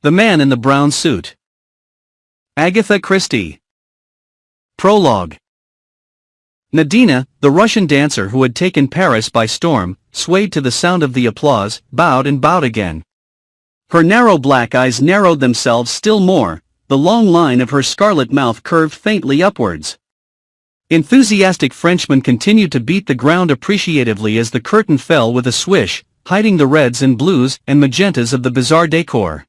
The Man in the Brown Suit. Agatha Christie. Prologue. Nadina, the Russian dancer who had taken Paris by storm, swayed to the sound of the applause, bowed and bowed again. Her narrow black eyes narrowed themselves still more, the long line of her scarlet mouth curved faintly upwards. Enthusiastic Frenchmen continued to beat the ground appreciatively as the curtain fell with a swish, hiding the reds and blues and magentas of the bizarre decor.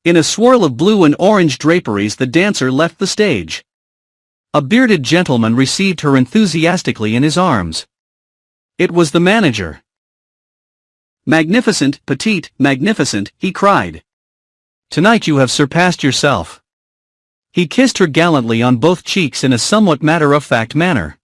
In a swirl of blue and orange draperies the dancer left the stage. A bearded gentleman received her enthusiastically in his arms. It was the manager. "Magnificent, petite, magnificent," he cried. "Tonight you have surpassed yourself." He kissed her gallantly on both cheeks in a somewhat matter-of-fact manner.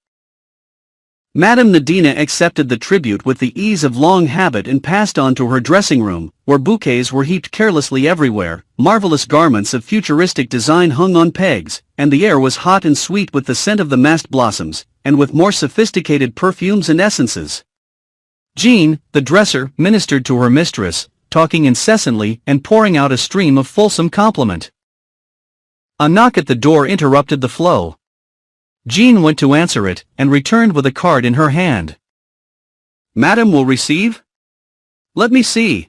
Madame Nadina accepted the tribute with the ease of long habit and passed on to her dressing room, where bouquets were heaped carelessly everywhere, marvelous garments of futuristic design hung on pegs, and the air was hot and sweet with the scent of the massed blossoms, and with more sophisticated perfumes and essences. Jean, the dresser, ministered to her mistress, talking incessantly and pouring out a stream of fulsome compliment. A knock at the door interrupted the flow. Jean went to answer it, and returned with a card in her hand. "Madame will receive? Let me see."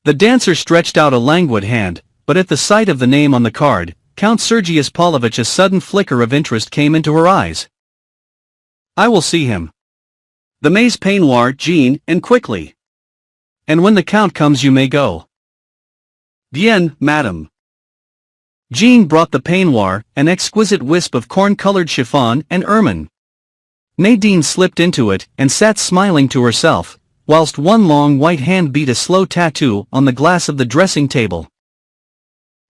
The dancer stretched out a languid hand, but at the sight of the name on the card, Count Sergius Pavlovich, a sudden flicker of interest came into her eyes. "I will see him. The maize peignoir, Jean, and quickly. And when the Count comes you may go." "Bien, madame." Jean brought the peignoir, an exquisite wisp of corn-colored chiffon and ermine. Nadine slipped into it, and sat smiling to herself, whilst one long white hand beat a slow tattoo on the glass of the dressing table.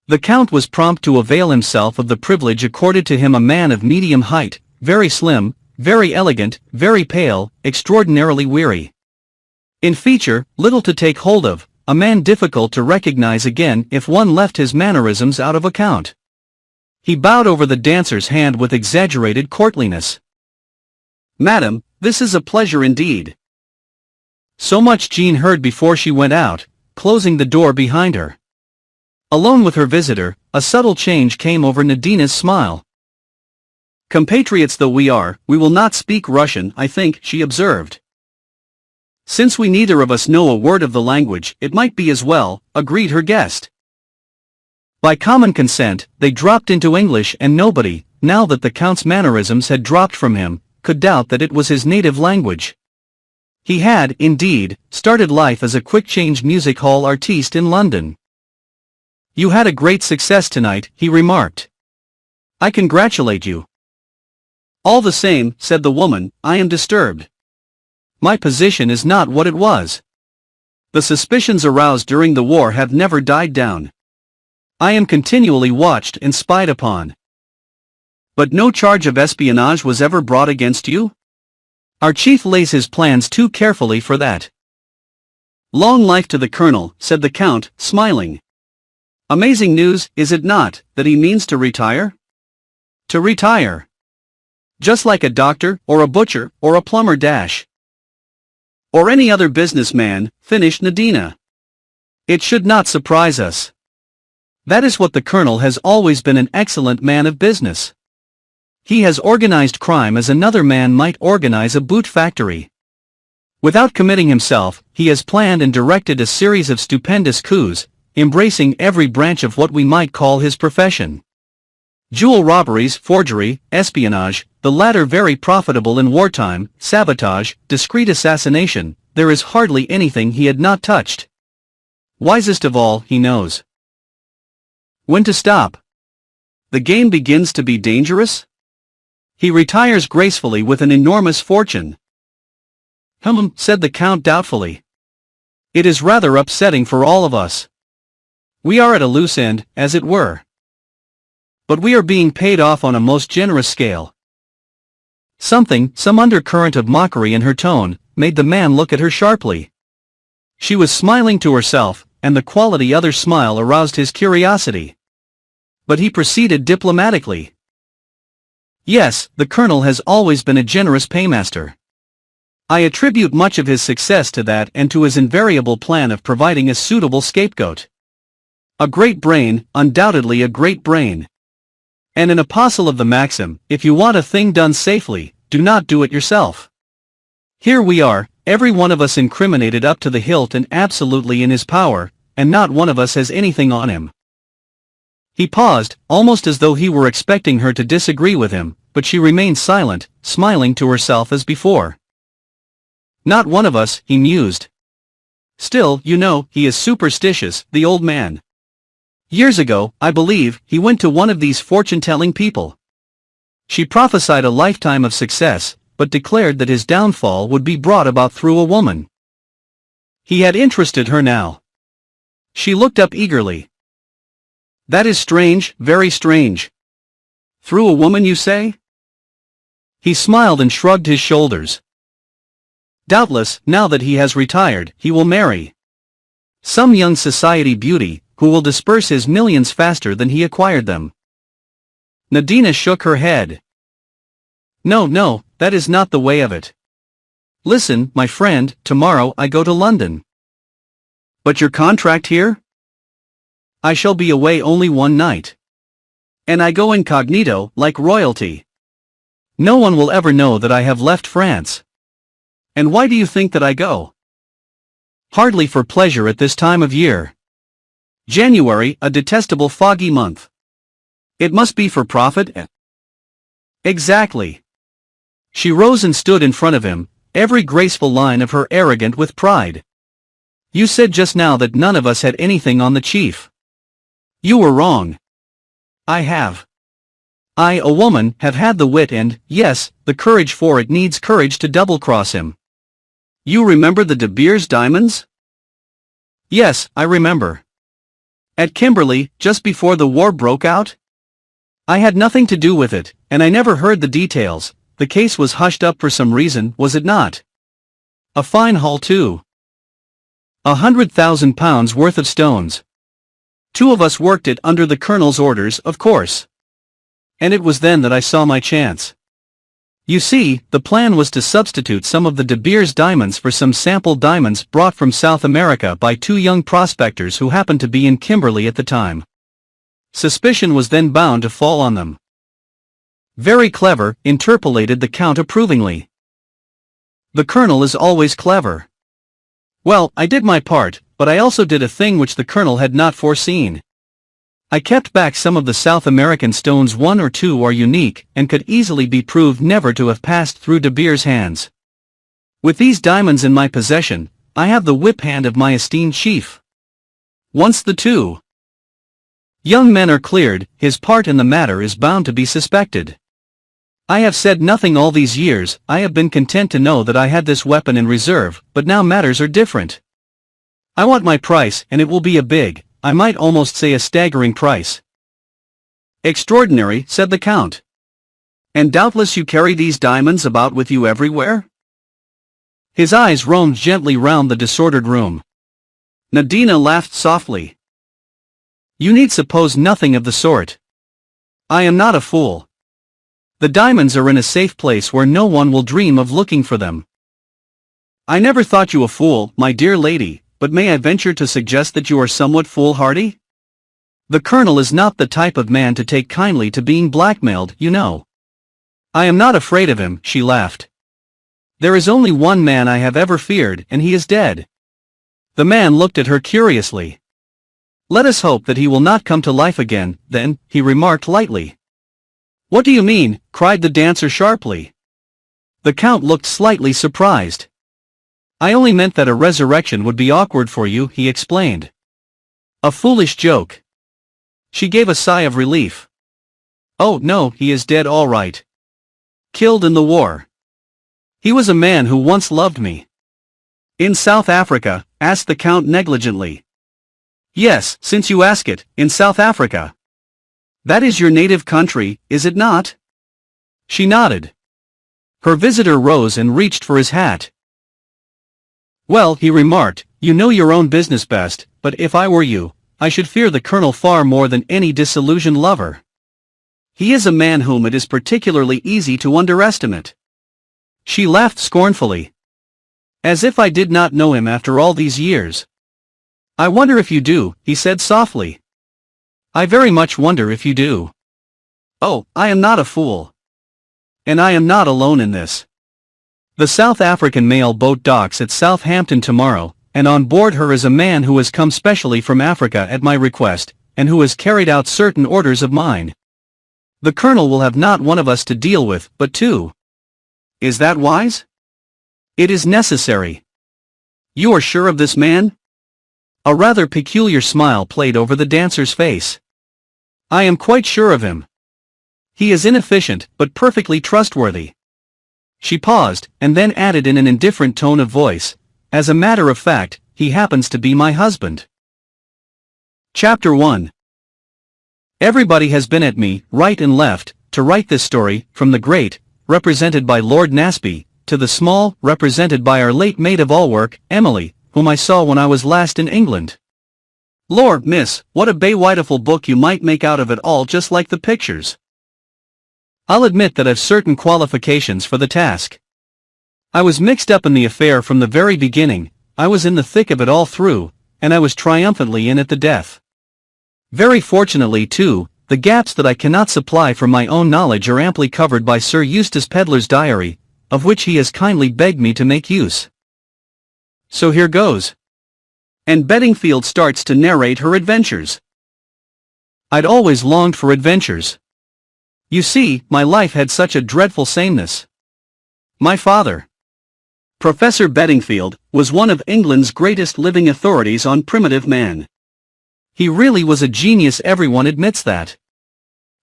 The Count was prompt to avail himself of the privilege accorded to him, a man of medium height, very slim, very elegant, very pale, extraordinarily weary. In feature, little to take hold of, a man difficult to recognize again if one left his mannerisms out of account. He bowed over the dancer's hand with exaggerated courtliness. "Madam, this is a pleasure indeed." So much Jean heard before she went out, closing the door behind her. Alone with her visitor, a subtle change came over Nadina's smile. "Compatriots though we are, we will not speak Russian, I think," she observed. "Since we neither of us know a word of the language, it might be as well," agreed her guest. By common consent, they dropped into English, and nobody, now that the Count's mannerisms had dropped from him, could doubt that it was his native language. He had, indeed, started life as a quick-change music hall artiste in London. "You had a great success tonight," he remarked. "I congratulate you." "All the same," said the woman, "I am disturbed. My position is not what it was. The suspicions aroused during the war have never died down. I am continually watched and spied upon." "But no charge of espionage was ever brought against you?" "Our chief lays his plans too carefully for that." "Long life to the Colonel," said the Count, smiling. "Amazing news, is it not, that he means to retire?" "To retire? Just like a doctor, or a butcher, or a plumber or any other businessman," finished Nadina. "It should not surprise us. That is what the Colonel has always been, an excellent man of business. He has organized crime as another man might organize a boot factory. Without committing himself, he has planned and directed a series of stupendous coups, embracing every branch of what we might call his profession. Jewel robberies, forgery, espionage, the latter very profitable in wartime, sabotage, discreet assassination, there is hardly anything he had not touched. Wisest of all, he knows when to stop. The game begins to be dangerous. He retires gracefully with an enormous fortune." Said the Count doubtfully. "It is rather upsetting for all of us. We are at a loose end, as it were. But we are being paid off on a most generous scale." Some undercurrent of mockery in her tone, made the man look at her sharply. She was smiling to herself, and the quality other smile aroused his curiosity. But he proceeded diplomatically. "Yes, the Colonel has always been a generous paymaster. I attribute much of his success to that and to his invariable plan of providing a suitable scapegoat. A great brain, undoubtedly a great brain. And an apostle of the maxim, if you want a thing done safely, do not do it yourself. Here we are, every one of us incriminated up to the hilt and absolutely in his power, and not one of us has anything on him. He paused, almost as though he were expecting her to disagree with him, but she remained silent, smiling to herself as before. Not one of us, he mused. Still, you know, he is superstitious, the old man. Years ago, I believe, he went to one of these fortune-telling people. She prophesied a lifetime of success, but declared that his downfall would be brought about through a woman. He had interested her now. She looked up eagerly. That is strange, very strange. Through a woman, you say? He smiled and shrugged his shoulders. Doubtless, now that he has retired, he will marry some young society beauty, who will disperse his millions faster than he acquired them. Nadina shook her head. No, that is not the way of it. Listen, my friend, tomorrow I go to London. But your contract here? I shall be away only one night. And I go incognito, like royalty. No one will ever know that I have left France. And why do you think that I go? Hardly for pleasure at this time of year. January, a detestable foggy month. It must be for profit? Exactly. She rose and stood in front of him, every graceful line of her arrogant with pride. You said just now that none of us had anything on the chief. You were wrong. I have. I, a woman, have had the wit and, yes, the courage, for it needs courage to double-cross him. You remember the De Beers diamonds? Yes, I remember. At Kimberley, just before the war broke out? I had nothing to do with it, and I never heard the details. The case was hushed up for some reason, was it not? A fine haul too. £100,000 worth of stones. Two of us worked it under the Colonel's orders, of course. And it was then that I saw my chance. You see, the plan was to substitute some of the De Beers diamonds for some sample diamonds brought from South America by two young prospectors who happened to be in Kimberley at the time. Suspicion was then bound to fall on them. Very clever, interpolated the Count approvingly. The Colonel is always clever. Well, I did my part, but I also did a thing which the Colonel had not foreseen. I kept back some of the South American stones. One or two are unique, and could easily be proved never to have passed through De Beers' hands. With these diamonds in my possession, I have the whip hand of my esteemed chief. Once the two young men are cleared, his part in the matter is bound to be suspected. I have said nothing all these years. I have been content to know that I had this weapon in reserve, but now matters are different. I want my price, and it will be a big, I might almost say a staggering price. Extraordinary, said the Count. And doubtless you carry these diamonds about with you everywhere? His eyes roamed gently round the disordered room. Nadina laughed softly. You need suppose nothing of the sort. I am not a fool. The diamonds are in a safe place where no one will dream of looking for them. I never thought you a fool, my dear lady, but may I venture to suggest that you are somewhat foolhardy? The Colonel is not the type of man to take kindly to being blackmailed, you know. I am not afraid of him, she laughed. There is only one man I have ever feared, and he is dead. The man looked at her curiously. Let us hope that he will not come to life again, then, he remarked lightly. What do you mean? Cried the dancer sharply. The Count looked slightly surprised. I only meant that a resurrection would be awkward for you, he explained. A foolish joke. She gave a sigh of relief. Oh no, he is dead all right. Killed in the war. He was a man who once loved me. In South Africa? Asked the Count negligently. Yes, since you ask it, in South Africa. That is your native country, is it not? She nodded. Her visitor rose and reached for his hat. Well, he remarked, you know your own business best, but if I were you, I should fear the Colonel far more than any disillusioned lover. He is a man whom it is particularly easy to underestimate. She laughed scornfully. As if I did not know him after all these years. I wonder if you do, he said softly. I very much wonder if you do. Oh, I am not a fool. And I am not alone in this. The South African mail boat docks at Southampton tomorrow, and on board her is a man who has come specially from Africa at my request, and who has carried out certain orders of mine. The colonel will have not one of us to deal with, but two. Is that wise? It is necessary. You are sure of this man? A rather peculiar smile played over the dancer's face. I am quite sure of him. He is inefficient, but perfectly trustworthy. She paused, and then added in an indifferent tone of voice, as a matter of fact, he happens to be my husband. Chapter 1. Everybody has been at me, right and left, to write this story, from the great, represented by Lord Nasby, to the small, represented by our late maid-of-all-work, Emily, whom I saw when I was last in England. Lord, miss, what a beautiful book you might make out of it all, just like the pictures. I'll admit that I've certain qualifications for the task. I was mixed up in the affair from the very beginning, I was in the thick of it all through, and I was triumphantly in at the death. Very fortunately too, the gaps that I cannot supply from my own knowledge are amply covered by Sir Eustace Pedlar's diary, of which he has kindly begged me to make use. So here goes. Anne Beddingfield starts to narrate her adventures. I'd always longed for adventures. You see, my life had such a dreadful sameness. My father, Professor Beddingfield, was one of England's greatest living authorities on primitive man. He really was a genius, everyone admits that.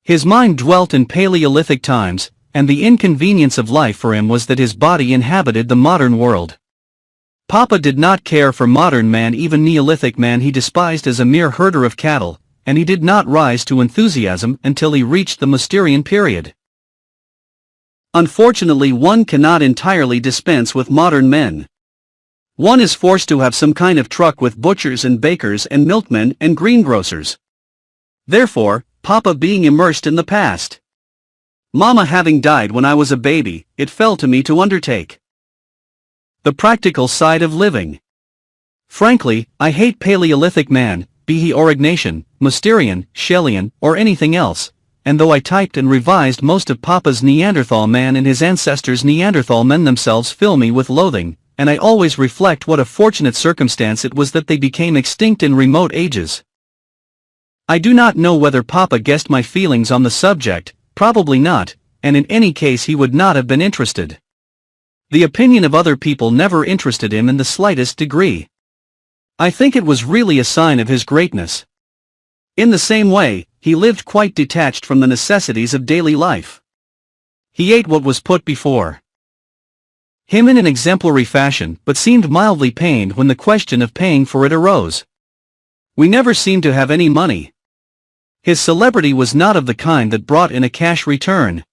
His mind dwelt in Paleolithic times, and the inconvenience of life for him was that his body inhabited the modern world. Papa did not care for modern man, even Neolithic man he despised as a mere herder of cattle, and he did not rise to enthusiasm until he reached the Mousterian period. Unfortunately, one cannot entirely dispense with modern men. One is forced to have some kind of truck with butchers and bakers and milkmen and greengrocers. Therefore, Papa being immersed in the past, Mama having died when I was a baby, it fell to me to undertake the practical side of living. Frankly, I hate Paleolithic man, be he Aurignacian, Mousterian, Shellian, or anything else, and though I typed and revised most of Papa's Neanderthal man and his ancestors' Neanderthal men themselves fill me with loathing, and I always reflect what a fortunate circumstance it was that they became extinct in remote ages. I do not know whether Papa guessed my feelings on the subject, probably not, and in any case he would not have been interested. The opinion of other people never interested him in the slightest degree. I think it was really a sign of his greatness. In the same way, he lived quite detached from the necessities of daily life. He ate what was put before him in an exemplary fashion, but seemed mildly pained when the question of paying for it arose. We never seemed to have any money. His celebrity was not of the kind that brought in a cash return.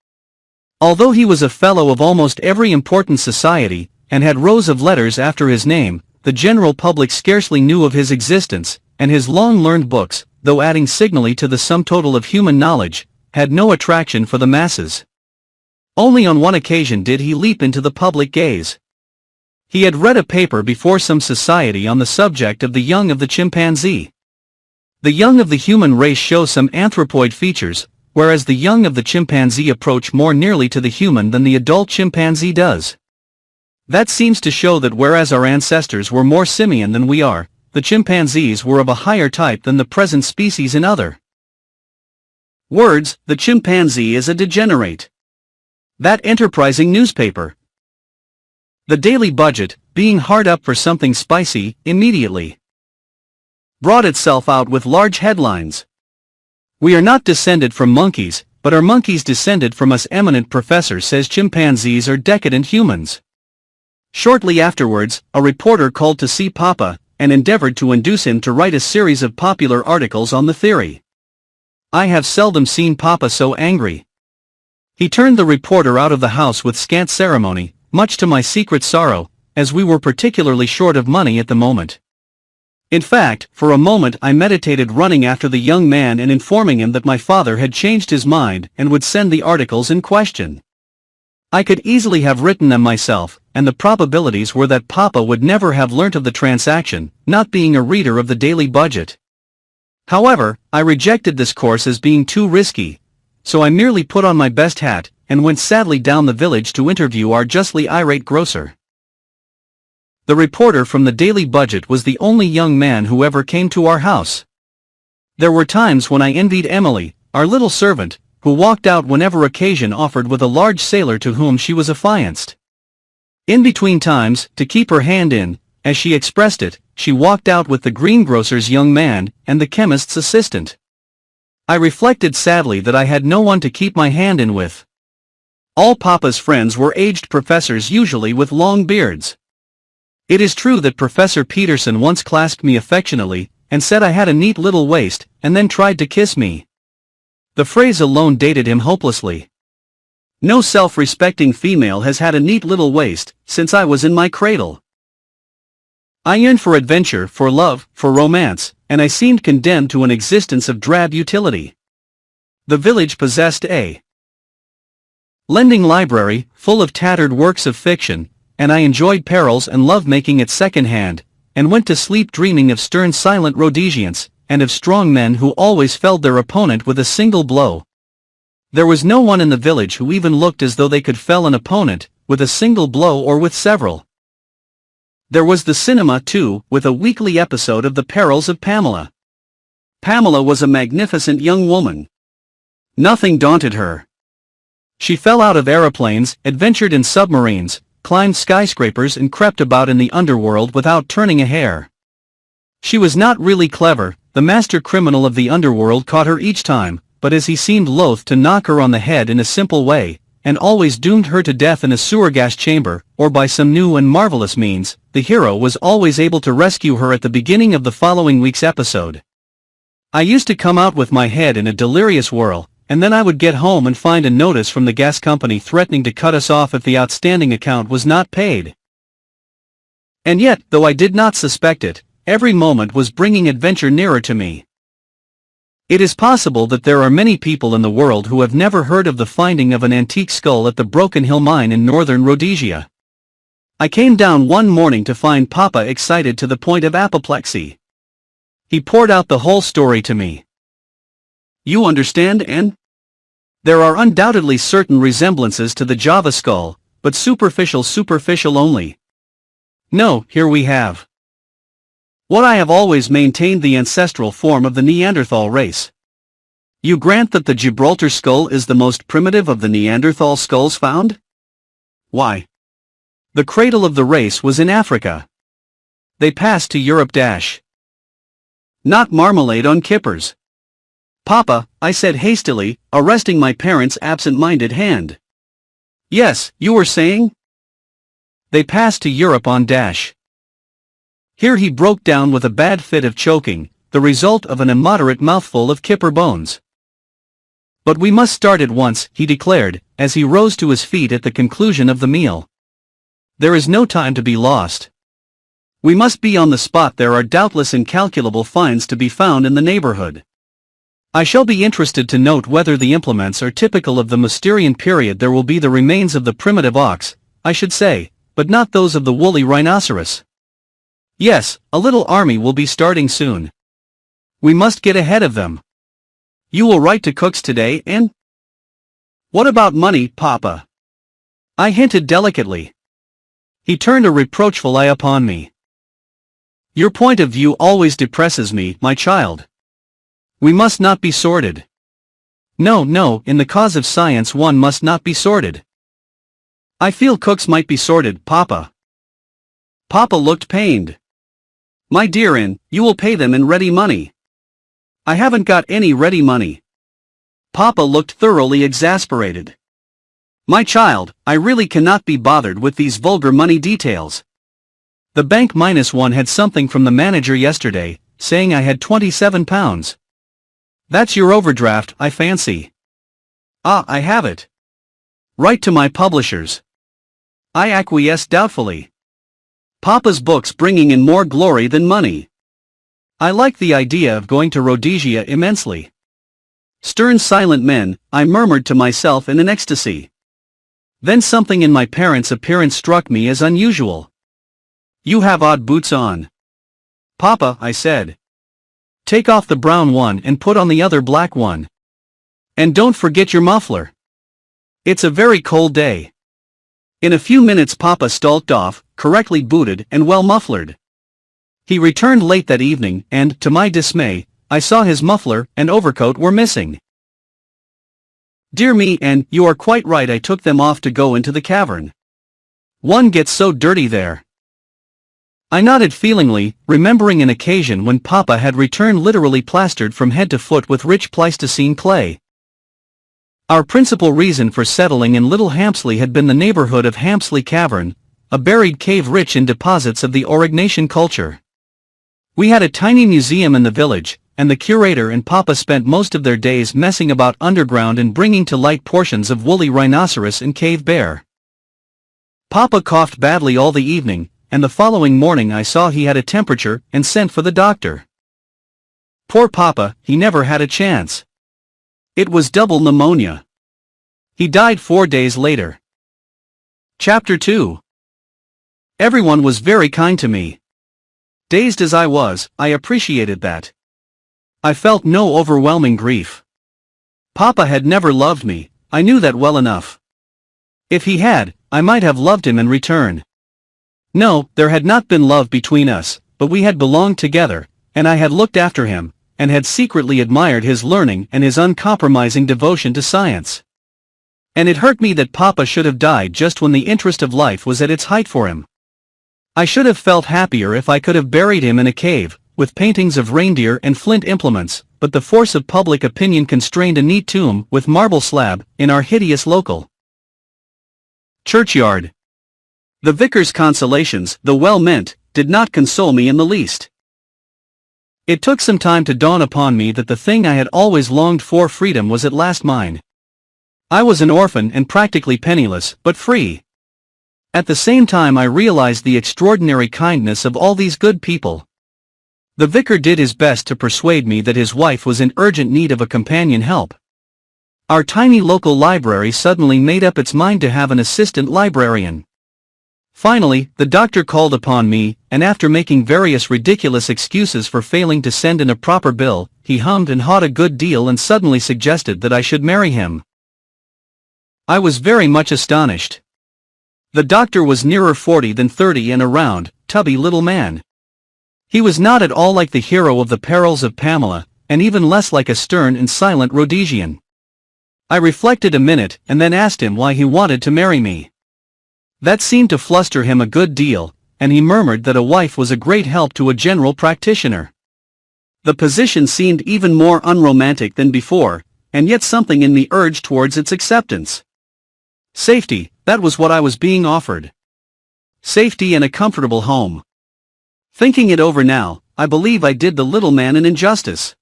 Although he was a fellow of almost every important society, and had rows of letters after his name, the general public scarcely knew of his existence, and his long-learned books, though adding signally to the sum total of human knowledge, had no attraction for the masses. Only on one occasion did he leap into the public gaze. He had read a paper before some society on the subject of the young of the chimpanzee. The young of the human race show some anthropoid features, whereas the young of the chimpanzee approach more nearly to the human than the adult chimpanzee does. That seems to show that whereas our ancestors were more simian than we are, the chimpanzees were of a higher type than the present species in other words, the chimpanzee is a degenerate. That enterprising newspaper, the Daily Budget, being hard up for something spicy, immediately brought itself out with large headlines. We are not descended from monkeys, but are monkeys descended from us? Eminent professor says chimpanzees are decadent humans. Shortly afterwards, a reporter called to see Papa, and endeavored to induce him to write a series of popular articles on the theory. I have seldom seen Papa so angry. He turned the reporter out of the house with scant ceremony, much to my secret sorrow, as we were particularly short of money at the moment. In fact, for a moment I meditated running after the young man and informing him that my father had changed his mind and would send the articles in question. I could easily have written them myself, and the probabilities were that Papa would never have learnt of the transaction, not being a reader of the Daily Budget. However, I rejected this course as being too risky, so I merely put on my best hat, and went sadly down the village to interview our justly irate grocer. The reporter from the Daily Budget was the only young man who ever came to our house. There were times when I envied Emily, our little servant, who walked out whenever occasion offered with a large sailor to whom she was affianced. In between times, to keep her hand in, as she expressed it, she walked out with the greengrocer's young man, and the chemist's assistant. I reflected sadly that I had no one to keep my hand in with. All Papa's friends were aged professors, usually with long beards. It is true that Professor Peterson once clasped me affectionately, and said I had a neat little waist, and then tried to kiss me. The phrase alone dated him hopelessly. No self-respecting female has had a neat little waist, since I was in my cradle. I yearned for adventure, for love, for romance, and I seemed condemned to an existence of drab utility. The village possessed a lending library, full of tattered works of fiction, and I enjoyed perils and love-making at second-hand, and went to sleep dreaming of stern silent Rhodesians, and of strong men who always felled their opponent with a single blow. There was no one in the village who even looked as though they could fell an opponent, with a single blow or with several. There was the cinema too, with a weekly episode of The Perils of Pamela. Pamela was a magnificent young woman. Nothing daunted her. She fell out of aeroplanes, adventured in submarines, climbed skyscrapers and crept about in the underworld without turning a hair. She was not really clever, the master criminal of the underworld caught her each time, but as he seemed loath to knock her on the head in a simple way, and always doomed her to death in a sewer gas chamber, or by some new and marvelous means, the hero was always able to rescue her at the beginning of the following week's episode. I used to come out with my head in a delirious whirl, and then I would get home and find a notice from the gas company threatening to cut us off if the outstanding account was not paid. And yet, though I did not suspect it, every moment was bringing adventure nearer to me. It is possible that there are many people in the world who have never heard of the finding of an antique skull at the Broken Hill mine in northern Rhodesia. I came down one morning to find Papa excited to the point of apoplexy. He poured out the whole story to me. You understand, Anne? There are undoubtedly certain resemblances to the Java skull, but superficial only. No, here we have what I have always maintained, the ancestral form of the Neanderthal race. You grant that the Gibraltar skull is the most primitive of the Neanderthal skulls found? Why? The cradle of the race was in Africa. They passed to Europe. Not marmalade on kippers. Papa, I said hastily, arresting my parents' absent-minded hand. Yes, you were saying? They passed to Europe on . Here he broke down with a bad fit of choking, the result of an immoderate mouthful of kipper bones. But we must start at once, he declared, as he rose to his feet at the conclusion of the meal. There is no time to be lost. We must be on the spot. There are doubtless incalculable finds to be found in the neighborhood. I shall be interested to note whether the implements are typical of the Mousterian period. There will be the remains of the primitive ox, I should say, but not those of the woolly rhinoceros. Yes, a little army will be starting soon. We must get ahead of them. You will write to Cooks today, Anne? What about money, Papa? I hinted delicately. He turned a reproachful eye upon me. Your point of view always depresses me, my child. We must not be sordid. No, in the cause of science one must not be sordid. I feel Cooks might be sordid, Papa. Papa looked pained. My dear Anne, you will pay them in ready money. I haven't got any ready money. Papa looked thoroughly exasperated. My child, I really cannot be bothered with these vulgar money details. The bank -1 had something from the manager yesterday, saying I had £27. That's your overdraft, I fancy. Ah, I have it. Write to my publishers. I acquiesced doubtfully. Papa's books bringing in more glory than money. I like the idea of going to Rhodesia immensely. Stern silent men, I murmured to myself in an ecstasy. Then something in my parents' appearance struck me as unusual. You have odd boots on. Papa, I said. Take off the brown one and put on the other black one. And don't forget your muffler. It's a very cold day. In a few minutes Papa stalked off, correctly booted and well mufflered. He returned late that evening and, to my dismay, I saw his muffler and overcoat were missing. Dear me, and you are quite right, I took them off to go into the cavern. One gets so dirty there. I nodded feelingly, remembering an occasion when Papa had returned literally plastered from head to foot with rich Pleistocene clay. Our principal reason for settling in Little Hampsley had been the neighborhood of Hampsley Cavern, a buried cave rich in deposits of the Aurignacian culture. We had a tiny museum in the village, and the curator and Papa spent most of their days messing about underground and bringing to light portions of woolly rhinoceros and cave bear. Papa coughed badly all the evening, and the following morning I saw he had a temperature and sent for the doctor. Poor Papa, he never had a chance. It was double pneumonia. He died 4 days later. Chapter 2. Everyone was very kind to me. Dazed as I was, I appreciated that. I felt no overwhelming grief. Papa had never loved me, I knew that well enough. If he had, I might have loved him in return. No, there had not been love between us, but we had belonged together, and I had looked after him, and had secretly admired his learning and his uncompromising devotion to science. And it hurt me that Papa should have died just when the interest of life was at its height for him. I should have felt happier if I could have buried him in a cave, with paintings of reindeer and flint implements, but the force of public opinion constrained a neat tomb, with marble slab, in our hideous local churchyard. The vicar's consolations, though well-meant, did not console me in the least. It took some time to dawn upon me that the thing I had always longed for, freedom, was at last mine. I was an orphan and practically penniless, but free. At the same time I realized the extraordinary kindness of all these good people. The vicar did his best to persuade me that his wife was in urgent need of a companion help. Our tiny local library suddenly made up its mind to have an assistant librarian. Finally, the doctor called upon me, and after making various ridiculous excuses for failing to send in a proper bill, he hummed and hawed a good deal and suddenly suggested that I should marry him. I was very much astonished. The doctor was nearer 40 than 30 and a round, tubby little man. He was not at all like the hero of The Perils of Pamela, and even less like a stern and silent Rhodesian. I reflected a minute and then asked him why he wanted to marry me. That seemed to fluster him a good deal, and he murmured that a wife was a great help to a general practitioner. The position seemed even more unromantic than before, and yet something in me urged towards its acceptance. Safety, that was what I was being offered. Safety and a comfortable home. Thinking it over now, I believe I did the little man an injustice.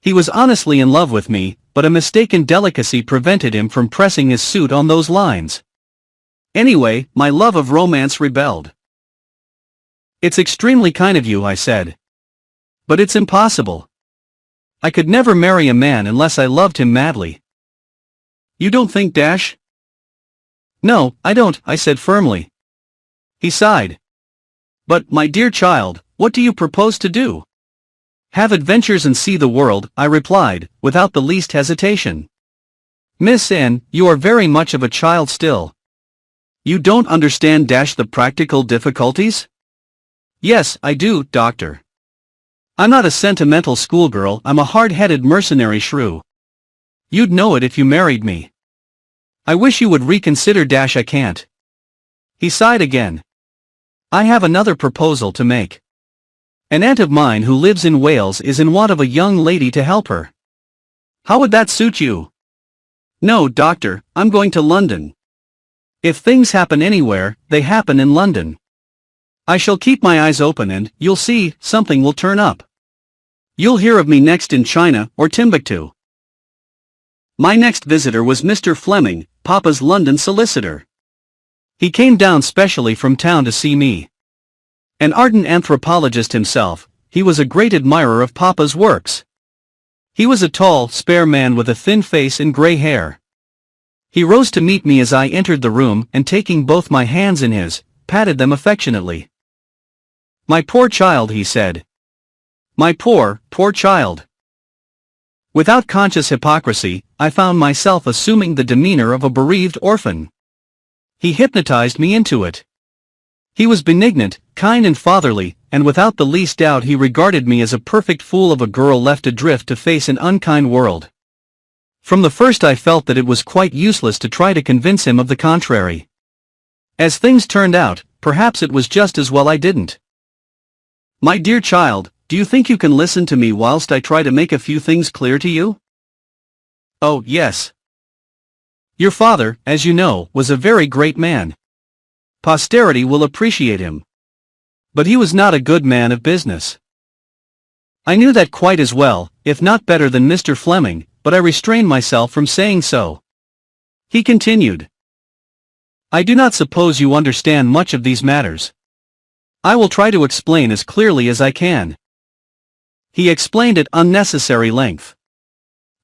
He was honestly in love with me, but a mistaken delicacy prevented him from pressing his suit on those lines. Anyway, my love of romance rebelled. It's extremely kind of you, I said. But it's impossible. I could never marry a man unless I loved him madly. You don't think dash? No, I don't, I said firmly. He sighed. But, my dear child, what do you propose to do? Have adventures and see the world, I replied, without the least hesitation. Miss Anne, you are very much of a child still. You don't understand the practical difficulties? Yes, I do, doctor. I'm not a sentimental schoolgirl, I'm a hard-headed mercenary shrew. You'd know it if you married me. I wish you would reconsider I can't. He sighed again. I have another proposal to make. An aunt of mine who lives in Wales is in want of a young lady to help her. How would that suit you? No, doctor, I'm going to London. If things happen anywhere, they happen in London. I shall keep my eyes open and, you'll see, something will turn up. You'll hear of me next in China or Timbuktu. My next visitor was Mr. Fleming, Papa's London solicitor. He came down specially from town to see me. An ardent anthropologist himself, he was a great admirer of Papa's works. He was a tall, spare man with a thin face and grey hair. He rose to meet me as I entered the room and taking both my hands in his, patted them affectionately. My poor child, he said. My poor, poor child. Without conscious hypocrisy, I found myself assuming the demeanor of a bereaved orphan. He hypnotized me into it. He was benignant, kind and fatherly, and without the least doubt he regarded me as a perfect fool of a girl left adrift to face an unkind world. From the first I felt that it was quite useless to try to convince him of the contrary. As things turned out, perhaps it was just as well I didn't. My dear child, do you think you can listen to me whilst I try to make a few things clear to you? Oh, yes. Your father, as you know, was a very great man. Posterity will appreciate him. But he was not a good man of business. I knew that quite as well, if not better than Mr. Fleming, but I restrained myself from saying so. He continued. I do not suppose you understand much of these matters. I will try to explain as clearly as I can. He explained at unnecessary length.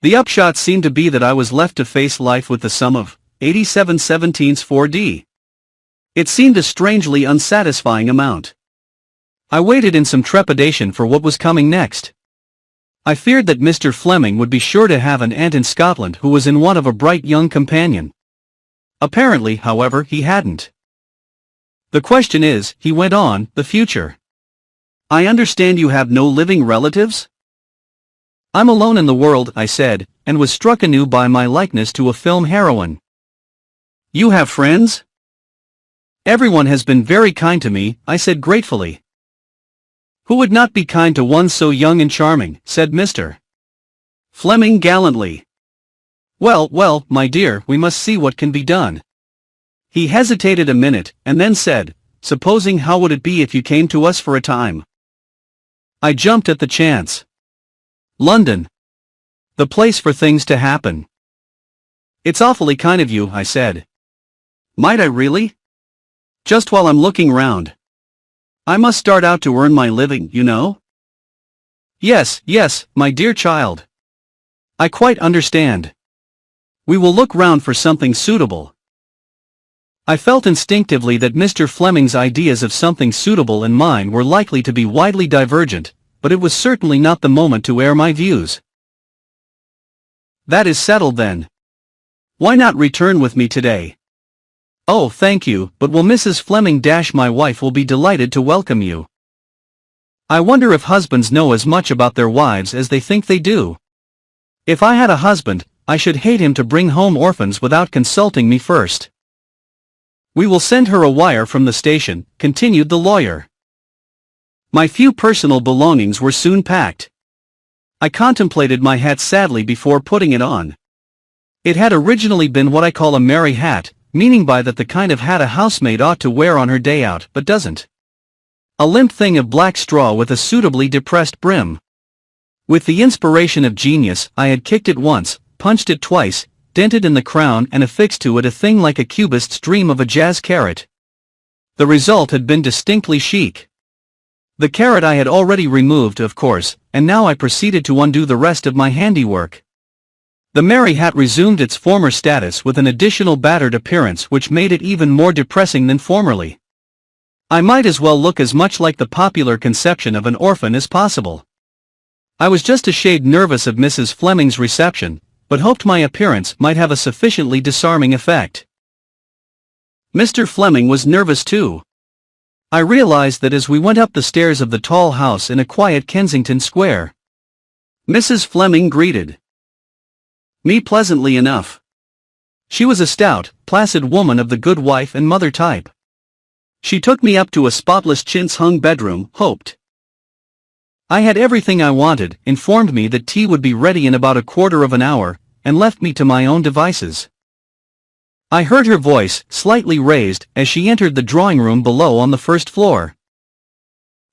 The upshot seemed to be that I was left to face life with the sum of 87/17 4d. It seemed a strangely unsatisfying amount. I waited in some trepidation for what was coming next. I feared that Mr. Fleming would be sure to have an aunt in Scotland who was in want of a bright young companion. Apparently, however, he hadn't. The question is, he went on, the future. I understand you have no living relatives? I'm alone in the world, I said, and was struck anew by my likeness to a film heroine. You have friends? Everyone has been very kind to me, I said gratefully. Who would not be kind to one so young and charming, said Mr. Fleming gallantly. Well, well, my dear, we must see what can be done. He hesitated a minute, and then said, supposing how would it be if you came to us for a time? I jumped at the chance. London. The place for things to happen. It's awfully kind of you, I said. Might I really? Just while I'm looking round. I must start out to earn my living, you know? Yes, yes, my dear child. I quite understand. We will look round for something suitable. I felt instinctively that Mr. Fleming's ideas of something suitable and mine were likely to be widely divergent, but it was certainly not the moment to air my views. That is settled then. Why not return with me today? Oh, thank you, but will Mrs. Fleming my wife will be delighted to welcome you. I wonder if husbands know as much about their wives as they think they do. If I had a husband, I should hate him to bring home orphans without consulting me first. We will send her a wire from the station, continued the lawyer. My few personal belongings were soon packed. I contemplated my hat sadly before putting it on. It had originally been what I call a merry hat, meaning by that the kind of hat a housemaid ought to wear on her day out, but doesn't. A limp thing of black straw with a suitably depressed brim. With the inspiration of genius, I had kicked it once, punched it twice, dented in the crown and affixed to it a thing like a cubist's dream of a jazz carrot. The result had been distinctly chic. The carrot I had already removed, of course, and now I proceeded to undo the rest of my handiwork. The merry hat resumed its former status with an additional battered appearance which made it even more depressing than formerly. I might as well look as much like the popular conception of an orphan as possible. I was just a shade nervous of Mrs. Fleming's reception, but hoped my appearance might have a sufficiently disarming effect. Mr. Fleming was nervous too. I realized that as we went up the stairs of the tall house in a quiet Kensington Square. Mrs. Fleming greeted me pleasantly enough. She was a stout, placid woman of the good wife and mother type. She took me up to a spotless chintz-hung bedroom, hoped I had everything I wanted, informed me that tea would be ready in about a quarter of an hour, and left me to my own devices. I heard her voice, slightly raised, as she entered the drawing-room below on the first floor.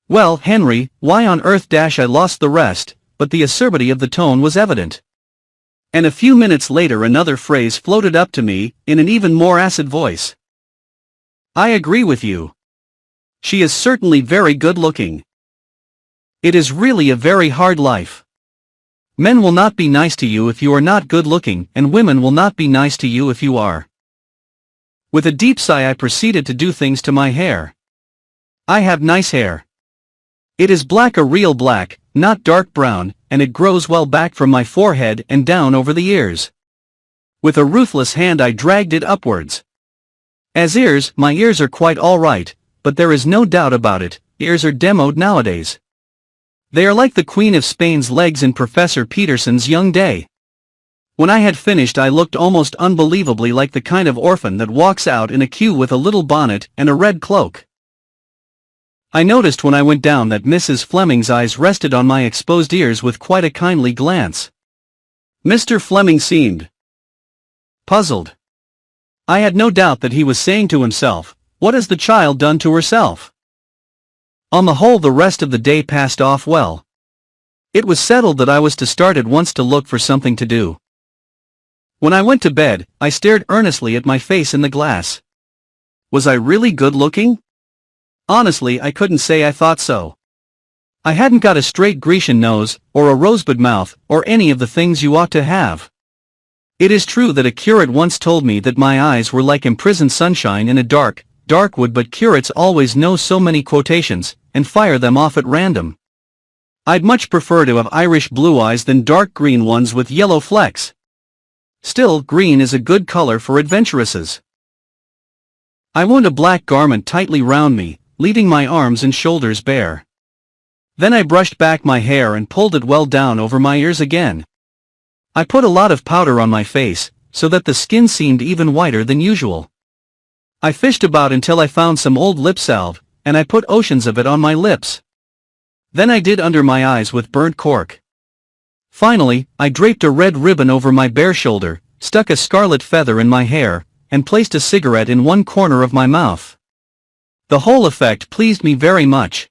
Well, Henry, why on earth I lost the rest, but the acerbity of the tone was evident. And a few minutes later another phrase floated up to me, in an even more acid voice. I agree with you. She is certainly very good-looking. It is really a very hard life. Men will not be nice to you if you are not good-looking, and women will not be nice to you if you are. With a deep sigh I proceeded to do things to my hair. I have nice hair. It is black, a real black, not dark brown, and it grows well back from my forehead and down over the ears. With a ruthless hand I dragged it upwards. As ears, my ears are quite alright, but there is no doubt about it, ears are demoed nowadays. They are like the Queen of Spain's legs in Professor Peterson's young day. When I had finished I looked almost unbelievably like the kind of orphan that walks out in a queue with a little bonnet and a red cloak. I noticed when I went down that Mrs. Fleming's eyes rested on my exposed ears with quite a kindly glance. Mr. Fleming seemed puzzled. I had no doubt that he was saying to himself, "What has the child done to herself?" On the whole, the rest of the day passed off well. It was settled that I was to start at once to look for something to do. When I went to bed, I stared earnestly at my face in the glass. Was I really good looking? Honestly, I couldn't say I thought so. I hadn't got a straight Grecian nose, or a rosebud mouth, or any of the things you ought to have. It is true that a curate once told me that my eyes were like imprisoned sunshine in a dark wood, but curates always know so many quotations, and fire them off at random. I'd much prefer to have Irish blue eyes than dark green ones with yellow flecks. Still, green is a good color for adventuresses. I wound a black garment tightly round me, leaving my arms and shoulders bare. Then I brushed back my hair and pulled it well down over my ears again. I put a lot of powder on my face, so that the skin seemed even whiter than usual. I fished about until I found some old lip salve, and I put oceans of it on my lips. Then I did under my eyes with burnt cork. Finally, I draped a red ribbon over my bare shoulder, stuck a scarlet feather in my hair, and placed a cigarette in one corner of my mouth. The whole effect pleased me very much.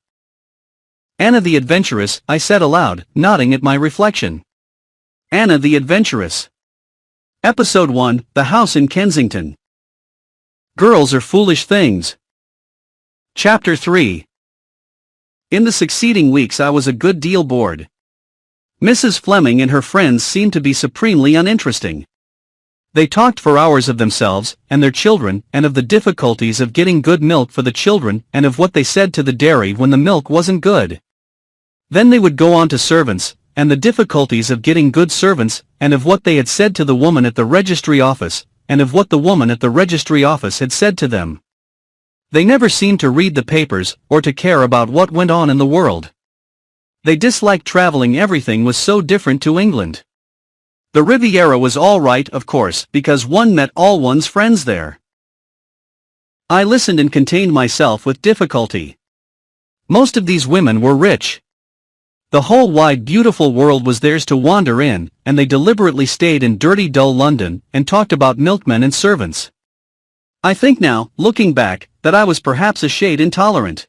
"Anna the Adventuress," I said aloud, nodding at my reflection. Anna the Adventuress. Episode 1, The House in Kensington. Girls are foolish things. Chapter 3. In the succeeding weeks I was a good deal bored. Mrs. Fleming and her friends seemed to be supremely uninteresting. They talked for hours of themselves and their children, and of the difficulties of getting good milk for the children, and of what they said to the dairy when the milk wasn't good. Then they would go on to servants, and the difficulties of getting good servants, and of what they had said to the woman at the registry office, and of what the woman at the registry office had said to them. They never seemed to read the papers, or to care about what went on in the world. They disliked traveling, everything was so different to England. The Riviera was all right, of course, because one met all one's friends there. I listened and contained myself with difficulty. Most of these women were rich. The whole wide beautiful world was theirs to wander in, and they deliberately stayed in dirty dull London, and talked about milkmen and servants. I think now, looking back, that I was perhaps a shade intolerant.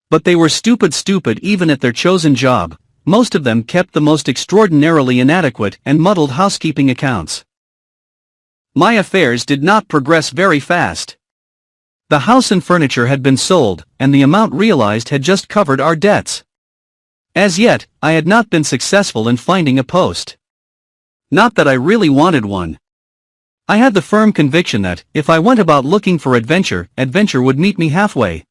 But they were stupid even at their chosen job. Most of them kept the most extraordinarily inadequate and muddled housekeeping accounts. My affairs did not progress very fast. The house and furniture had been sold, and the amount realized had just covered our debts. As yet, I had not been successful in finding a post. Not that I really wanted one. I had the firm conviction that, if I went about looking for adventure, adventure would meet me halfway.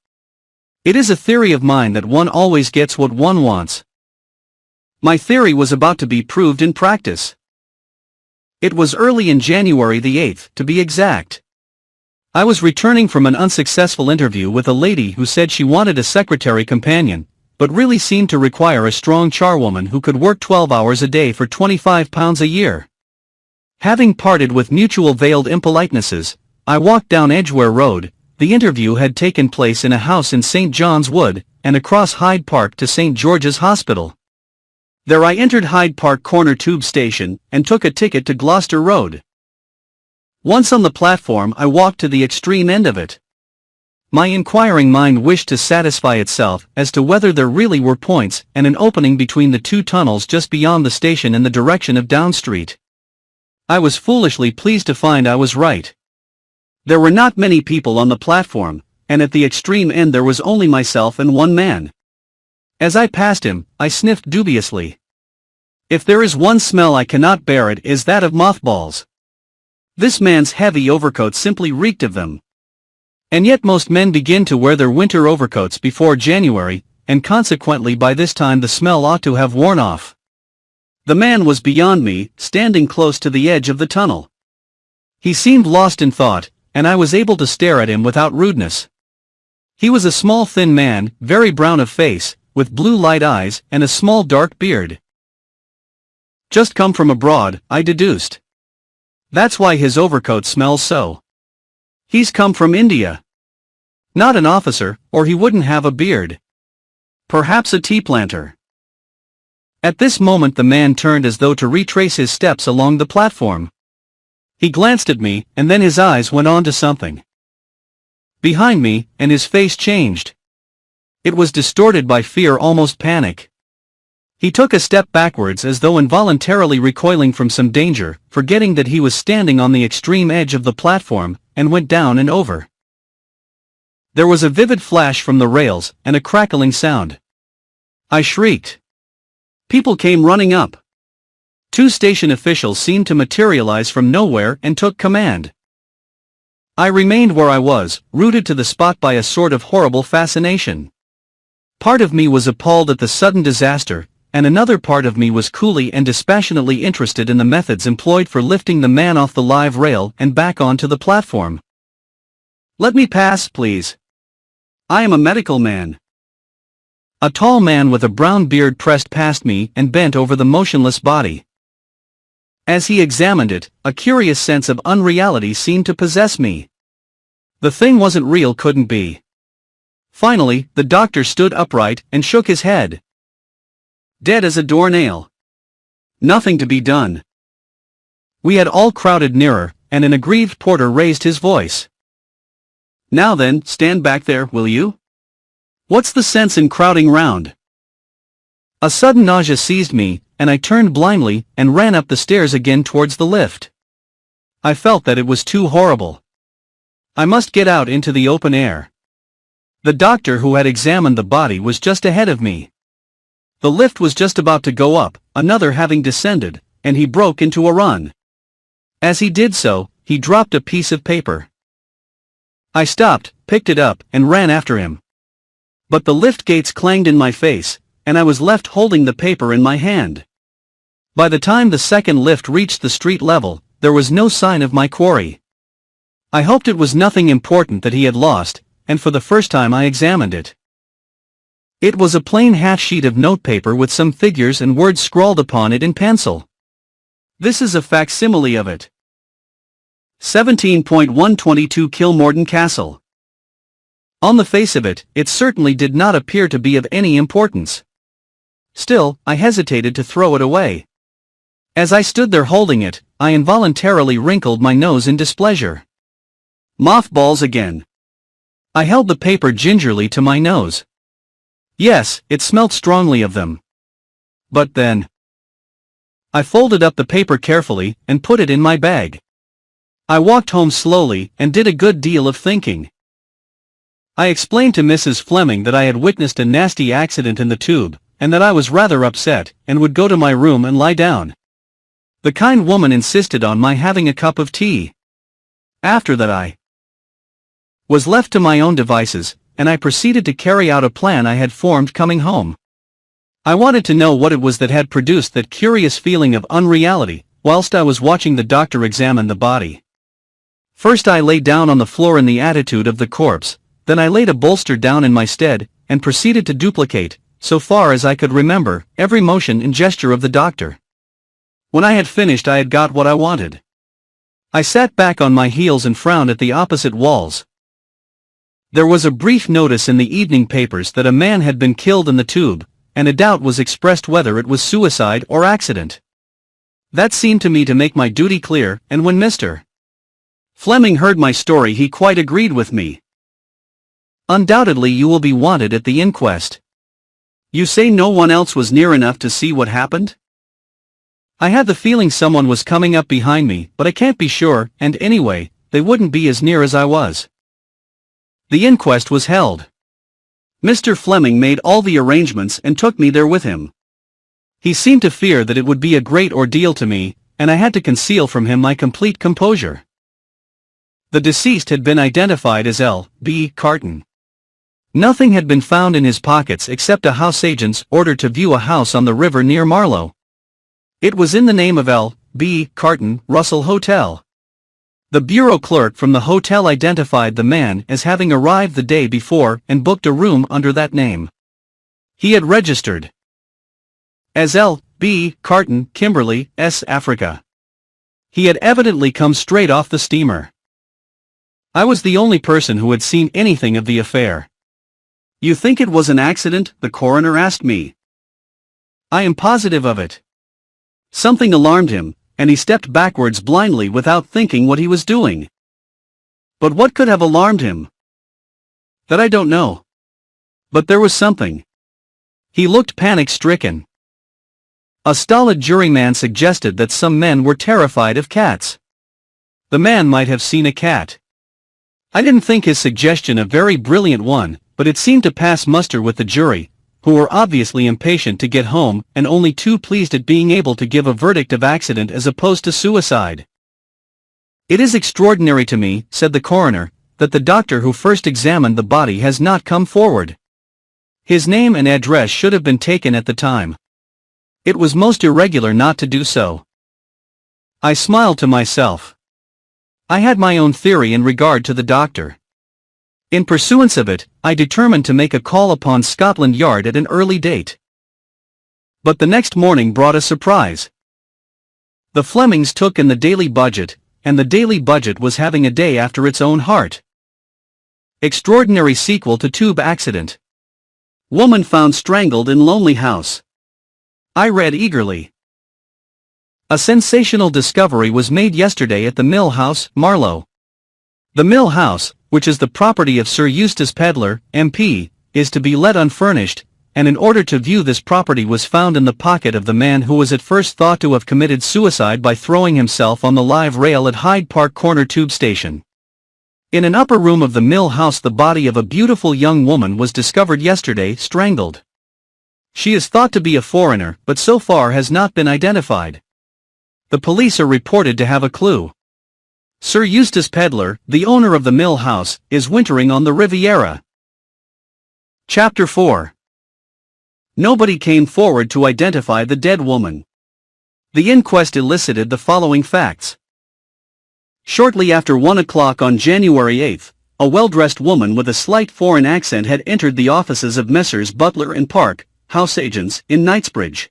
It is a theory of mine that one always gets what one wants. My theory was about to be proved in practice. It was early in January the 8th, to be exact. I was returning from an unsuccessful interview with a lady who said she wanted a secretary companion, but really seemed to require a strong charwoman who could work 12 hours a day for £25 a year. Having parted with mutual veiled impolitenesses, I walked down Edgware Road. The interview had taken place in a house in St. John's Wood, and across Hyde Park to St. George's Hospital. There I entered Hyde Park Corner Tube Station, and took a ticket to Gloucester Road. Once on the platform I walked to the extreme end of it. My inquiring mind wished to satisfy itself as to whether there really were points and an opening between the two tunnels just beyond the station in the direction of Down Street. I was foolishly pleased to find I was right. There were not many people on the platform, and at the extreme end there was only myself and one man. As I passed him, I sniffed dubiously. If there is one smell I cannot bear, it is that of mothballs. This man's heavy overcoat simply reeked of them. And yet most men begin to wear their winter overcoats before January, and consequently by this time the smell ought to have worn off. The man was beyond me, standing close to the edge of the tunnel. He seemed lost in thought, and I was able to stare at him without rudeness. He was a small thin man, very brown of face, with blue light eyes and a small dark beard. Just come from abroad, I deduced. That's why his overcoat smells so. He's come from India. Not an officer, or he wouldn't have a beard. Perhaps a tea planter. At this moment the man turned as though to retrace his steps along the platform. He glanced at me, and then his eyes went on to something behind me, and his face changed. It was distorted by fear, almost panic. He took a step backwards as though involuntarily recoiling from some danger, forgetting that he was standing on the extreme edge of the platform, and went down and over. There was a vivid flash from the rails, and a crackling sound. I shrieked. People came running up. 2 station officials seemed to materialize from nowhere and took command. I remained where I was, rooted to the spot by a sort of horrible fascination. Part of me was appalled at the sudden disaster, and another part of me was coolly and dispassionately interested in the methods employed for lifting the man off the live rail and back onto the platform. Let me pass, please. I am a medical man. A tall man with a brown beard pressed past me and bent over the motionless body. As he examined it, a curious sense of unreality seemed to possess me. The thing wasn't real, couldn't be. Finally, the doctor stood upright and shook his head. Dead as a doornail. Nothing to be done. We had all crowded nearer, and an aggrieved porter raised his voice. Now then, stand back there, will you? What's the sense in crowding round? A sudden nausea seized me, and I turned blindly and ran up the stairs again towards the lift. I felt that it was too horrible. I must get out into the open air. The doctor who had examined the body was just ahead of me. The lift was just about to go up, another having descended, and he broke into a run. As he did so, he dropped a piece of paper. I stopped, picked it up, and ran after him. But the lift gates clanged in my face, and I was left holding the paper in my hand. By the time the second lift reached the street level, there was no sign of my quarry. I hoped it was nothing important that he had lost, and for the first time I examined it. It was a plain half-sheet of notepaper with some figures and words scrawled upon it in pencil. This is a facsimile of it. 17.122 Kilmorden Castle. On the face of it, it certainly did not appear to be of any importance. Still, I hesitated to throw it away. As I stood there holding it, I involuntarily wrinkled my nose in displeasure. Mothballs again. I held the paper gingerly to my nose. Yes, it smelt strongly of them. But then, I folded up the paper carefully and put it in my bag. I walked home slowly and did a good deal of thinking. I explained to Mrs. Fleming that I had witnessed a nasty accident in the tube, and that I was rather upset, and would go to my room and lie down. The kind woman insisted on my having a cup of tea. After that I was left to my own devices, and I proceeded to carry out a plan I had formed coming home. I wanted to know what it was that had produced that curious feeling of unreality, whilst I was watching the doctor examine the body. First I lay down on the floor in the attitude of the corpse, then I laid a bolster down in my stead, and proceeded to duplicate, so far as I could remember, every motion and gesture of the doctor. When I had finished I had got what I wanted. I sat back on my heels and frowned at the opposite walls. There was a brief notice in the evening papers that a man had been killed in the tube, and a doubt was expressed whether it was suicide or accident. That seemed to me to make my duty clear, and when Mr. Fleming heard my story he quite agreed with me. Undoubtedly you will be wanted at the inquest. You say no one else was near enough to see what happened? I had the feeling someone was coming up behind me, but I can't be sure, and anyway, they wouldn't be as near as I was. The inquest was held. Mr. Fleming made all the arrangements and took me there with him. He seemed to fear that it would be a great ordeal to me, and I had to conceal from him my complete composure. The deceased had been identified as L. B. Carton. Nothing had been found in his pockets except a house agent's order to view a house on the river near Marlow. It was in the name of L. B. Carton, Russell Hotel. The bureau clerk from the hotel identified the man as having arrived the day before and booked a room under that name. He had registered as L. B. Carton, Kimberley, S. Africa. He had evidently come straight off the steamer. I was the only person who had seen anything of the affair. "You think it was an accident?" the coroner asked me. "I am positive of it." Something alarmed him, and he stepped backwards blindly without thinking what he was doing. But what could have alarmed him? That I don't know. But there was something. He looked panic-stricken. A stolid juryman suggested that some men were terrified of cats. The man might have seen a cat. I didn't think his suggestion a very brilliant one, but it seemed to pass muster with the jury, who were obviously impatient to get home and only too pleased at being able to give a verdict of accident as opposed to suicide. "It is extraordinary to me," said the coroner, "that the doctor who first examined the body has not come forward. His name and address should have been taken at the time. It was most irregular not to do so." I smiled to myself. I had my own theory in regard to the doctor. In pursuance of it, I determined to make a call upon Scotland Yard at an early date. But the next morning brought a surprise. The Flemings took in the Daily Budget, and the Daily Budget was having a day after its own heart. Extraordinary sequel to tube accident. Woman found strangled in lonely house. I read eagerly. A sensational discovery was made yesterday at the Mill House, Marlow. The Mill House, which is the property of Sir Eustace Pedlar, MP, is to be let unfurnished, and in order to view this property was found in the pocket of the man who was at first thought to have committed suicide by throwing himself on the live rail at Hyde Park Corner Tube Station. In an upper room of the Mill House the body of a beautiful young woman was discovered yesterday, strangled. She is thought to be a foreigner, but so far has not been identified. The police are reported to have a clue. Sir Eustace Pedlar, the owner of the Mill House, is wintering on the Riviera. Chapter 4. Nobody came forward to identify the dead woman. The inquest elicited the following facts. Shortly after 1 o'clock on January 8, a well-dressed woman with a slight foreign accent had entered the offices of Messrs. Butler and Park, house agents, in Knightsbridge.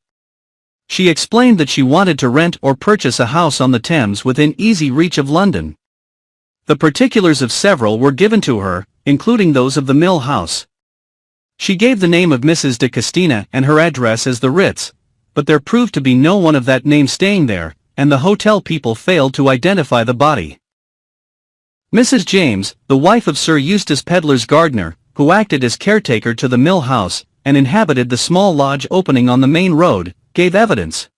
She explained that she wanted to rent or purchase a house on the Thames within easy reach of London. The particulars of several were given to her, including those of the Mill House. She gave the name of Mrs. de Castina and her address as the Ritz, but there proved to be no one of that name staying there, and the hotel people failed to identify the body. Mrs. James, the wife of Sir Eustace Pedlar's gardener, who acted as caretaker to the Mill House, and inhabited the small lodge opening on the main road, gave evidence.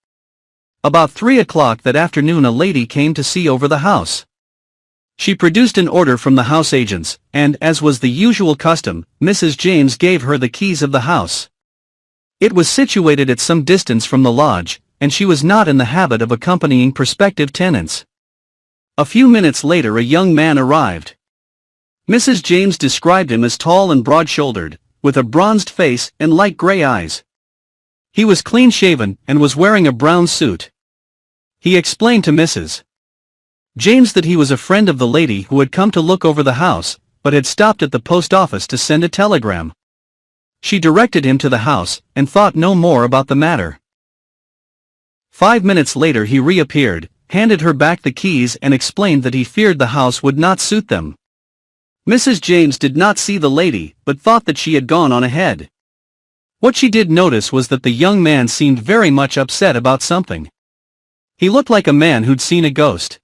About 3 o'clock that afternoon a lady came to see over the house. She produced an order from the house agents, and, as was the usual custom, Mrs. James gave her the keys of the house. It was situated at some distance from the lodge, and she was not in the habit of accompanying prospective tenants. A few minutes later a young man arrived. Mrs. James described him as tall and broad-shouldered, with a bronzed face and light gray eyes. He was clean-shaven and was wearing a brown suit. He explained to Mrs. James that he was a friend of the lady who had come to look over the house, but had stopped at the post office to send a telegram. She directed him to the house, and thought no more about the matter. 5 minutes later he reappeared, handed her back the keys and explained that he feared the house would not suit them. Mrs. James did not see the lady, but thought that she had gone on ahead. What she did notice was that the young man seemed very much upset about something. He looked like a man who'd seen a ghost.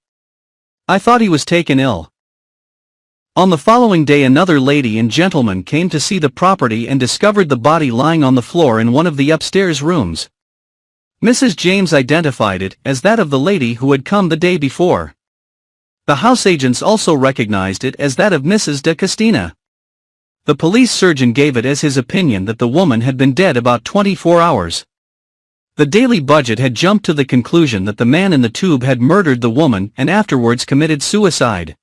I thought he was taken ill. On the following day another lady and gentleman came to see the property and discovered the body lying on the floor in one of the upstairs rooms. Mrs. James identified it as that of the lady who had come the day before. The house agents also recognized it as that of Mrs. de Castina. The police surgeon gave it as his opinion that the woman had been dead about 24 hours. The Daily Budget had jumped to the conclusion that the man in the tube had murdered the woman and afterwards committed suicide.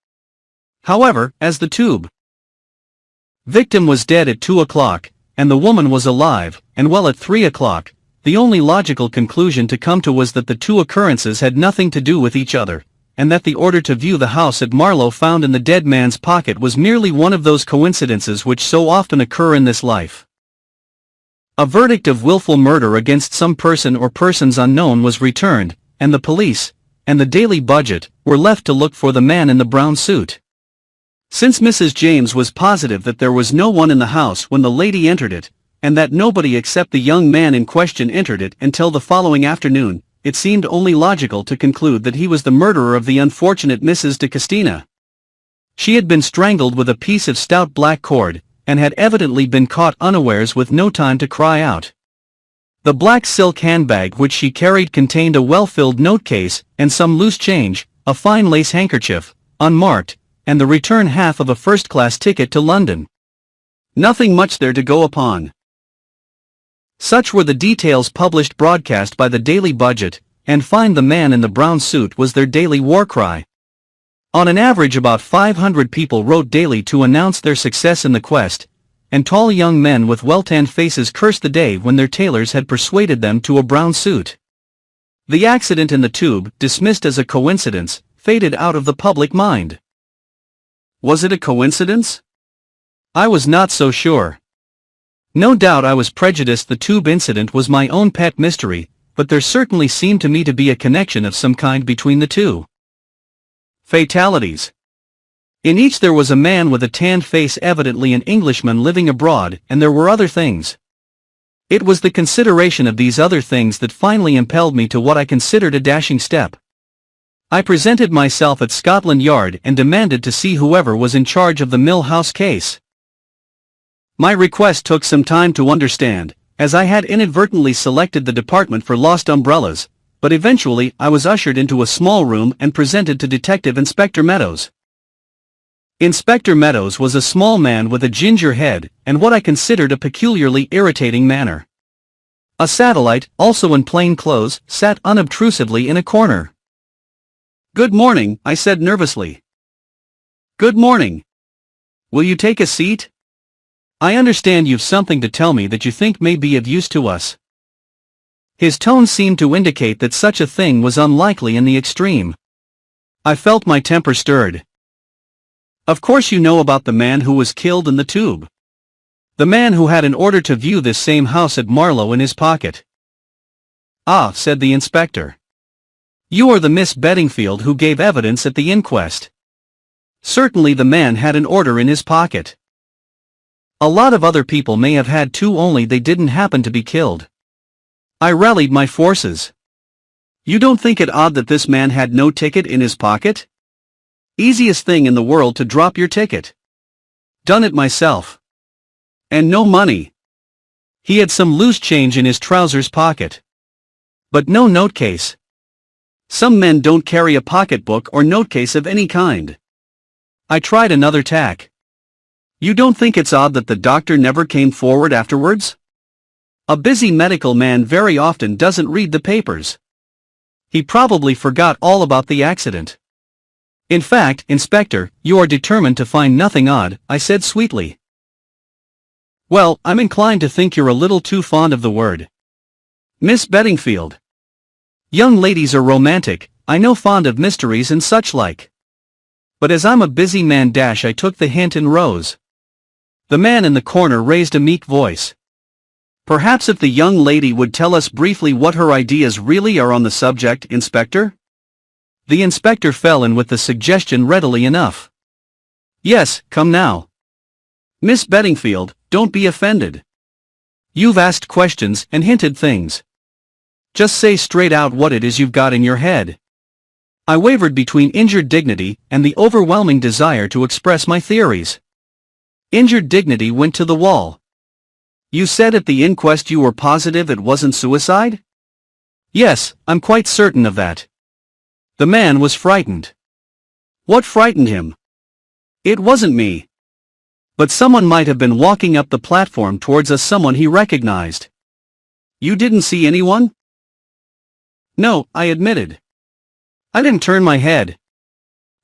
However, as the tube Victim was dead at 2 o'clock, and the woman was alive, and well at 3 o'clock. The only logical conclusion to come to was that the two occurrences had nothing to do with each other, and that the order to view the house at Marlow found in the dead man's pocket was merely one of those coincidences which so often occur in this life. A verdict of willful murder against some person or persons unknown was returned, and the police, and the Daily Budget, were left to look for the man in the brown suit. Since Mrs. James was positive that there was no one in the house when the lady entered it, and that nobody except the young man in question entered it until the following afternoon, it seemed only logical to conclude that he was the murderer of the unfortunate Mrs. de Castine. She had been strangled with a piece of stout black cord, and had evidently been caught unawares with no time to cry out. The black silk handbag which she carried contained a well-filled note-case, and some loose change, a fine lace handkerchief, unmarked, and the return half of a first-class ticket to London. Nothing much there to go upon. Such were the details published broadcast by the Daily Budget, and "Find the man in the brown suit" was their daily war cry. On an average about 500 people wrote daily to announce their success in the quest, and tall young men with well-tanned faces cursed the day when their tailors had persuaded them to a brown suit. The accident in the tube, dismissed as a coincidence, faded out of the public mind. Was it a coincidence? I was not so sure. No doubt I was prejudiced. The tube incident was my own pet mystery, but there certainly seemed to me to be a connection of some kind between the two. Fatalities. In each there was a man with a tanned face, evidently an Englishman living abroad, and there were other things. It was the consideration of these other things that finally impelled me to what I considered a dashing step. I presented myself at Scotland Yard and demanded to see whoever was in charge of the Mill House case. My request took some time to understand, as I had inadvertently selected the department for lost umbrellas, but eventually I was ushered into a small room and presented to Detective Inspector Meadows. Inspector Meadows was a small man with a ginger head, and what I considered a peculiarly irritating manner. A satellite, also in plain clothes, sat unobtrusively in a corner. "Good morning," I said nervously. "Good morning. Will you take a seat? I understand you've something to tell me that you think may be of use to us." His tone seemed to indicate that such a thing was unlikely in the extreme. I felt my temper stirred. "Of course you know about the man who was killed in the tube. The man who had an order to view this same house at Marlow in his pocket." "Ah," said the inspector. "You are the Miss Beddingfield who gave evidence at the inquest." "Certainly the man had an order in his pocket. A lot of other people may have had too, only they didn't happen to be killed." I rallied my forces. "You don't think it odd that this man had no ticket in his pocket? Easiest thing in the world to drop your ticket. Done it myself. And no money. He had some loose change in his trousers pocket. But no notecase. Some men don't carry a pocketbook or notecase of any kind." I tried another tack. "You don't think it's odd that the doctor never came forward afterwards? A busy medical man very often doesn't read the papers. He probably forgot all about the accident." "In fact, Inspector, you are determined to find nothing odd," I said sweetly. "Well, I'm inclined to think you're a little too fond of the word. Miss Beddingfield. Young ladies are romantic, I know, fond of mysteries and such like. But as I'm a busy man, I took the hint and rose." The man in the corner raised a meek voice. "Perhaps if the young lady would tell us briefly what her ideas really are on the subject, Inspector?" The inspector fell in with the suggestion readily enough. "Yes, come now. Miss Beddingfield, don't be offended. You've asked questions and hinted things. Just say straight out what it is you've got in your head." I wavered between injured dignity and the overwhelming desire to express my theories. Injured dignity went to the wall. "You said at the inquest you were positive it wasn't suicide?" "Yes, I'm quite certain of that." The man was frightened. "What frightened him?" "It wasn't me. But someone might have been walking up the platform towards us, someone he recognized." "You didn't see anyone?" "No," I admitted. "I didn't turn my head."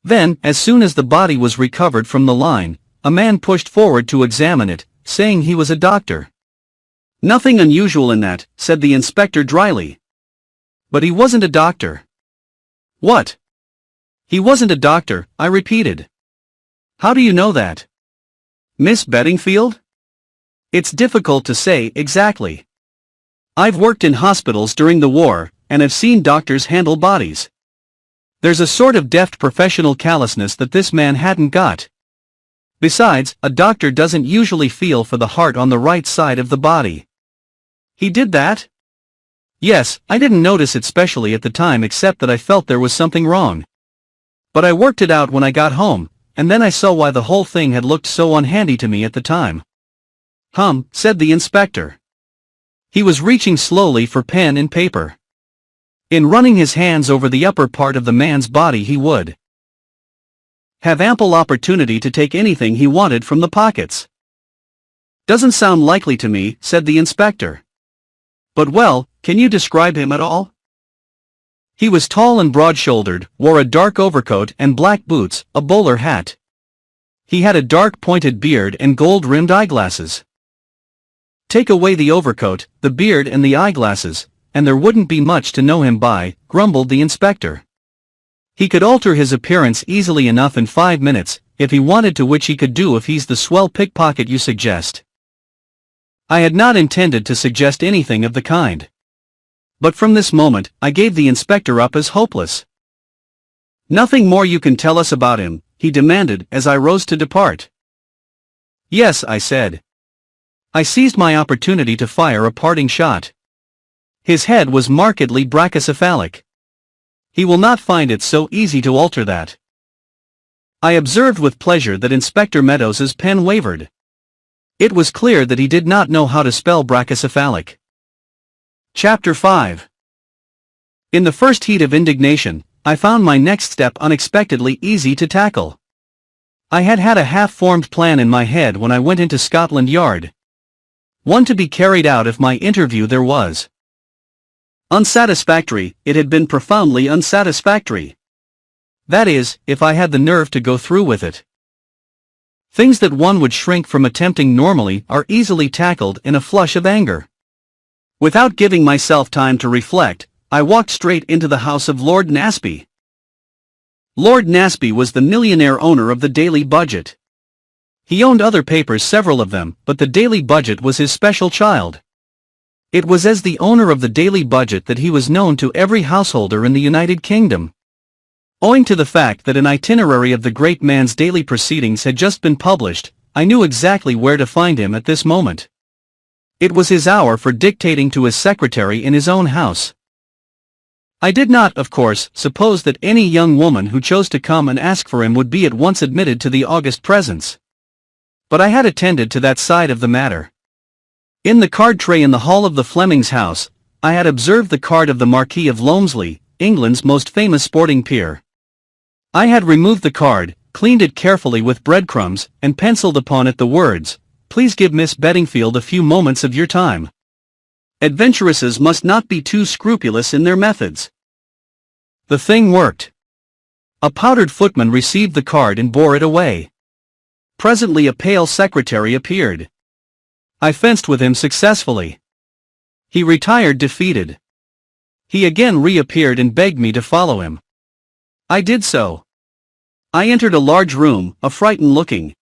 Then, as soon as the body was recovered from the line, a man pushed forward to examine it, saying he was a doctor. "Nothing unusual in that," said the inspector dryly. "But he wasn't a doctor." "What?" "He wasn't a doctor," I repeated. "How do you know that?" "Miss Beddingfield?" "It's difficult to say exactly. I've worked in hospitals during the war, and have seen doctors handle bodies. There's a sort of deft professional callousness that this man hadn't got. Besides, a doctor doesn't usually feel for the heart on the right side of the body." "He did that?" "Yes, I didn't notice it specially at the time except that I felt there was something wrong. But I worked it out when I got home, and then I saw why the whole thing had looked so unhandy to me at the time." Said the inspector. He was reaching slowly for pen and paper. In running his hands over the upper part of the man's body he would have ample opportunity to take anything he wanted from the pockets. "Doesn't sound likely to me," said the inspector. "But well, can you describe him at all?" "He was tall and broad-shouldered, wore a dark overcoat and black boots, a bowler hat. He had a dark pointed beard and gold-rimmed eyeglasses." "Take away the overcoat, the beard and the eyeglasses, and there wouldn't be much to know him by," grumbled the inspector. "He could alter his appearance easily enough in 5 minutes, if he wanted to, which he could do if he's the swell pickpocket you suggest." I had not intended to suggest anything of the kind. But from this moment, I gave the inspector up as hopeless. "Nothing more you can tell us about him?" he demanded as I rose to depart. "Yes," I said. I seized my opportunity to fire a parting shot. "His head was markedly brachycephalic. He will not find it so easy to alter that." I observed with pleasure that Inspector Meadows's pen wavered. It was clear that he did not know how to spell brachycephalic. Chapter 5. In the first heat of indignation, I found my next step unexpectedly easy to tackle. I had had a half-formed plan in my head when I went into Scotland Yard. One to be carried out if my interview there was unsatisfactory. It had been profoundly unsatisfactory. That is, if I had the nerve to go through with it. Things that one would shrink from attempting normally are easily tackled in a flush of anger. Without giving myself time to reflect, I walked straight into the house of Lord Naseby. Lord Naseby was the millionaire owner of the Daily Budget. He owned other papers, several of them, but the Daily Budget was his special child. It was as the owner of the Daily Budget that he was known to every householder in the United Kingdom. Owing to the fact that an itinerary of the great man's daily proceedings had just been published, I knew exactly where to find him at this moment. It was his hour for dictating to his secretary in his own house. I did not, of course, suppose that any young woman who chose to come and ask for him would be at once admitted to the august presence. But I had attended to that side of the matter. In the card tray in the hall of the Flemings' house, I had observed the card of the Marquis of Loamsley, England's most famous sporting peer. I had removed the card, cleaned it carefully with breadcrumbs, and penciled upon it the words, "Please give Miss Beddingfield a few moments of your time. Adventuresses must not be too scrupulous in their methods." The thing worked. A powdered footman received the card and bore it away. Presently a pale secretary appeared. I fenced with him successfully. He retired defeated. He again reappeared and begged me to follow him. I did so. I entered a large room. A frightened-looking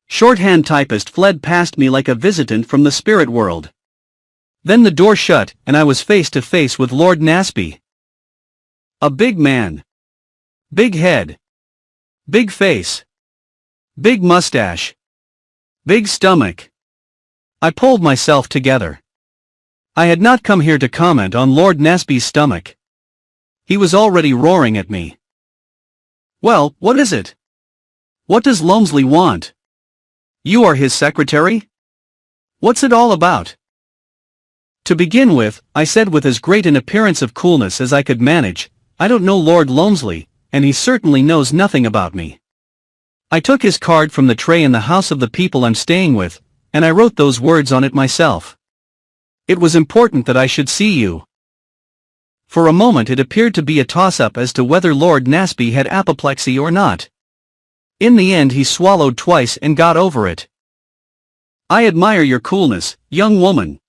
shorthand typist fled past me like a visitant from the spirit world. Then the door shut, and I was face to face with Lord Naseby. A big man. Big head. Big face. Big mustache. Big stomach. I pulled myself together. I had not come here to comment on Lord Nasby's stomach. He was already roaring at me. "Well, what is it? What does Loamsley want? You are his secretary? What's it all about?" "To begin with," I said with as great an appearance of coolness as I could manage, "I don't know Lord Loamsley, and he certainly knows nothing about me. I took his card from the tray in the house of the people I'm staying with, and I wrote those words on it myself. It was important that I should see you." For a moment it appeared to be a toss-up as to whether Lord Naseby had apoplexy or not. In the end he swallowed twice and got over it. I admire your coolness, young woman.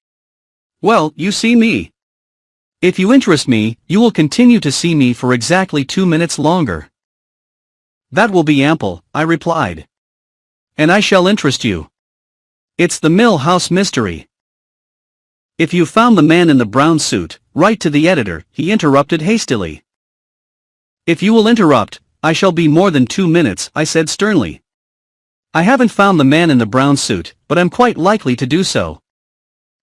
Well, you see me. If you interest me, you will continue to see me for exactly 2 minutes longer. That will be ample, I replied. And I shall interest you. It's the Mill House mystery. If you found the man in the brown suit, write to the editor, he interrupted hastily. If you will interrupt, I shall be more than 2 minutes, I said sternly. I haven't found the man in the brown suit, but I'm quite likely to do so.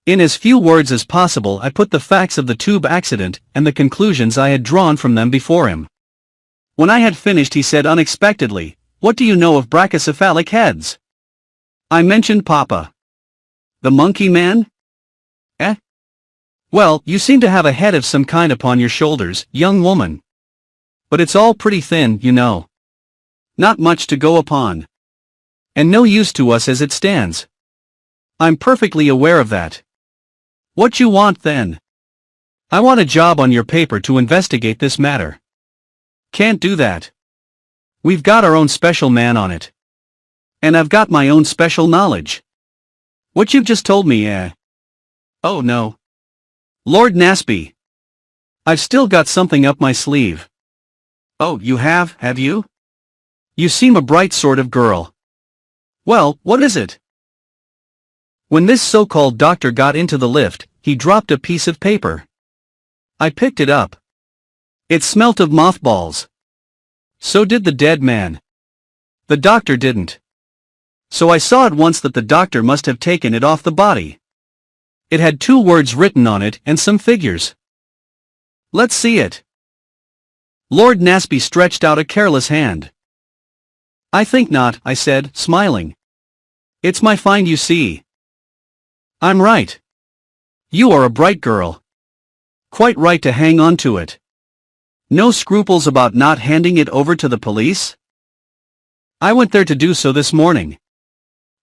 In as few words as possible I put the facts of the tube accident and the conclusions I had drawn from them before him. When I had finished he said unexpectedly, "What do you know of brachycephalic heads?" I mentioned Papa. The monkey man? Eh? Well, you seem to have a head of some kind upon your shoulders, young woman. But it's all pretty thin, you know. Not much to go upon. And no use to us as it stands. I'm perfectly aware of that. What you want then? I want a job on your paper to investigate this matter. Can't do that. We've got our own special man on it. And I've got my own special knowledge. What you've just told me, Oh no. Lord Nasby. I've still got something up my sleeve. Oh, you have you? You seem a bright sort of girl. Well, what is it? When this so-called doctor got into the lift, he dropped a piece of paper. I picked it up. It smelt of mothballs. So did the dead man. The doctor didn't. So I saw at once that the doctor must have taken it off the body. It had 2 words written on it and some figures. Let's see it. Lord Nasby stretched out a careless hand. I think not, I said, smiling. It's my find, you see. I'm right. You are a bright girl. Quite right to hang on to it. No scruples about not handing it over to the police? I went there to do so this morning.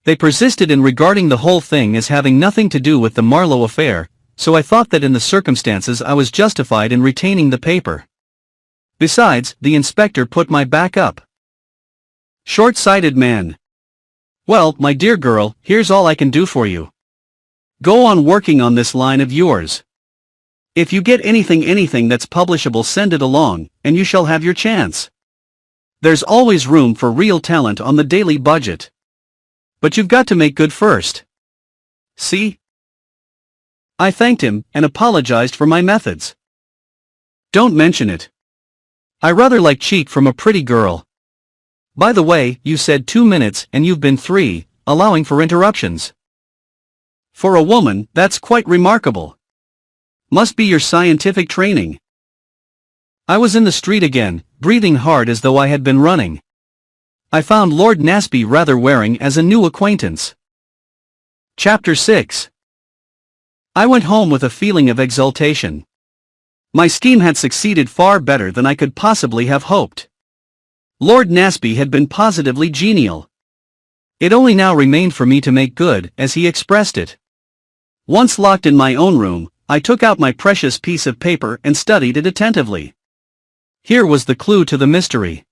They persisted in regarding the whole thing as having nothing to do with the Marlowe affair, so I thought that in the circumstances I was justified in retaining the paper. Besides, the inspector put my back up. Short-sighted man. Well, my dear girl, here's all I can do for you. Go on working on this line of yours. If you get anything that's publishable, send it along, and you shall have your chance. There's always room for real talent on the daily budget. But you've got to make good first. See? I thanked him, and apologized for my methods. Don't mention it. I rather like cheek from a pretty girl. By the way, you said 2 minutes and you've been 3, allowing for interruptions. For a woman, that's quite remarkable. Must be your scientific training. I was in the street again, breathing hard as though I had been running. I found Lord Nasby rather wearing as a new acquaintance. Chapter 6. I went home with a feeling of exultation. My scheme had succeeded far better than I could possibly have hoped. Lord Nasby had been positively genial. It only now remained for me to make good, as he expressed it. Once locked in my own room, I took out my precious piece of paper and studied it attentively. Here was the clue to the mystery.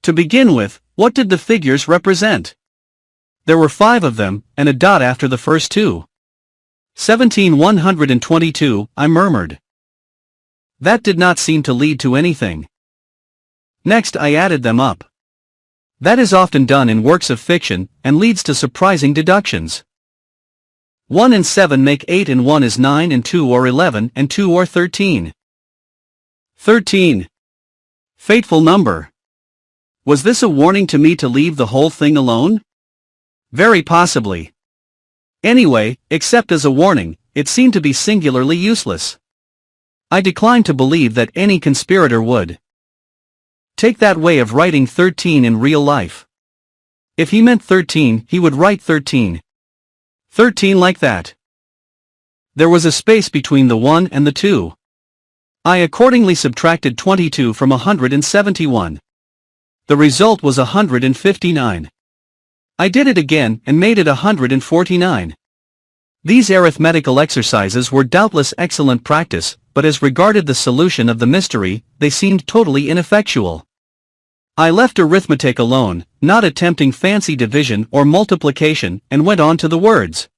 To begin with, what did the figures represent? There were 5 of them, and a dot after the first 2. 17,122, I murmured. That did not seem to lead to anything. Next I added them up. That is often done in works of fiction, and leads to surprising deductions. 1 and 7 make 8, and 1 is 9, and 2 or 11, and 2 or 13. 13. Fateful number. Was this a warning to me to leave the whole thing alone? Very possibly. Anyway, except as a warning, it seemed to be singularly useless. I declined to believe that any conspirator would take that way of writing 13 in real life. If he meant 13, he would write 13. 13 like that. There was a space between the 1 and the 2. I accordingly subtracted 22 from 171. The result was 159. I did it again and made it 149. These arithmetical exercises were doubtless excellent practice, but as regarded the solution of the mystery, they seemed totally ineffectual. I left arithmetic alone, not attempting fancy division or multiplication, and went on to the words.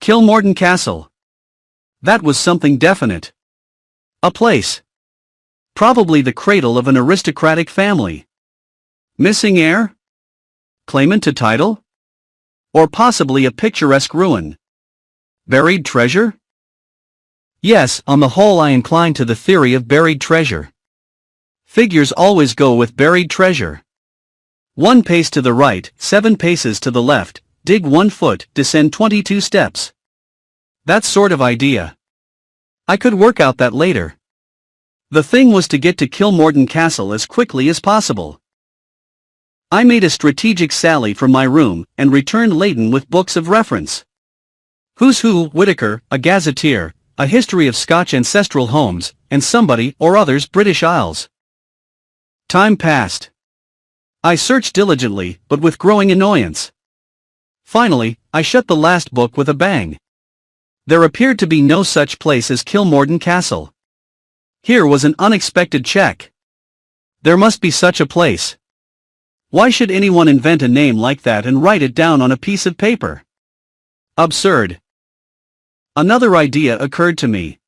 Kilmorton Castle. That was something definite. A place. Probably the cradle of an aristocratic family. Missing heir? Claimant to title? Or possibly a picturesque ruin. Buried treasure? Yes, on the whole I incline to the theory of buried treasure. Figures always go with buried treasure. 1 pace to the right, 7 paces to the left, dig 1 foot, descend 22 steps. That sort of idea. I could work out that later. The thing was to get to Kilmorton Castle as quickly as possible. I made a strategic sally from my room, and returned laden with books of reference. Who's Who, Whitaker, a gazetteer, a history of Scotch ancestral homes, and somebody or other's British Isles. Time passed. I searched diligently, but with growing annoyance. Finally, I shut the last book with a bang. There appeared to be no such place as Kilmorton Castle. Here was an unexpected check. There must be such a place. Why should anyone invent a name like that and write it down on a piece of paper? Absurd. Another idea occurred to me.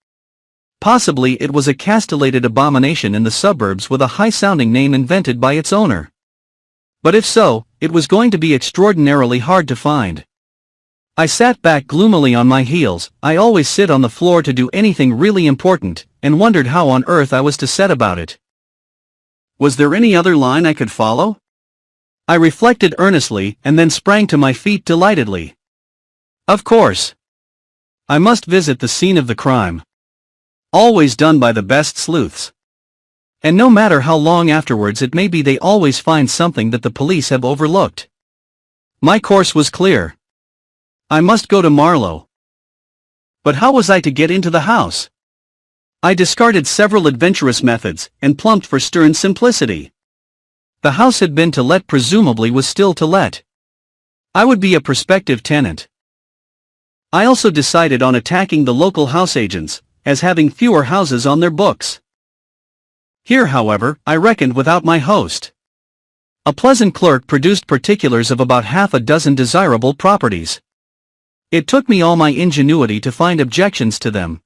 Possibly it was a castellated abomination in the suburbs with a high-sounding name invented by its owner. But if so, it was going to be extraordinarily hard to find. I sat back gloomily on my heels. I always sit on the floor to do anything really important, and wondered how on earth I was to set about it. Was there any other line I could follow? I reflected earnestly and then sprang to my feet delightedly. Of course. I must visit the scene of the crime. Always done by the best sleuths. And no matter how long afterwards it may be, they always find something that the police have overlooked. My course was clear. I must go to Marlow. But how was I to get into the house? I discarded several adventurous methods, and plumped for stern simplicity. The house had been to let, presumably was still to let. I would be a prospective tenant. I also decided on attacking the local house agents, as having fewer houses on their books. Here, however, I reckoned without my host. A pleasant clerk produced particulars of about half a dozen desirable properties. It took me all my ingenuity to find objections to them.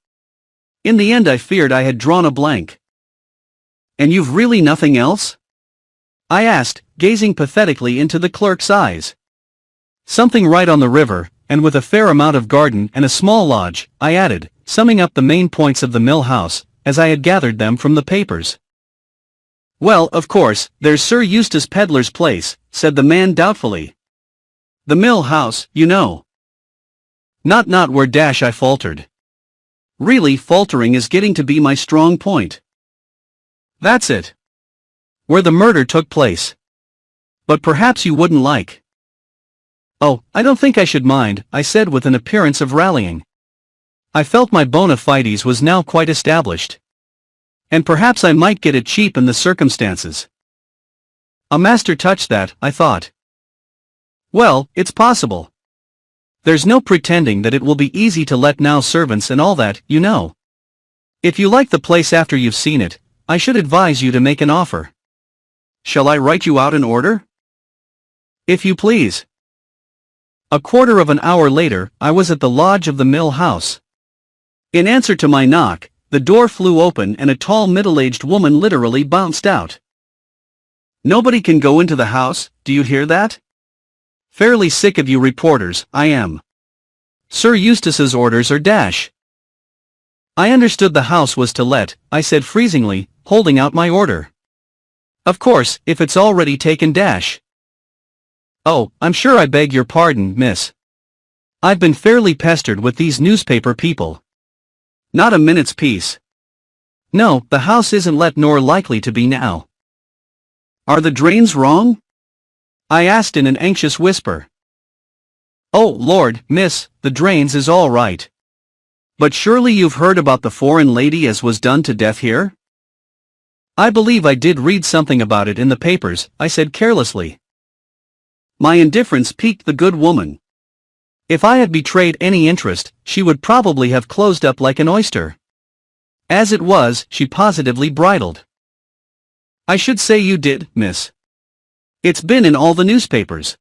In the end I feared I had drawn a blank. And you've really nothing else? I asked, gazing pathetically into the clerk's eyes. Something right on the river, and with a fair amount of garden and a small lodge, I added, summing up the main points of the mill house, as I had gathered them from the papers. Well, of course, there's Sir Eustace Pedlar's place, said the man doubtfully. The mill house, you know. Not where dash I faltered. Really, faltering is getting to be my strong point. That's it. Where the murder took place. But perhaps you wouldn't like. Oh, I don't think I should mind, I said with an appearance of rallying. I felt my bona fides was now quite established. And perhaps I might get it cheap in the circumstances. A master touch that, I thought. Well, it's possible. There's no pretending that it will be easy to let now, servants and all that, you know. If you like the place after you've seen it, I should advise you to make an offer. Shall I write you out an order? If you please. A quarter of an hour later, I was at the lodge of the mill house. In answer to my knock, the door flew open and a tall middle-aged woman literally bounced out. Nobody can go into the house, do you hear that? Fairly sick of you reporters, I am. Sir Eustace's orders are dash. I understood the house was to let, I said freezingly, holding out my order. Of course, if it's already taken dash. Oh, I'm sure I beg your pardon, miss. I've been fairly pestered with these newspaper people. Not a minute's peace. No, the house isn't let nor likely to be now. Are the drains wrong? I asked in an anxious whisper. Oh, Lord, miss, the drains is all right. But surely you've heard about the foreign lady as was done to death here? I believe I did read something about it in the papers, I said carelessly. My indifference piqued the good woman. If I had betrayed any interest, she would probably have closed up like an oyster. As it was, she positively bridled. I should say you did, miss. It's been in all the newspapers.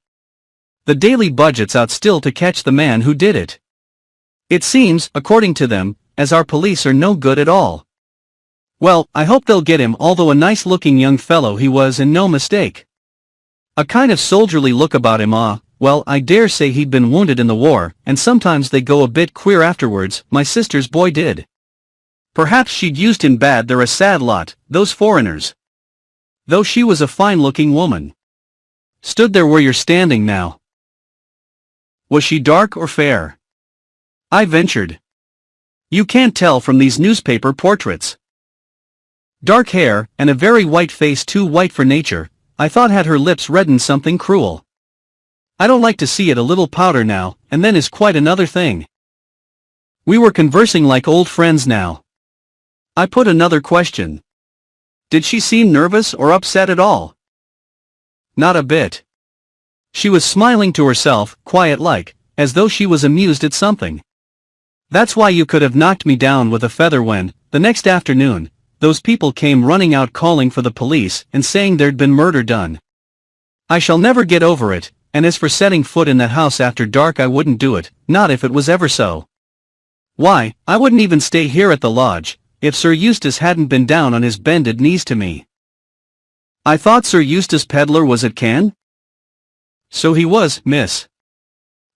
The daily budget's out still to catch the man who did it. It seems, according to them, as our police are no good at all. Well, I hope they'll get him, although a nice-looking young fellow he was and no mistake. A kind of soldierly look about him. Well, I dare say he'd been wounded in the war, and sometimes they go a bit queer afterwards. My sister's boy did. Perhaps she'd used him bad. They're a sad lot, those foreigners. Though she was a fine-looking woman. Stood there where you're standing now. Was she dark or fair? I ventured. You can't tell from these newspaper portraits. Dark hair, and a very white face, too white for nature. I thought had her lips reddened something cruel. I don't like to see it. A little powder now, and then is quite another thing. We were conversing like old friends now. I put another question. Did she seem nervous or upset at all? Not a bit. She was smiling to herself, quiet-like, as though she was amused at something. That's why you could have knocked me down with a feather when, the next afternoon, those people came running out calling for the police and saying there'd been murder done. I shall never get over it, and as for setting foot in that house after dark, I wouldn't do it, not if it was ever so. Why, I wouldn't even stay here at the lodge, if Sir Eustace hadn't been down on his bended knees to me. I thought Sir Eustace Pedlar was at Cannes? So he was, miss.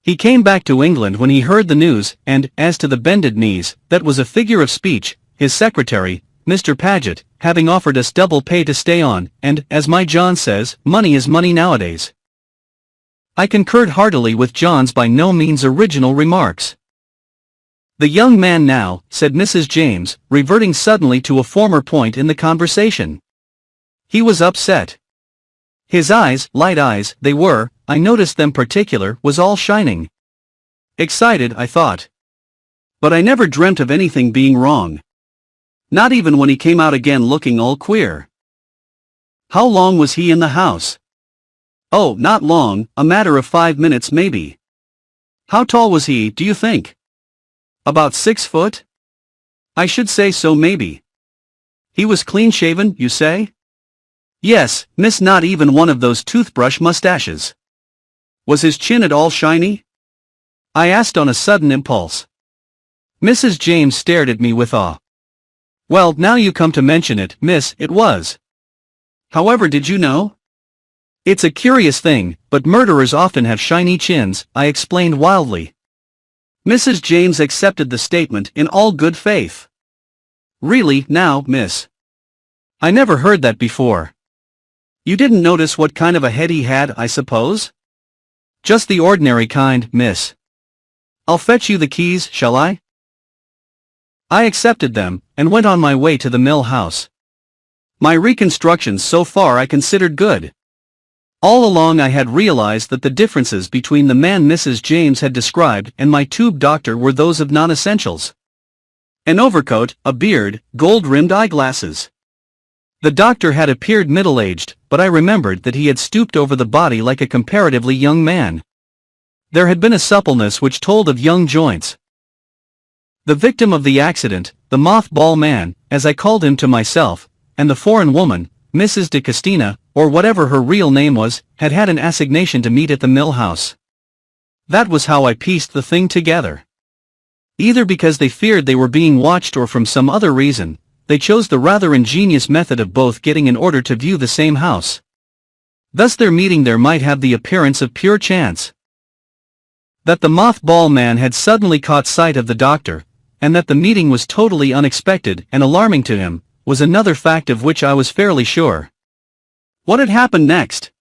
He came back to England when he heard the news, and, as to the bended knees, that was a figure of speech, his secretary, Mr. Paget, having offered us double pay to stay on, and, as my John says, money is money nowadays. I concurred heartily with John's by no means original remarks. The young man now, said Mrs. James, reverting suddenly to a former point in the conversation. He was upset. His eyes, light eyes, they were, I noticed them particular, was all shining. Excited, I thought. But I never dreamt of anything being wrong. Not even when he came out again looking all queer. How long was he in the house? Oh, not long, a matter of 5 minutes maybe. How tall was he, do you think? About 6 foot? I should say so maybe. He was clean-shaven, you say? Yes, miss, not even one of those toothbrush mustaches. Was his chin at all shiny? I asked on a sudden impulse. Mrs. James stared at me with awe. Well, now you come to mention it, miss, it was. However did you know? It's a curious thing, but murderers often have shiny chins, I explained wildly. Mrs. James accepted the statement in all good faith. Really, now, miss. I never heard that before. You didn't notice what kind of a head he had, I suppose? Just the ordinary kind, miss. I'll fetch you the keys, shall I? I accepted them, and went on my way to the mill house. My reconstructions so far I considered good. All along I had realized that the differences between the man Mrs. James had described and my tube doctor were those of non-essentials. An overcoat, a beard, gold-rimmed eyeglasses. The doctor had appeared middle-aged, but I remembered that he had stooped over the body like a comparatively young man. There had been a suppleness which told of young joints. The victim of the accident, the moth-ball man, as I called him to myself, and the foreign woman, Mrs. de Castina, or whatever her real name was, had had an assignation to meet at the mill house. That was how I pieced the thing together. Either because they feared they were being watched or from some other reason, they chose the rather ingenious method of both getting in order to view the same house. Thus their meeting there might have the appearance of pure chance. That the moth-ball man had suddenly caught sight of the doctor, and that the meeting was totally unexpected and alarming to him, was another fact of which I was fairly sure. What had happened next?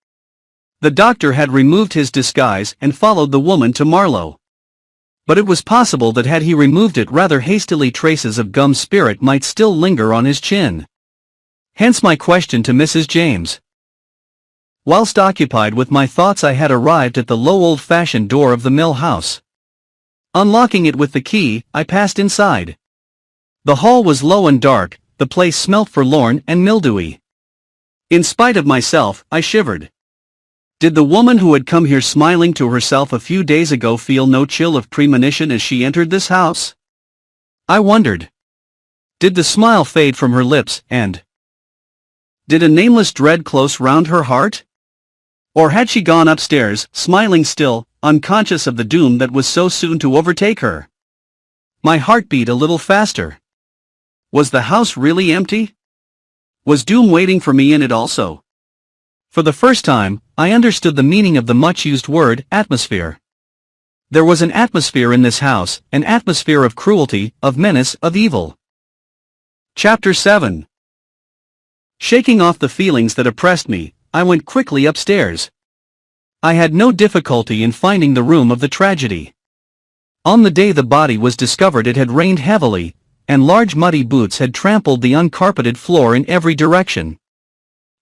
The doctor had removed his disguise and followed the woman to Marlow. But it was possible that had he removed it rather hastily, traces of gum spirit might still linger on his chin. Hence my question to Mrs. James. Whilst occupied with my thoughts I had arrived at the low old-fashioned door of the mill house. Unlocking it with the key, I passed inside. The hall was low and dark, the place smelt forlorn and mildewy. In spite of myself, I shivered. Did the woman who had come here smiling to herself a few days ago feel no chill of premonition as she entered this house? I wondered. Did the smile fade from her lips, and Did a nameless dread close round her heart? Or had she gone upstairs, smiling still, unconscious of the doom that was so soon to overtake her? My heart beat a little faster. Was the house really empty? Was doom waiting for me in it also? For the first time, I understood the meaning of the much-used word, atmosphere. There was an atmosphere in this house, an atmosphere of cruelty, of menace, of evil. Chapter 7. Shaking off the feelings that oppressed me, I went quickly upstairs. I had no difficulty in finding the room of the tragedy. On the day the body was discovered it had rained heavily, and large muddy boots had trampled the uncarpeted floor in every direction.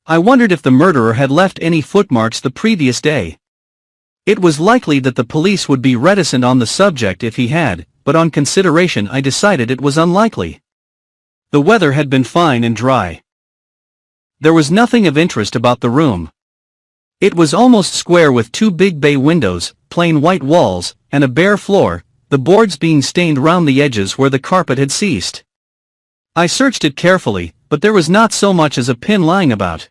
I wondered if the murderer had left any footmarks the previous day. It was likely that the police would be reticent on the subject if he had, but on consideration I decided it was unlikely. The weather had been fine and dry. There was nothing of interest about the room. It was almost square with two big bay windows, plain white walls, and a bare floor, the boards being stained round the edges where the carpet had ceased. I searched it carefully, but there was not so much as a pin lying about.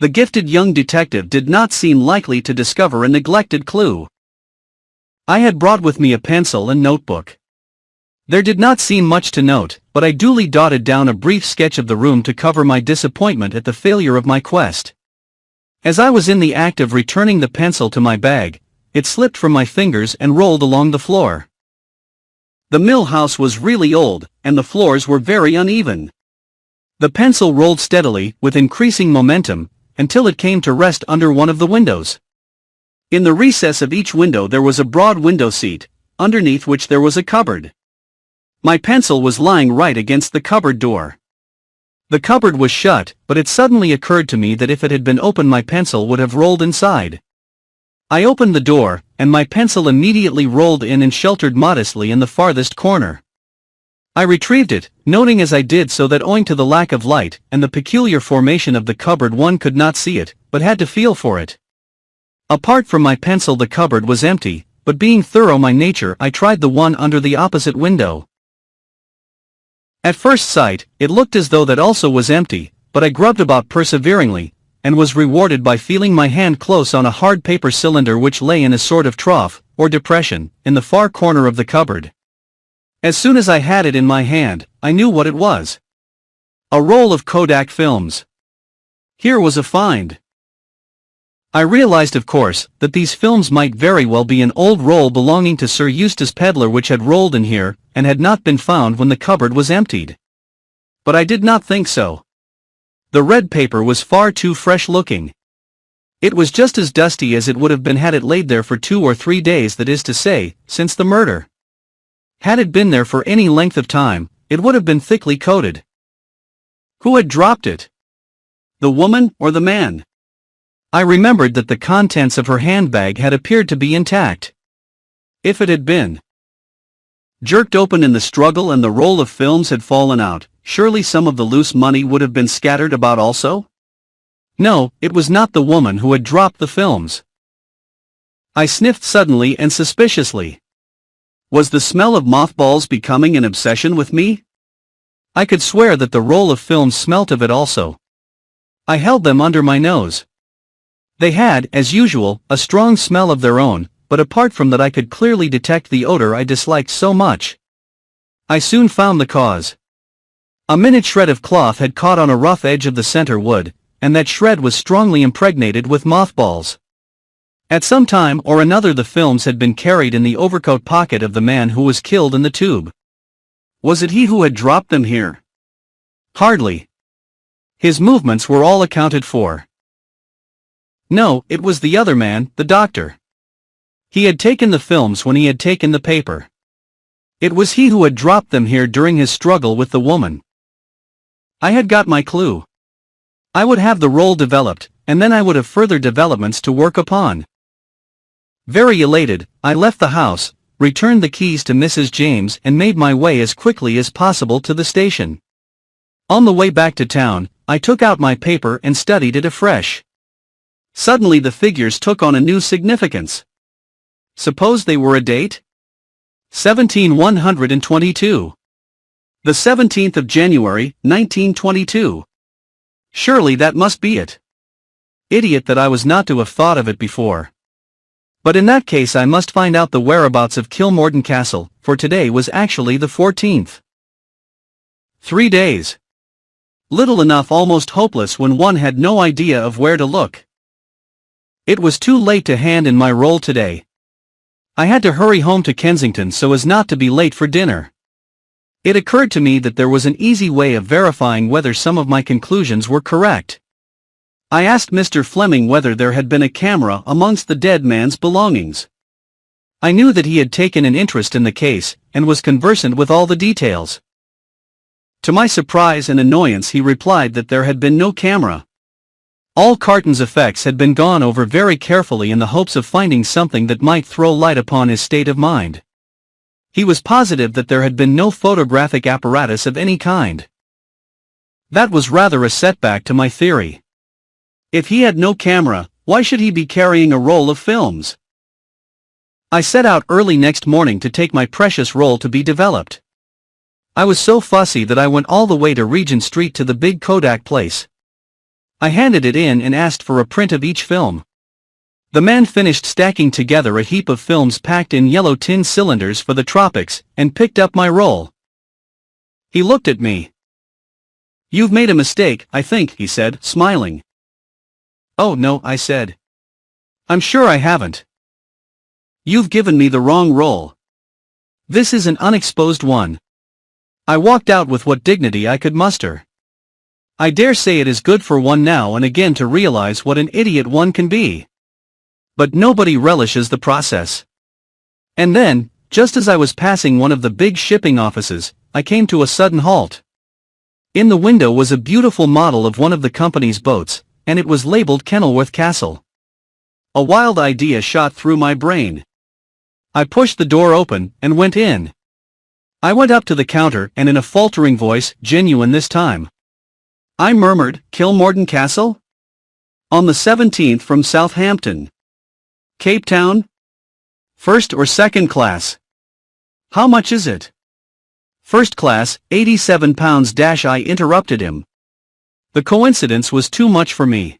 The gifted young detective did not seem likely to discover a neglected clue. I had brought with me a pencil and notebook. There did not seem much to note, but I duly dotted down a brief sketch of the room to cover my disappointment at the failure of my quest. As I was in the act of returning the pencil to my bag, it slipped from my fingers and rolled along the floor. The mill house was really old, and the floors were very uneven. The pencil rolled steadily, with increasing momentum, until it came to rest under one of the windows. In the recess of each window there was a broad window seat, underneath which there was a cupboard. My pencil was lying right against the cupboard door. The cupboard was shut, but it suddenly occurred to me that if it had been open my pencil would have rolled inside. I opened the door, and my pencil immediately rolled in and sheltered modestly in the farthest corner. I retrieved it, noting as I did so that owing to the lack of light and the peculiar formation of the cupboard one could not see it, but had to feel for it. Apart from my pencil the cupboard was empty, but being thorough by nature I tried the one under the opposite window. At first sight, it looked as though that also was empty, but I grubbed about perseveringly, and was rewarded by feeling my hand close on a hard paper cylinder which lay in a sort of trough, or depression, in the far corner of the cupboard. As soon as I had it in my hand, I knew what it was. A roll of Kodak films. Here was a find. I realized of course, that these films might very well be an old roll belonging to Sir Eustace Pedlar which had rolled in here, and had not been found when the cupboard was emptied. But I did not think so. The red paper was far too fresh looking. It was just as dusty as it would have been had it laid there for 2 or 3 days, that is to say, since the murder. Had it been there for any length of time, it would have been thickly coated. Who had dropped it? The woman or the man? I remembered that the contents of her handbag had appeared to be intact. If it had been jerked open in the struggle and the roll of films had fallen out, surely some of the loose money would have been scattered about also? No, it was not the woman who had dropped the films. I sniffed suddenly and suspiciously. Was the smell of mothballs becoming an obsession with me? I could swear that the roll of films smelt of it also. I held them under my nose. They had, as usual, a strong smell of their own, but apart from that I could clearly detect the odor I disliked so much. I soon found the cause. A minute shred of cloth had caught on a rough edge of the center wood, and that shred was strongly impregnated with mothballs. At some time or another the films had been carried in the overcoat pocket of the man who was killed in the tube. Was it he who had dropped them here? Hardly. His movements were all accounted for. No, it was the other man, the doctor. He had taken the films when he had taken the paper. It was he who had dropped them here during his struggle with the woman. I had got my clue. I would have the roll developed, and then I would have further developments to work upon. Very elated, I left the house, returned the keys to Mrs. James and made my way as quickly as possible to the station. On the way back to town, I took out my paper and studied it afresh. Suddenly the figures took on a new significance. Suppose they were a date? 17122. The 17th of January, 1922. Surely that must be it. Idiot that I was not to have thought of it before. But in that case I must find out the whereabouts of Kilmorden Castle, for today was actually the 14th. 3 days. Little enough, almost hopeless when one had no idea of where to look. It was too late to hand in my roll today. I had to hurry home to Kensington so as not to be late for dinner. It occurred to me that there was an easy way of verifying whether some of my conclusions were correct. I asked Mr. Fleming whether there had been a camera amongst the dead man's belongings. I knew that he had taken an interest in the case, and was conversant with all the details. To my surprise and annoyance he replied that there had been no camera. All Carton's effects had been gone over very carefully in the hopes of finding something that might throw light upon his state of mind. He was positive that there had been no photographic apparatus of any kind. That was rather a setback to my theory. If he had no camera, why should he be carrying a roll of films? I set out early next morning to take my precious roll to be developed. I was so fussy that I went all the way to Regent Street to the big Kodak place. I handed it in and asked for a print of each film. The man finished stacking together a heap of films packed in yellow tin cylinders for the tropics, and picked up my roll. He looked at me. "You've made a mistake, I think," he said, smiling. "Oh no," I said. "I'm sure I haven't. You've given me the wrong roll. This is an unexposed one." I walked out with what dignity I could muster. I dare say it is good for one now and again to realize what an idiot one can be. But nobody relishes the process. And then, just as I was passing one of the big shipping offices, I came to a sudden halt. In the window was a beautiful model of one of the company's boats, and it was labeled Kenilworth Castle. A wild idea shot through my brain. I pushed the door open, and went in. I went up to the counter and in a faltering voice, genuine this time, I murmured, "Kilmorden Castle? On the 17th from Southampton. Cape Town? First or second class? How much is it?" "First class, £87. I interrupted him. The coincidence was too much for me.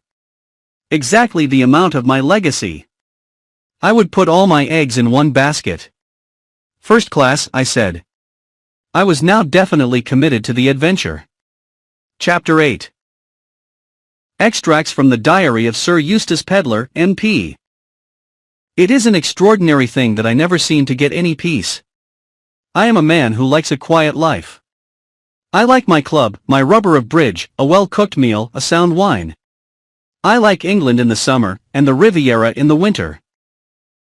Exactly the amount of my legacy. I would put all my eggs in one basket. "First class," I said. I was now definitely committed to the adventure. Chapter 8. Extracts from the Diary of Sir Eustace Pedlar, MP. It is an extraordinary thing that I never seem to get any peace. I am a man who likes a quiet life. I like my club, my rubber of bridge, a well-cooked meal, a sound wine. I like England in the summer, and the Riviera in the winter.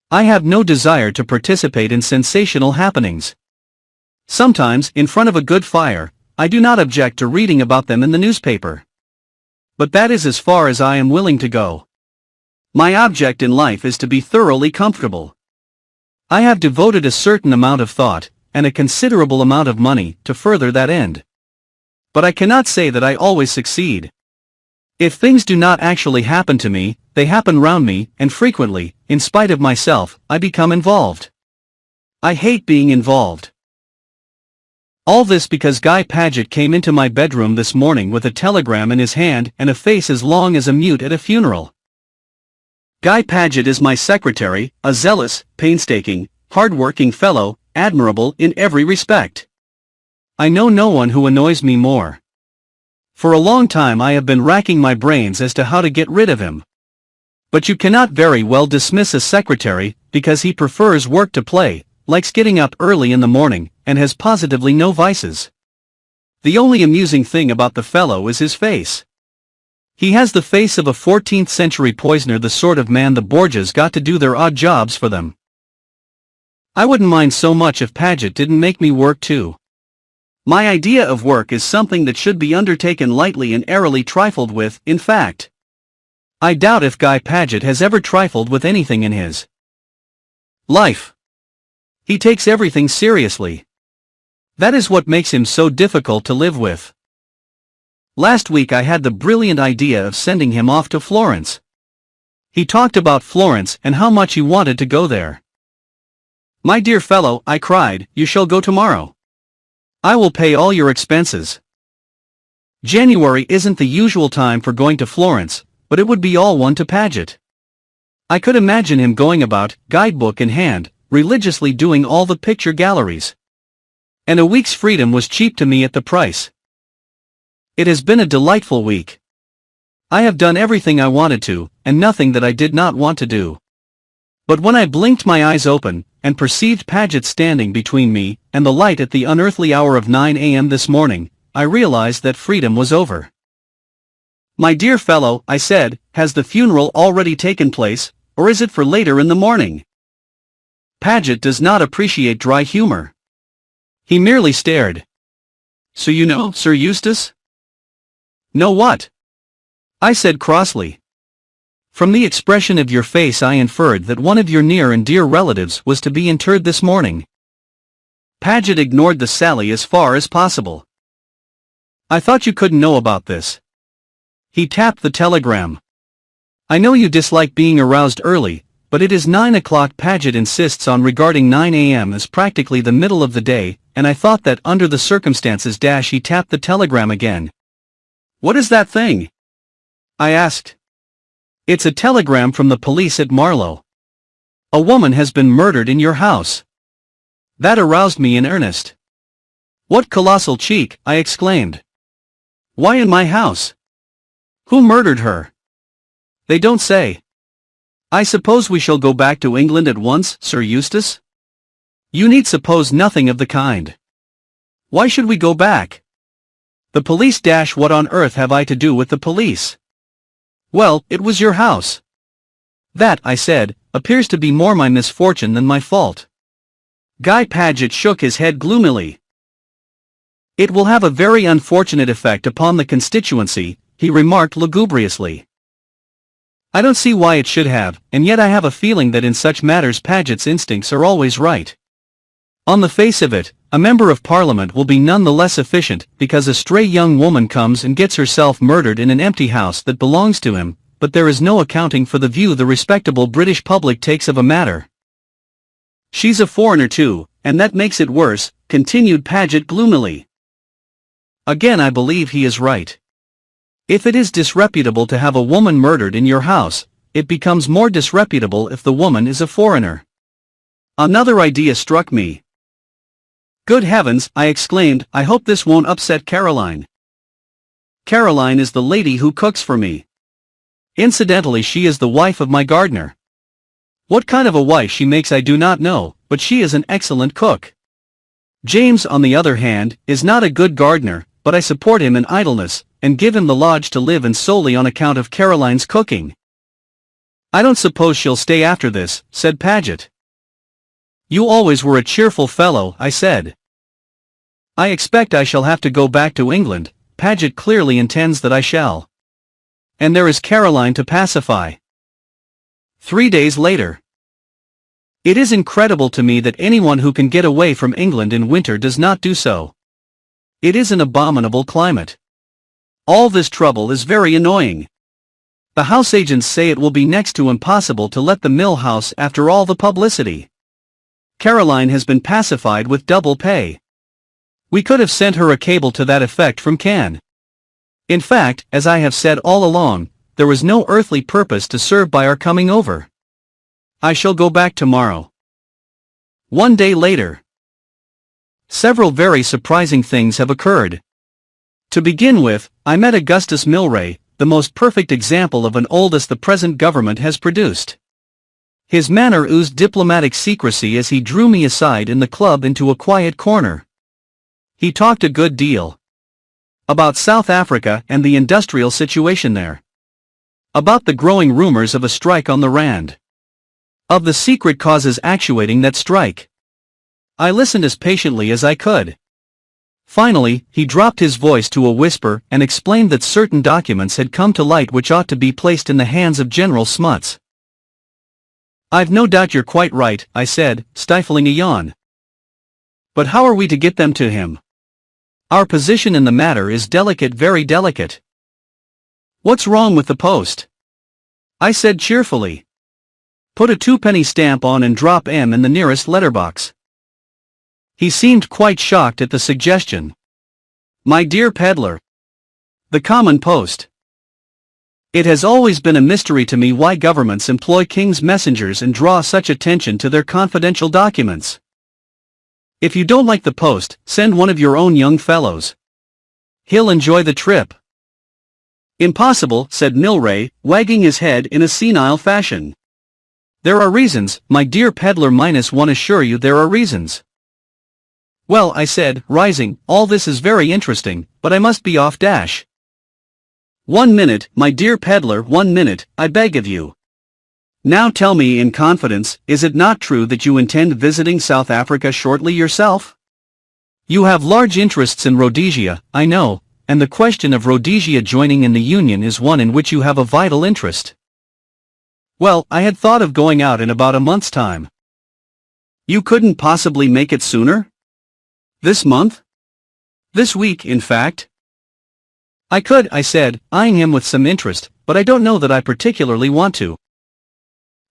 I have no desire to participate in sensational happenings. Sometimes, in front of a good fire, I do not object to reading about them in the newspaper. But that is as far as I am willing to go. My object in life is to be thoroughly comfortable. I have devoted a certain amount of thought, and a considerable amount of money, to further that end. But I cannot say that I always succeed. If things do not actually happen to me, they happen round me, and frequently, in spite of myself, I become involved. I hate being involved. All this because Guy Paget came into my bedroom this morning with a telegram in his hand and a face as long as a mute at a funeral. Guy Paget is my secretary, a zealous, painstaking, hard-working fellow, admirable in every respect. I know no one who annoys me more. For a long time I have been racking my brains as to how to get rid of him. But you cannot very well dismiss a secretary, because he prefers work to play, likes getting up early in the morning, and has positively no vices. The only amusing thing about the fellow is his face. He has the face of a 14th century poisoner, the sort of man the Borgias got to do their odd jobs for them. I wouldn't mind so much if Paget didn't make me work too. My idea of work is something that should be undertaken lightly and airily trifled with, in fact. I doubt if Guy Paget has ever trifled with anything in his life. He takes everything seriously. That is what makes him so difficult to live with. Last week I had the brilliant idea of sending him off to Florence. He talked about Florence and how much he wanted to go there. "My dear fellow," I cried, "you shall go tomorrow. I will pay all your expenses. January isn't the usual time for going to Florence, but it would be all one to Paget. I could imagine him going about, guidebook in hand, religiously doing all the picture galleries. And a week's freedom was cheap to me at the price. It has been a delightful week. I have done everything I wanted to, and nothing that I did not want to do. But when I blinked my eyes open, and perceived Paget standing between me and the light at the unearthly hour of 9 a.m. this morning, I realized that freedom was over. "My dear fellow," I said, "has the funeral already taken place, or is it for later in the morning?" Paget does not appreciate dry humor. He merely stared. "So you know, Sir Eustace?" "Know what?" I said crossly. "From the expression of your face I inferred that one of your near and dear relatives was to be interred this morning." Paget ignored the sally as far as possible. "I thought you couldn't know about this." He tapped the telegram. "I know you dislike being aroused early, but it is 9 o'clock. Paget insists on regarding 9 a.m. as practically the middle of the day, and I thought that under the circumstances. He tapped the telegram again. "What is that thing?" I asked. "It's a telegram from the police at Marlow. A woman has been murdered in your house." That aroused me in earnest. "What colossal cheek!" I exclaimed. "Why in my house? Who murdered her?" "They don't say." "I suppose we shall go back to England at once, Sir Eustace?" "You need suppose nothing of the kind." "Why should we go back?" "The police. What on earth have I to do with the police?" "Well, it was your house." "That," I said, "appears to be more my misfortune than my fault." Guy Paget shook his head gloomily. "It will have a very unfortunate effect upon the constituency," he remarked lugubriously. "I don't see why it should have, and yet I have a feeling that in such matters Paget's instincts are always right. On the face of it, a member of Parliament will be none the less efficient because a stray young woman comes and gets herself murdered in an empty house that belongs to him, but there is no accounting for the view the respectable British public takes of a matter." "She's a foreigner too, and that makes it worse," continued Paget gloomily. "Again I believe he is right. If it is disreputable to have a woman murdered in your house, it becomes more disreputable if the woman is a foreigner." Another idea struck me. "Good heavens," I exclaimed, "I hope this won't upset Caroline." "Caroline is the lady who cooks for me. Incidentally, she is the wife of my gardener. What kind of a wife she makes I do not know, but she is an excellent cook. James, on the other hand, is not a good gardener, but I support him in idleness, and give him the lodge to live in solely on account of Caroline's cooking." "I don't suppose she'll stay after this," said Paget. "You always were a cheerful fellow," I said. "I expect I shall have to go back to England." Paget clearly intends that I shall. And there is Caroline to pacify. 3 days later. It is incredible to me that anyone who can get away from England in winter does not do so. It is an abominable climate. All this trouble is very annoying. The house agents say it will be next to impossible to let the mill house after all the publicity. Caroline has been pacified with double pay. We could have sent her a cable to that effect from Cannes. In fact, as I have said all along, there was no earthly purpose to serve by our coming over. I shall go back tomorrow. 1 day later. Several very surprising things have occurred. To begin with, I met Augustus Milray, the most perfect example of an oldest the present government has produced. His manner oozed diplomatic secrecy as he drew me aside in the club into a quiet corner. He talked a good deal. About South Africa and the industrial situation there. About the growing rumors of a strike on the Rand. Of the secret causes actuating that strike. I listened as patiently as I could. Finally, he dropped his voice to a whisper and explained that certain documents had come to light which ought to be placed in the hands of General Smuts. "I've no doubt you're quite right," I said, stifling a yawn. "But how are we to get them to him? Our position in the matter is delicate, very delicate." "What's wrong with the post?" I said cheerfully. "Put a 2-penny stamp on and drop M in the nearest letterbox." He seemed quite shocked at the suggestion. "My dear Pedlar, The common post. It has always been a mystery to me why governments employ king's messengers and draw such attention to their confidential documents. If you don't like the post, send one of your own young fellows. He'll enjoy the trip. Impossible, said Milray, wagging his head in a senile fashion. There are reasons, my dear Pedlar, -1 assure you there are reasons. Well, I said, rising, all this is very interesting, but I must be off. 1 minute, my dear Pedlar, 1 minute, I beg of you. Now tell me in confidence, is it not true that you intend visiting South Africa shortly yourself? You have large interests in Rhodesia, I know, and the question of Rhodesia joining in the Union is one in which you have a vital interest. Well, I had thought of going out in about a month's time. You couldn't possibly make it sooner? This month? This week, in fact? I could, I said, eyeing him with some interest, but I don't know that I particularly want to.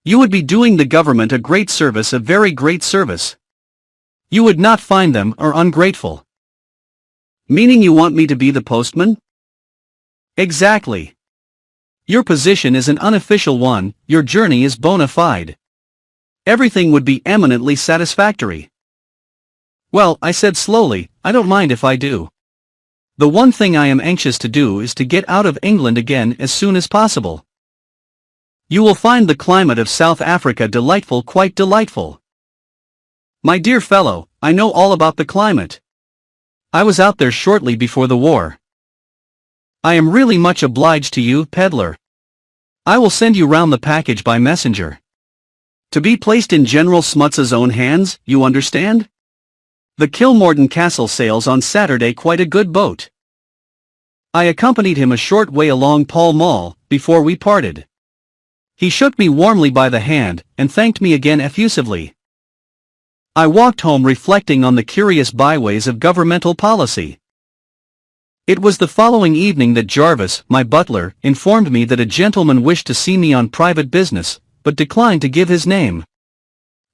You would be doing the government a great service, a very great service. You would not find them ungrateful. Meaning you want me to be the postman? Exactly. Your position is an unofficial one, your journey is bona fide. Everything would be eminently satisfactory. Well, I said slowly, I don't mind if I do. The one thing I am anxious to do is to get out of England again as soon as possible. You will find the climate of South Africa delightful, quite delightful. My dear fellow, I know all about the climate. I was out there shortly before the war. I am really much obliged to you, Pedlar. I will send you round the package by messenger. To be placed in General Smuts's own hands, you understand? The Kilmorden Castle sails on Saturday, quite a good boat. I accompanied him a short way along Pall Mall, before we parted. He shook me warmly by the hand, and thanked me again effusively. I walked home reflecting on the curious byways of governmental policy. It was the following evening that Jarvis, my butler, informed me that a gentleman wished to see me on private business, but declined to give his name.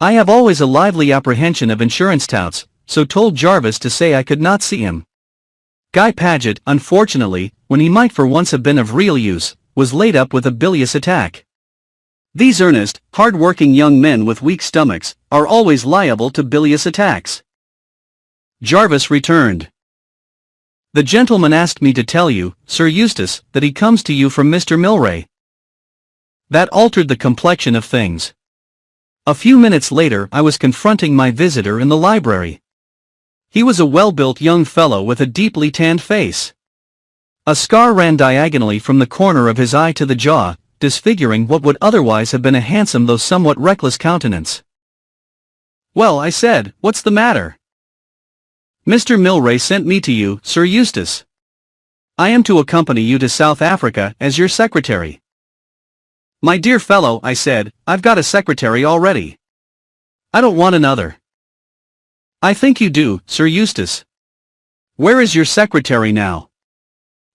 I have always a lively apprehension of insurance touts, so told Jarvis to say I could not see him. Guy Paget, unfortunately, when he might for once have been of real use, was laid up with a bilious attack. These earnest, hard-working young men with weak stomachs are always liable to bilious attacks. Jarvis returned. The gentleman asked me to tell you, Sir Eustace, that he comes to you from Mr. Milray. That altered the complexion of things. A few minutes later I was confronting my visitor in the library. He was a well-built young fellow with a deeply tanned face. A scar ran diagonally from the corner of his eye to the jaw, disfiguring what would otherwise have been a handsome though somewhat reckless countenance. Well, I said, what's the matter? Mr. Milray sent me to you, Sir Eustace. I am to accompany you to South Africa as your secretary. My dear fellow, I said, I've got a secretary already. I don't want another. I think you do, Sir Eustace. Where is your secretary now?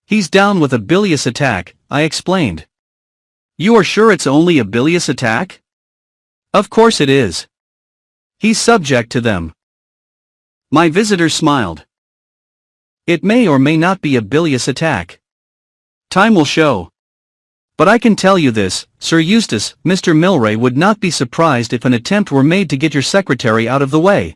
He's down with a bilious attack, I explained. You are sure it's only a bilious attack? Of course it is. He's subject to them. My visitor smiled. It may or may not be a bilious attack. Time will show. But I can tell you this, Sir Eustace, Mr. Milray would not be surprised if an attempt were made to get your secretary out of the way.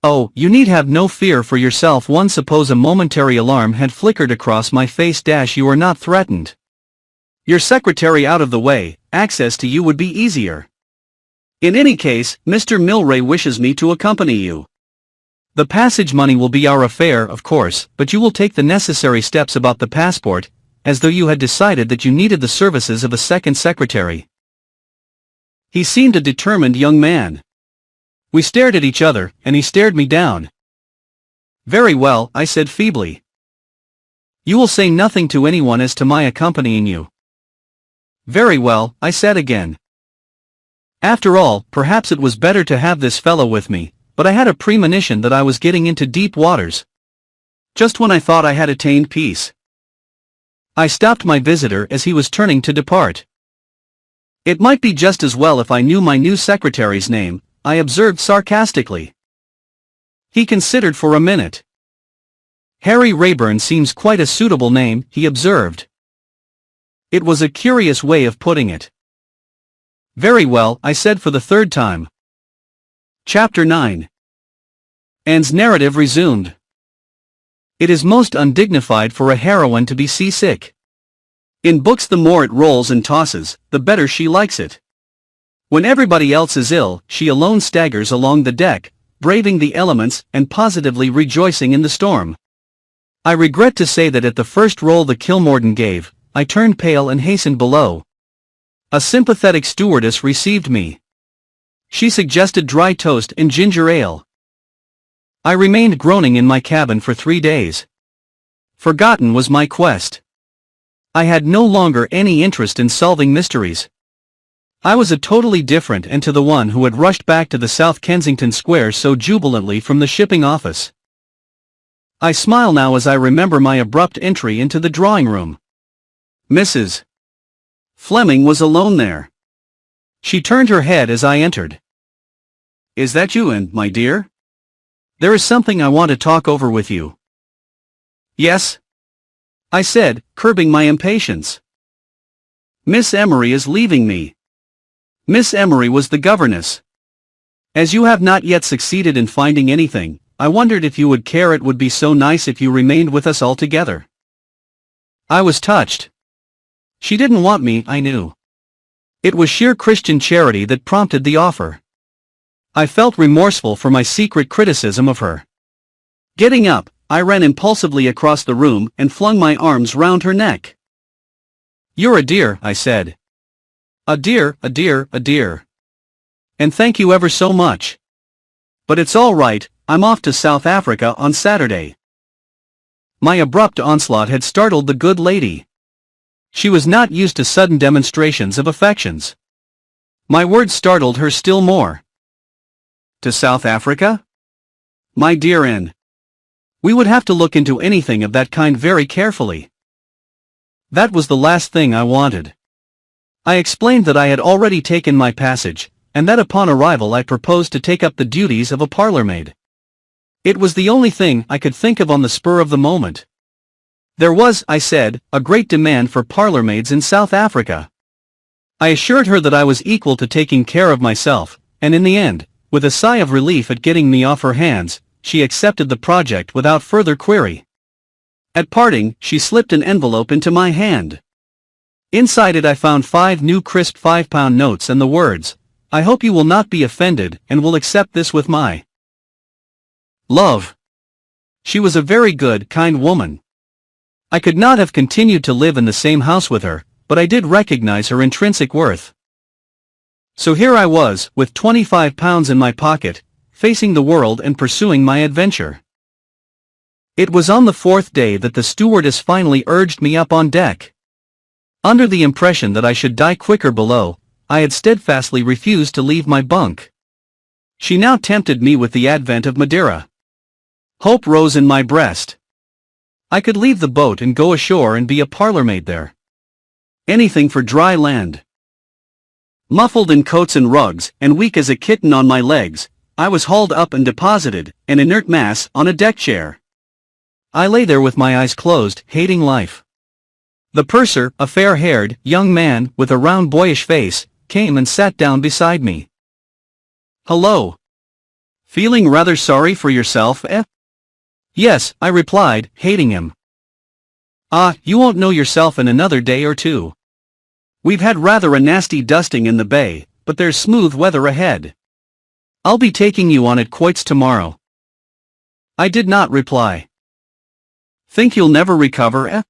Oh, you need have no fear for yourself. One suppose a momentary alarm had flickered across my face. You are not threatened. Your secretary out of the way, access to you would be easier. In any case, Mr. Milray wishes me to accompany you. The passage money will be our affair, of course, but you will take the necessary steps about the passport, as though you had decided that you needed the services of a second secretary. He seemed a determined young man. We stared at each other, and he stared me down. Very well, I said feebly. You will say nothing to anyone as to my accompanying you. Very well, I said again. After all, perhaps it was better to have this fellow with me, but I had a premonition that I was getting into deep waters. Just when I thought I had attained peace. I stopped my visitor as he was turning to depart. It might be just as well if I knew my new secretary's name, I observed sarcastically. He considered for a minute. Harry Rayburn seems quite a suitable name, he observed. It was a curious way of putting it. Very well, I said for the third time. Chapter 9. Anne's narrative resumed. It is most undignified for a heroine to be seasick. In books the more it rolls and tosses, the better she likes it. When everybody else is ill, she alone staggers along the deck, braving the elements and positively rejoicing in the storm. I regret to say that at the first roll the Kilmorden gave, I turned pale and hastened below. A sympathetic stewardess received me. She suggested dry toast and ginger ale. I remained groaning in my cabin for 3 days. Forgotten was my quest. I had no longer any interest in solving mysteries. I was a totally different and to the one who had rushed back to the South Kensington Square so jubilantly from the shipping office. I smile now as I remember my abrupt entry into the drawing room. Mrs. Fleming was alone there. She turned her head as I entered. Is that you, Anne, my dear? There is something I want to talk over with you. Yes? I said, curbing my impatience. Miss Emery is leaving me. Miss Emery was the governess. As you have not yet succeeded in finding anything, I wondered if you would care. It would be so nice if you remained with us altogether. I was touched. She didn't want me, I knew. It was sheer Christian charity that prompted the offer. I felt remorseful for my secret criticism of her. Getting up, I ran impulsively across the room and flung my arms round her neck. You're a dear, I said. A dear, a dear, a dear. And thank you ever so much. But it's all right, I'm off to South Africa on Saturday. My abrupt onslaught had startled the good lady. She was not used to sudden demonstrations of affections. My words startled her still more. To South Africa? My dear Anne. We would have to look into anything of that kind very carefully. That was the last thing I wanted. I explained that I had already taken my passage, and that upon arrival I proposed to take up the duties of a parlourmaid. It was the only thing I could think of on the spur of the moment. There was, I said, a great demand for parlourmaids in South Africa. I assured her that I was equal to taking care of myself, and in the end, with a sigh of relief at getting me off her hands, she accepted the project without further query. At parting, she slipped an envelope into my hand. Inside it I found 5 new crisp £5 notes and the words, I hope you will not be offended and will accept this with my love. She was a very good, kind woman. I could not have continued to live in the same house with her, but I did recognize her intrinsic worth. So here I was, with £25 in my pocket, facing the world and pursuing my adventure. It was on the 4th day that the stewardess finally urged me up on deck. Under the impression that I should die quicker below, I had steadfastly refused to leave my bunk. She now tempted me with the advent of Madeira. Hope rose in my breast. I could leave the boat and go ashore and be a parlourmaid there. Anything for dry land. Muffled in coats and rugs, and weak as a kitten on my legs, I was hauled up and deposited, an inert mass, on a deck chair. I lay there with my eyes closed, hating life. The purser, a fair-haired, young man, with a round boyish face, came and sat down beside me. Hello. Feeling rather sorry for yourself, eh? Yes, I replied, hating him. Ah, you won't know yourself in another day or two. We've had rather a nasty dusting in the bay, but there's smooth weather ahead. I'll be taking you on at quoits tomorrow. I did not reply. Think you'll never recover, eh?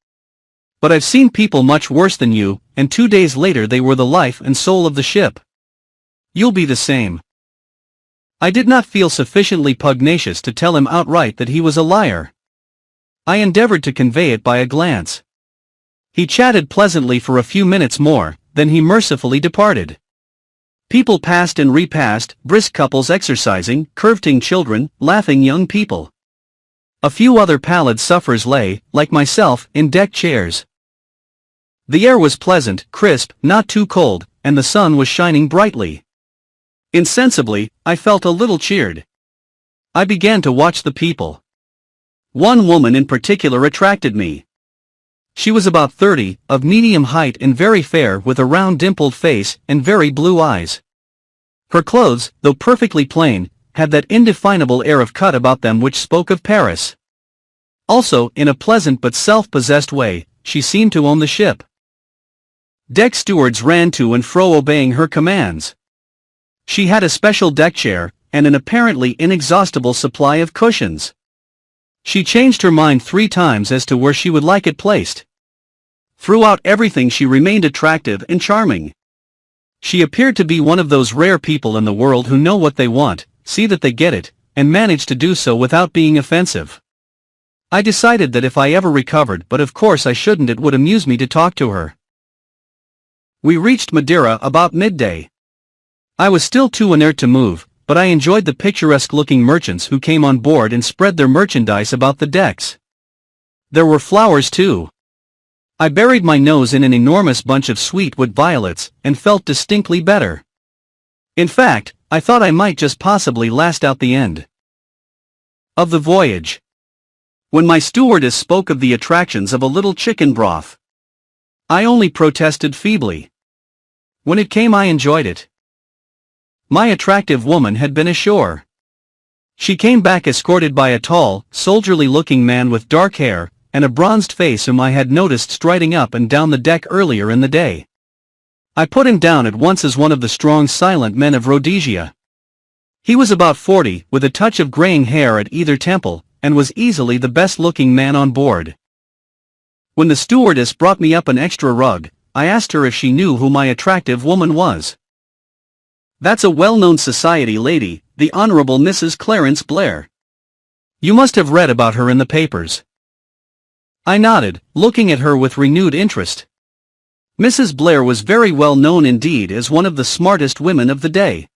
But I've seen people much worse than you, and 2 days later they were the life and soul of the ship. You'll be the same. I did not feel sufficiently pugnacious to tell him outright that he was a liar. I endeavored to convey it by a glance. He chatted pleasantly for a few minutes more, then he mercifully departed. People passed and repassed, brisk couples exercising, curveting children, laughing young people. A few other pallid sufferers lay, like myself, in deck chairs. The air was pleasant, crisp, not too cold, and the sun was shining brightly. Insensibly, I felt a little cheered. I began to watch the people. One woman in particular attracted me. She was about 30, of medium height and very fair with a round dimpled face and very blue eyes. Her clothes, though perfectly plain, had that indefinable air of cut about them which spoke of Paris. Also, in a pleasant but self-possessed way, she seemed to own the ship. Deck stewards ran to and fro obeying her commands. She had a special deck chair, and an apparently inexhaustible supply of cushions. She changed her mind 3 times as to where she would like it placed. Throughout everything she remained attractive and charming. She appeared to be one of those rare people in the world who know what they want, see that they get it, and manage to do so without being offensive. I decided that if I ever recovered, but of course I shouldn't, it would amuse me to talk to her. We reached Madeira about midday. I was still too inert to move, but I enjoyed the picturesque-looking merchants who came on board and spread their merchandise about the decks. There were flowers too. I buried my nose in an enormous bunch of sweetwood violets, and felt distinctly better. In fact, I thought I might just possibly last out the end of the voyage. When my stewardess spoke of the attractions of a little chicken broth, I only protested feebly. When it came, I enjoyed it. My attractive woman had been ashore. She came back escorted by a tall, soldierly-looking man with dark hair, and a bronzed face whom I had noticed striding up and down the deck earlier in the day. I put him down at once as one of the strong silent men of Rhodesia. He was about 40, with a touch of graying hair at either temple, and was easily the best-looking man on board. When the stewardess brought me up an extra rug, I asked her if she knew who my attractive woman was. "That's a well-known society lady, the Honorable Mrs. Clarence Blair. You must have read about her in the papers." I nodded, looking at her with renewed interest. Mrs. Blair was very well known indeed as one of the smartest women of the day.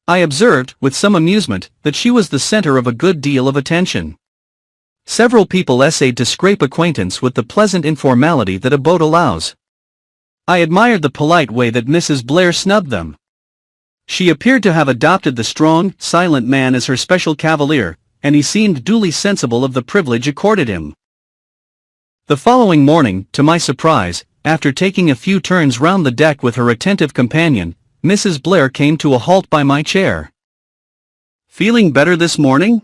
I observed, with some amusement, that she was the center of a good deal of attention. Several people essayed to scrape acquaintance with the pleasant informality that a boat allows. I admired the polite way that Mrs. Blair snubbed them. She appeared to have adopted the strong, silent man as her special cavalier, and he seemed duly sensible of the privilege accorded him. The following morning, to my surprise, after taking a few turns round the deck with her attentive companion, Mrs. Blair came to a halt by my chair. "Feeling better this morning?"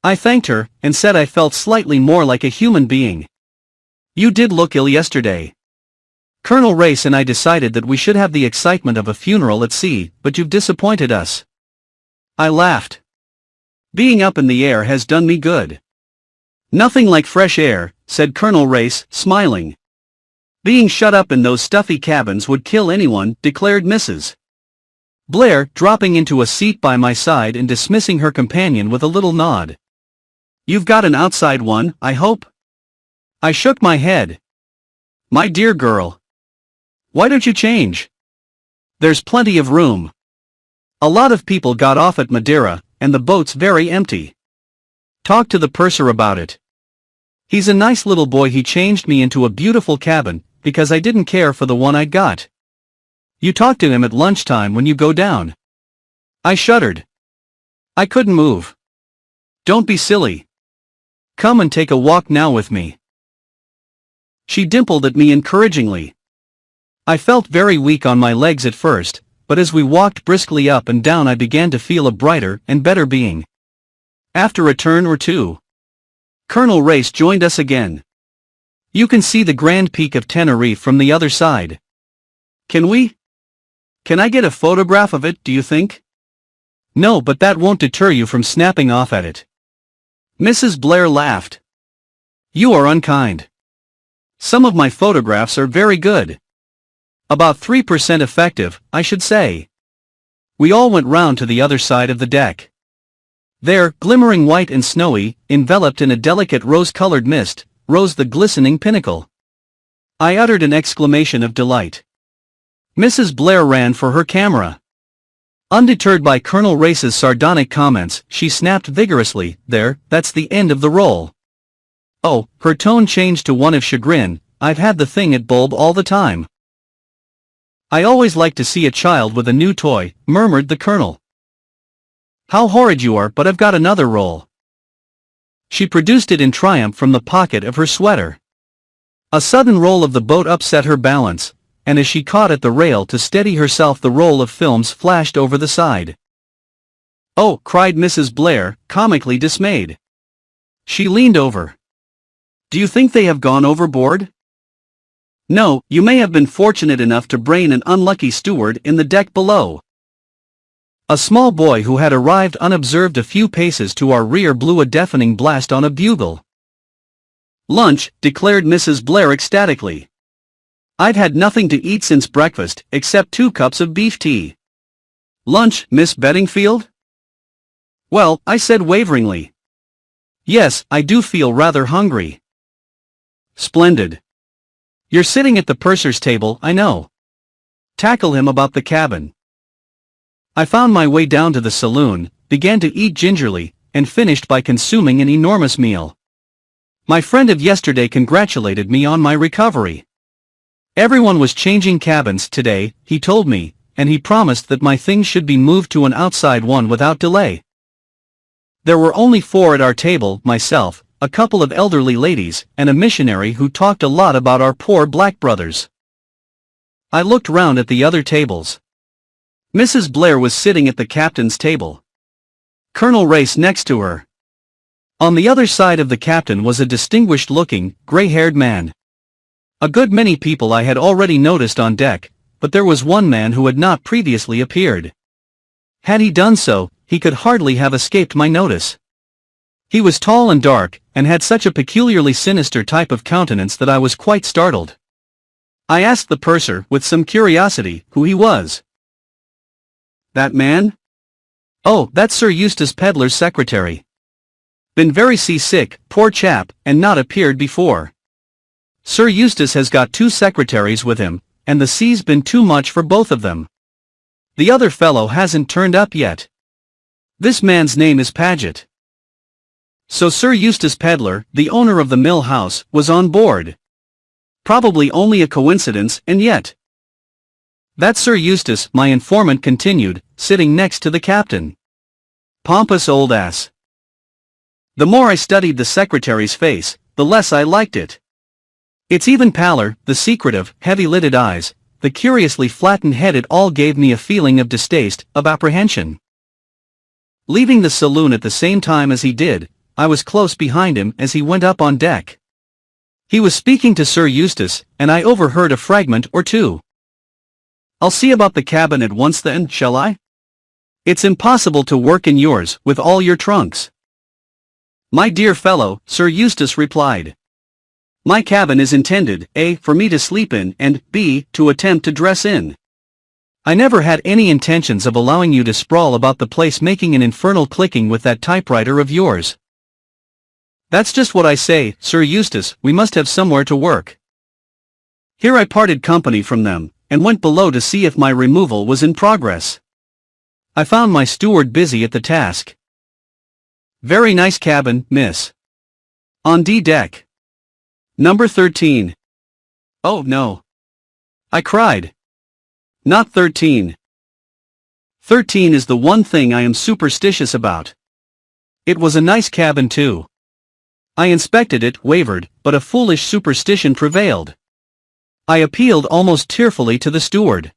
I thanked her, and said I felt slightly more like a human being. "You did look ill yesterday. Colonel Race and I decided that we should have the excitement of a funeral at sea, but you've disappointed us." I laughed. "Being up in the air has done me good." "Nothing like fresh air," said Colonel Race, smiling. "Being shut up in those stuffy cabins would kill anyone," declared Mrs. Blair, dropping into a seat by my side and dismissing her companion with a little nod. "You've got an outside one, I hope?" I shook my head. "My dear girl, why don't you change? There's plenty of room. A lot of people got off at Madeira, and the boat's very empty. Talk to the purser about it. He's a nice little boy. He changed me into a beautiful cabin, because I didn't care for the one I got. You talk to him at lunchtime when you go down." I shuddered. I couldn't move. "Don't be silly. Come and take a walk now with me." She dimpled at me encouragingly. I felt very weak on my legs at first, but as we walked briskly up and down I began to feel a brighter and better being. After a turn or two, Colonel Race joined us again. "You can see the grand peak of Tenerife from the other side. Can I get a photograph of it, do you think?" "No, but that won't deter you from snapping off at it." Mrs. Blair laughed. "You are unkind. Some of my photographs are very good. About 3% effective, I should say." We all went round to the other side of the deck. There, glimmering white and snowy, enveloped in a delicate rose-colored mist, rose the glistening pinnacle. I uttered an exclamation of delight. Mrs. Blair ran for her camera. Undeterred by Colonel Race's sardonic comments, she snapped vigorously, "There, that's the end of the roll." "Oh," her tone changed to one of chagrin, "I've had the thing at bulb all the time." "I always like to see a child with a new toy," murmured the Colonel. "How horrid you are, but I've got another roll." She produced it in triumph from the pocket of her sweater. A sudden roll of the boat upset her balance, and as she caught at the rail to steady herself the roll of films flashed over the side. "Oh!" cried Mrs. Blair, comically dismayed. She leaned over. "Do you think they have gone overboard?" "No, you may have been fortunate enough to brain an unlucky steward in the deck below." A small boy who had arrived unobserved a few paces to our rear blew a deafening blast on a bugle. "Lunch," declared Mrs. Blair ecstatically. "I've had nothing to eat since breakfast, except 2 cups of beef tea." "Lunch, Miss Beddingfield?" "Well," I said waveringly. "Yes, I do feel rather hungry." "Splendid. You're sitting at the purser's table, I know. Tackle him about the cabin." I found my way down to the saloon, began to eat gingerly, and finished by consuming an enormous meal. My friend of yesterday congratulated me on my recovery. Everyone was changing cabins today, he told me, and he promised that my things should be moved to an outside one without delay. There were only 4 at our table, myself, a couple of elderly ladies, and a missionary who talked a lot about our poor black brothers. I looked round at the other tables. Mrs. Blair was sitting at the captain's table. Colonel Race next to her. On the other side of the captain was a distinguished-looking, gray-haired man. A good many people I had already noticed on deck, but there was one man who had not previously appeared. Had he done so, he could hardly have escaped my notice. He was tall and dark, and had such a peculiarly sinister type of countenance that I was quite startled. I asked the purser, with some curiosity, who he was. "That man? Oh, that's Sir Eustace Pedlar's secretary. Been very seasick, poor chap, and not appeared before. Sir Eustace has got 2 secretaries with him, and the sea's been too much for both of them. The other fellow hasn't turned up yet. This man's name is Paget." So Sir Eustace Pedlar, the owner of the mill house, was on board. Probably only a coincidence, and yet. "That's Sir Eustace," my informant continued, sitting next to the captain. "Pompous old ass." The more I studied the secretary's face, the less I liked it. Its even pallor, the secretive, heavy-lidded eyes, the curiously flattened head, it all gave me a feeling of distaste, of apprehension. Leaving the saloon at the same time as he did, I was close behind him as he went up on deck. He was speaking to Sir Eustace, and I overheard a fragment or 2. "I'll see about the cabin at once then, shall I? It's impossible to work in yours, with all your trunks." "My dear fellow," Sir Eustace replied. "My cabin is intended, A, for me to sleep in, and B, to attempt to dress in. I never had any intentions of allowing you to sprawl about the place making an infernal clicking with that typewriter of yours." "That's just what I say, Sir Eustace, we must have somewhere to work." Here I parted company from them, and went below to see if my removal was in progress. I found my steward busy at the task. "Very nice cabin, miss. On D deck. Number 13. "Oh no," I cried. "Not 13. 13 is the one thing I am superstitious about." It was a nice cabin too. I inspected it, wavered, but a foolish superstition prevailed. I appealed almost tearfully to the steward.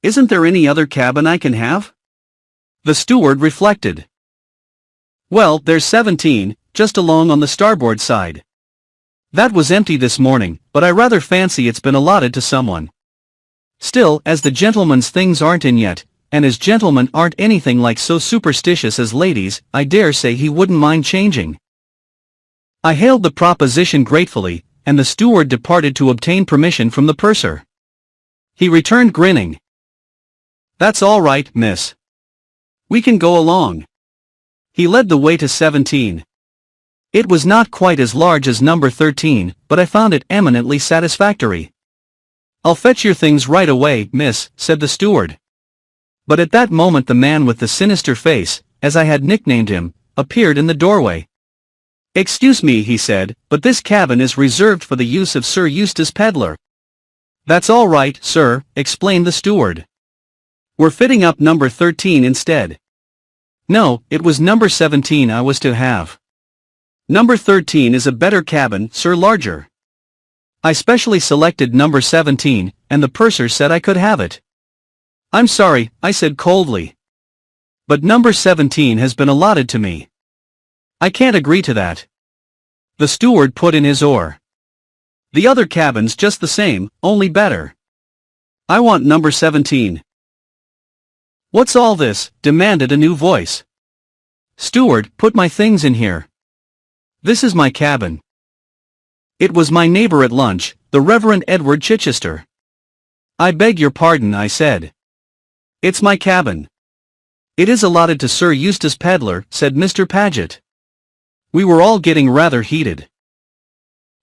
"Isn't there any other cabin I can have?" The steward reflected. "Well, there's 17, just along on the starboard side. That was empty this morning, but I rather fancy it's been allotted to someone. Still, as the gentleman's things aren't in yet, and as gentlemen aren't anything like so superstitious as ladies, I dare say he wouldn't mind changing." I hailed the proposition gratefully, and the steward departed to obtain permission from the purser. He returned grinning. "That's all right, miss. We can go along." He led the way to 17. It was not quite as large as number 13, but I found it eminently satisfactory. "I'll fetch your things right away, miss," said the steward. But at that moment the man with the sinister face, as I had nicknamed him, appeared in the doorway. "Excuse me," he said, "but this cabin is reserved for the use of Sir Eustace Pedlar." "That's all right, sir," explained the steward. "We're fitting up number 13 instead." No, it was number 17 I was to have. Number 13 is a better cabin, sir, larger. I specially selected number 17, and the purser said I could have it. I'm sorry, I said coldly. But number 17 has been allotted to me. I can't agree to that. The steward put in his oar. The other cabin's just the same, only better. I want number 17. What's all this? Demanded a new voice. Steward, put my things in here. This is my cabin. It was my neighbor at lunch, the Reverend Edward Chichester. I beg your pardon, I said. It's my cabin. It is allotted to Sir Eustace Pedlar, said Mr. Paget. We were all getting rather heated.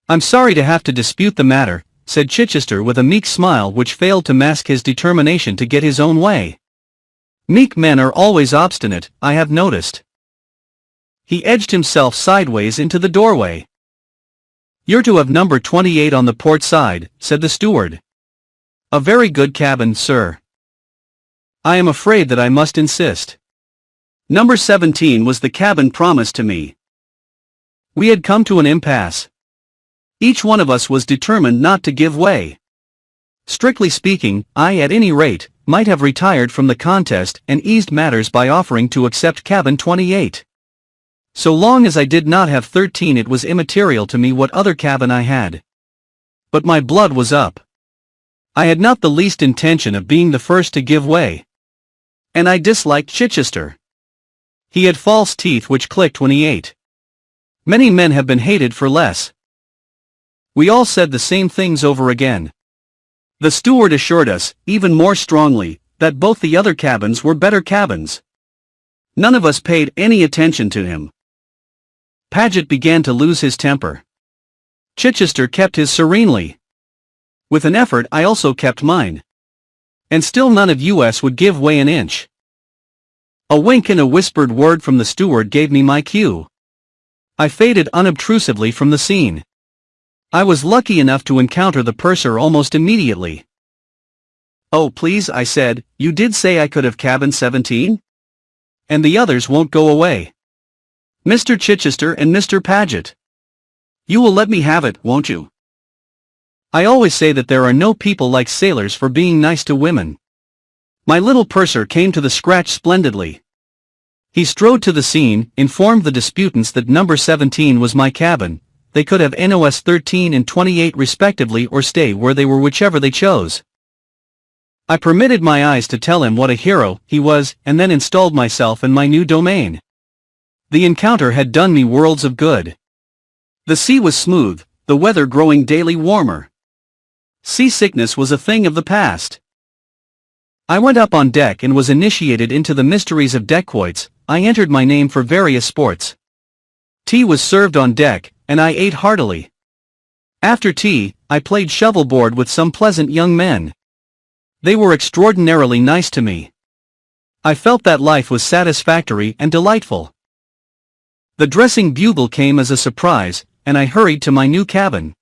I'm sorry to have to dispute the matter, said Chichester with a meek smile which failed to mask his determination to get his own way. Meek men are always obstinate, I have noticed. He edged himself sideways into the doorway. You're to have number 28 on the port side, said the steward. A very good cabin, sir. I am afraid that I must insist. Number 17 was the cabin promised to me. We had come to an impasse. Each one of us was determined not to give way. Strictly speaking, I at any rate, might have retired from the contest and eased matters by offering to accept cabin 28. So long as I did not have 13, it was immaterial to me what other cabin I had. But my blood was up. I had not the least intention of being the first to give way. And I disliked Chichester. He had false teeth which clicked when he ate. Many men have been hated for less. We all said the same things over again. The steward assured us, even more strongly, that both the other cabins were better cabins. None of us paid any attention to him. Paget began to lose his temper. Chichester kept his serenely. With an effort I also kept mine. And still none of us would give way an inch. A wink and a whispered word from the steward gave me my cue. I faded unobtrusively from the scene. I was lucky enough to encounter the purser almost immediately. Oh please, I said, you did say I could have cabin 17? And the others won't go away. Mr. Chichester and Mr. Paget. You will let me have it, won't you? I always say that there are no people like sailors for being nice to women. My little purser came to the scratch splendidly. He strode to the scene, informed the disputants that number 17 was my cabin. They could have NOS 13 and 28 respectively or stay where they were, whichever they chose. I permitted my eyes to tell him what a hero he was, and then installed myself in my new domain. The encounter had done me worlds of good. The sea was smooth, the weather growing daily warmer. Seasickness was a thing of the past. I went up on deck and was initiated into the mysteries of deckquoits. I entered my name for various sports. Tea was served on deck, and I ate heartily. After tea, I played shovelboard with some pleasant young men. They were extraordinarily nice to me. I felt that life was satisfactory and delightful. The dressing bugle came as a surprise, and I hurried to my new cabin.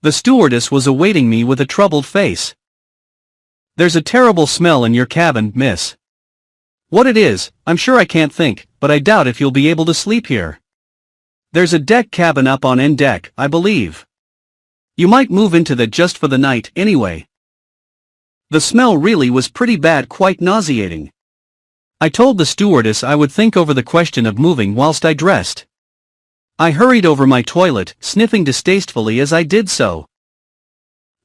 The stewardess was awaiting me with a troubled face. There's a terrible smell in your cabin, miss. What it is, I'm sure I can't think, but I doubt if you'll be able to sleep here. There's a deck cabin up on end deck, I believe. You might move into that just for the night, anyway. The smell really was pretty bad, quite nauseating. I told the stewardess I would think over the question of moving whilst I dressed. I hurried over my toilet, sniffing distastefully as I did so.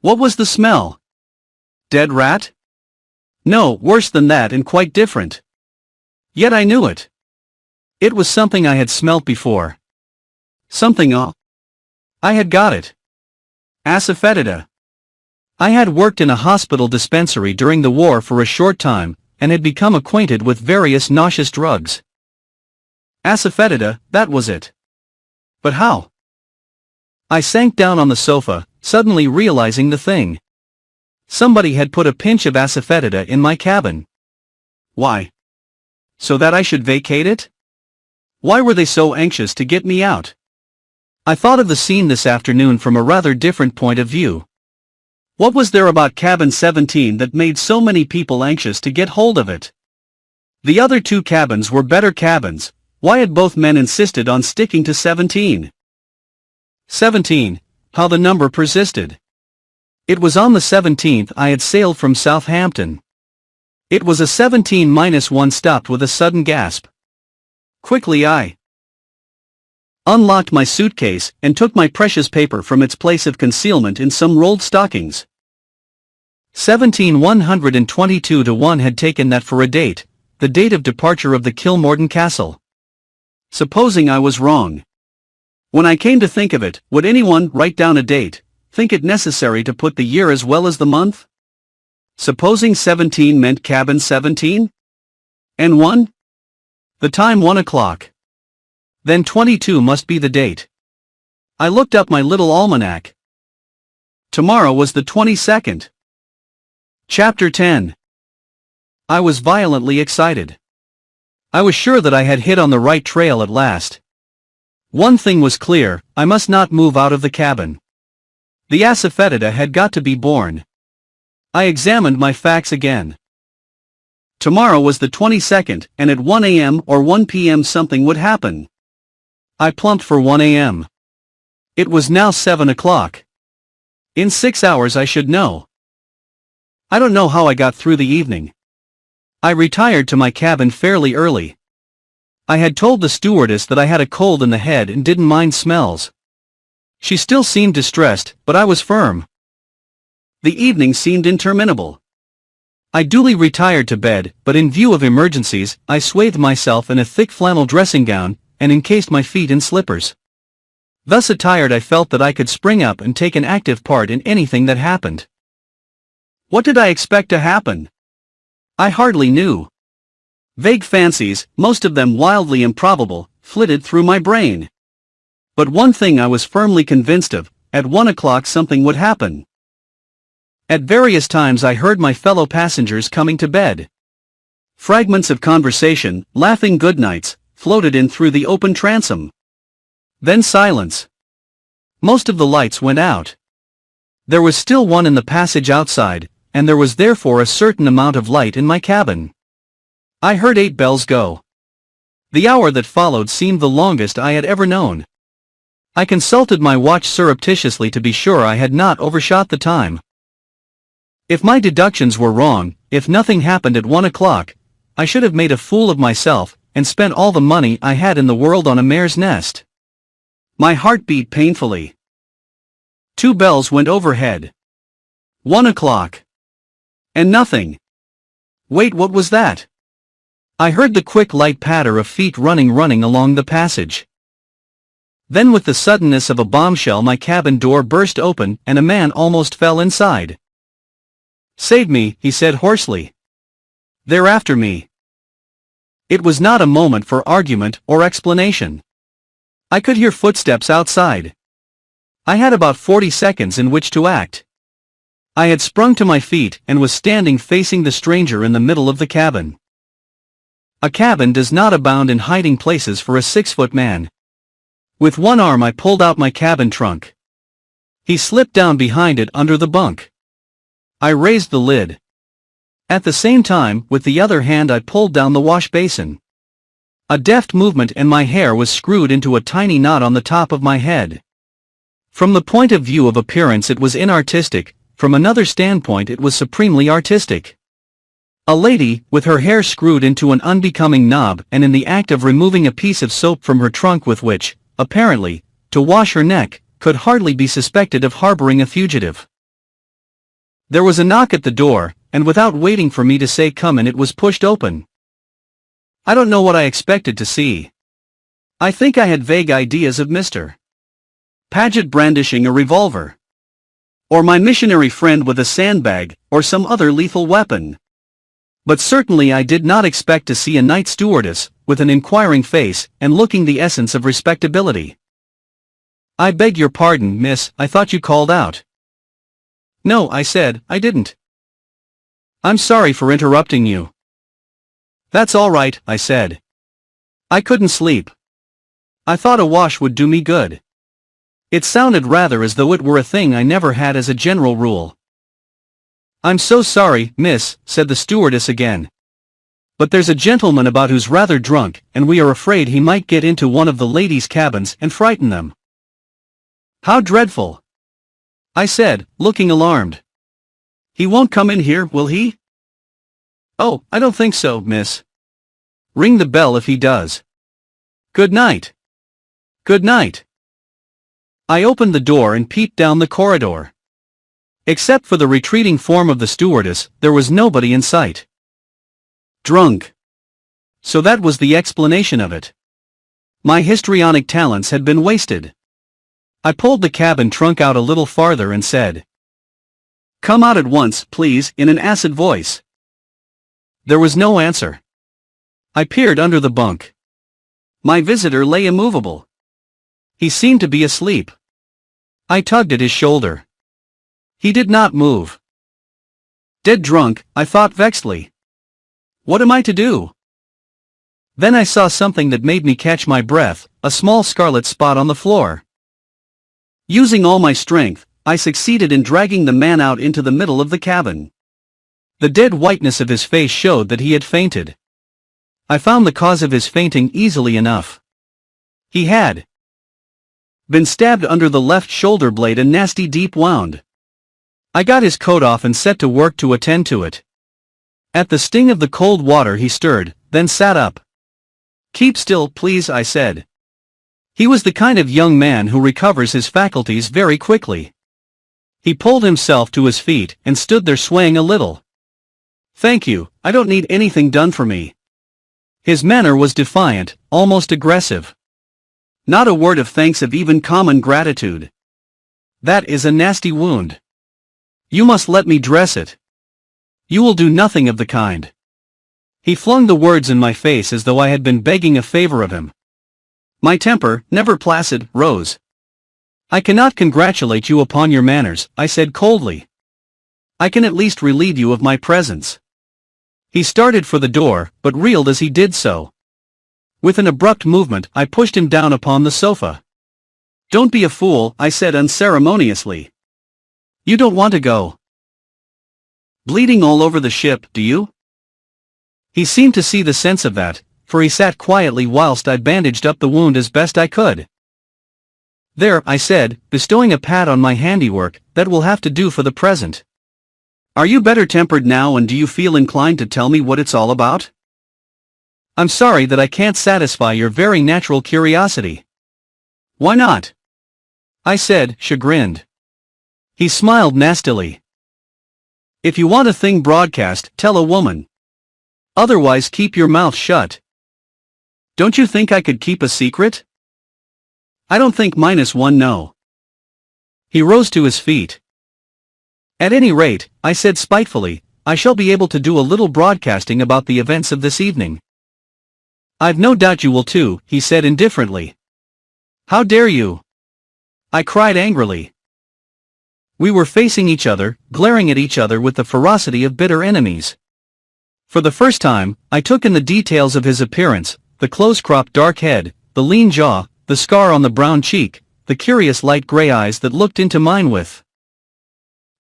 What was the smell? Dead rat? No, worse than that and quite different. Yet I knew it. It was something I had smelt before. Something I had got it. Asafoetida. I had worked in a hospital dispensary during the war for a short time, and had become acquainted with various nauseous drugs. Asafoetida, that was it. But how? I sank down on the sofa, suddenly realizing the thing. Somebody had put a pinch of asafoetida in my cabin. Why? So that I should vacate it? Why were they so anxious to get me out? I thought of the scene this afternoon from a rather different point of view. What was there about cabin 17 that made so many people anxious to get hold of it? The other two cabins were better cabins. Why had both men insisted on sticking to 17? 17, how the number persisted. It was on the 17th I had sailed from Southampton. It was a 17-1 stopped with a sudden gasp. Quickly I unlocked my suitcase and took my precious paper from its place of concealment in some rolled stockings. 17-122 to 1 had taken that for a date, the date of departure of the Kilmorden Castle. Supposing I was wrong. When I came to think of it, would anyone write down a date, think it necessary to put the year as well as the month? Supposing 17 meant cabin 17? And 1? The time 1 o'clock. Then 22 must be the date. I looked up my little almanac. Tomorrow was the 22nd. Chapter 10. I was violently excited. I was sure that I had hit on the right trail at last. One thing was clear, I must not move out of the cabin. The asafoetida had got to be born. I examined my facts again. Tomorrow was the 22nd, and at 1 a.m. or 1 p.m. something would happen. I plumped for 1 a.m. It was now 7 o'clock. In 6 hours I should know. I don't know how I got through the evening. I retired to my cabin fairly early. I had told the stewardess that I had a cold in the head and didn't mind smells. She still seemed distressed, but I was firm. The evening seemed interminable. I duly retired to bed, but in view of emergencies, I swathed myself in a thick flannel dressing gown, and encased my feet in slippers. Thus attired I felt that I could spring up and take an active part in anything that happened. What did I expect to happen? I hardly knew. Vague fancies, most of them wildly improbable, flitted through my brain. But one thing I was firmly convinced of, at 1 o'clock something would happen. At various times I heard my fellow passengers coming to bed. Fragments of conversation, laughing goodnights, floated in through the open transom. Then silence. Most of the lights went out. There was still one in the passage outside, and there was therefore a certain amount of light in my cabin. I heard 8 bells go. The hour that followed seemed the longest I had ever known. I consulted my watch surreptitiously to be sure I had not overshot the time. If my deductions were wrong, if nothing happened at 1 o'clock, I should have made a fool of myself, and spent all the money I had in the world on a mare's nest. My heart beat painfully. 2 bells went overhead. 1 o'clock. And nothing. Wait, what was that? I heard the quick light patter of feet running along the passage. Then with the suddenness of a bombshell my cabin door burst open and a man almost fell inside. "Save me," he said hoarsely. "They're after me." It was not a moment for argument or explanation. I could hear footsteps outside. I had about 40 seconds in which to act. I had sprung to my feet and was standing facing the stranger in the middle of the cabin. A cabin does not abound in hiding places for a 6-foot man. With one arm I pulled out my cabin trunk. He slipped down behind it under the bunk. I raised the lid. At the same time, with the other hand I pulled down the wash basin. A deft movement and my hair was screwed into a tiny knot on the top of my head. From the point of view of appearance it was inartistic, from another standpoint it was supremely artistic. A lady, with her hair screwed into an unbecoming knob and in the act of removing a piece of soap from her trunk with which, apparently, to wash her neck, could hardly be suspected of harboring a fugitive. There was a knock at the door, and without waiting for me to say come in it was pushed open. I don't know what I expected to see. I think I had vague ideas of Mr. Paget brandishing a revolver. Or my missionary friend with a sandbag, or some other lethal weapon. But certainly I did not expect to see a night stewardess, with an inquiring face, and looking the essence of respectability. "I beg your pardon, miss, I thought you called out." "No," I said, "I didn't." "I'm sorry for interrupting you." "That's all right," I said. "I couldn't sleep. I thought a wash would do me good." It sounded rather as though it were a thing I never had as a general rule. "I'm so sorry, miss," said the stewardess again. But there's a gentleman about who's rather drunk, and we are afraid he might get into one of the ladies' cabins and frighten them." "How dreadful!" I said, looking alarmed. "He won't come in here, will he?" "Oh, I don't think so, miss." "Ring the bell if he does." "Good night." "Good night." I opened the door and peeped down the corridor. Except for the retreating form of the stewardess, there was nobody in sight. Drunk. So that was the explanation of it. My histrionic talents had been wasted. I pulled the cabin trunk out a little farther and said, "Come out at once, please," in an acid voice. There was no answer. I peered under the bunk. My visitor lay immovable. He seemed to be asleep. I tugged at his shoulder. He did not move. Dead drunk, I thought vexedly. What am I to do? Then I saw something that made me catch my breath, a small scarlet spot on the floor. Using all my strength, I succeeded in dragging the man out into the middle of the cabin. The dead whiteness of his face showed that he had fainted. I found the cause of his fainting easily enough. He had been stabbed under the left shoulder blade, a nasty deep wound. I got his coat off and set to work to attend to it. At the sting of the cold water he stirred, then sat up. "Keep still, please," I said. He was the kind of young man who recovers his faculties very quickly. He pulled himself to his feet and stood there swaying a little. "Thank you, I don't need anything done for me." His manner was defiant, almost aggressive. "Not a word of thanks, of even common gratitude. That is a nasty wound. You must let me dress it." "You will do nothing of the kind." He flung the words in my face as though I had been begging a favor of him. My temper, never placid, rose. "I cannot congratulate you upon your manners," I said coldly. "I can at least relieve you of my presence." He started for the door, but reeled as he did so. With an abrupt movement, I pushed him down upon the sofa. "Don't be a fool," I said unceremoniously. "You don't want to go bleeding all over the ship, do you?" He seemed to see the sense of that, for he sat quietly whilst I bandaged up the wound as best I could. "There," I said, bestowing a pat on my handiwork, "that will have to do for the present. Are you better tempered now, and do you feel inclined to tell me what it's all about?" "I'm sorry that I can't satisfy your very natural curiosity." "Why not?" I said, chagrined. He smiled nastily. "If you want a thing broadcast, tell a woman. Otherwise keep your mouth shut." "Don't you think I could keep a secret?" "I don't think -1 no." He rose to his feet. "At any rate," I said spitefully, "I shall be able to do a little broadcasting about the events of this evening." "I've no doubt you will too," he said indifferently. "How dare you?" I cried angrily. We were facing each other, glaring at each other with the ferocity of bitter enemies. For the first time, I took in the details of his appearance, the close-cropped dark head, the lean jaw, the scar on the brown cheek, the curious light gray eyes that looked into mine with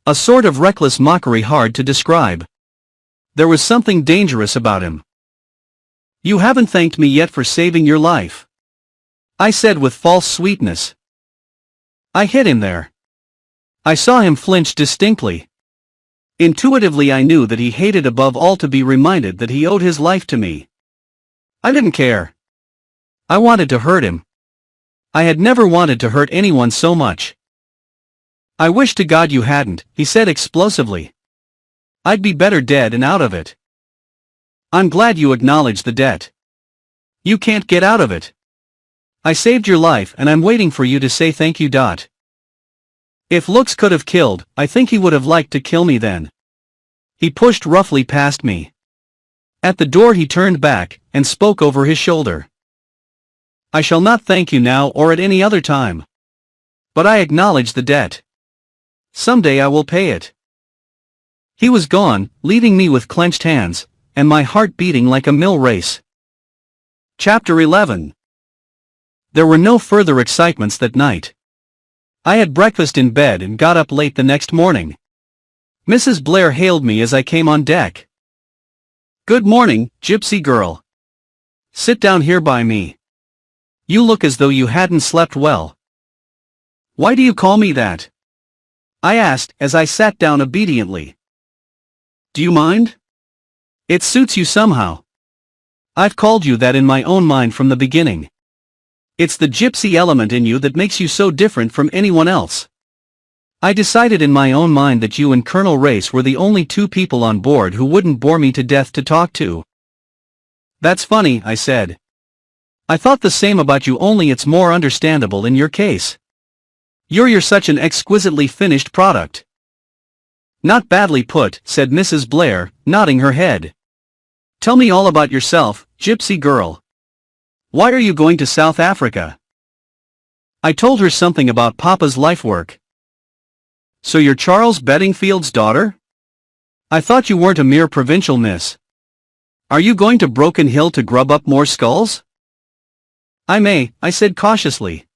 a sort of reckless mockery hard to describe. There was something dangerous about him. "You haven't thanked me yet for saving your life," I said with false sweetness. I hit him there. I saw him flinch distinctly. Intuitively I knew that he hated above all to be reminded that he owed his life to me. I didn't care. I wanted to hurt him. I had never wanted to hurt anyone so much. "I wish to God you hadn't," he said explosively. "I'd be better dead and out of it." "I'm glad you acknowledge the debt. You can't get out of it. I saved your life and I'm waiting for you to say thank you. If looks could have killed, I think he would have liked to kill me then." He pushed roughly past me. At the door he turned back, and spoke over his shoulder. "I shall not thank you now or at any other time. But I acknowledge the debt. Someday I will pay it." He was gone, leaving me with clenched hands, and my heart beating like a mill race. Chapter 11. There were no further excitements that night. I had breakfast in bed and got up late the next morning. Mrs. Blair hailed me as I came on deck. Good morning, gypsy girl. Sit down here by me. You look as though you hadn't slept well. Why do you call me that? I asked as I sat down obediently. Do you mind? It suits you somehow. I've called you that in my own mind from the beginning. It's the gypsy element in you that makes you so different from anyone else. I decided in my own mind that you and Colonel Race were the only two people on board who wouldn't bore me to death to talk to. That's funny, I said. I thought the same about you, only it's more understandable in your case. You're such an exquisitely finished product. Not badly put, said Mrs. Blair, nodding her head. Tell me all about yourself, gypsy girl. Why are you going to South Africa? I told her something about Papa's life work. So you're Charles Beddingfield's daughter? I thought you weren't a mere provincial miss. Are you going to Broken Hill to grub up more skulls? I may, I said cautiously.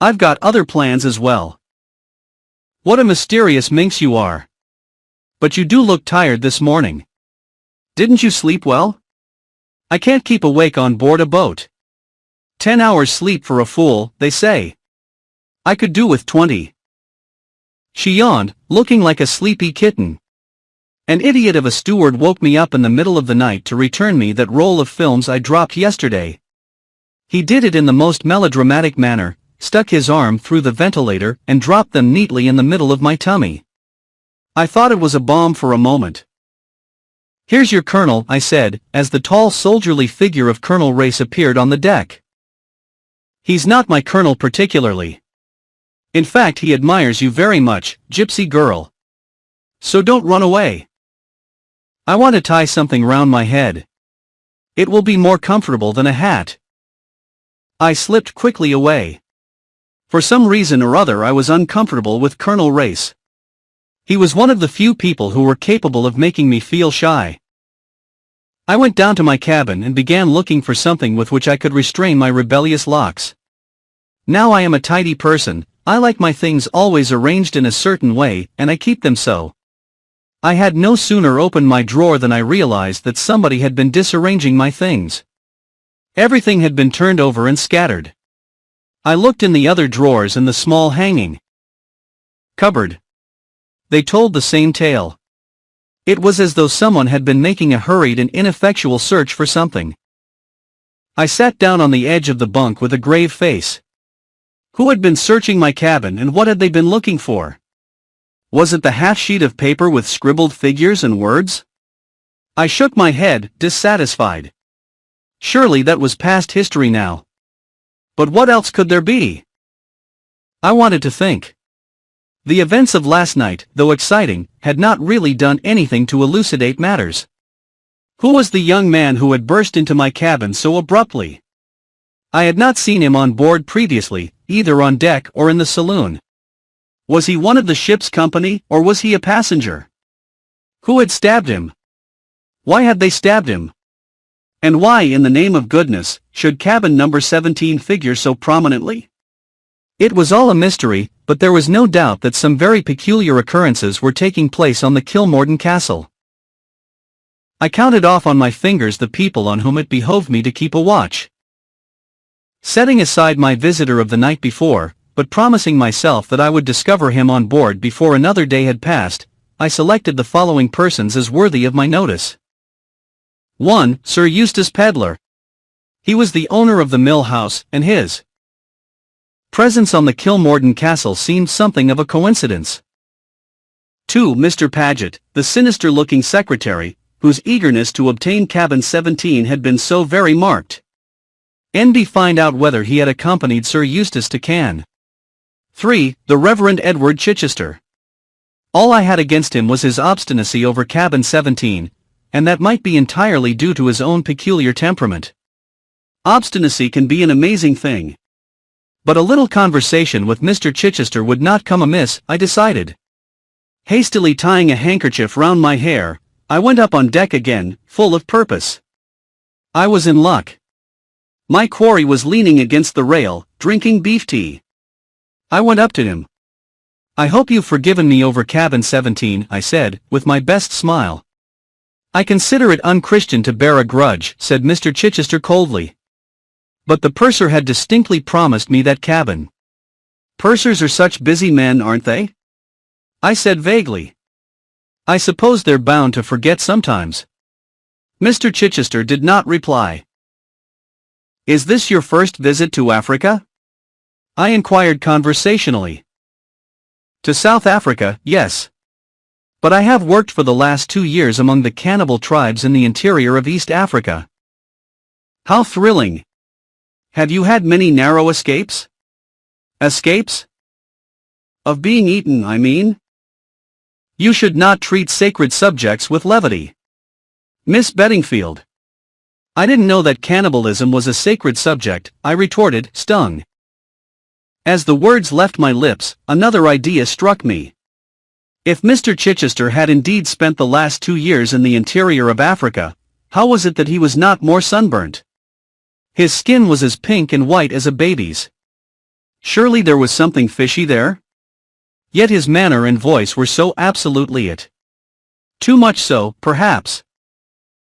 I've got other plans as well. What a mysterious minx you are. But you do look tired this morning. Didn't you sleep well? I can't keep awake on board a boat. 10 hours sleep for a fool, they say. I could do with 20. She yawned, looking like a sleepy kitten. An idiot of a steward woke me up in the middle of the night to return me that roll of films I dropped yesterday. He did it in the most melodramatic manner, stuck his arm through the ventilator and dropped them neatly in the middle of my tummy. I thought it was a bomb for a moment. Here's your colonel, I said, as the tall soldierly figure of Colonel Race appeared on the deck. He's not my colonel particularly. In fact, he admires you very much, gypsy girl. So don't run away. I want to tie something round my head. It will be more comfortable than a hat. I slipped quickly away. For some reason or other I was uncomfortable with Colonel Race. He was one of the few people who were capable of making me feel shy. I went down to my cabin and began looking for something with which I could restrain my rebellious locks. Now I am a tidy person, I like my things always arranged in a certain way, and I keep them so. I had no sooner opened my drawer than I realized that somebody had been disarranging my things. Everything had been turned over and scattered. I looked in the other drawers and the small hanging cupboard. They told the same tale. It was as though someone had been making a hurried and ineffectual search for something. I sat down on the edge of the bunk with a grave face. Who had been searching my cabin and what had they been looking for? Was it the half-sheet of paper with scribbled figures and words? I shook my head, dissatisfied. Surely that was past history now. But what else could there be? I wanted to think. The events of last night, though exciting, had not really done anything to elucidate matters. Who was the young man who had burst into my cabin so abruptly? I had not seen him on board previously, either on deck or in the saloon. Was he one of the ship's company, or was he a passenger? Who had stabbed him? Why had they stabbed him? And why, in the name of goodness, should cabin number 17 figure so prominently? It was all a mystery, but there was no doubt that some very peculiar occurrences were taking place on the Kilmorden Castle. I counted off on my fingers the people on whom it behoved me to keep a watch. Setting aside my visitor of the night before, but promising myself that I would discover him on board before another day had passed, I selected the following persons as worthy of my notice. 1. Sir Eustace Pedlar. He was the owner of the mill house, and his presence on the Kilmorden Castle seemed something of a coincidence. 2. Mr. Paget, the sinister-looking secretary, whose eagerness to obtain cabin 17 had been so very marked. N.B. Find out whether he had accompanied Sir Eustace to Cannes. 3. The Reverend Edward Chichester. All I had against him was his obstinacy over cabin 17, and that might be entirely due to his own peculiar temperament. Obstinacy can be an amazing thing. But a little conversation with Mr. Chichester would not come amiss, I decided. Hastily tying a handkerchief round my hair, I went up on deck again, full of purpose. I was in luck. My quarry was leaning against the rail, drinking beef tea. I went up to him. I hope you've forgiven me over cabin 17, I said, with my best smile. I consider it unchristian to bear a grudge, said Mr. Chichester coldly. But the purser had distinctly promised me that cabin. Pursers are such busy men, aren't they? I said vaguely. I suppose they're bound to forget sometimes. Mr. Chichester did not reply. Is this your first visit to Africa? I inquired conversationally. To South Africa, yes. But I have worked for the last 2 years among the cannibal tribes in the interior of East Africa. How thrilling! Have you had many narrow escapes? Escapes? Of being eaten, I mean? You should not treat sacred subjects with levity. Miss Beddingfield. I didn't know that cannibalism was a sacred subject, I retorted, stung. As the words left my lips, another idea struck me. If Mr. Chichester had indeed spent the last 2 years in the interior of Africa, how was it that he was not more sunburnt? His skin was as pink and white as a baby's. Surely there was something fishy there? Yet his manner and voice were so absolutely it. Too much so, perhaps.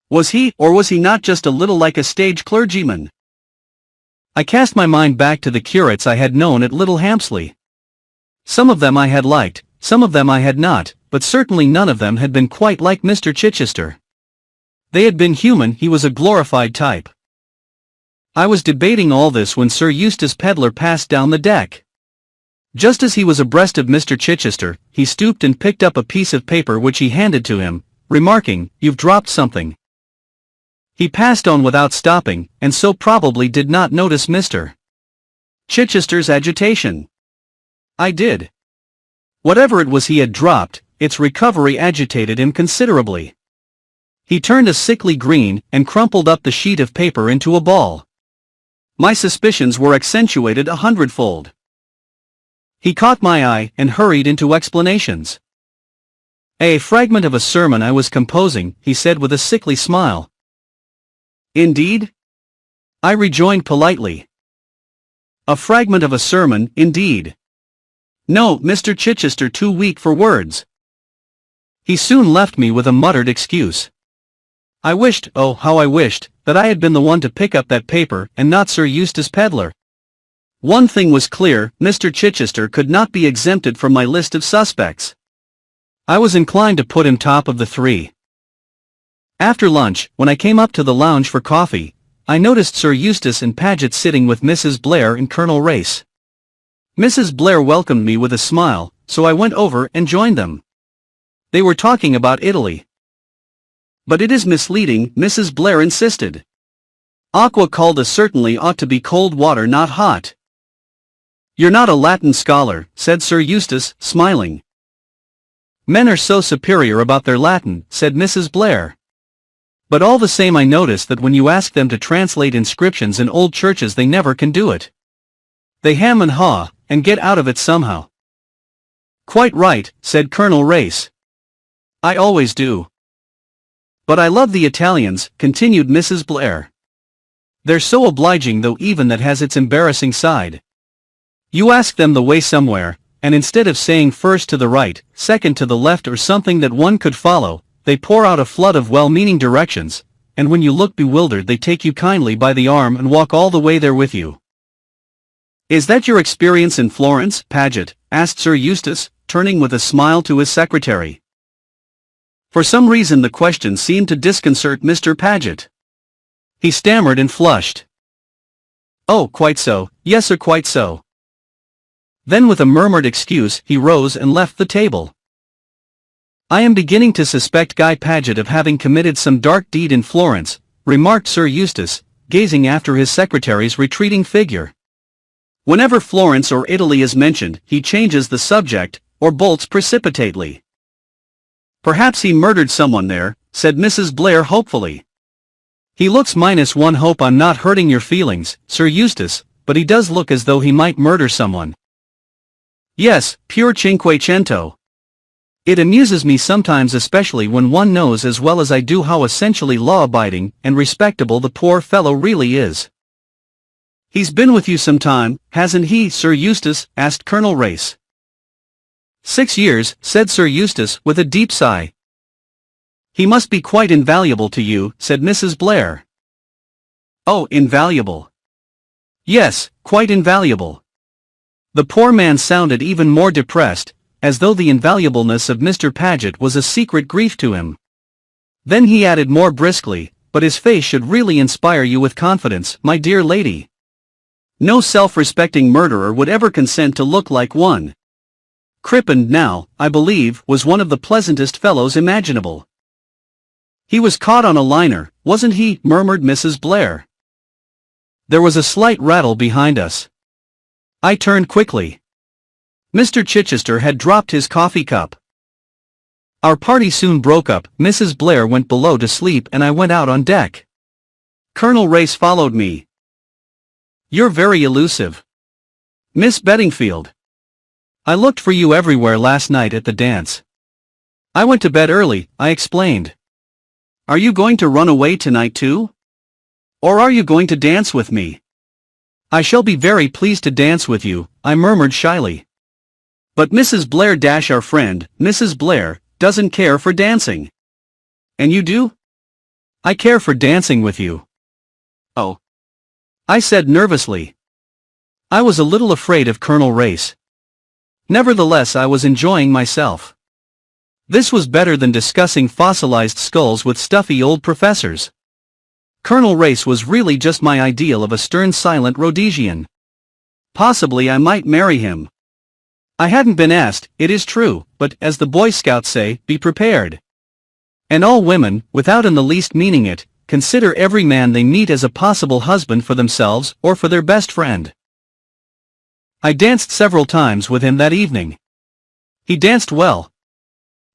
Was he, or was he not just a little like a stage clergyman? I cast my mind back to the curates I had known at Little Hampsley. Some of them I had liked, some of them I had not, but certainly none of them had been quite like Mr. Chichester. They had been human, he was a glorified type. I was debating all this when Sir Eustace Pedlar passed down the deck. Just as he was abreast of Mr. Chichester, he stooped and picked up a piece of paper which he handed to him, remarking, "You've dropped something." He passed on without stopping, and so probably did not notice Mr. Chichester's agitation. I did. Whatever it was he had dropped, its recovery agitated him considerably. He turned a sickly green, and crumpled up the sheet of paper into a ball. My suspicions were accentuated 100-fold. He caught my eye, and hurried into explanations. A fragment of a sermon I was composing, he said with a sickly smile. Indeed? I rejoined politely. A fragment of a sermon, indeed. No, Mr. Chichester too weak for words. He soon left me with a muttered excuse. I wished, oh how I wished, that I had been the one to pick up that paper and not Sir Eustace Pedlar. One thing was clear, Mr. Chichester could not be exempted from my list of suspects. I was inclined to put him top of the 3. After lunch, when I came up to the lounge for coffee, I noticed Sir Eustace and Paget sitting with Mrs. Blair and Colonel Race. Mrs. Blair welcomed me with a smile, so I went over and joined them. They were talking about Italy. But it is misleading, Mrs. Blair insisted. Aqua calda certainly ought to be cold water, not hot. You're not a Latin scholar, said Sir Eustace, smiling. Men are so superior about their Latin, said Mrs. Blair. But all the same I notice that when you ask them to translate inscriptions in old churches they never can do it. They hem and haw, and get out of it somehow. Quite right, said Colonel Race. I always do. But I love the Italians, continued Mrs. Blair. They're so obliging, though even that has its embarrassing side. You ask them the way somewhere, and instead of saying first to the right, second to the left or something that one could follow, they pour out a flood of well-meaning directions, and when you look bewildered they take you kindly by the arm and walk all the way there with you. Is that your experience in Florence, Paget? Asked Sir Eustace, turning with a smile to his secretary. For some reason the question seemed to disconcert Mr. Paget. He stammered and flushed. Oh, quite so, yes sir, quite so. Then with a murmured excuse he rose and left the table. I am beginning to suspect Guy Paget of having committed some dark deed in Florence, remarked Sir Eustace, gazing after his secretary's retreating figure. Whenever Florence or Italy is mentioned, he changes the subject, or bolts precipitately. Perhaps he murdered someone there, said Mrs. Blair hopefully. He looks -1 hope I'm not hurting your feelings, Sir Eustace, but he does look as though he might murder someone. Yes, pure cinquecento. It amuses me sometimes, especially when one knows as well as I do how essentially law-abiding and respectable the poor fellow really is. He's been with you some time, hasn't he, Sir Eustace? Asked Colonel Race. 6 years, said Sir Eustace with a deep sigh. "He must be quite invaluable to you," said Mrs. Blair. "Oh, invaluable." "Yes, quite invaluable." The poor man sounded even more depressed, as though the invaluableness of Mr. Paget was a secret grief to him. Then he added more briskly, "But his face should really inspire you with confidence, my dear lady. No self-respecting murderer would ever consent to look like one. Crippen, now, I believe, was one of the pleasantest fellows imaginable." "He was caught on a liner, wasn't he?" murmured Mrs. Blair. There was a slight rattle behind us. I turned quickly. Mr. Chichester had dropped his coffee cup. Our party soon broke up. Mrs. Blair went below to sleep and I went out on deck. Colonel Race followed me. "You're very elusive, Miss Beddingfield. I looked for you everywhere last night at the dance." "I went to bed early," I explained. "Are you going to run away tonight too? Or are you going to dance with me?" "I shall be very pleased to dance with you," I murmured shyly. "But Mrs. Blair our friend, Mrs. Blair, doesn't care for dancing." "And you do?" "I care for dancing with you." "Oh," I said nervously. I was a little afraid of Colonel Race. Nevertheless, I was enjoying myself. This was better than discussing fossilized skulls with stuffy old professors. Colonel Race was really just my ideal of a stern silent Rhodesian. Possibly I might marry him. I hadn't been asked, it is true, but, as the Boy Scouts say, be prepared. And all women, without in the least meaning it, consider every man they meet as a possible husband for themselves or for their best friend. I danced several times with him that evening. He danced well.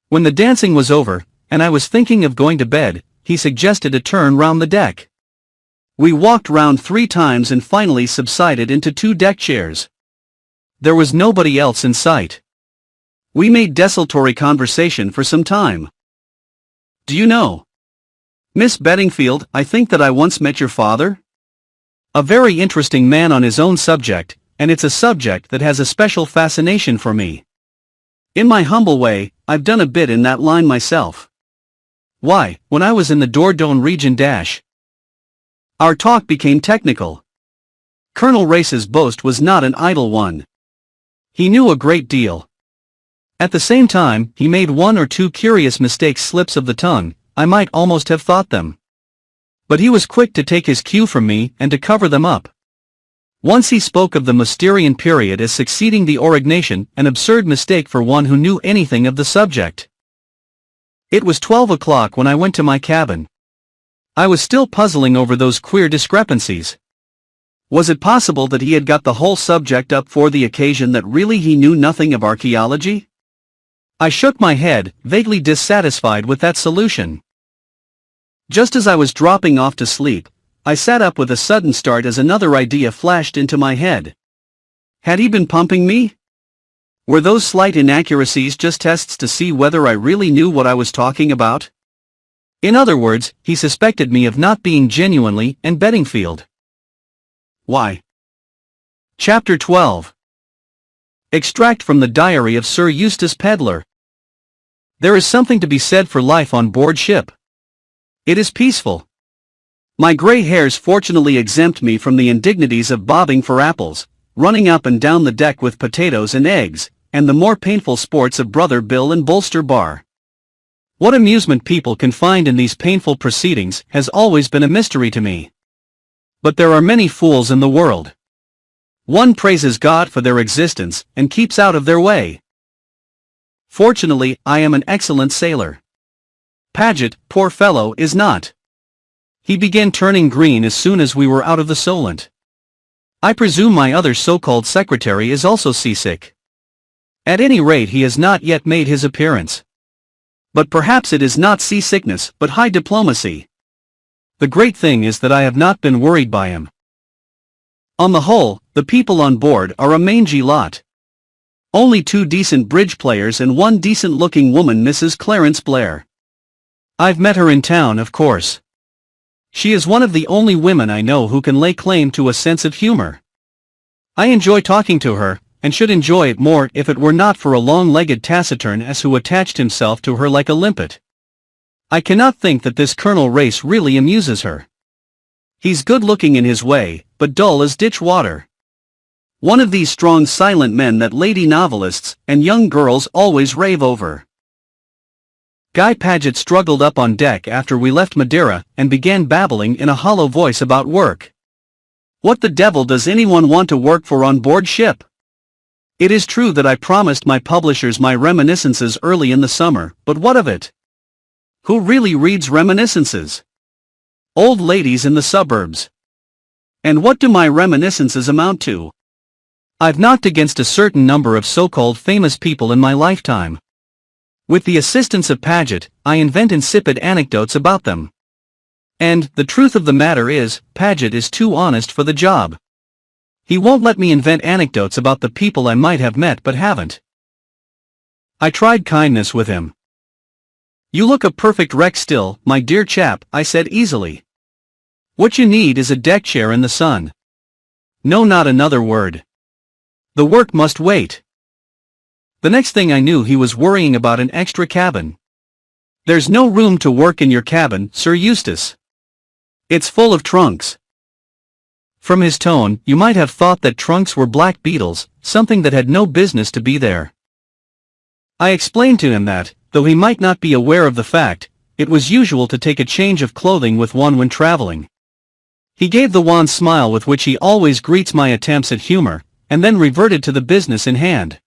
When the dancing was over, and I was thinking of going to bed, he suggested a turn round the deck. We walked round 3 times and finally subsided into 2 deck chairs. There was nobody else in sight. We made desultory conversation for some time. "Do you know, Miss Beddingfield, I think that I once met your father? A very interesting man on his own subject, and it's a subject that has a special fascination for me. In my humble way, I've done a bit in that line myself. Why, when I was in the Dordogne region Our talk became technical. Colonel Race's boast was not an idle one. He knew a great deal. At the same time, he made 1 or 2 curious mistakes, slips of the tongue, I might almost have thought them. But he was quick to take his cue from me and to cover them up. Once he spoke of the Mousterian period as succeeding the Aurignacian, an absurd mistake for one who knew anything of the subject. It was 12 o'clock when I went to my cabin. I was still puzzling over those queer discrepancies. Was it possible that he had got the whole subject up for the occasion, that really he knew nothing of archaeology? I shook my head, vaguely dissatisfied with that solution. Just as I was dropping off to sleep, I sat up with a sudden start as another idea flashed into my head. Had he been pumping me? Were those slight inaccuracies just tests to see whether I really knew what I was talking about? In other words, he suspected me of not being genuinely Anne Beddingfield. Why? Chapter 12. Extract from the Diary of Sir Eustace Pedlar. There is something to be said for life on board ship. It is peaceful. My grey hairs fortunately exempt me from the indignities of bobbing for apples, running up and down the deck with potatoes and eggs, and the more painful sports of Brother Bill and Bolster Bar. What amusement people can find in these painful proceedings has always been a mystery to me. But there are many fools in the world. One praises God for their existence and keeps out of their way. Fortunately, I am an excellent sailor. Paget, poor fellow, is not. He began turning green as soon as we were out of the Solent. I presume my other so-called secretary is also seasick. At any rate, he has not yet made his appearance. But perhaps it is not seasickness but high diplomacy. The great thing is that I have not been worried by him. On the whole, the people on board are a mangy lot. Only 2 decent bridge players and 1 decent-looking woman, Mrs. Clarence Blair. I've met her in town, of course. She is one of the only women I know who can lay claim to a sense of humor. I enjoy talking to her, and should enjoy it more if it were not for a long-legged taciturn ass who attached himself to her like a limpet. I cannot think that this Colonel Race really amuses her. He's good-looking in his way, but dull as ditch water. One of these strong silent men that lady novelists and young girls always rave over. Guy Paget struggled up on deck after we left Madeira and began babbling in a hollow voice about work. What the devil does anyone want to work for on board ship? It is true that I promised my publishers my reminiscences early in the summer, but what of it? Who really reads reminiscences? Old ladies in the suburbs. And what do my reminiscences amount to? I've knocked against a certain number of so-called famous people in my lifetime. With the assistance of Paget, I invent insipid anecdotes about them. And, the truth of the matter is, Paget is too honest for the job. He won't let me invent anecdotes about the people I might have met but haven't. I tried kindness with him. You look a perfect wreck still, my dear chap, I said easily. What you need is a deck chair in the sun. No, not another word. The work must wait. The next thing I knew he was worrying about an extra cabin. There's no room to work in your cabin, Sir Eustace. It's full of trunks. From his tone, you might have thought that trunks were black beetles, something that had no business to be there. I explained to him that, though he might not be aware of the fact, it was usual to take a change of clothing with one when traveling. He gave the wan smile with which he always greets my attempts at humor, and then reverted to the business in hand.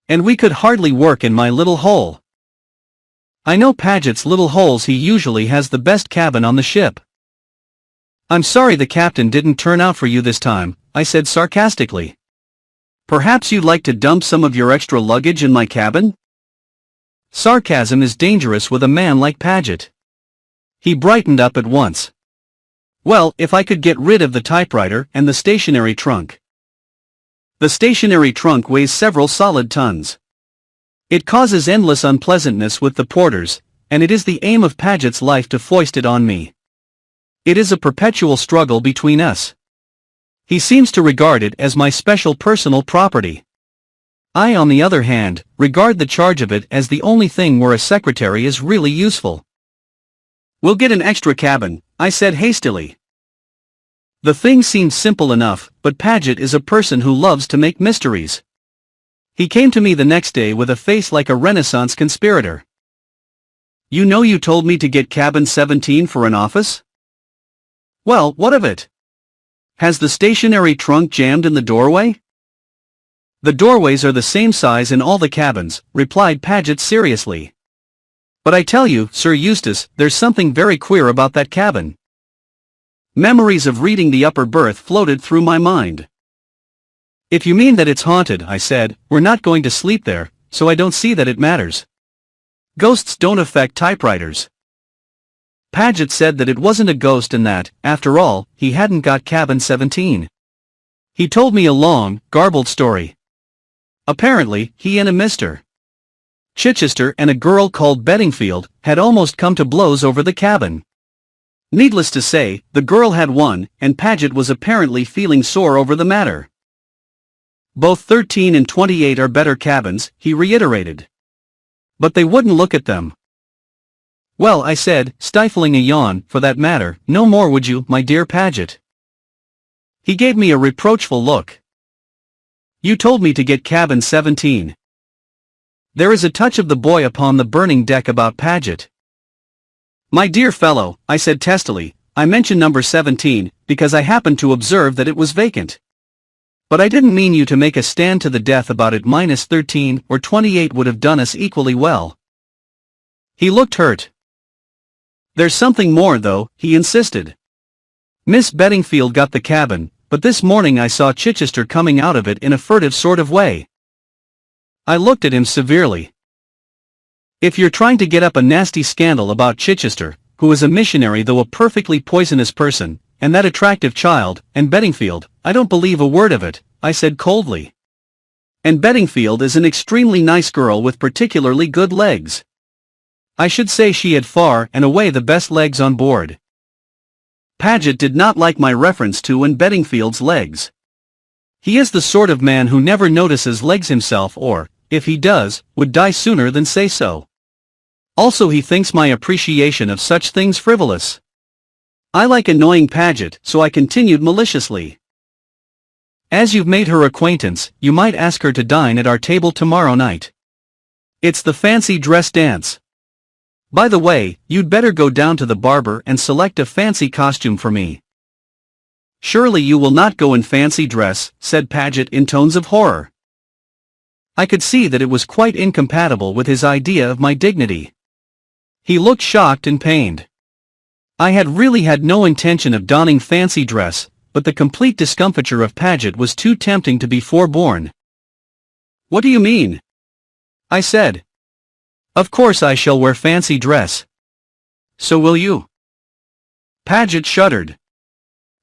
And we could hardly work in my little hole. I know Paget's little holes. He usually has the best cabin on the ship. I'm sorry the captain didn't turn out for you this time, I said sarcastically. Perhaps you'd like to dump some of your extra luggage in my cabin? Sarcasm is dangerous with a man like Paget. He brightened up at once. Well, if I could get rid of the typewriter and the stationery trunk. The stationery trunk weighs several solid tons. It causes endless unpleasantness with the porters, and it is the aim of Paget's life to foist it on me. It is a perpetual struggle between us. He seems to regard it as my special personal property. I, on the other hand, regard the charge of it as the only thing where a secretary is really useful. We'll get an extra cabin, I said hastily. The thing seemed simple enough, but Paget is a person who loves to make mysteries. He came to me the next day with a face like a Renaissance conspirator. You know, you told me to get cabin 17 for an office? Well, what of it? Has the stationery trunk jammed in the doorway? The doorways are the same size in all the cabins, replied Paget seriously. But I tell you, Sir Eustace, there's something very queer about that cabin. Memories of reading the upper berth floated through my mind. If you mean that it's haunted, I said, we're not going to sleep there, so I don't see that it matters. Ghosts don't affect typewriters. Paget said that it wasn't a ghost and that, after all, he hadn't got cabin 17. He told me a long, garbled story. Apparently, he and a Mr. Chichester and a girl called Beddingfield had almost come to blows over the cabin. Needless to say, the girl had won, and Paget was apparently feeling sore over the matter. Both 13 and 28 are better cabins, he reiterated. But they wouldn't look at them. Well, I said, stifling a yawn, for that matter, no more would you, my dear Paget. He gave me a reproachful look. You told me to get cabin 17. There is a touch of the boy upon the burning deck about Paget. My dear fellow, I said testily, I mentioned number 17, because I happened to observe that it was vacant. But I didn't mean you to make a stand to the death about it. Minus 13 or 28 would have done us equally well. He looked hurt. There's something more though, he insisted. Miss Beddingfield got the cabin, but this morning I saw Chichester coming out of it in a furtive sort of way. I looked at him severely. If you're trying to get up a nasty scandal about Chichester, who is a missionary though a perfectly poisonous person, and that attractive child, and Beddingfield, I don't believe a word of it, I said coldly. And Beddingfield is an extremely nice girl with particularly good legs. I should say she had far and away the best legs on board. Paget did not like my reference to Anne Beddingfield's legs. He is the sort of man who never notices legs himself or, if he does, would die sooner than say so. Also he thinks my appreciation of such things frivolous. I like annoying Paget, so I continued maliciously. As you've made her acquaintance, you might ask her to dine at our table tomorrow night. It's the fancy dress dance. By the way, you'd better go down to the barber and select a fancy costume for me. Surely you will not go in fancy dress, said Paget in tones of horror. I could see that it was quite incompatible with his idea of my dignity. He looked shocked and pained. I had really had no intention of donning fancy dress, but the complete discomfiture of Paget was too tempting to be forborne. What do you mean? I said. Of course I shall wear fancy dress. So will you? Paget shuddered.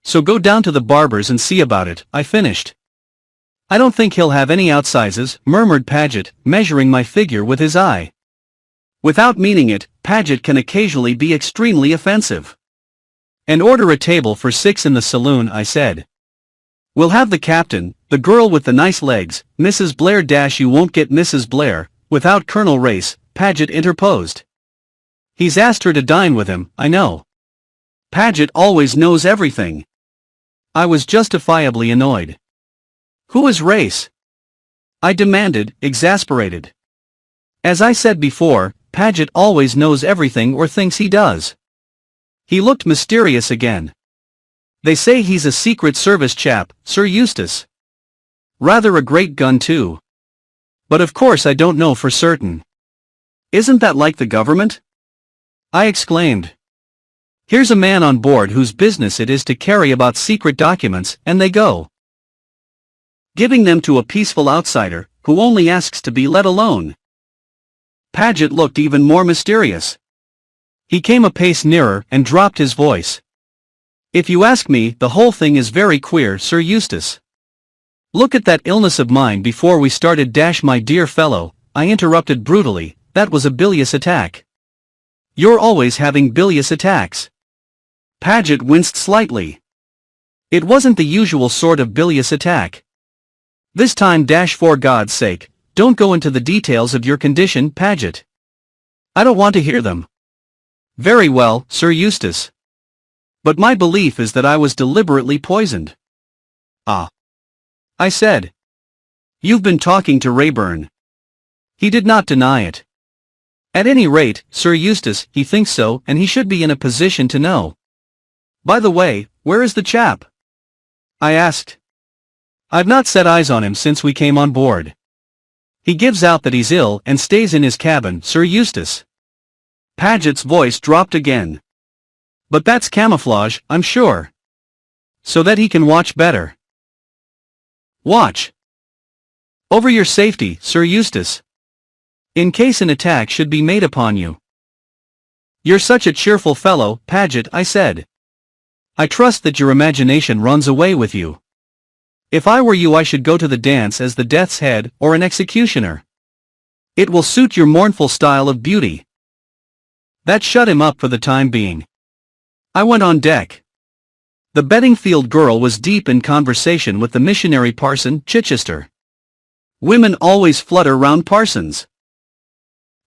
So go down to the barber's and see about it, I finished. I don't think he'll have any outsizes, murmured Paget, measuring my figure with his eye. Without meaning it, Paget can occasionally be extremely offensive. And order a table for 6 in the saloon, I said. We'll have the captain, the girl with the nice legs, Mrs. Blair. You won't get Mrs. Blair, without Colonel Race, Paget interposed. He's asked her to dine with him, I know. Paget always knows everything. I was justifiably annoyed. Who is Race? I demanded, exasperated. As I said before, Paget always knows everything or thinks he does. He looked mysterious again. They say he's a Secret Service chap, Sir Eustace. Rather a great gun too. But of course I don't know for certain. Isn't that like the government? I exclaimed. Here's a man on board whose business it is to carry about secret documents, and they go giving them to a peaceful outsider, who only asks to be let alone. Paget looked even more mysterious. He came a pace nearer and dropped his voice. If you ask me, the whole thing is very queer, Sir Eustace. Look at that illness of mine before we started. My dear fellow, I interrupted brutally, that was a bilious attack. You're always having bilious attacks. Paget winced slightly. It wasn't the usual sort of bilious attack. This time. For God's sake, don't go into the details of your condition, Paget. I don't want to hear them. Very well, Sir Eustace. But my belief is that I was deliberately poisoned. Ah. I said. You've been talking to Rayburn. He did not deny it. At any rate, Sir Eustace, he thinks so, and he should be in a position to know. By the way, where is the chap? I asked. I've not set eyes on him since we came on board. He gives out that he's ill and stays in his cabin, Sir Eustace. Paget's voice dropped again. But that's camouflage, I'm sure. So that he can watch better. Watch. Over your safety, Sir Eustace. In case an attack should be made upon you. You're such a cheerful fellow, Paget, I said. I trust that your imagination runs away with you. If I were you I should go to the dance as the death's head or an executioner. It will suit your mournful style of beauty. That shut him up for the time being. I went on deck. The Beddingfield girl was deep in conversation with the missionary parson, Chichester. Women always flutter round parsons.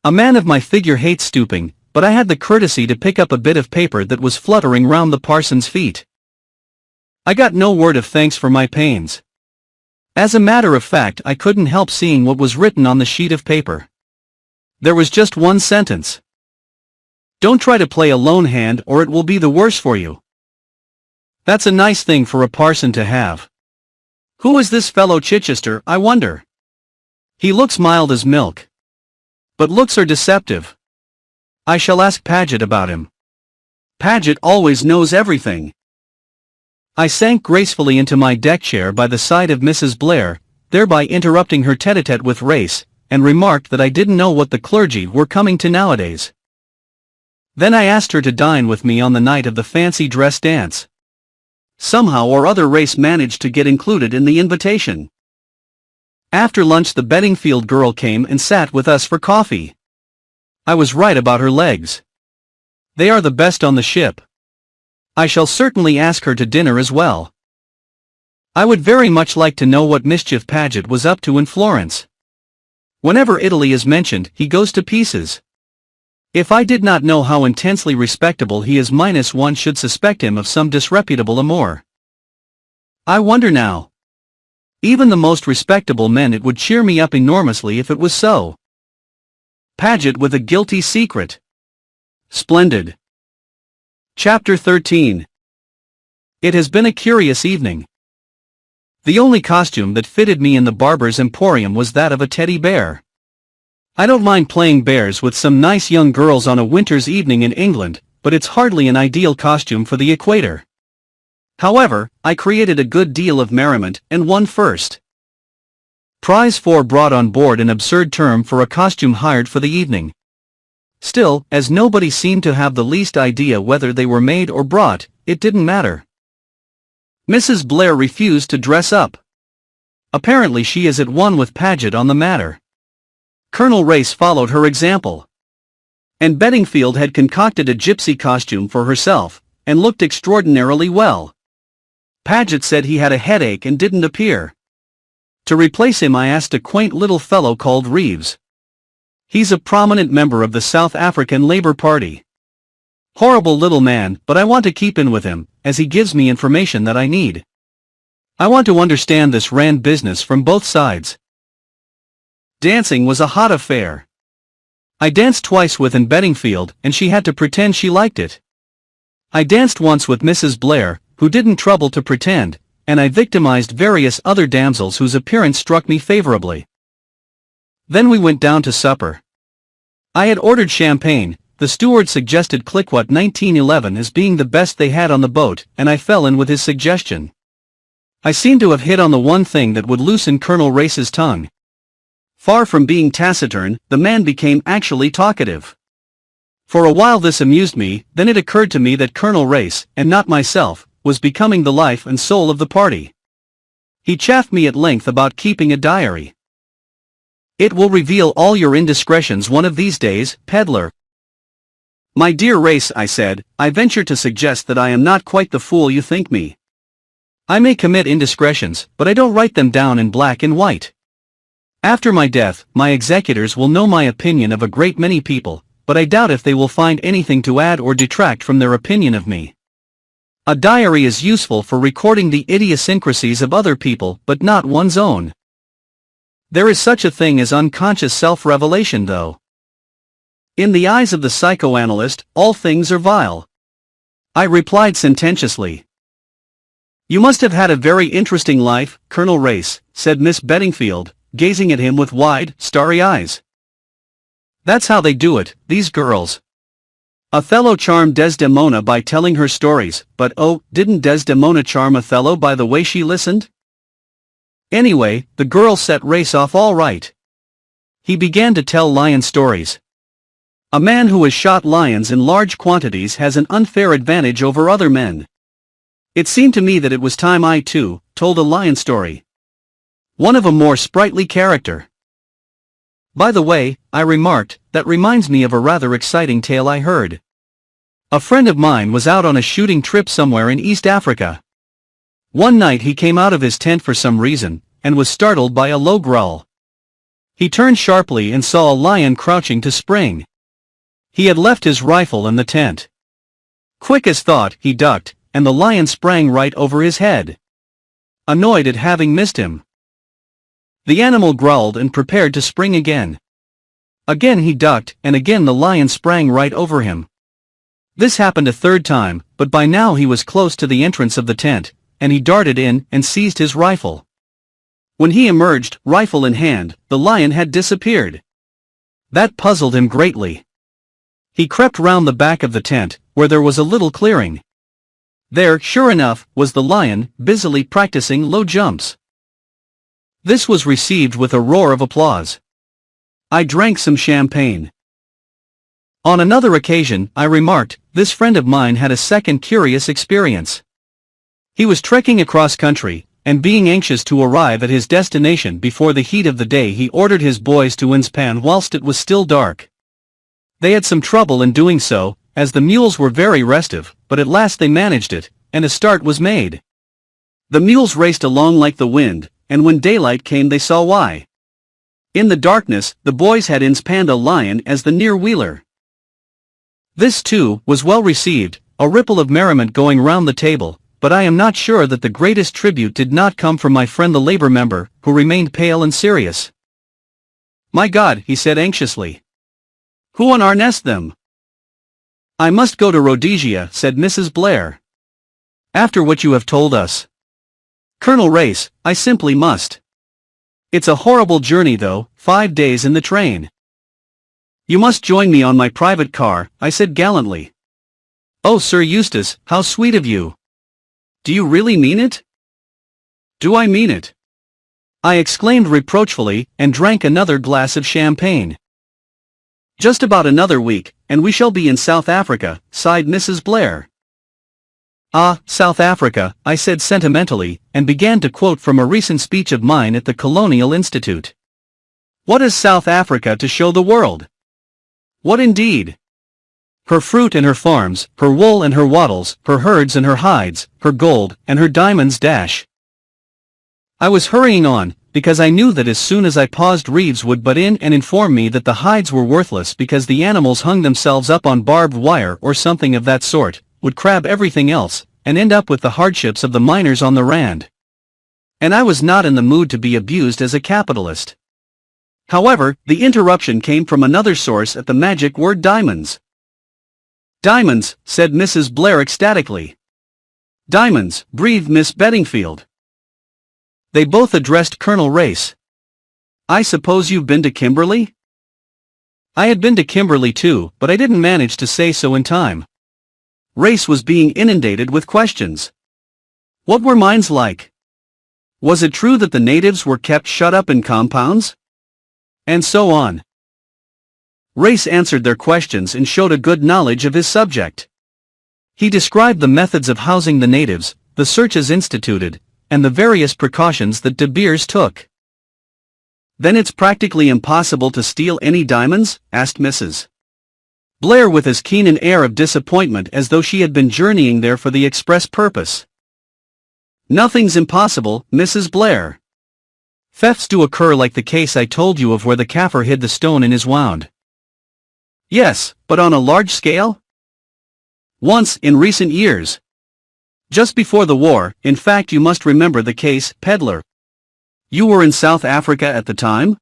A man of my figure hates stooping, but I had the courtesy to pick up a bit of paper that was fluttering round the parson's feet. I got no word of thanks for my pains. As a matter of fact, I couldn't help seeing what was written on the sheet of paper. There was just one sentence. Don't try to play a lone hand or it will be the worse for you. That's a nice thing for a parson to have. Who is this fellow Chichester, I wonder? He looks mild as milk. But looks are deceptive. I shall ask Paget about him. Paget always knows everything. I sank gracefully into my deck chair by the side of Mrs. Blair, thereby interrupting her tete-a-tete with Race, and remarked that I didn't know what the clergy were coming to nowadays. Then I asked her to dine with me on the night of the fancy dress dance. Somehow or other Race managed to get included in the invitation. After lunch the Beddingfield girl came and sat with us for coffee. I was right about her legs. They are the best on the ship. I shall certainly ask her to dinner as well. I would very much like to know what mischief Paget was up to in Florence. Whenever Italy is mentioned, he goes to pieces. If I did not know how intensely respectable he is, -1 should suspect him of some disreputable amour. I wonder now. Even the most respectable men, it would cheer me up enormously if it was so. Paget with a guilty secret. Splendid. Chapter 13. It has been a curious evening. The only costume that fitted me in the barber's emporium was that of a teddy bear. I don't mind playing bears with some nice young girls on a winter's evening in England, but it's hardly an ideal costume for the equator. However, I created a good deal of merriment, and won first. Prize 4 brought on board an absurd term for a costume hired for the evening. Still, as nobody seemed to have the least idea whether they were made or brought, it didn't matter. Mrs. Blair refused to dress up. Apparently she is at one with Paget on the matter. Colonel Race followed her example. Anne Beddingfield had concocted a gypsy costume for herself, and looked extraordinarily well. Paget said he had a headache and didn't appear. To replace him I asked a quaint little fellow called Reeves. He's a prominent member of the South African Labour Party. Horrible little man, but I want to keep in with him, as he gives me information that I need. I want to understand this Rand business from both sides. Dancing was a hot affair. I danced twice with Anne Beddingfield, and she had to pretend she liked it. I danced once with Mrs. Blair, who didn't trouble to pretend, and I victimized various other damsels whose appearance struck me favorably. Then we went down to supper. I had ordered champagne. The steward suggested Cliquot 1911 as being the best they had on the boat, and I fell in with his suggestion. I seemed to have hit on the one thing that would loosen Colonel Race's tongue. Far from being taciturn, the man became actually talkative. For a while this amused me, then it occurred to me that Colonel Race, and not myself, was becoming the life and soul of the party. He chaffed me at length about keeping a diary. "It will reveal all your indiscretions one of these days, Pedlar." "My dear Race," I said, "I venture to suggest that I am not quite the fool you think me. I may commit indiscretions, but I don't write them down in black and white. After my death, my executors will know my opinion of a great many people, but I doubt if they will find anything to add or detract from their opinion of me. A diary is useful for recording the idiosyncrasies of other people, but not one's own. There is such a thing as unconscious self-revelation, though. In the eyes of the psychoanalyst, all things are vile." I replied sententiously. "You must have had a very interesting life, Colonel Race," said Miss Beddingfield, gazing at him with wide, starry eyes. "That's how they do it, these girls. Othello charmed Desdemona by telling her stories, but oh, didn't Desdemona charm Othello by the way she listened? Anyway, the girl set Race off all right. He began to tell lion stories. A man who has shot lions in large quantities has an unfair advantage over other men. It seemed to me that it was time I, too, told a lion story. One of a more sprightly character. By the way, I remarked, that reminds me of a rather exciting tale I heard. A friend of mine was out on a shooting trip somewhere in East Africa. One night he came out of his tent for some reason, and was startled by a low growl. He turned sharply and saw a lion crouching to spring. He had left his rifle in the tent. Quick as thought, he ducked, and the lion sprang right over his head. Annoyed at having missed him, the animal growled and prepared to spring again. Again he ducked, and again the lion sprang right over him. This happened a third time, but by now he was close to the entrance of the tent, and he darted in and seized his rifle. When he emerged, rifle in hand, the lion had disappeared. That puzzled him greatly. He crept round the back of the tent, where there was a little clearing. There, sure enough, was the lion, busily practicing low jumps. This was received with a roar of applause. I drank some champagne. On another occasion, I remarked, this friend of mine had a second curious experience. He was trekking across country, and being anxious to arrive at his destination before the heat of the day, he ordered his boys to inspan whilst it was still dark. They had some trouble in doing so, as the mules were very restive, but at last they managed it, and a start was made. The mules raced along like the wind, and when daylight came they saw why. In the darkness, the boys had inspanned a lion as the near wheeler. This, too, was well received, a ripple of merriment going round the table, but I am not sure that the greatest tribute did not come from my friend the Labour member, who remained pale and serious. "My God," he said anxiously. "Who on our nest them?" "I must go to Rhodesia," said Mrs. Blair. "After what you have told us, Colonel Race, I simply must. It's a horrible journey though, 5 days in the train." "You must join me on my private car," I said gallantly. "Oh, Sir Eustace, how sweet of you. Do you really mean it?" "Do I mean it?" I exclaimed reproachfully, and drank another glass of champagne. "Just about another week, and we shall be in South Africa," sighed Mrs. Blair. "Ah, South Africa," I said sentimentally, and began to quote from a recent speech of mine at the Colonial Institute. "What has South Africa to show the world? What indeed? Her fruit and her farms, her wool and her wattles, her herds and her hides, her gold and her diamonds dash." I was hurrying on, because I knew that as soon as I paused Reeves would butt in and inform me that the hides were worthless because the animals hung themselves up on barbed wire or something of that sort, would crab everything else, and end up with the hardships of the miners on the Rand. And I was not in the mood to be abused as a capitalist. However, the interruption came from another source at the magic word diamonds. "Diamonds," said Mrs. Blair ecstatically. "Diamonds," breathed Miss Beddingfield. They both addressed Colonel Race. "I suppose you've been to Kimberley?" I had been to Kimberley too, but I didn't manage to say so in time. Race was being inundated with questions. What were mines like? Was it true that the natives were kept shut up in compounds? And so on. Race answered their questions and showed a good knowledge of his subject. He described the methods of housing the natives, the searches instituted, and the various precautions that De Beers took. "Then it's practically impossible to steal any diamonds?" asked Mrs. Blair with as keen an air of disappointment as though she had been journeying there for the express purpose. "Nothing's impossible, Mrs. Blair. Thefts do occur like the case I told you of where the Kaffir hid the stone in his wound." "Yes, but on a large scale?" "Once in recent years. Just before the war, in fact you must remember the case Pedlar." "You were in South Africa at the time?"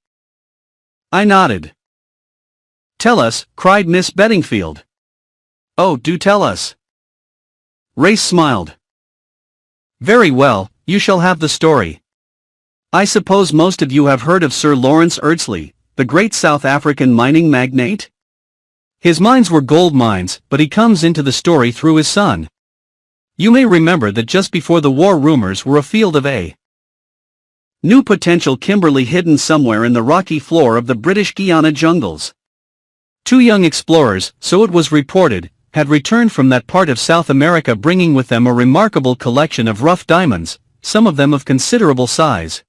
I nodded. "Tell us," cried Miss Beddingfield. "Oh, do tell us." Race smiled. "Very well, you shall have the story. I suppose most of you have heard of Sir Lawrence Eardsley, the great South African mining magnate? His mines were gold mines, but he comes into the story through his son. You may remember that just before the war rumors were afield of a new potential Kimberley hidden somewhere in the rocky floor of the British Guiana jungles. 2 young explorers, so it was reported, had returned from that part of South America bringing with them a remarkable collection of rough diamonds, some of them of considerable size.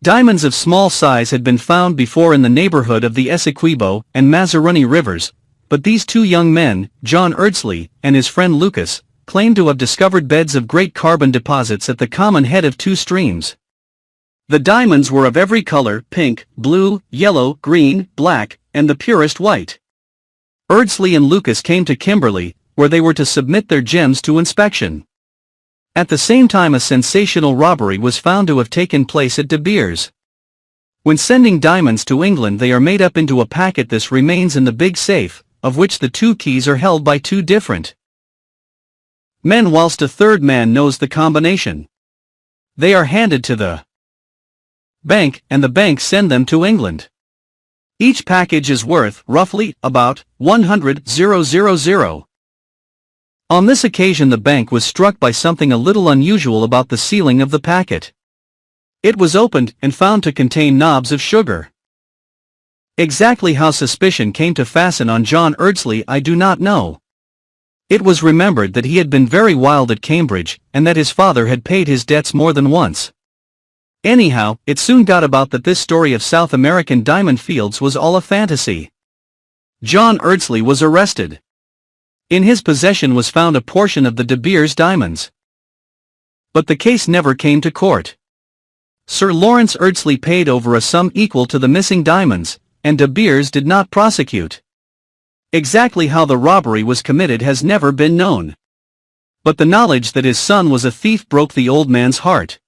Diamonds of small size had been found before in the neighborhood of the Essequibo and Mazaruni rivers, but these 2 young men, John Eardsley and his friend Lucas, claimed to have discovered beds of great carbon deposits at the common head of 2 streams. The diamonds were of every color: pink, blue, yellow, green, black, and the purest white. Eardsley and Lucas came to Kimberley, where they were to submit their gems to inspection. At the same time a sensational robbery was found to have taken place at De Beers. When sending diamonds to England they are made up into a packet. This remains in the big safe, of which the 2 keys are held by 2 different men whilst a third man knows the combination. They are handed to the bank, and the bank send them to England. Each package is worth, roughly, about 100,000. On this occasion the bank was struck by something a little unusual about the sealing of the packet. It was opened and found to contain knobs of sugar. Exactly how suspicion came to fasten on John Eardsley I do not know. It was remembered that he had been very wild at Cambridge, and that his father had paid his debts more than once. Anyhow, it soon got about that this story of South American diamond fields was all a fantasy. John Eardsley was arrested. In his possession was found a portion of the De Beers diamonds. But the case never came to court. Sir Lawrence Eardsley paid over a sum equal to the missing diamonds, and De Beers did not prosecute. Exactly how the robbery was committed has never been known. But the knowledge that his son was a thief broke the old man's heart.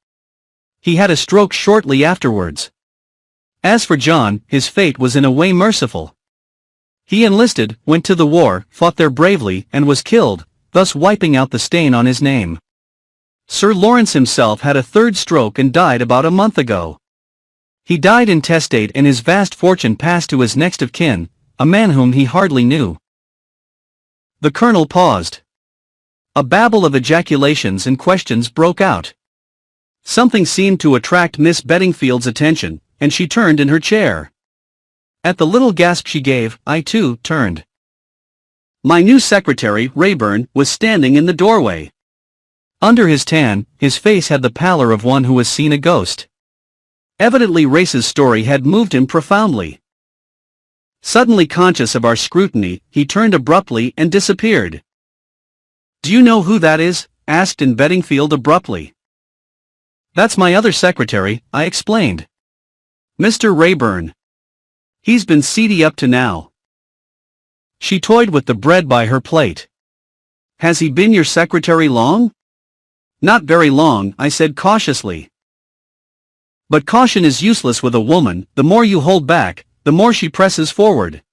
He had a stroke shortly afterwards. As for John, his fate was in a way merciful. He enlisted, went to the war, fought there bravely, and was killed, thus wiping out the stain on his name. Sir Lawrence himself had a third stroke and died about a month ago. He died intestate and his vast fortune passed to his next of kin, a man whom he hardly knew. The colonel paused. A babble of ejaculations and questions broke out. Something seemed to attract Miss Beddingfield's attention, and she turned in her chair. At the little gasp she gave, I too turned. My new secretary, Rayburn, was standing in the doorway. Under his tan, his face had the pallor of one who has seen a ghost. Evidently Race's story had moved him profoundly. Suddenly conscious of our scrutiny, he turned abruptly and disappeared. "Do you know who that is?" asked Anne Beddingfield abruptly. "That's my other secretary," I explained. "Mr. Rayburn. He's been seedy up to now." She toyed with the bread by her plate. "Has he been your secretary long?" "Not very long," I said cautiously. But caution is useless with a woman. The more you hold back, the more she presses forward.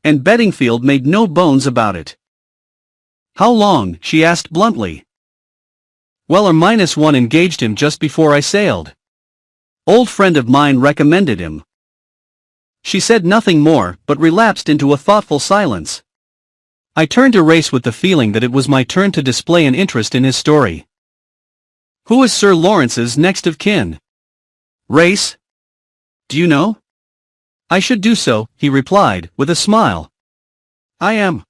And Beddingfield made no bones about it. "How long?" she asked bluntly. "Well, R-1 engaged him just before I sailed. Old friend of mine recommended him." She said nothing more, but relapsed into a thoughtful silence. I turned to Race with the feeling that it was my turn to display an interest in his story. "Who is Sir Lawrence's next of kin?" "Race? Do you know?" "I should do so," he replied, with a smile. "I am."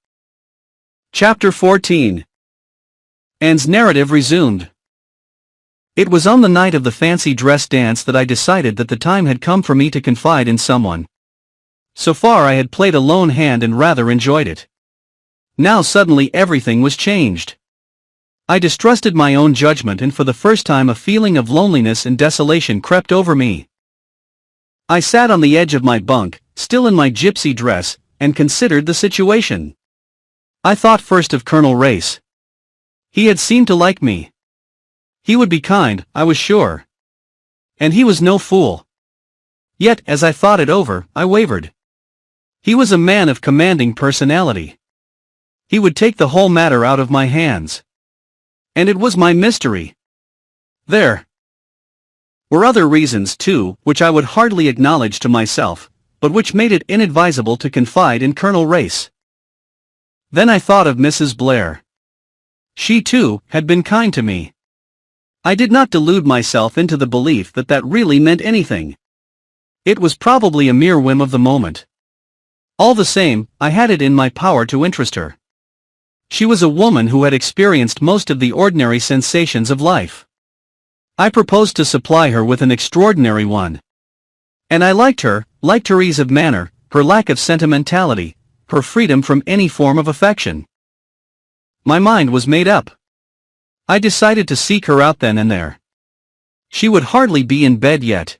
Chapter 14. Anne's narrative resumed. It was on the night of the fancy dress dance that I decided that the time had come for me to confide in someone. So far I had played a lone hand and rather enjoyed it. Now suddenly everything was changed. I distrusted my own judgment and for the first time a feeling of loneliness and desolation crept over me. I sat on the edge of my bunk, still in my gypsy dress, and considered the situation. I thought first of Colonel Race. He had seemed to like me. He would be kind, I was sure. And he was no fool. Yet, as I thought it over, I wavered. He was a man of commanding personality. He would take the whole matter out of my hands. And it was my mystery. There were other reasons too, which I would hardly acknowledge to myself, but which made it inadvisable to confide in Colonel Race. Then I thought of Mrs. Blair. She too had been kind to me. I did not delude myself into the belief that that really meant anything. It was probably a mere whim of the moment. All the same, I had it in my power to interest her. She was a woman who had experienced most of the ordinary sensations of life. I proposed to supply her with an extraordinary one. And I liked her ease of manner, her lack of sentimentality, her freedom from any form of affection. My mind was made up. I decided to seek her out then and there. She would hardly be in bed yet.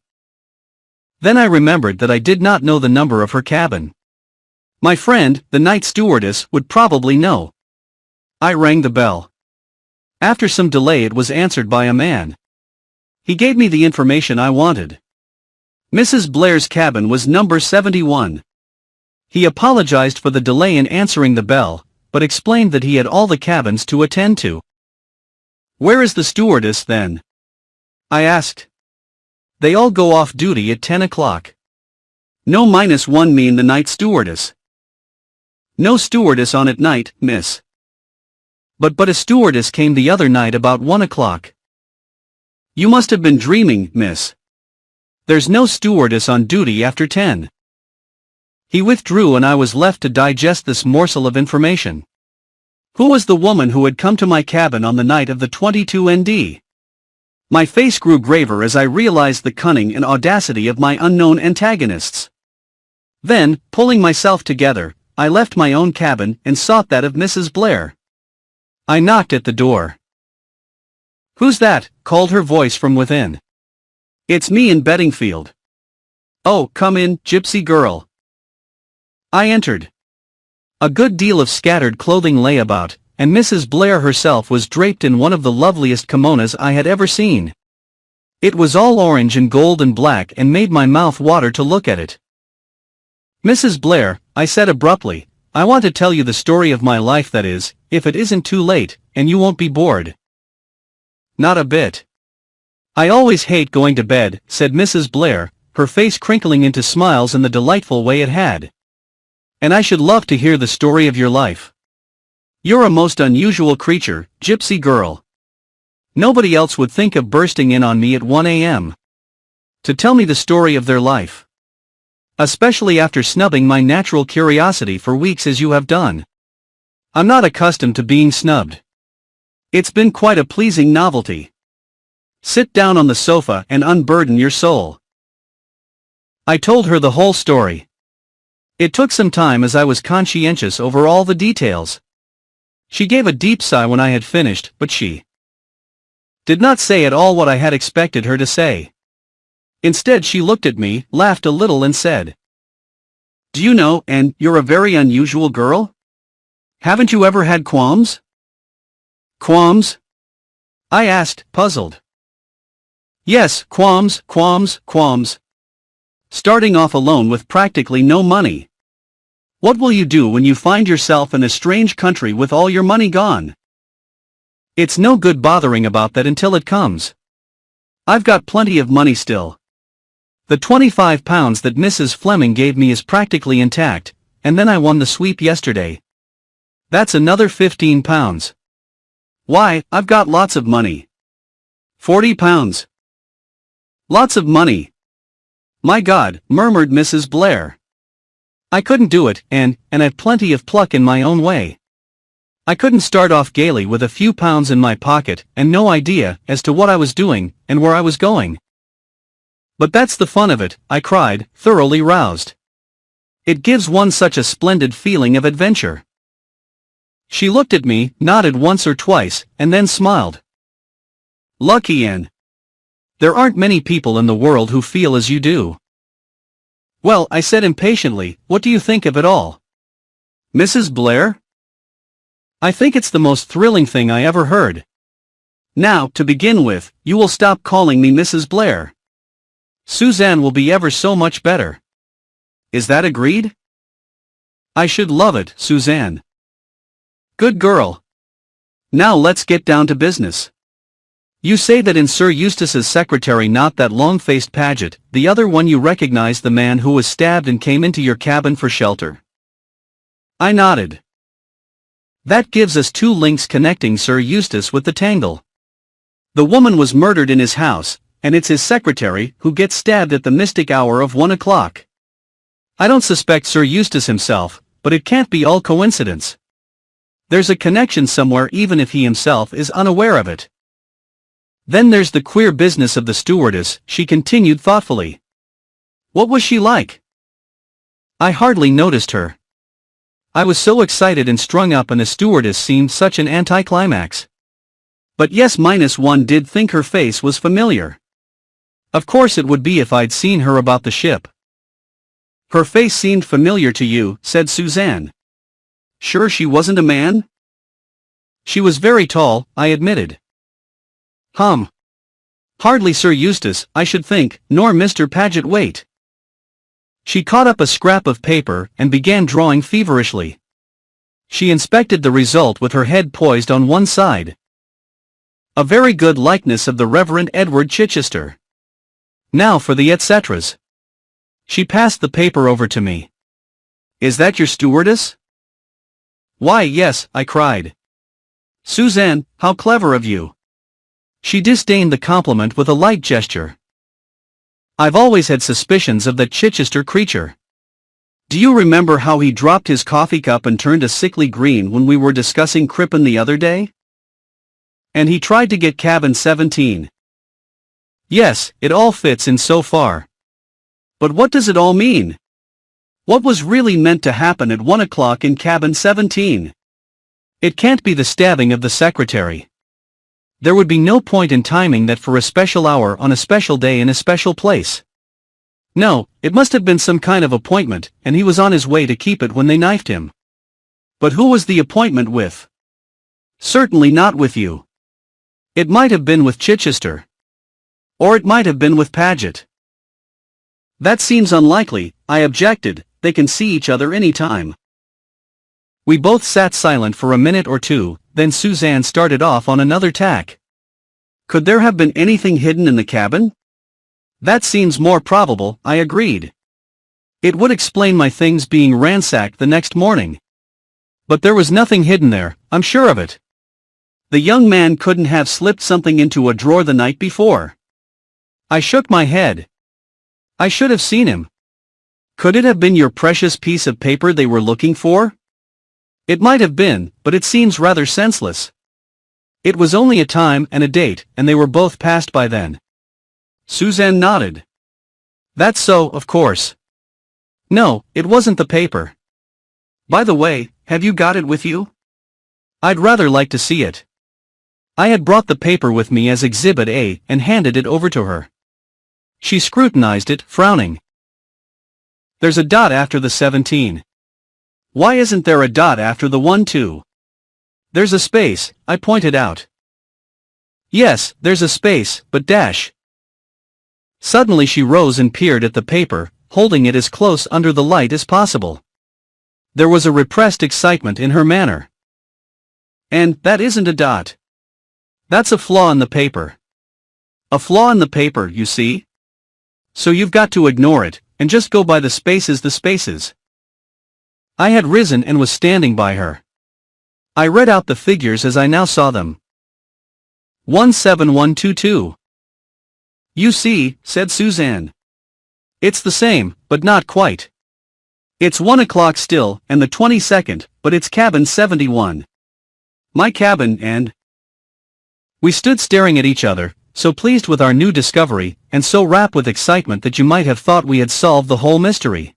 Then I remembered that I did not know the number of her cabin. My friend, the night stewardess, would probably know. I rang the bell. After some delay it was answered by a man. He gave me the information I wanted. Mrs. Blair's cabin was number 71. He apologized for the delay in answering the bell, but explained that he had all the cabins to attend to. "Where is the stewardess then?" I asked. "They all go off duty at 10 o'clock. No -1 mean the night stewardess." "No stewardess on at night, miss." But a stewardess came the other night about 1 o'clock. "You must have been dreaming, miss. There's no stewardess on duty after 10. He withdrew and I was left to digest this morsel of information. Who was the woman who had come to my cabin on the night of the 22 ND? My face grew graver as I realized the cunning and audacity of my unknown antagonists. Then, pulling myself together, I left my own cabin and sought that of Mrs. Blair. I knocked at the door. "Who's that?" called her voice from within. "It's me in Beddingfield." "Oh, come in, gypsy girl." I entered. A good deal of scattered clothing lay about, and Mrs. Blair herself was draped in one of the loveliest kimonos I had ever seen. It was all orange and gold and black and made my mouth water to look at it. "Mrs. Blair," I said abruptly, "I want to tell you the story of my life, that is, if it isn't too late, and you won't be bored." "Not a bit." "I always hate going to bed," said Mrs. Blair, her face crinkling into smiles in the delightful way it had. "And I should love to hear the story of your life. You're a most unusual creature, gypsy girl. Nobody else would think of bursting in on me at 1 a.m. to tell me the story of their life. Especially after snubbing my natural curiosity for weeks as you have done. I'm not accustomed to being snubbed. It's been quite a pleasing novelty. Sit down on the sofa and unburden your soul." I told her the whole story. It took some time as I was conscientious over all the details. She gave a deep sigh when I had finished, but she did not say at all what I had expected her to say. Instead, she looked at me, laughed a little and said, "Do you know, Anne, you're a very unusual girl? Haven't you ever had qualms?" "Qualms?" I asked, puzzled. "Yes, qualms. Starting off alone with practically no money. What will you do when you find yourself in a strange country with all your money gone? It's no good bothering about that until it comes. I've got plenty of money still. The £25 that Mrs. Fleming gave me is practically intact, and then I won the sweep yesterday. That's another £15. Why, I've got lots of money. £40. Lots of money." "My God," murmured Mrs. Blair. "I couldn't do it, and I've plenty of pluck in my own way. I couldn't start off gaily with a few pounds in my pocket and no idea as to what I was doing and where I was going." "But that's the fun of it," I cried, thoroughly roused. "It gives one such a splendid feeling of adventure." She looked at me, nodded once or twice, and then smiled. "Lucky Anne. There aren't many people in the world who feel as you do." "Well," I said impatiently, "what do you think of it all?" "Mrs. Blair? I think it's the most thrilling thing I ever heard. Now, to begin with, you will stop calling me Mrs. Blair. Suzanne will be ever so much better. Is that agreed?" "I should love it, Suzanne." "Good girl. Now let's get down to business. You say that in Sir Eustace's secretary, not that long-faced Paget, the other one, you recognized the man who was stabbed and came into your cabin for shelter?" I nodded. "That gives us two links connecting Sir Eustace with the tangle. The woman was murdered in his house, and it's his secretary who gets stabbed at the mystic hour of 1 o'clock. I don't suspect Sir Eustace himself, but it can't be all coincidence. There's a connection somewhere even if he himself is unaware of it. Then there's the queer business of the stewardess," she continued thoughtfully. "What was she like?" I hardly noticed her. I was so excited and strung up, and a stewardess seemed such an anticlimax. But yes, -1 did think her face was familiar. Of course it would be if I'd seen her about the ship. "Her face seemed familiar to you," said Suzanne. "Sure she wasn't a man?" "She was very tall," I admitted. Hardly Sir Eustace, I should think, nor Mr. Paget. Wait." She caught up a scrap of paper and began drawing feverishly. She inspected the result with her head poised on one side. "A very good likeness of the Reverend Edward Chichester. Now for the etceteras." She passed the paper over to me. "Is that your stewardess?" "Why, yes," I cried. "Suzanne, how clever of you." She disdained the compliment with a light gesture. "I've always had suspicions of that Chichester creature. Do you remember how he dropped his coffee cup and turned a sickly green when we were discussing Crippen the other day? And he tried to get cabin 17. Yes, it all fits in so far. But what does it all mean? What was really meant to happen at 1 o'clock in cabin 17? It can't be the stabbing of the secretary. There would be no point in timing that for a special hour on a special day in a special place. No, it must have been some kind of appointment, and he was on his way to keep it when they knifed him. But who was the appointment with? Certainly not with you. It might have been with Chichester. Or it might have been with Paget. That seems unlikely, I objected. They can see each other any time. We both sat silent for a minute or two, then Suzanne started off on another tack. Could there have been anything hidden in the cabin? That seems more probable, I agreed. It would explain my things being ransacked the next morning. But there was nothing hidden there, I'm sure of it. The young man couldn't have slipped something into a drawer the night before. I shook my head. I should have seen him. Could it have been your precious piece of paper they were looking for? It might have been, but it seems rather senseless. It was only a time and a date, and they were both past by then. Suzanne nodded. That's so, of course. No, it wasn't the paper. By the way, have you got it with you? I'd rather like to see it. I had brought the paper with me as Exhibit A and handed it over to her. She scrutinized it, frowning. There's a dot after the 17. Why isn't there a dot after the 1 too? There's a space, I pointed out. Yes, there's a space, but dash. Suddenly she rose and peered at the paper, holding it as close under the light as possible. There was a repressed excitement in her manner. And that isn't a dot. That's a flaw in the paper. A flaw in the paper, you see? So you've got to ignore it, and just go by the spaces. I had risen and was standing by her. I read out the figures as I now saw them. 17122. You see, said Suzanne. It's the same, but not quite. It's 1 o'clock still, and the 22nd, but it's cabin 71. My cabin, and... We stood staring at each other, so pleased with our new discovery, and so rapt with excitement that you might have thought we had solved the whole mystery.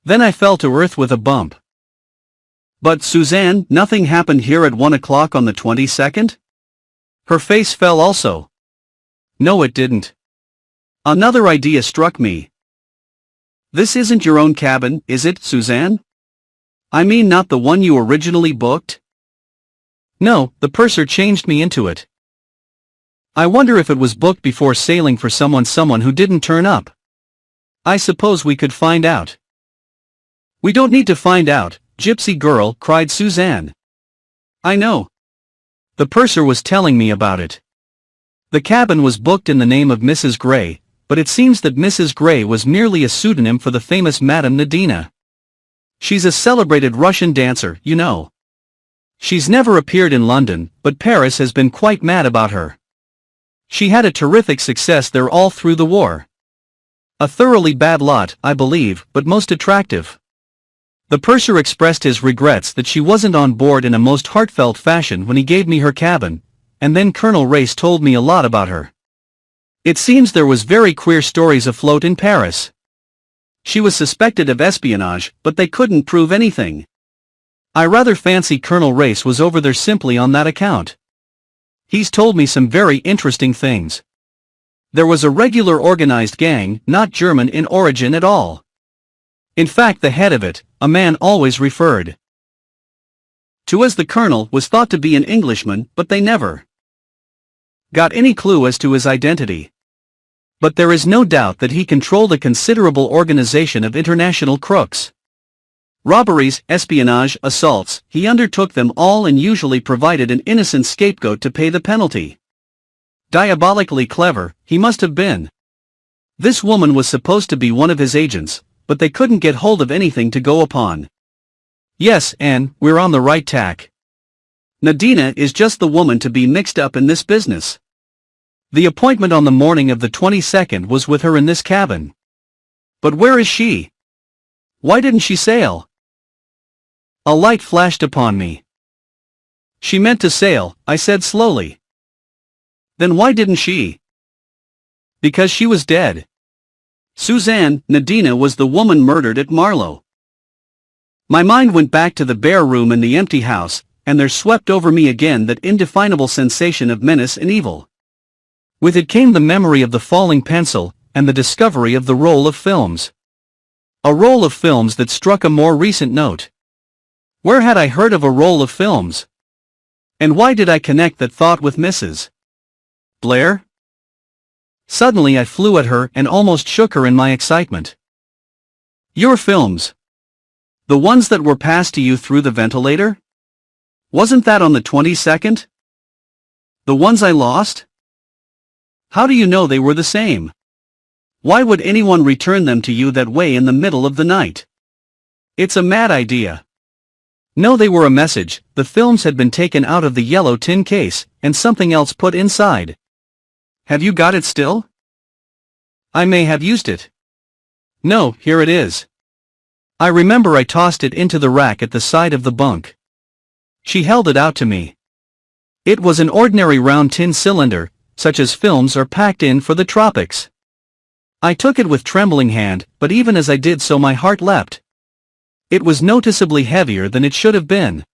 Then I fell to earth with a bump. But Suzanne, nothing happened here at 1 o'clock on the 22nd? Her face fell also. No, it didn't. Another idea struck me. This isn't your own cabin, is it, Suzanne? I mean not the one you originally booked? No, the purser changed me into it. I wonder if it was booked before sailing for someone who didn't turn up. I suppose we could find out. We don't need to find out, gypsy girl, cried Suzanne. I know. The purser was telling me about it. The cabin was booked in the name of Mrs. Gray, but it seems that Mrs. Gray was merely a pseudonym for the famous Madame Nadina. She's a celebrated Russian dancer, you know. She's never appeared in London, but Paris has been quite mad about her. She had a terrific success there all through the war. A thoroughly bad lot, I believe, but most attractive. The purser expressed his regrets that she wasn't on board in a most heartfelt fashion when he gave me her cabin, and then Colonel Race told me a lot about her. It seems there was very queer stories afloat in Paris. She was suspected of espionage, but they couldn't prove anything. I rather fancy Colonel Race was over there simply on that account. He's told me some very interesting things. There was a regular organized gang, not German in origin at all. In fact, the head of it, a man always referred to as the Colonel, was thought to be an Englishman, but they never got any clue as to his identity. But there is no doubt that he controlled a considerable organization of international crooks. Robberies, espionage, assaults, he undertook them all and usually provided an innocent scapegoat to pay the penalty. Diabolically clever, he must have been. This woman was supposed to be one of his agents, but they couldn't get hold of anything to go upon. Yes, Anne, we're on the right tack. Nadina is just the woman to be mixed up in this business. The appointment on the morning of the 22nd was with her in this cabin. But where is she? Why didn't she sail? A light flashed upon me. She meant to sail, I said slowly. Then why didn't she? Because she was dead. Suzanne, Nadina was the woman murdered at Marlow. My mind went back to the bare room in the empty house, and there swept over me again that indefinable sensation of menace and evil. With it came the memory of the falling pencil, and the discovery of the roll of films. A roll of films that struck a more recent note. Where had I heard of a roll of films? And why did I connect that thought with Mrs. Blair? Suddenly I flew at her and almost shook her in my excitement. Your films. The ones that were passed to you through the ventilator? Wasn't that on the 22nd? The ones I lost? How do you know they were the same? Why would anyone return them to you that way in the middle of the night? It's a mad idea. No, they were a message. The films had been taken out of the yellow tin case, and something else put inside. Have you got it still? I may have used it. No, here it is. I remember I tossed it into the rack at the side of the bunk. She held it out to me. It was an ordinary round tin cylinder, such as films are packed in for the tropics. I took it with trembling hand, but even as I did so my heart leapt. It was noticeably heavier than it should have been.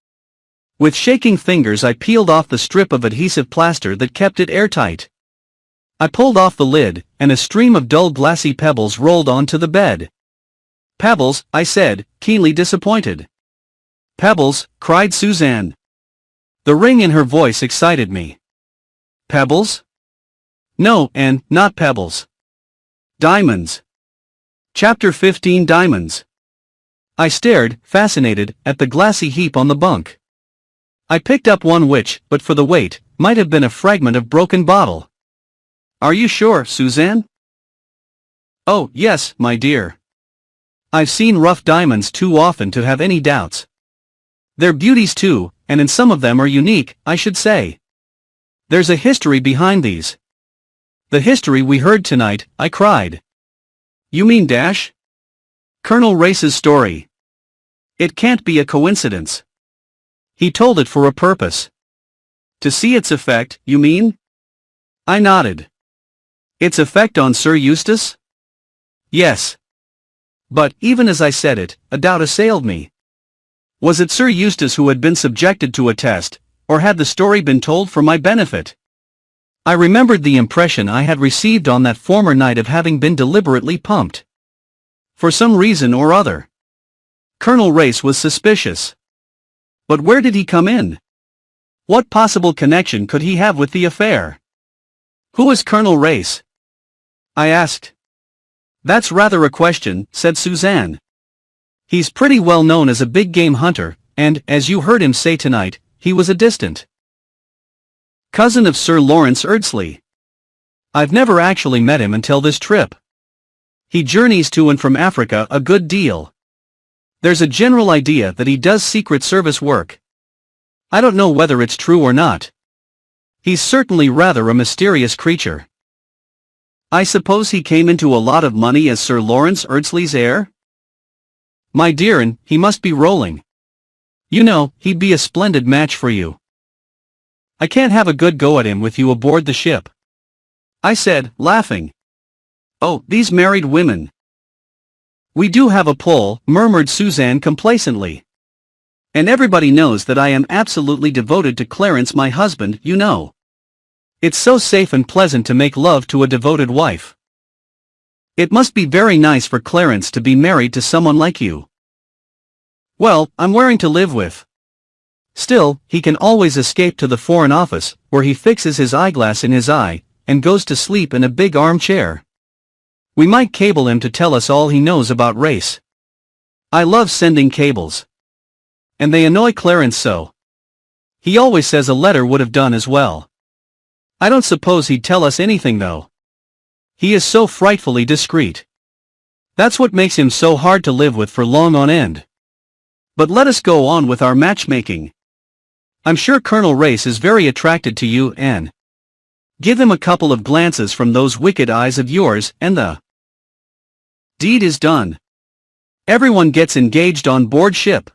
With shaking fingers I peeled off the strip of adhesive plaster that kept it airtight. I pulled off the lid, and a stream of dull glassy pebbles rolled onto the bed. Pebbles, I said, keenly disappointed. Pebbles, cried Suzanne. The ring in her voice excited me. Pebbles? No, Anne, not pebbles. Diamonds. Chapter 15 Diamonds. I stared, fascinated, at the glassy heap on the bunk. I picked up one which, but for the weight, might have been a fragment of broken bottle. Are you sure, Suzanne? Oh, yes, my dear. I've seen rough diamonds too often to have any doubts. They're beauties too, and in some of them are unique, I should say. There's a history behind these. The history we heard tonight, I cried. You mean Dash? Colonel Race's story. It can't be a coincidence. He told it for a purpose. To see its effect, you mean? I nodded. Its effect on Sir Eustace? Yes. But, even as I said it, a doubt assailed me. Was it Sir Eustace who had been subjected to a test, or had the story been told for my benefit? I remembered the impression I had received on that former night of having been deliberately pumped. For some reason or other. Colonel Race was suspicious. But where did he come in? What possible connection could he have with the affair? Who is Colonel Race? I asked. That's rather a question, said Suzanne. He's pretty well known as a big game hunter, and, as you heard him say tonight, he was a distant cousin of Sir Lawrence Eardsley. I've never actually met him until this trip. He journeys to and from Africa a good deal. There's a general idea that he does Secret Service work. I don't know whether it's true or not. He's certainly rather a mysterious creature. I suppose he came into a lot of money as Sir Lawrence Eardsley's heir? My dear, and he must be rolling. You know, he'd be a splendid match for you. I can't have a good go at him with you aboard the ship, I said, laughing. Oh, these married women. We do have a pull, murmured Suzanne complacently. And everybody knows that I am absolutely devoted to Clarence, my husband, you know. It's so safe and pleasant to make love to a devoted wife. It must be very nice for Clarence to be married to someone like you. Well, I'm wearing to live with. Still, he can always escape to the Foreign Office, where he fixes his eyeglass in his eye, and goes to sleep in a big armchair. We might cable him to tell us all he knows about Race. I love sending cables. And they annoy Clarence so. He always says a letter would have done as well. I don't suppose he'd tell us anything though. He is so frightfully discreet. That's what makes him so hard to live with for long on end. But let us go on with our matchmaking. I'm sure Colonel Race is very attracted to you, Anne. Give him a couple of glances from those wicked eyes of yours, and the deed is done. Everyone gets engaged on board ship.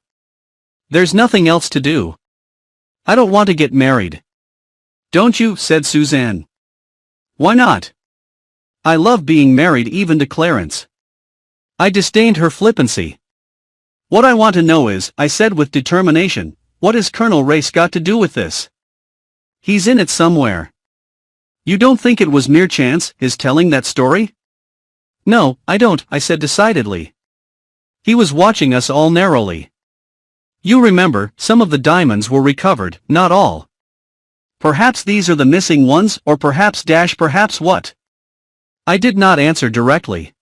There's nothing else to do. I don't want to get married. Don't you? Said Suzanne. Why not? I love being married even to Clarence. I disdained her flippancy. What I want to know is, I said with determination, what has Colonel Race got to do with this? He's in it somewhere. You don't think it was mere chance, his telling that story? No, I don't, I said decidedly. He was watching us all narrowly. You remember, some of the diamonds were recovered, not all. Perhaps these are the missing ones, or perhaps what? I did not answer directly.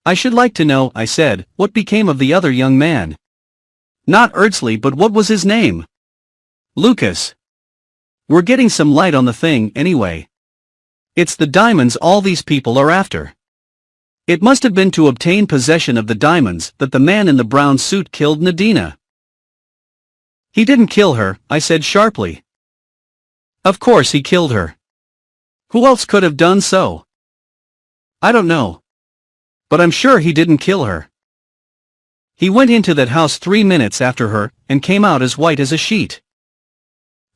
I should like to know, I said, what became of the other young man. Not Erdsley, but what was his name? Lucas. We're getting some light on the thing, anyway. It's the diamonds all these people are after. It must have been to obtain possession of the diamonds that the man in the brown suit killed Nadina. He didn't kill her, I said sharply. Of course he killed her. Who else could have done so? I don't know. But I'm sure he didn't kill her. He went into that house 3 minutes after her, and came out as white as a sheet.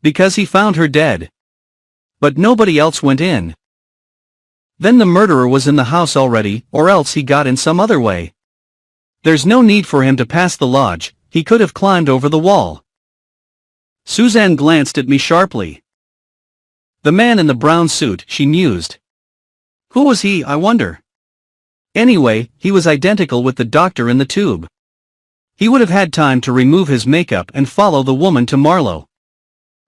Because he found her dead. But nobody else went in. Then the murderer was in the house already, or else he got in some other way. There's no need for him to pass the lodge, he could have climbed over the wall. Suzanne glanced at me sharply. The man in the brown suit, she mused. Who was he, I wonder? Anyway, he was identical with the doctor in the tube. He would have had time to remove his makeup and follow the woman to Marlow.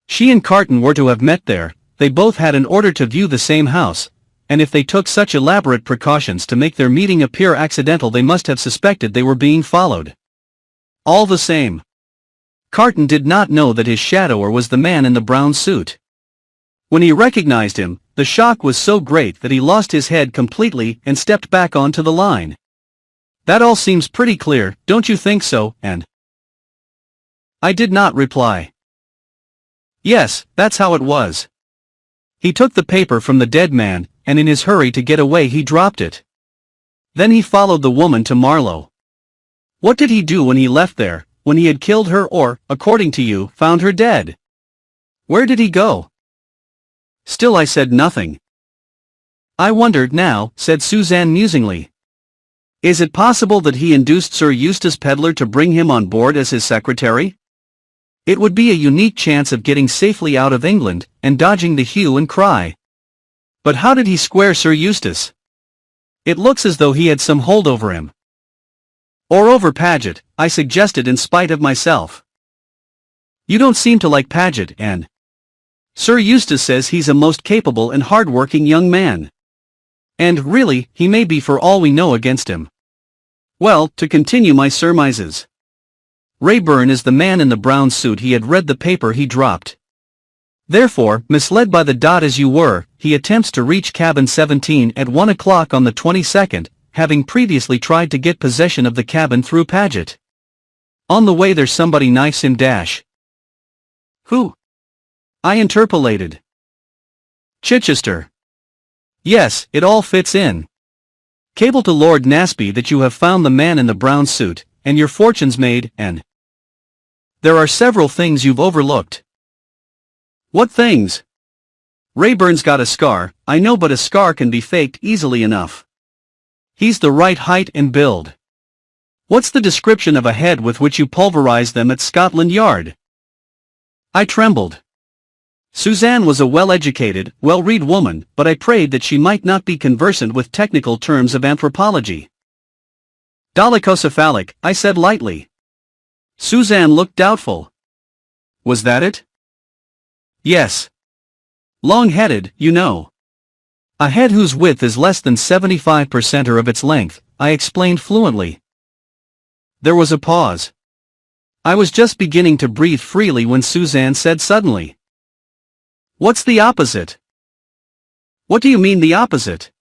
She and Carton were to have met there, they both had an order to view the same house, and if they took such elaborate precautions to make their meeting appear accidental, they must have suspected they were being followed. All the same. Carton did not know that his shadower was the man in the brown suit. When he recognized him, the shock was so great that he lost his head completely and stepped back onto the line. That all seems pretty clear, don't you think so, Anne? I did not reply. Yes, that's how it was. He took the paper from the dead man, and in his hurry to get away he dropped it. Then he followed the woman to Marlow. What did he do when he left there, when he had killed her or, according to you, found her dead? Where did he go? Still I said nothing. I wondered now, said Suzanne musingly. Is it possible that he induced Sir Eustace Pedlar to bring him on board as his secretary? It would be a unique chance of getting safely out of England, and dodging the hue and cry. But how did he square Sir Eustace? It looks as though he had some hold over him. Or over Paget, I suggested in spite of myself. You don't seem to like Paget, Anne. Sir Eustace says he's a most capable and hard-working young man. And, really, he may be for all we know against him. Well, to continue my surmises. Rayburn is the man in the brown suit. He had read the paper he dropped. Therefore, misled by the dot as you were, he attempts to reach cabin 17 at 1 o'clock on the 22nd, having previously tried to get possession of the cabin through Paget. On the way there's somebody knifes him dash. Who? I interpolated. Chichester. Yes, it all fits in. Cable to Lord Naseby that you have found the man in the brown suit, and your fortune's made, and there are several things you've overlooked. What things? Rayburn's got a scar, I know, but a scar can be faked easily enough. He's the right height and build. What's the description of a head with which you pulverized them at Scotland Yard? I trembled. Suzanne was a well-educated, well-read woman, but I prayed that she might not be conversant with technical terms of anthropology. Dolichocephalic, I said lightly. Suzanne looked doubtful. Was that it? Yes. Long-headed, you know. A head whose width is less than 75% of its length, I explained fluently. There was a pause. I was just beginning to breathe freely when Suzanne said suddenly. What's the opposite? What do you mean the opposite?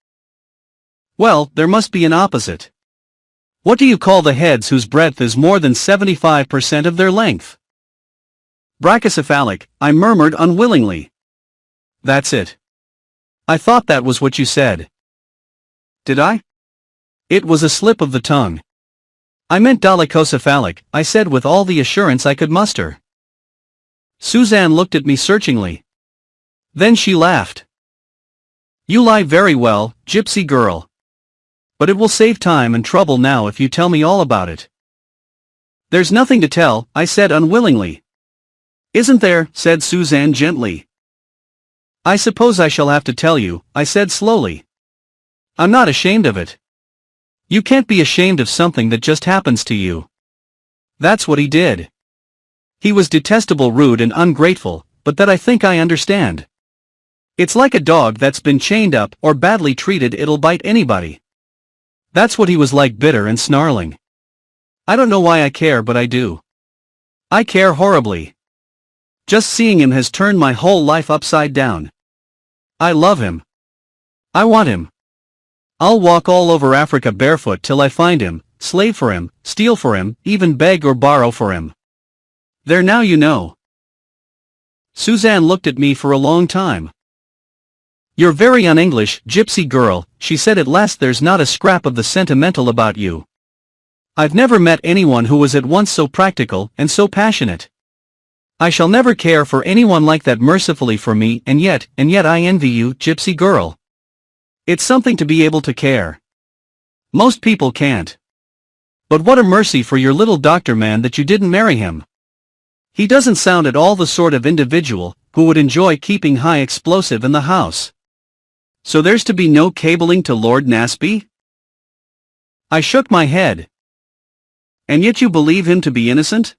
Well, there must be an opposite. What do you call the heads whose breadth is more than 75% of their length? Brachycephalic, I murmured unwillingly. That's it. I thought that was what you said. Did I? It was a slip of the tongue. I meant dolichocephalic, I said with all the assurance I could muster. Suzanne looked at me searchingly. Then she laughed. You lie very well, gypsy girl. But it will save time and trouble now if you tell me all about it. There's nothing to tell, I said unwillingly. Isn't there, said Suzanne gently. I suppose I shall have to tell you, I said slowly. I'm not ashamed of it. You can't be ashamed of something that just happens to you. That's what he did. He was detestable, rude and ungrateful, but that I think I understand. It's like a dog that's been chained up or badly treated, it'll bite anybody. That's what he was like, bitter and snarling. I don't know why I care, but I do. I care horribly. Just seeing him has turned my whole life upside down. I love him. I want him. I'll walk all over Africa barefoot till I find him, slave for him, steal for him, even beg or borrow for him. There now, you know. Suzanne looked at me for a long time. You're very un-English, gypsy girl, she said at last. There's not a scrap of the sentimental about you. I've never met anyone who was at once so practical and so passionate. I shall never care for anyone like that, mercifully for me, and yet I envy you, gypsy girl. It's something to be able to care. Most people can't. But what a mercy for your little doctor man that you didn't marry him. He doesn't sound at all the sort of individual who would enjoy keeping high explosive in the house. So there's to be no cabling to Lord Nasby? I shook my head. And yet you believe him to be innocent?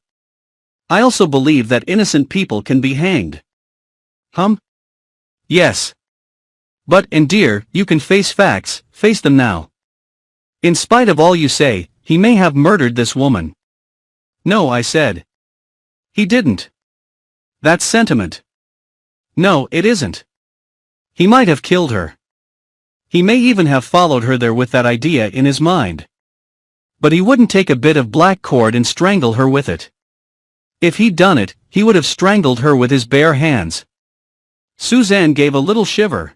I also believe that innocent people can be hanged. Yes. But, and dear, you can face facts, face them now. In spite of all you say, he may have murdered this woman. No, I said. He didn't. That's sentiment. No, it isn't. He might have killed her. He may even have followed her there with that idea in his mind. But he wouldn't take a bit of black cord and strangle her with it. If he'd done it, he would have strangled her with his bare hands. Suzanne gave a little shiver.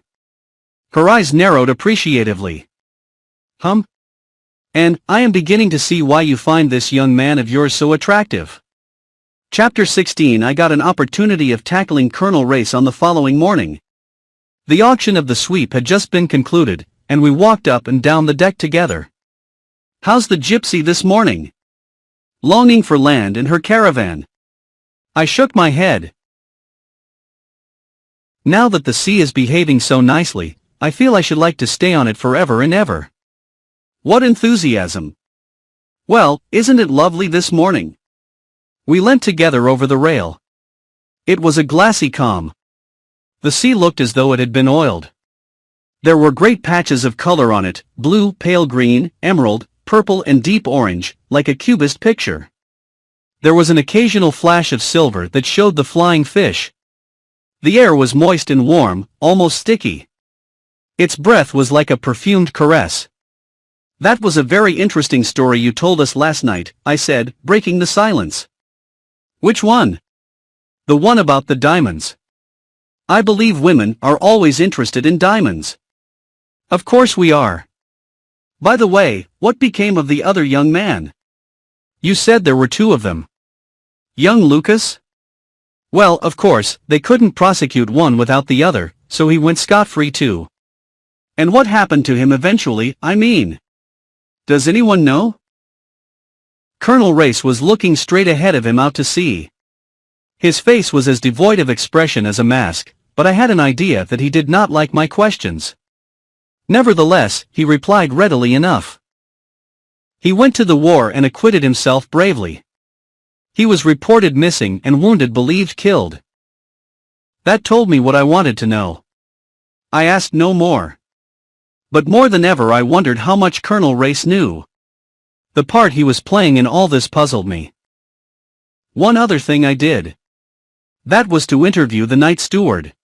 Her eyes narrowed appreciatively. And I am beginning to see why you find this young man of yours so attractive. Chapter 16. I got an opportunity of tackling Colonel Race on the following morning. The auction of the sweep had just been concluded, and we walked up and down the deck together. How's the gypsy this morning? Longing for land and her caravan. I shook my head. Now that the sea is behaving so nicely, I feel I should like to stay on it forever and ever. What enthusiasm! Well, isn't it lovely this morning? We leant together over the rail. It was a glassy calm. The sea looked as though it had been oiled. There were great patches of color on it, blue, pale green, emerald, purple and deep orange, like a cubist picture. There was an occasional flash of silver that showed the flying fish. The air was moist and warm, almost sticky. Its breath was like a perfumed caress. That was a very interesting story you told us last night, I said, breaking the silence. Which one? The one about the diamonds. I believe women are always interested in diamonds. Of course we are. By the way, what became of the other young man? You said there were two of them. Young Lucas? Well, of course, they couldn't prosecute one without the other, so he went scot-free too. And what happened to him eventually, I mean? Does anyone know? Colonel Race was looking straight ahead of him out to sea. His face was as devoid of expression as a mask, but I had an idea that he did not like my questions. Nevertheless, he replied readily enough. He went to the war and acquitted himself bravely. He was reported missing and wounded, believed killed. That told me what I wanted to know. I asked no more. But more than ever I wondered how much Colonel Race knew. The part he was playing in all this puzzled me. One other thing I did. That was to interview the night steward.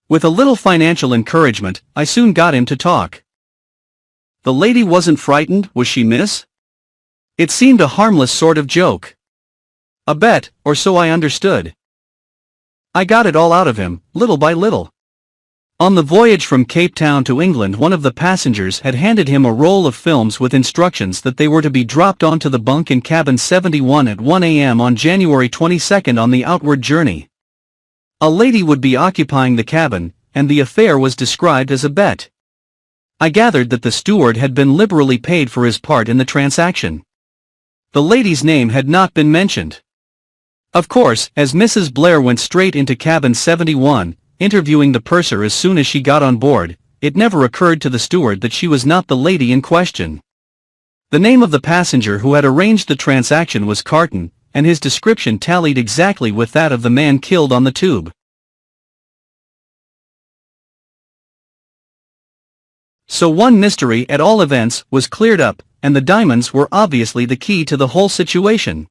With a little financial encouragement, I soon got him to talk. The lady wasn't frightened, was she, miss? It seemed a harmless sort of joke. A bet, or so I understood. I got it all out of him, little by little. On the voyage from Cape Town to England, one of the passengers had handed him a roll of films with instructions that they were to be dropped onto the bunk in cabin 71 at 1 a.m. on January 22 on the outward journey. A lady would be occupying the cabin, and the affair was described as a bet. I gathered that the steward had been liberally paid for his part in the transaction. The lady's name had not been mentioned. Of course, as Mrs. Blair went straight into cabin 71, interviewing the purser as soon as she got on board, it never occurred to the steward that she was not the lady in question. The name of the passenger who had arranged the transaction was Carton, and his description tallied exactly with that of the man killed on the tube. So one mystery at all events was cleared up, and the diamonds were obviously the key to the whole situation.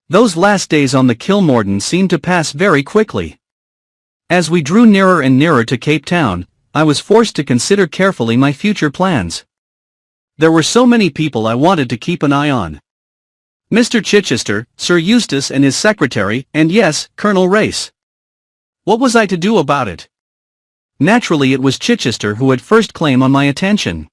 Those last days on the Kilmorden seemed to pass very quickly. As we drew nearer and nearer to Cape Town, I was forced to consider carefully my future plans. There were so many people I wanted to keep an eye on. Mr. Chichester, Sir Eustace and his secretary, and yes, Colonel Race. What was I to do about it? Naturally it was Chichester who had first claim on my attention.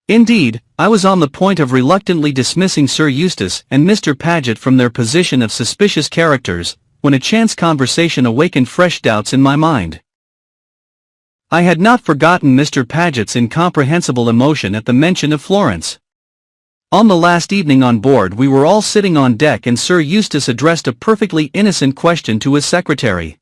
Indeed, I was on the point of reluctantly dismissing Sir Eustace and Mr. Paget from their position of suspicious characters, when a chance conversation awakened fresh doubts in my mind. I had not forgotten Mr. Paget's incomprehensible emotion at the mention of Florence. On the last evening on board we were all sitting on deck and Sir Eustace addressed a perfectly innocent question to his secretary.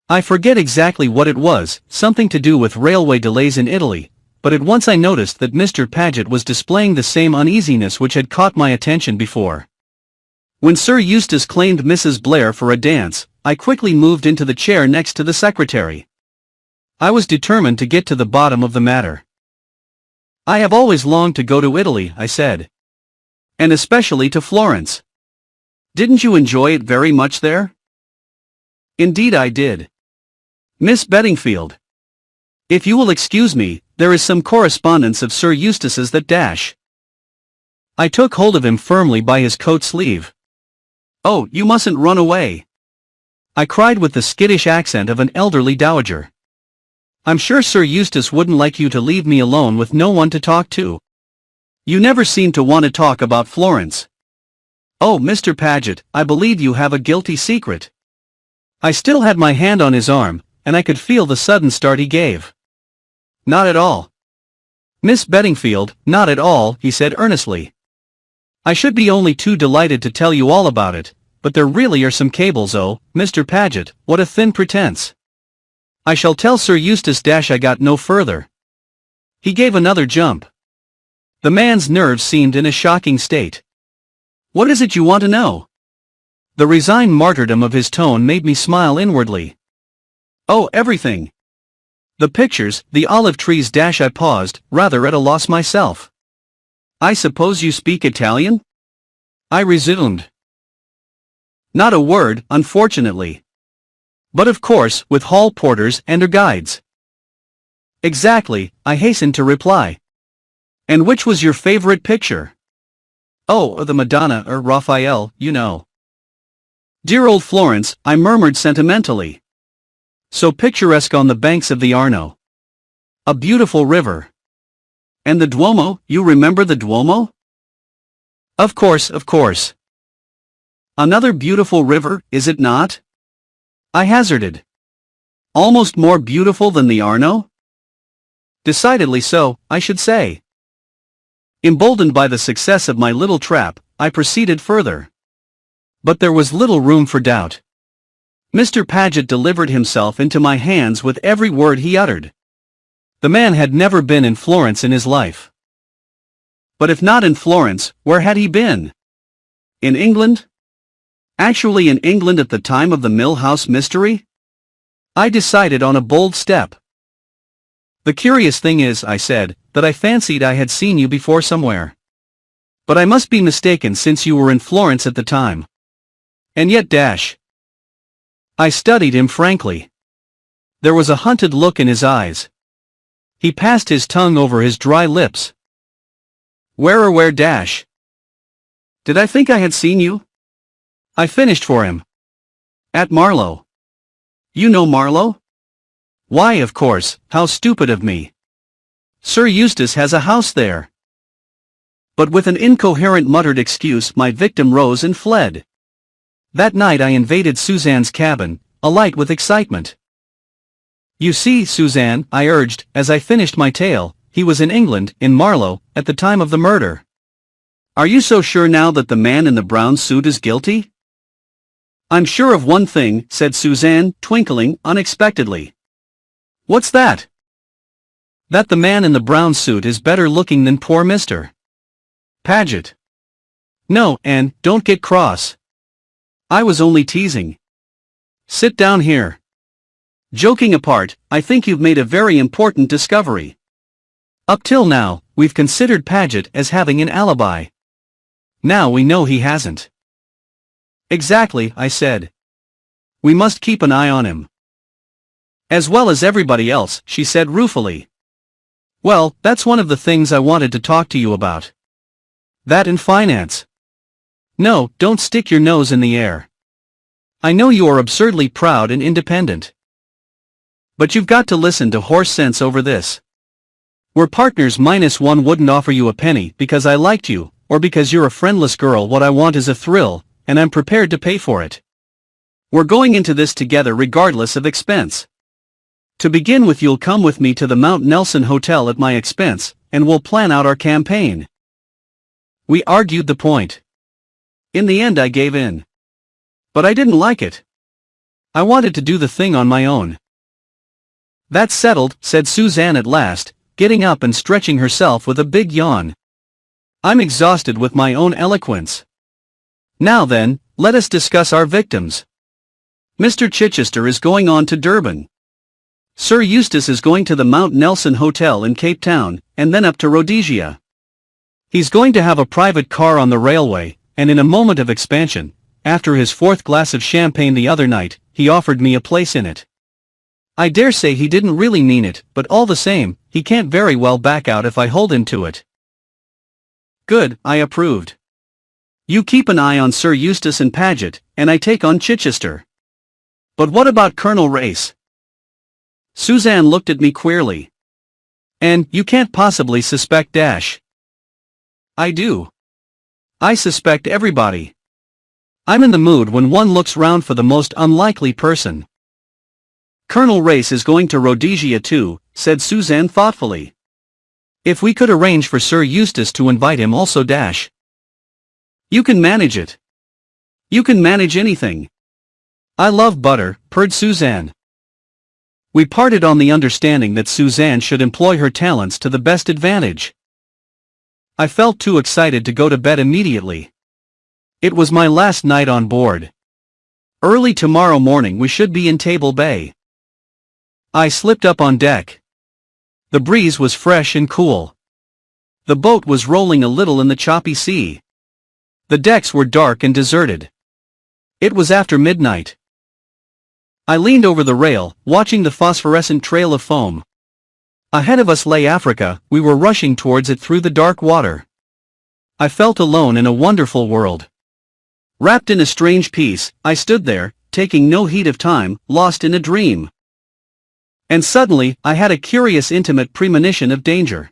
I forget exactly what it was, something to do with railway delays in Italy, but at once I noticed that Mr. Paget was displaying the same uneasiness which had caught my attention before. When Sir Eustace claimed Mrs. Blair for a dance, I quickly moved into the chair next to the secretary. I was determined to get to the bottom of the matter. I have always longed to go to Italy, I said. And especially to Florence. Didn't you enjoy it very much there? Indeed I did. Miss Beddingfield. If you will excuse me, there is some correspondence of Sir Eustace's that dash. I took hold of him firmly by his coat sleeve. Oh, you mustn't run away, I cried with the skittish accent of an elderly dowager. I'm sure Sir Eustace wouldn't like you to leave me alone with no one to talk to. You never seem to want to talk about Florence. Oh, Mr. Paget, I believe you have a guilty secret. I still had my hand on his arm, and I could feel the sudden start he gave. Not at all. Miss Beddingfield, not at all, he said earnestly. I should be only too delighted to tell you all about it, but there really are some cables. Oh, Mr. Paget, what a thin pretense. I shall tell Sir Eustace I got no further. He gave another jump. The man's nerves seemed in a shocking state. What is it you want to know? The resigned martyrdom of his tone made me smile inwardly. Oh, everything. The pictures, the olive trees. I paused, rather at a loss myself. I suppose you speak Italian? I resumed. Not a word, unfortunately. But of course, with hall porters and their guides. Exactly, I hastened to reply. And which was your favorite picture? Oh, the Madonna or Raphael, you know. Dear old Florence, I murmured sentimentally. So picturesque on the banks of the Arno. A beautiful river. And the Duomo, you remember the Duomo? Of course, of course. Another beautiful river, is it not? I hazarded. Almost more beautiful than the Arno? Decidedly so, I should say. Emboldened by the success of my little trap, I proceeded further. But there was little room for doubt. Mr. Paget delivered himself into my hands with every word he uttered. The man had never been in Florence in his life. But if not in Florence, where had he been? In England? Actually in England at the time of the Mill House mystery? I decided on a bold step. The curious thing is, I said, that I fancied I had seen you before somewhere. But I must be mistaken since you were in Florence at the time. And yet I studied him frankly. There was a hunted look in his eyes. He passed his tongue over his dry lips. Where Did I think I had seen you? I finished for him. At Marlow. You know Marlow? Why, of course, how stupid of me. Sir Eustace has a house there. But with an incoherent muttered excuse my victim rose and fled. That night I invaded Suzanne's cabin, alight with excitement. You see, Suzanne, I urged, as I finished my tale, he was in England, in Marlow, at the time of the murder. Are you so sure now that the man in the brown suit is guilty? I'm sure of one thing, said Suzanne, twinkling unexpectedly. What's that? That the man in the brown suit is better looking than poor Mr. Paget. No, Anne, don't get cross. I was only teasing. Sit down here. Joking apart, I think you've made a very important discovery. Up till now, we've considered Paget as having an alibi. Now we know he hasn't. Exactly, I said. We must keep an eye on him. As well as everybody else, she said ruefully. Well, that's one of the things I wanted to talk to you about. That and finance. No, don't stick your nose in the air. I know you are absurdly proud and independent. But you've got to listen to horse sense over this. We're partners -1 wouldn't offer you a penny because I liked you, or because you're a friendless girl. What I want is a thrill, and I'm prepared to pay for it. We're going into this together regardless of expense. To begin with, you'll come with me to the Mount Nelson Hotel at my expense, and we'll plan out our campaign. We argued the point. In the end I gave in. But I didn't like it. I wanted to do the thing on my own. That's settled, said Suzanne at last, getting up and stretching herself with a big yawn. I'm exhausted with my own eloquence. Now then, let us discuss our victims. Mr. Chichester is going on to Durban. Sir Eustace is going to the Mount Nelson Hotel in Cape Town, and then up to Rhodesia. He's going to have a private car on the railway, and in a moment of expansion, after his 4th glass of champagne the other night, he offered me a place in it. I dare say he didn't really mean it, but all the same, he can't very well back out if I hold him to it. Good, I approved. You keep an eye on Sir Eustace and Paget, and I take on Chichester. But what about Colonel Race? Suzanne looked at me queerly. And you can't possibly suspect Dash. I do. I suspect everybody. I'm in the mood when one looks round for the most unlikely person. Colonel Race is going to Rhodesia too, said Suzanne thoughtfully. If we could arrange for Sir Eustace to invite him also. Dash. You can manage it. You can manage anything. I love butter, purred Suzanne. We parted on the understanding that Suzanne should employ her talents to the best advantage. I felt too excited to go to bed immediately. It was my last night on board. Early tomorrow morning we should be in Table Bay. I slipped up on deck. The breeze was fresh and cool. The boat was rolling a little in the choppy sea. The decks were dark and deserted. It was after midnight. I leaned over the rail, watching the phosphorescent trail of foam. Ahead of us lay Africa, we were rushing towards it through the dark water. I felt alone in a wonderful world. Wrapped in a strange peace, I stood there, taking no heed of time, lost in a dream. And suddenly, I had a curious intimate premonition of danger.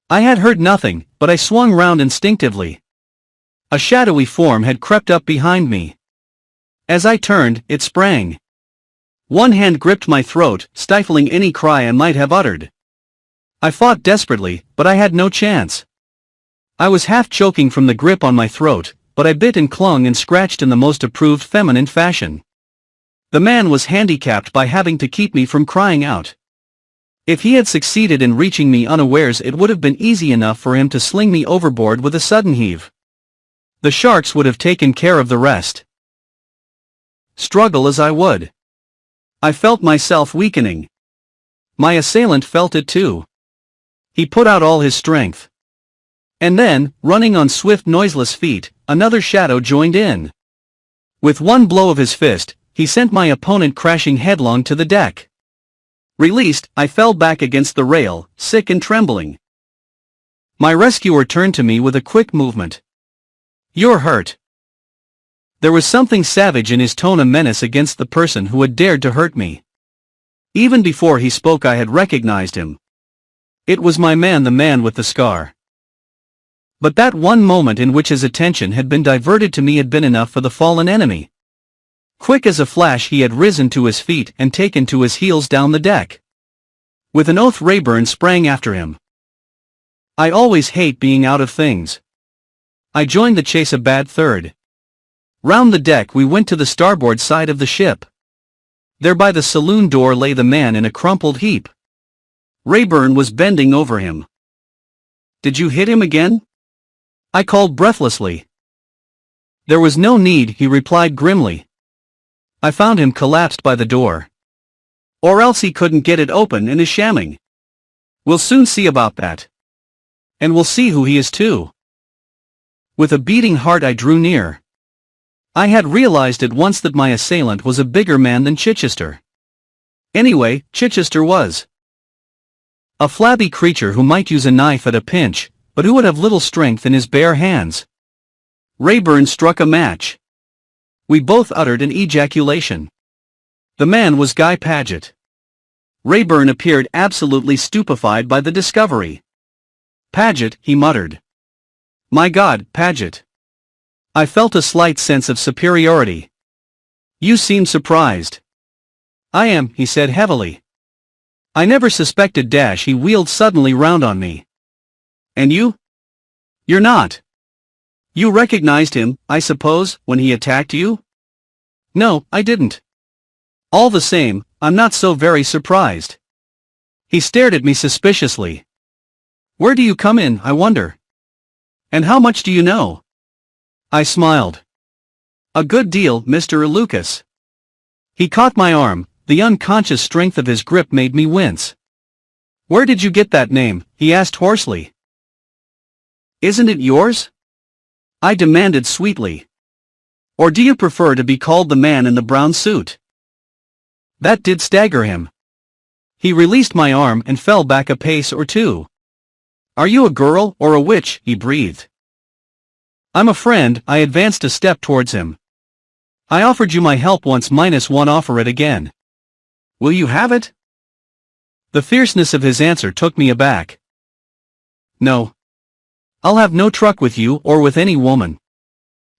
I had heard nothing, but I swung round instinctively. A shadowy form had crept up behind me. As I turned, it sprang. One hand gripped my throat, stifling any cry I might have uttered. I fought desperately, but I had no chance. I was half choking from the grip on my throat, but I bit and clung and scratched in the most approved feminine fashion. The man was handicapped by having to keep me from crying out. If he had succeeded in reaching me unawares, it would have been easy enough for him to sling me overboard with a sudden heave. The sharks would have taken care of the rest. Struggle as I would, I felt myself weakening. My assailant felt it too. He put out all his strength. And then, running on swift noiseless feet, another shadow joined in. With one blow of his fist, he sent my opponent crashing headlong to the deck. Released, I fell back against the rail, sick and trembling. My rescuer turned to me with a quick movement. "You're hurt." There was something savage in his tone, a menace against the person who had dared to hurt me. Even before he spoke I had recognized him. It was my man, the man with the scar. But that one moment in which his attention had been diverted to me had been enough for the fallen enemy. Quick as a flash he had risen to his feet and taken to his heels down the deck. With an oath Rayburn sprang after him. I always hate being out of things. I joined the chase a bad third. Round the deck we went to the starboard side of the ship. There by the saloon door lay the man in a crumpled heap. Rayburn was bending over him. "Did you hit him again?" I called breathlessly. There was no need, he replied grimly. I found him collapsed by the door. Or else he couldn't get it open and is shamming. We'll soon see about that. And we'll see who he is too. With a beating heart I drew near. I had realized at once that my assailant was a bigger man than Chichester. Anyway, Chichester was a flabby creature who might use a knife at a pinch, but who would have little strength in his bare hands. Rayburn struck a match. We both uttered an ejaculation. The man was Guy Paget. Rayburn appeared absolutely stupefied by the discovery. Paget, he muttered. My God, Paget. I felt a slight sense of superiority. You seem surprised. I am, he said heavily. I never suspected dash. He wheeled suddenly round on me. And you? You're not. You recognized him, I suppose, when he attacked you? No, I didn't. All the same, I'm not so very surprised. He stared at me suspiciously. Where do you come in, I wonder? And how much do you know? I smiled. A good deal, Mr. Lucas. He caught my arm. The unconscious strength of his grip made me wince. Where did you get that name? He asked hoarsely. Isn't it yours? I demanded sweetly. Or do you prefer to be called the man in the brown suit? That did stagger him. He released my arm and fell back a pace or two. Are you a girl or a witch? He breathed. I'm a friend. I advanced a step towards him. I offered you my help once -1 offer it again. Will you have it? The fierceness of his answer took me aback. No. I'll have no truck with you or with any woman.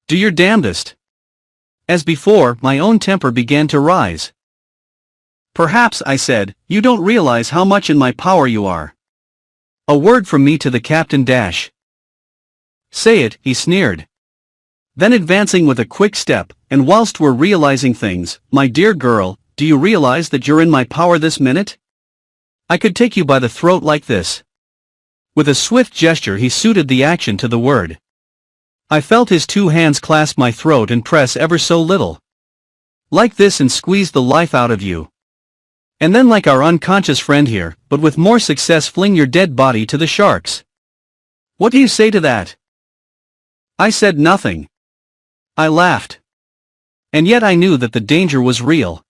Do your damnedest. As before, my own temper began to rise. Perhaps, I said, you don't realize how much in my power you are. A word from me to the captain dash. Say it, he sneered. Then advancing with a quick step, and whilst we're realizing things, my dear girl, do you realize that you're in my power this minute? I could take you by the throat like this. With a swift gesture he suited the action to the word. I felt his 2 hands clasp my throat and press ever so little. Like this and squeeze the life out of you. And then like our unconscious friend here, but with more success fling your dead body to the sharks. What do you say to that? I said nothing. I laughed. And yet I knew that the danger was real.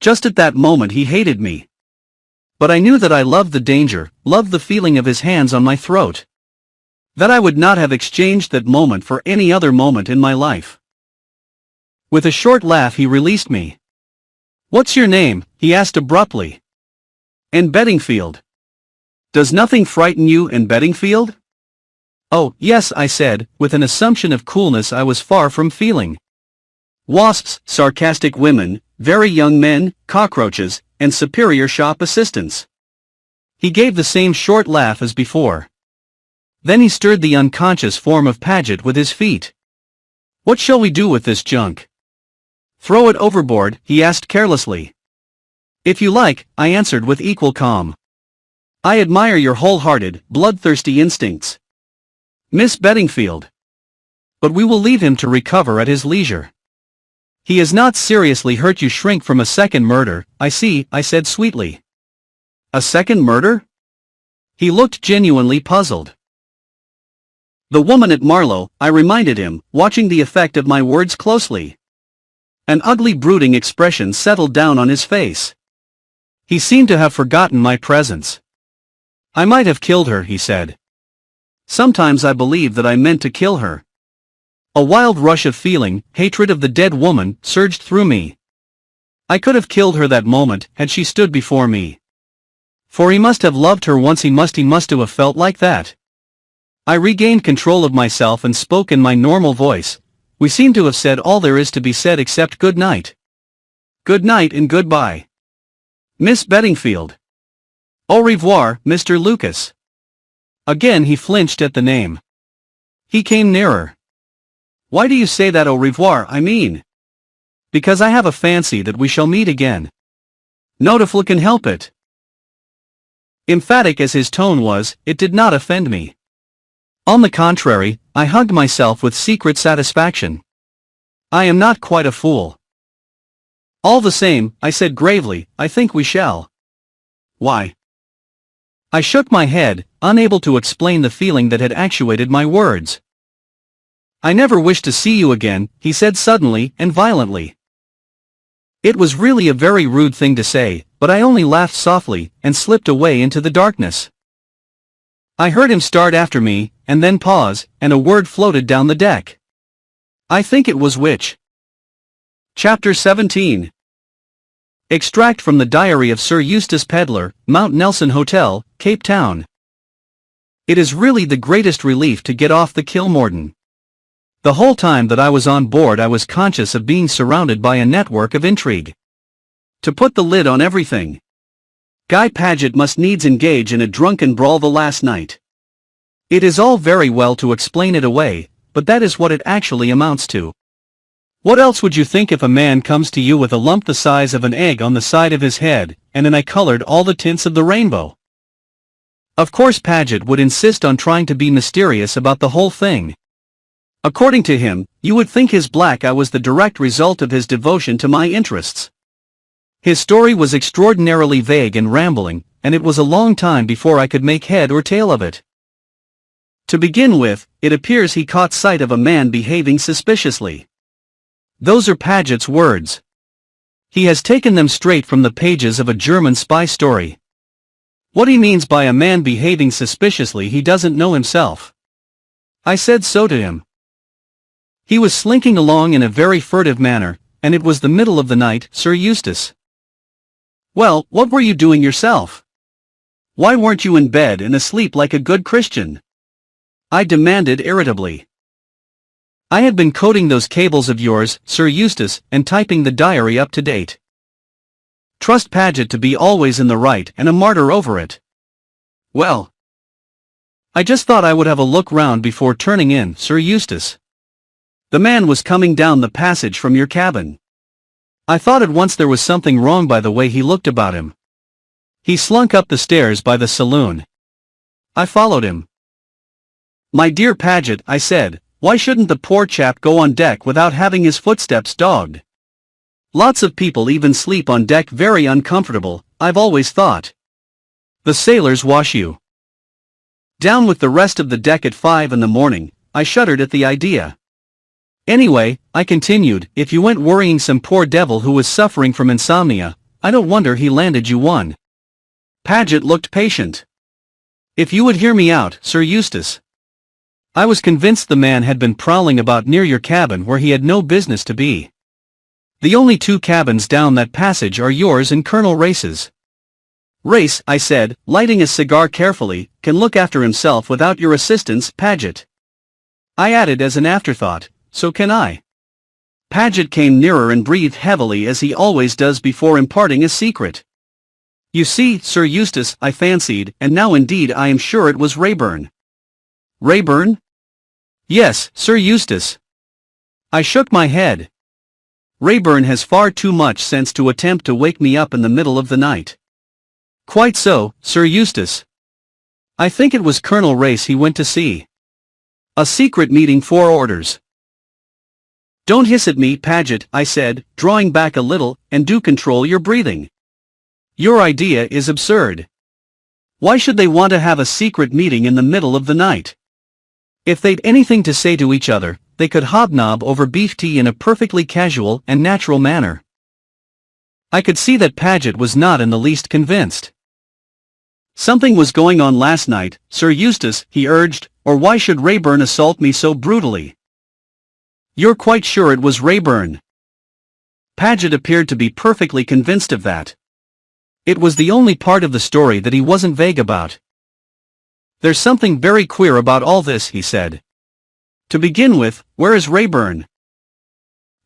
Just at that moment he hated me. But I knew that I loved the danger, loved the feeling of his hands on my throat. That I would not have exchanged that moment for any other moment in my life. With a short laugh he released me. What's your name? He asked abruptly. Anne Beddingfield. Does nothing frighten you, Anne Beddingfield? Oh, yes, I said, with an assumption of coolness I was far from feeling. Wasps, sarcastic women, very young men, cockroaches, and superior shop assistants. He gave the same short laugh as before. Then he stirred the unconscious form of Paget with his feet. What shall we do with this junk? Throw it overboard, he asked carelessly. If you like, I answered with equal calm. I admire your wholehearted, bloodthirsty instincts, Miss Beddingfield. But we will leave him to recover at his leisure. He has not seriously hurt you. Shrink from a second murder, I see, I said sweetly. A second murder? He looked genuinely puzzled. The woman at Marlow, I reminded him, watching the effect of my words closely. An ugly brooding expression settled down on his face. He seemed to have forgotten my presence. I might have killed her, he said. Sometimes I believe that I meant to kill her. A wild rush of feeling, hatred of the dead woman, surged through me. I could have killed her that moment, had she stood before me. For he must have loved her once. He must to have felt like that. I regained control of myself and spoke in my normal voice. We seem to have said all there is to be said except good night. Good night and goodbye, Miss Beddingfield. Au revoir, Mr. Lucas. Again he flinched at the name. He came nearer. Why do you say that au revoir? I mean, because I have a fancy that we shall meet again. Not if we can help it. Emphatic as his tone was, it did not offend me. On the contrary, I hugged myself with secret satisfaction. I am not quite a fool. All the same, I said gravely, I think we shall. Why? I shook my head, unable to explain the feeling that had actuated my words. I never wish to see you again, he said suddenly and violently. It was really a very rude thing to say, but I only laughed softly and slipped away into the darkness. I heard him start after me, and then pause, and a word floated down the deck. I think it was which. Chapter 17. Extract from the Diary of Sir Eustace Pedlar, Mount Nelson Hotel, Cape Town. It is really the greatest relief to get off the Kilmorden. The whole time that I was on board I was conscious of being surrounded by a network of intrigue. To put the lid on everything, Guy Paget must needs engage in a drunken brawl the last night. It is all very well to explain it away, but that is what it actually amounts to. What else would you think if a man comes to you with a lump the size of an egg on the side of his head, and an eye colored all the tints of the rainbow? Of course Paget would insist on trying to be mysterious about the whole thing. According to him, you would think his black eye was the direct result of his devotion to my interests. His story was extraordinarily vague and rambling, and it was a long time before I could make head or tail of it. To begin with, it appears he caught sight of a man behaving suspiciously. Those are Paget's words. He has taken them straight from the pages of a German spy story. What he means by a man behaving suspiciously he doesn't know himself. I said so to him. He was slinking along in a very furtive manner, and it was the middle of the night, Sir Eustace. Well, what were you doing yourself? Why weren't you in bed and asleep like a good Christian? I demanded irritably. I had been coding those cables of yours, Sir Eustace, and typing the diary up to date. Trust Paget to be always in the right and a martyr over it. Well, I just thought I would have a look round before turning in, Sir Eustace. The man was coming down the passage from your cabin. I thought at once there was something wrong by the way he looked about him. He slunk up the stairs by the saloon. I followed him. My dear Paget, I said, why shouldn't the poor chap go on deck without having his footsteps dogged? Lots of people even sleep on deck very uncomfortable, I've always thought. The sailors wash you down with the rest of the deck at 5 in the morning, I shuddered at the idea. Anyway, I continued, if you went worrying some poor devil who was suffering from insomnia, I don't wonder he landed you one. Paget looked patient. If you would hear me out, Sir Eustace. I was convinced the man had been prowling about near your cabin where he had no business to be. The only two cabins down that passage are yours and Colonel Race's. Race, I said, lighting a cigar carefully, can look after himself without your assistance, Paget. I added as an afterthought, so can I. Paget came nearer and breathed heavily as he always does before imparting a secret. You see, Sir Eustace, I fancied, and now indeed I am sure it was Rayburn. Rayburn? Yes, Sir Eustace. I shook my head. Rayburn has far too much sense to attempt to wake me up in the middle of the night. Quite so, Sir Eustace. I think it was Colonel Race he went to see. A secret meeting for orders. Don't hiss at me, Paget, I said, drawing back a little, and do control your breathing. Your idea is absurd. Why should they want to have a secret meeting in the middle of the night? If they'd anything to say to each other, they could hobnob over beef tea in a perfectly casual and natural manner. I could see that Paget was not in the least convinced. Something was going on last night, Sir Eustace, he urged, or why should Rayburn assault me so brutally? You're quite sure it was Rayburn? Paget appeared to be perfectly convinced of that. It was the only part of the story that he wasn't vague about. There's something very queer about all this, he said. To begin with, where is Rayburn?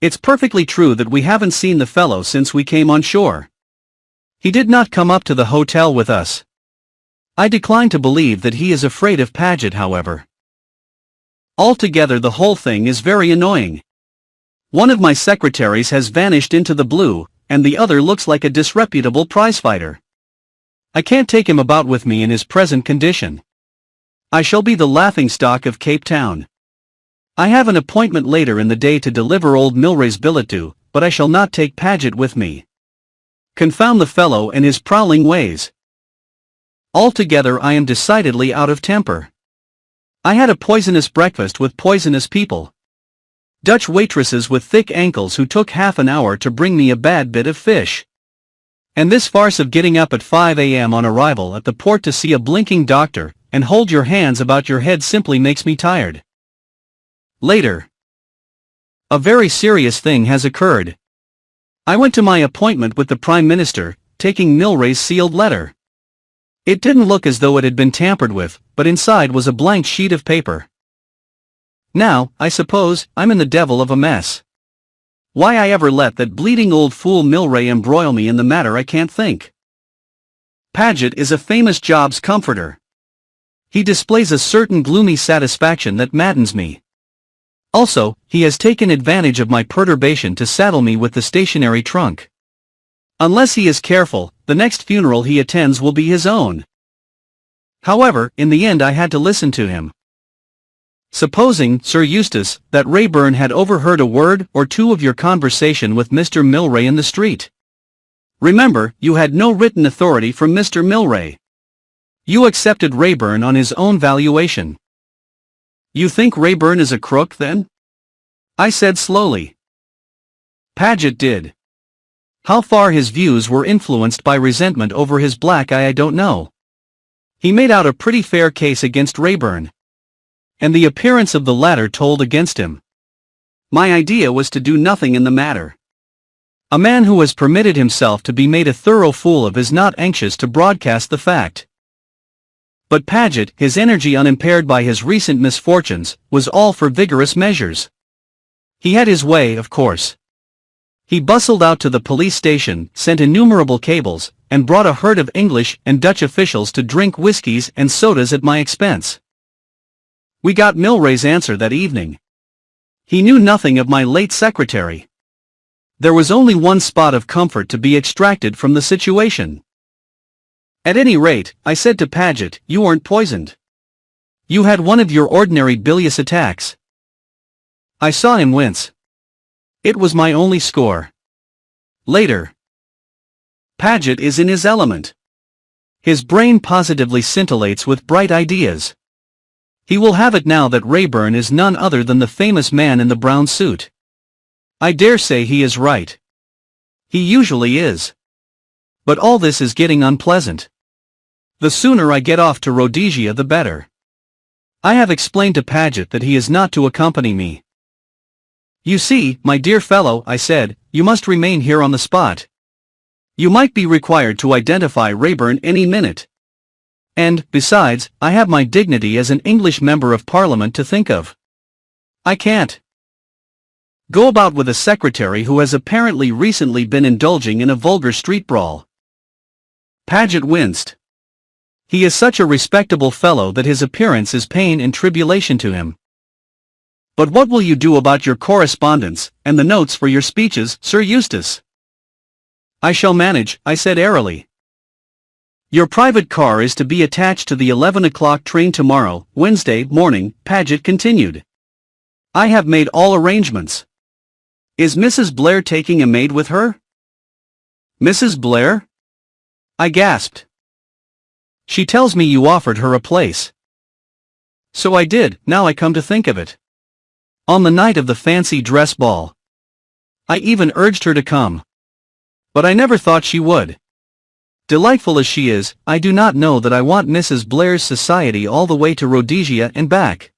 It's perfectly true that we haven't seen the fellow since we came on shore. He did not come up to the hotel with us. I decline to believe that he is afraid of Paget, however. Altogether the whole thing is very annoying. One of my secretaries has vanished into the blue, and the other looks like a disreputable prizefighter. I can't take him about with me in his present condition. I shall be the laughingstock of Cape Town. I have an appointment later in the day to deliver old Milray's billet due, but I shall not take Paget with me. Confound the fellow and his prowling ways. Altogether I am decidedly out of temper. I had a poisonous breakfast with poisonous people. Dutch waitresses with thick ankles who took half an hour to bring me a bad bit of fish. And this farce of getting up at 5 a.m. on arrival at the port to see a blinking doctor, and hold your hands about your head simply makes me tired. Later. A very serious thing has occurred. I went to my appointment with the Prime Minister, taking Milray's sealed letter. It didn't look as though it had been tampered with, but inside was a blank sheet of paper. Now, I suppose, I'm in the devil of a mess. Why I ever let that bleeding old fool Milray embroil me in the matter I can't think. Paget is a famous job's comforter. He displays a certain gloomy satisfaction that maddens me. Also, he has taken advantage of my perturbation to saddle me with the stationary trunk. Unless he is careful, the next funeral he attends will be his own. However, in the end I had to listen to him. Supposing, Sir Eustace, that Raeburn had overheard a word or two of your conversation with Mr. Milray in the street. Remember, you had no written authority from Mr. Milray. You accepted Raeburn on his own valuation. You think Raeburn is a crook, then? I said slowly. Paget did. How far his views were influenced by resentment over his black eye I don't know. He made out a pretty fair case against Raeburn. And the appearance of the latter told against him. My idea was to do nothing in the matter. A man who has permitted himself to be made a thorough fool of is not anxious to broadcast the fact. But Paget, his energy unimpaired by his recent misfortunes, was all for vigorous measures. He had his way, of course. He bustled out to the police station, sent innumerable cables, and brought a herd of English and Dutch officials to drink whiskies and sodas at my expense. We got Milray's answer that evening. He knew nothing of my late secretary. There was only one spot of comfort to be extracted from the situation. At any rate, I said to Paget, you weren't poisoned. You had one of your ordinary bilious attacks. I saw him wince. It was my only score. Later. Paget is in his element. His brain positively scintillates with bright ideas. He will have it now that Raeburn is none other than the famous man in the brown suit. I dare say he is right. He usually is. But all this is getting unpleasant. The sooner I get off to Rhodesia the better. I have explained to Paget that he is not to accompany me. You see, my dear fellow, I said, you must remain here on the spot. You might be required to identify Raeburn any minute. And, besides, I have my dignity as an English member of Parliament to think of. I can't go about with a secretary who has apparently recently been indulging in a vulgar street brawl. Paget winced. He is such a respectable fellow that his appearance is pain and tribulation to him. But what will you do about your correspondence, and the notes for your speeches, Sir Eustace? I shall manage, I said airily. Your private car is to be attached to the 11 o'clock train tomorrow, Wednesday, morning, Paget continued. I have made all arrangements. Is Mrs. Blair taking a maid with her? Mrs. Blair? I gasped. She tells me you offered her a place. So I did, now I come to think of it. On the night of the fancy dress ball. I even urged her to come. But I never thought she would. Delightful as she is, I do not know that I want Mrs. Blair's society all the way to Rhodesia and back.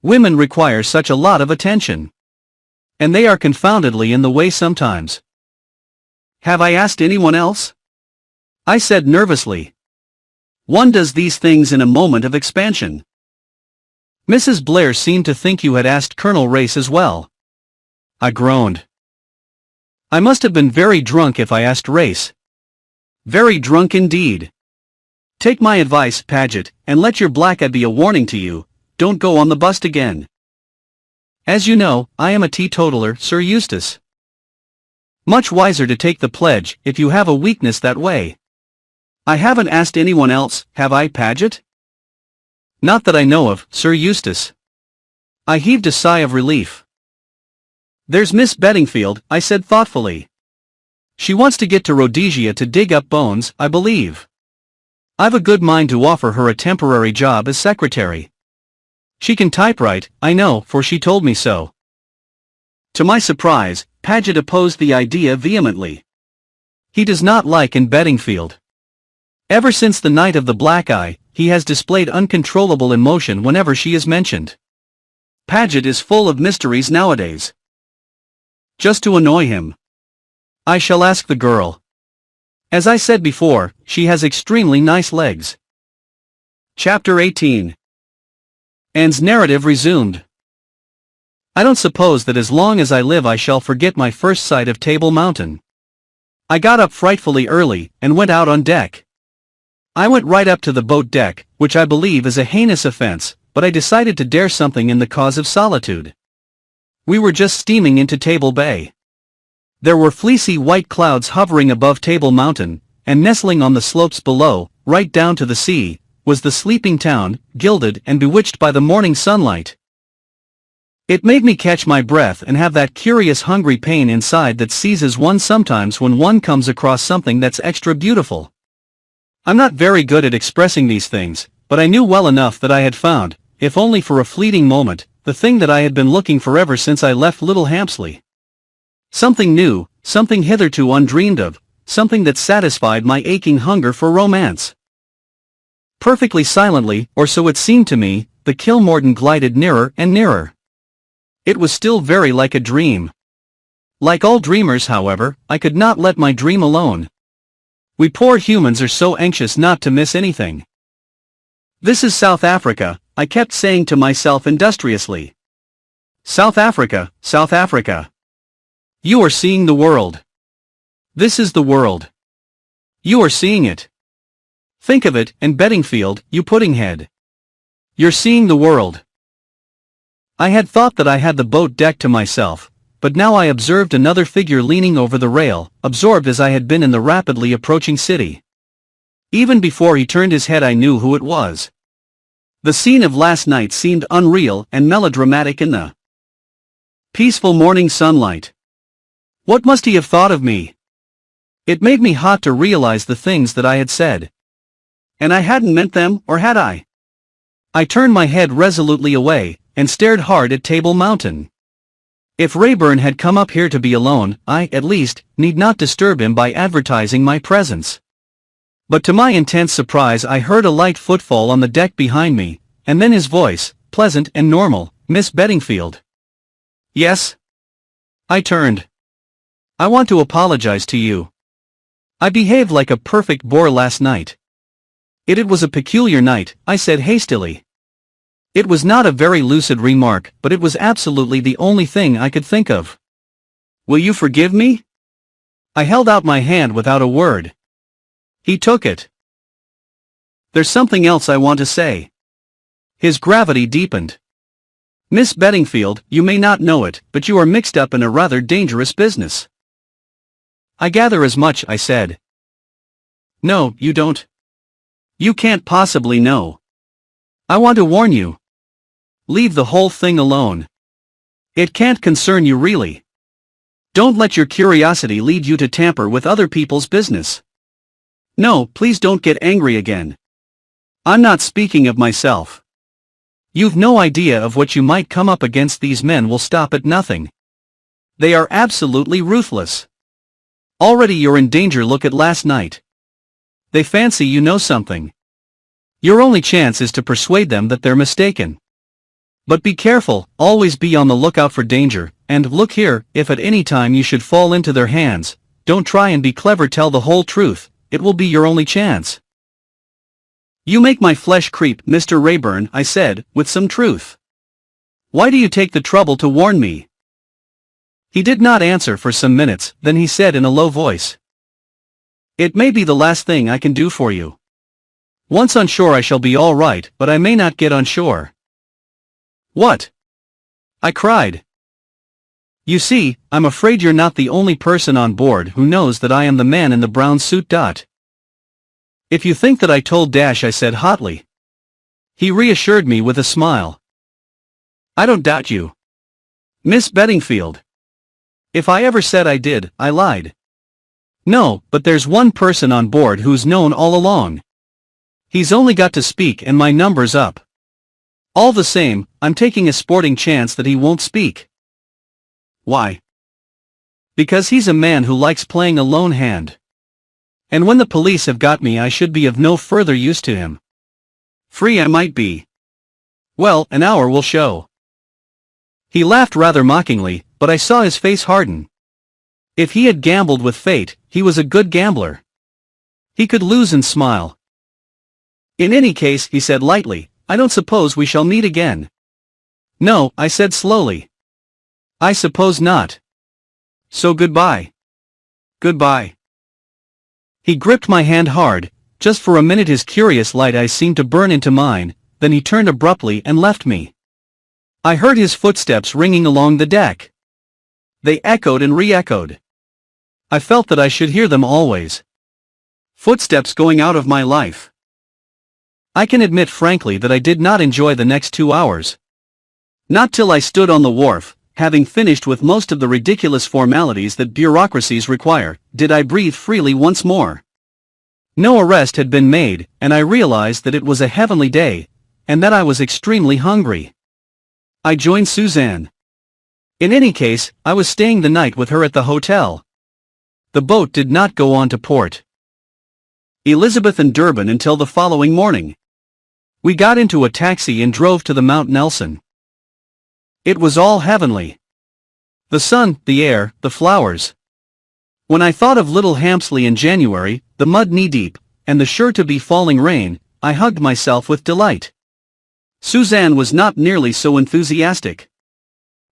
Women require such a lot of attention. And they are confoundedly in the way sometimes. Have I asked anyone else? I said nervously. One does these things in a moment of expansion. Mrs. Blair seemed to think you had asked Colonel Race as well. I groaned. I must have been very drunk if I asked Race. Very drunk indeed. Take my advice, Paget, and let your black eye be a warning to you, don't go on the bust again. As you know, I am a teetotaler, Sir Eustace. Much wiser to take the pledge, if you have a weakness that way. I haven't asked anyone else, have I, Paget? Not that I know of, Sir Eustace. I heaved a sigh of relief. There's Miss Beddingfield, I said thoughtfully. She wants to get to Rhodesia to dig up bones, I believe. I've a good mind to offer her a temporary job as secretary. She can typewrite, I know, for she told me so. To my surprise, Paget opposed the idea vehemently. He does not like Anne Beddingfield. Ever since the night of the black eye, he has displayed uncontrollable emotion whenever she is mentioned. Paget is full of mysteries nowadays. Just to annoy him. I shall ask the girl. As I said before, she has extremely nice legs. Chapter 18. Anne's narrative resumed. I don't suppose that as long as I live I shall forget my first sight of Table Mountain. I got up frightfully early, and went out on deck. I went right up to the boat deck, which I believe is a heinous offense, but I decided to dare something in the cause of solitude. We were just steaming into Table Bay. There were fleecy white clouds hovering above Table Mountain, and nestling on the slopes below, right down to the sea, was the sleeping town, gilded and bewitched by the morning sunlight. It made me catch my breath and have that curious hungry pain inside that seizes one sometimes when one comes across something that's extra beautiful. I'm not very good at expressing these things, but I knew well enough that I had found, if only for a fleeting moment, the thing that I had been looking for ever since I left Little Hampsley. Something new, something hitherto undreamed of, something that satisfied my aching hunger for romance. Perfectly silently, or so it seemed to me, the Kilmorton glided nearer and nearer. It was still very like a dream. Like all dreamers, however, I could not let my dream alone. We poor humans are so anxious not to miss anything. This is South Africa, I kept saying to myself industriously. South Africa, South Africa. You are seeing the world. This is the world. You are seeing it. Think of it, Anne Beddingfield, you puddinghead. You're seeing the world. I had thought that I had the boat deck to myself, but now I observed another figure leaning over the rail, absorbed as I had been in the rapidly approaching city. Even before he turned his head I knew who it was. The scene of last night seemed unreal and melodramatic in the peaceful morning sunlight. What must he have thought of me? It made me hot to realize the things that I had said. And I hadn't meant them, or had I? I turned my head resolutely away, and stared hard at Table Mountain. If Rayburn had come up here to be alone, I, at least, need not disturb him by advertising my presence. But to my intense surprise I heard a light footfall on the deck behind me, and then his voice, pleasant and normal, Miss Beddingfield. Yes? I turned. I want to apologize to you. I behaved like a perfect bore last night. It was a peculiar night, I said hastily. It was not a very lucid remark, but it was absolutely the only thing I could think of. Will you forgive me? I held out my hand without a word. He took it. There's something else I want to say. His gravity deepened. Miss Beddingfield, you may not know it, but you are mixed up in a rather dangerous business. I gather as much, I said. No, you don't. You can't possibly know. I want to warn you. Leave the whole thing alone. It can't concern you really. Don't let your curiosity lead you to tamper with other people's business. No, please don't get angry again. I'm not speaking of myself. You've no idea of what you might come up against. These men will stop at nothing. They are absolutely ruthless. Already you're in danger. Look at last night. They fancy you know something. Your only chance is to persuade them that they're mistaken. But be careful, always be on the lookout for danger, and look here, if at any time you should fall into their hands, don't try and be clever, tell the whole truth, it will be your only chance. You make my flesh creep, Mr. Rayburn, I said, with some truth. Why do you take the trouble to warn me? He did not answer for some minutes, then he said in a low voice. It may be the last thing I can do for you. Once on shore I shall be all right, but I may not get on shore. What? I cried. You see, I'm afraid you're not the only person on board who knows that I am the man in the brown suit. If you think that I told Dash, I said hotly. He reassured me with a smile. I don't doubt you, Miss Beddingfield. If I ever said I did, I lied. No, but there's one person on board who's known all along. He's only got to speak and my number's up. All the same, I'm taking a sporting chance that he won't speak. Why? Because he's a man who likes playing a lone hand. And when the police have got me, I should be of no further use to him. Free I might be. Well, an hour will show. He laughed rather mockingly, but I saw his face harden. If he had gambled with fate, he was a good gambler. He could lose and smile. In any case, he said lightly, I don't suppose we shall meet again. No, I said slowly. I suppose not. So goodbye. Goodbye. He gripped my hand hard. Just for a minute his curious light eyes seemed to burn into mine, then he turned abruptly and left me. I heard his footsteps ringing along the deck. They echoed and re-echoed. I felt that I should hear them always. Footsteps going out of my life. I can admit frankly that I did not enjoy the next 2 hours. Not till I stood on the wharf, having finished with most of the ridiculous formalities that bureaucracies require, did I breathe freely once more. No arrest had been made, and I realized that it was a heavenly day, and that I was extremely hungry. I joined Suzanne. In any case, I was staying the night with her at the hotel. The boat did not go on to Port Elizabeth and Durban until the following morning. We got into a taxi and drove to the Mount Nelson. It was all heavenly. The sun, the air, the flowers. When I thought of Little Hampsley in January, the mud knee-deep, and the sure-to-be falling rain, I hugged myself with delight. Suzanne was not nearly so enthusiastic.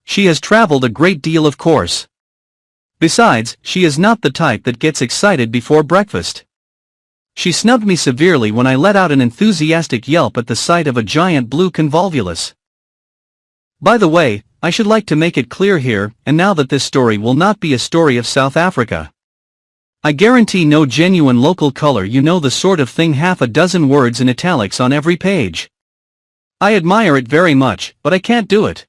She has traveled a great deal, of course. Besides, she is not the type that gets excited before breakfast. She snubbed me severely when I let out an enthusiastic yelp at the sight of a giant blue convolvulus. By the way, I should like to make it clear here and now that this story will not be a story of South Africa. I guarantee no genuine local color, you know, the sort of thing, half a dozen words in italics on every page. I admire it very much, but I can't do it.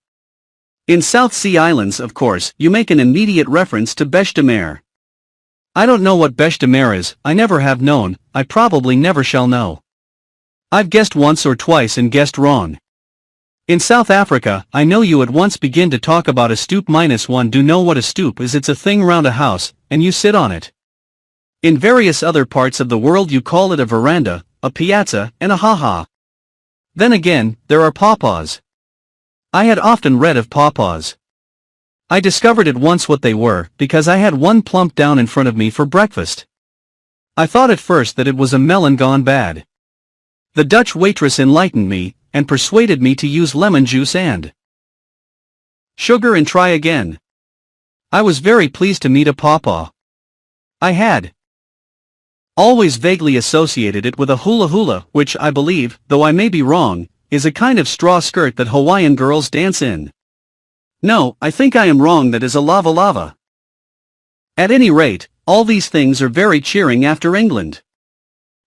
In South Sea Islands, of course, you make an immediate reference to bêche de mer. I don't know what bêche de mer is, I never have known, I probably never shall know. I've guessed once or twice and guessed wrong. In South Africa, I know you at once begin to talk about a stoop -1. Do know what a stoop is? It's a thing round a house, and you sit on it. In various other parts of the world you call it a veranda, a piazza, and a ha-ha. Then again, there are pawpaws. I had often read of pawpaws. I discovered at once what they were, because I had one plumped down in front of me for breakfast. I thought at first that it was a melon gone bad. The Dutch waitress enlightened me, and persuaded me to use lemon juice and sugar and try again. I was very pleased to meet a pawpaw. I had always vaguely associated it with a hula-hula, which I believe, though I may be wrong, is a kind of straw skirt that Hawaiian girls dance in. No, I think I am wrong, that is a lava-lava. At any rate, all these things are very cheering after England.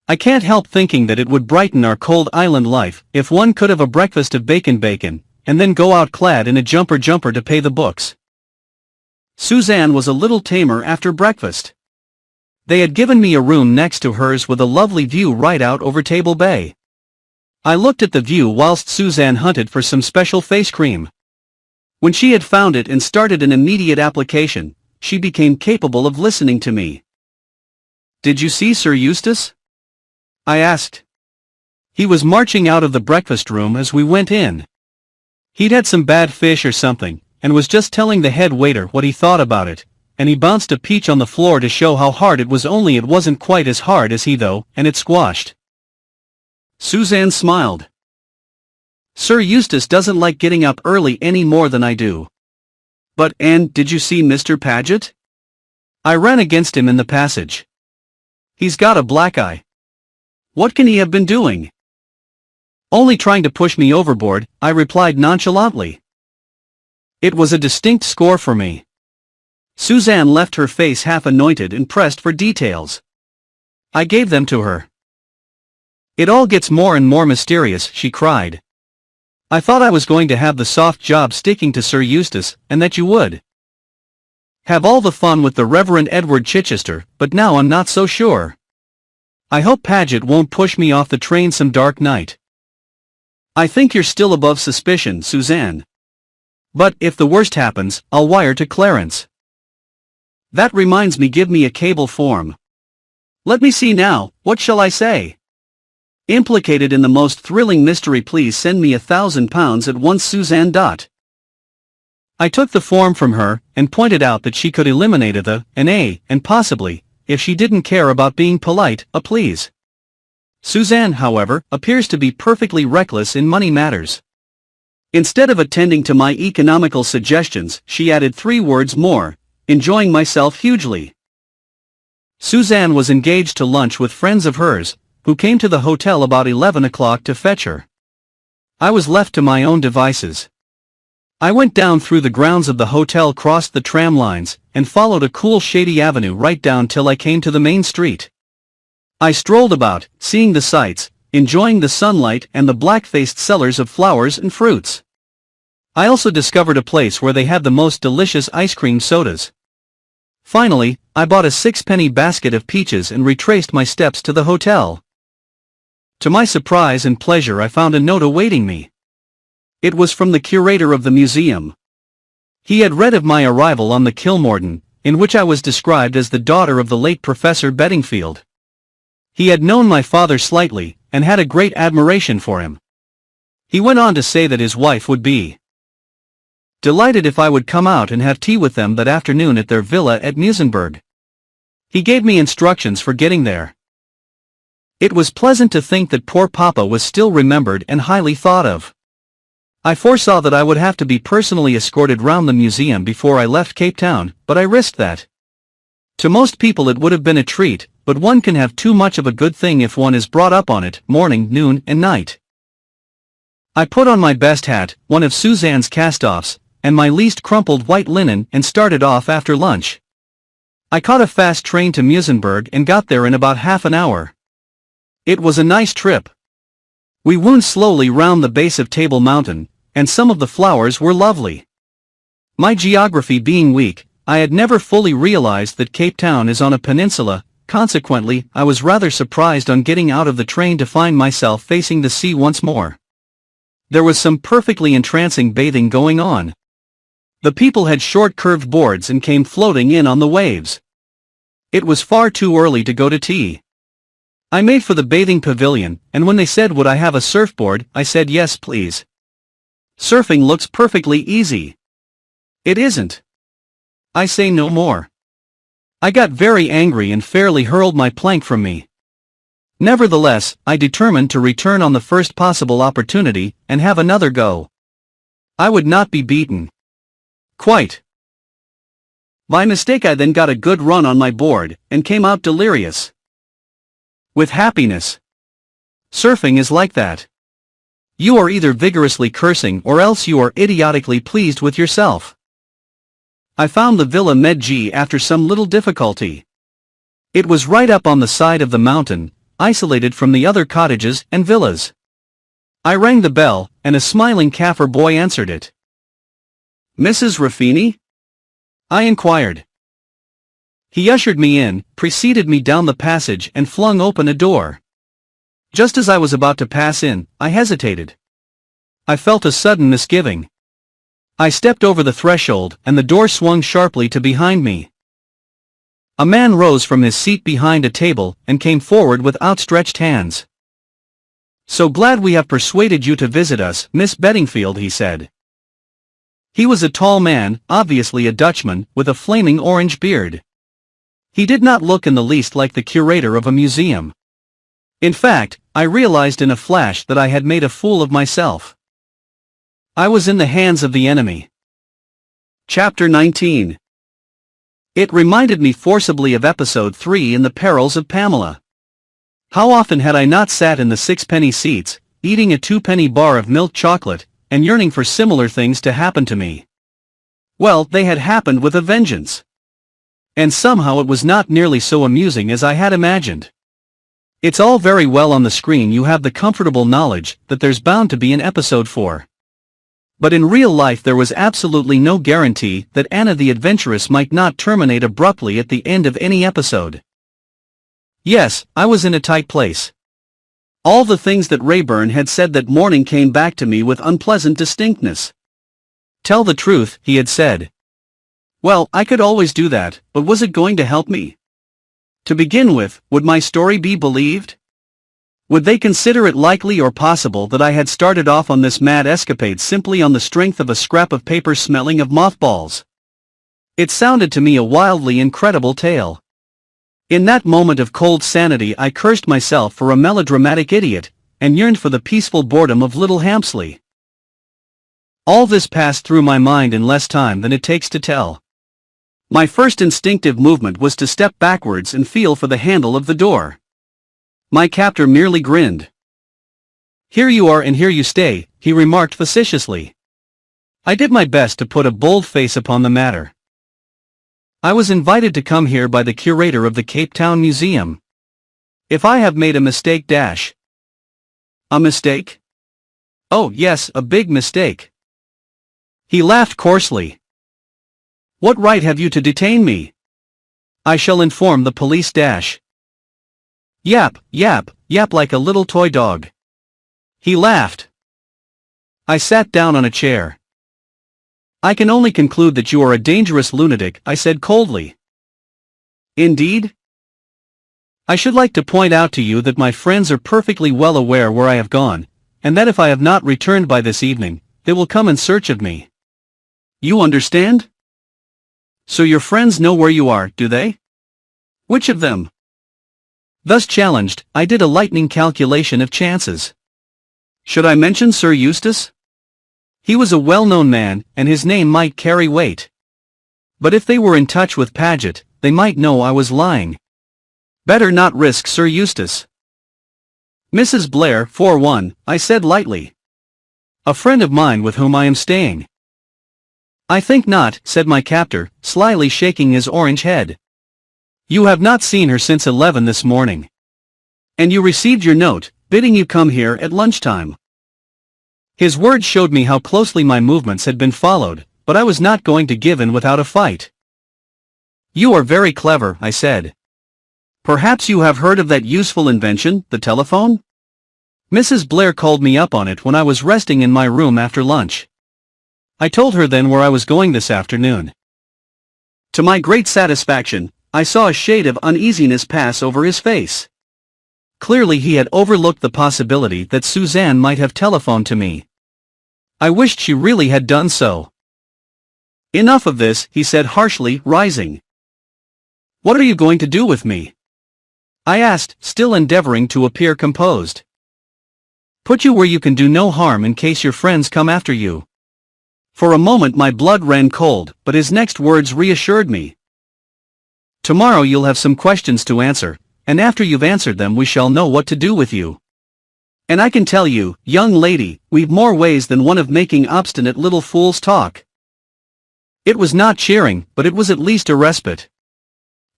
I can't help thinking that it would brighten our cold island life if one could have a breakfast of bacon, and then go out clad in a jumper to pay the books. Suzanne was a little tamer after breakfast. They had given me a room next to hers with a lovely view right out over Table Bay. I looked at the view whilst Suzanne hunted for some special face cream. When she had found it and started an immediate application, she became capable of listening to me. "Did you see Sir Eustace?" I asked. He was marching out of the breakfast room as we went in. He'd had some bad fish or something, and was just telling the head waiter what he thought about it, and he bounced a peach on the floor to show how hard it was, only it wasn't quite as hard as he though, and it squashed. Suzanne smiled. "Sir Eustace doesn't like getting up early any more than I do." "But, Anne, did you see Mr. Paget?" "I ran against him in the passage. He's got a black eye." "What can he have been doing?" "Only trying to push me overboard," I replied nonchalantly. It was a distinct score for me. Suzanne left her face half anointed and pressed for details. I gave them to her. "It all gets more and more mysterious," she cried. I thought I was going to have the soft job sticking to Sir Eustace, and that you would have all the fun with the Reverend Edward Chichester, but now I'm not so sure. I hope Paget won't push me off the train some dark night. I think you're still above suspicion, Suzanne. But if the worst happens, I'll wire to Clarence. That reminds me, give me a cable form. Let me see now, what shall I say? Implicated in the most thrilling mystery, please send me £1,000 at once, Suzanne. I took the form from her, and pointed out that she could eliminate an A, and possibly, if she didn't care about being polite, a please. Suzanne, however, appears to be perfectly reckless in money matters. Instead of attending to my economical suggestions, she added 3 words more: enjoying myself hugely. Suzanne was engaged to lunch with friends of hers, who came to the hotel about 11 o'clock to fetch her. I was left to my own devices. I went down through the grounds of the hotel, crossed the tram lines, and followed a cool shady avenue right down till I came to the main street. I strolled about, seeing the sights, enjoying the sunlight and the black-faced sellers of flowers and fruits. I also discovered a place where they had the most delicious ice cream sodas. Finally, I bought a 6-penny basket of peaches and retraced my steps to the hotel. To my surprise and pleasure, I found a note awaiting me. It was from the curator of the museum. He had read of my arrival on the Kilmorden, in which I was described as the daughter of the late Professor Beddingfield. He had known my father slightly, and had a great admiration for him. He went on to say that his wife would be delighted if I would come out and have tea with them that afternoon at their villa at Musenberg. He gave me instructions for getting there. It was pleasant to think that poor Papa was still remembered and highly thought of. I foresaw that I would have to be personally escorted round the museum before I left Cape Town, but I risked that. To most people it would have been a treat, but one can have too much of a good thing if one is brought up on it, morning, noon, and night. I put on my best hat, one of Suzanne's cast-offs, and my least crumpled white linen, and started off after lunch. I caught a fast train to Musenberg and got there in about half an hour. It was a nice trip. We wound slowly round the base of Table Mountain, and some of the flowers were lovely. My geography being weak, I had never fully realized that Cape Town is on a peninsula. Consequently, I was rather surprised on getting out of the train to find myself facing the sea once more. There was some perfectly entrancing bathing going on. The people had short curved boards and came floating in on the waves. It was far too early to go to tea. I made for the bathing pavilion, and when they said would I have a surfboard, I said yes please. Surfing looks perfectly easy. It isn't. I say no more. I got very angry and fairly hurled my plank from me. Nevertheless, I determined to return on the first possible opportunity, and have another go. I would not be beaten. Quite. By mistake I then got a good run on my board, and came out delirious with happiness. Surfing is like that. You are either vigorously cursing or else you are idiotically pleased with yourself. I found the Villa Medji after some little difficulty. It was right up on the side of the mountain, isolated from the other cottages and villas. I rang the bell, and a smiling Kaffir boy answered it. Mrs. Raffini? I inquired. He ushered me in, preceded me down the passage and flung open a door. Just as I was about to pass in, I hesitated. I felt a sudden misgiving. I stepped over the threshold, and the door swung sharply to behind me. A man rose from his seat behind a table, and came forward with outstretched hands. So glad we have persuaded you to visit us, Miss Beddingfield, he said. He was a tall man, obviously a Dutchman, with a flaming orange beard. He did not look in the least like the curator of a museum. In fact, I realized in a flash that I had made a fool of myself. I was in the hands of the enemy. Chapter 19. It reminded me forcibly of Episode 3 in The Perils of Pamela. How often had I not sat in the 6-penny seats, eating a 2-penny bar of milk chocolate, and yearning for similar things to happen to me. Well, they had happened with a vengeance. And somehow it was not nearly so amusing as I had imagined. It's all very well on the screen, you have the comfortable knowledge that there's bound to be an episode 4. But in real life there was absolutely no guarantee that Anna the adventuress might not terminate abruptly at the end of any episode. Yes, I was in a tight place. All the things that Rayburn had said that morning came back to me with unpleasant distinctness. Tell the truth, he had said. Well, I could always do that, but was it going to help me? To begin with, would my story be believed? Would they consider it likely or possible that I had started off on this mad escapade simply on the strength of a scrap of paper smelling of mothballs? It sounded to me a wildly incredible tale. In that moment of cold sanity I cursed myself for a melodramatic idiot, and yearned for the peaceful boredom of Little Hampsley. All this passed through my mind in less time than it takes to tell. My first instinctive movement was to step backwards and feel for the handle of the door. My captor merely grinned. "Here you are and here you stay," he remarked facetiously. I did my best to put a bold face upon the matter. "I was invited to come here by the curator of the Cape Town Museum. If I have made a mistake dash." "A mistake?" "Oh yes, a big mistake." He laughed coarsely. "What right have you to detain me?" "I shall inform the police dash." "Yap, yap, yap like a little toy dog." He laughed. I sat down on a chair. "I can only conclude that you are a dangerous lunatic," I said coldly. "Indeed?" "I should like to point out to you that my friends are perfectly well aware where I have gone, and that if I have not returned by this evening, they will come in search of me. You understand? So your friends know where you are, do they?" "Which of them?" Thus challenged, I did a lightning calculation of chances. Should I mention Sir Eustace? He was a well-known man, and his name might carry weight. But if they were in touch with Paget, they might know I was lying. Better not risk Sir Eustace. "Mrs. Blair, for one," I said lightly. "A friend of mine with whom I am staying." "I think not," said my captor, slyly shaking his orange head. "You have not seen her since 11 this morning. And you received your note, bidding you come here at lunchtime." His words showed me how closely my movements had been followed, but I was not going to give in without a fight. "You are very clever," I said. "Perhaps you have heard of that useful invention, the telephone? Mrs. Blair called me up on it when I was resting in my room after lunch. I told her then where I was going this afternoon." To my great satisfaction, I saw a shade of uneasiness pass over his face. Clearly he had overlooked the possibility that Suzanne might have telephoned to me. I wished she really had done so. "Enough of this," he said harshly, rising. "What are you going to do with me?" I asked, still endeavoring to appear composed. "Put you where you can do no harm in case your friends come after you." For a moment my blood ran cold, but his next words reassured me. "Tomorrow you'll have some questions to answer, and after you've answered them we shall know what to do with you. And I can tell you, young lady, we've more ways than one of making obstinate little fools talk." It was not cheering, but it was at least a respite.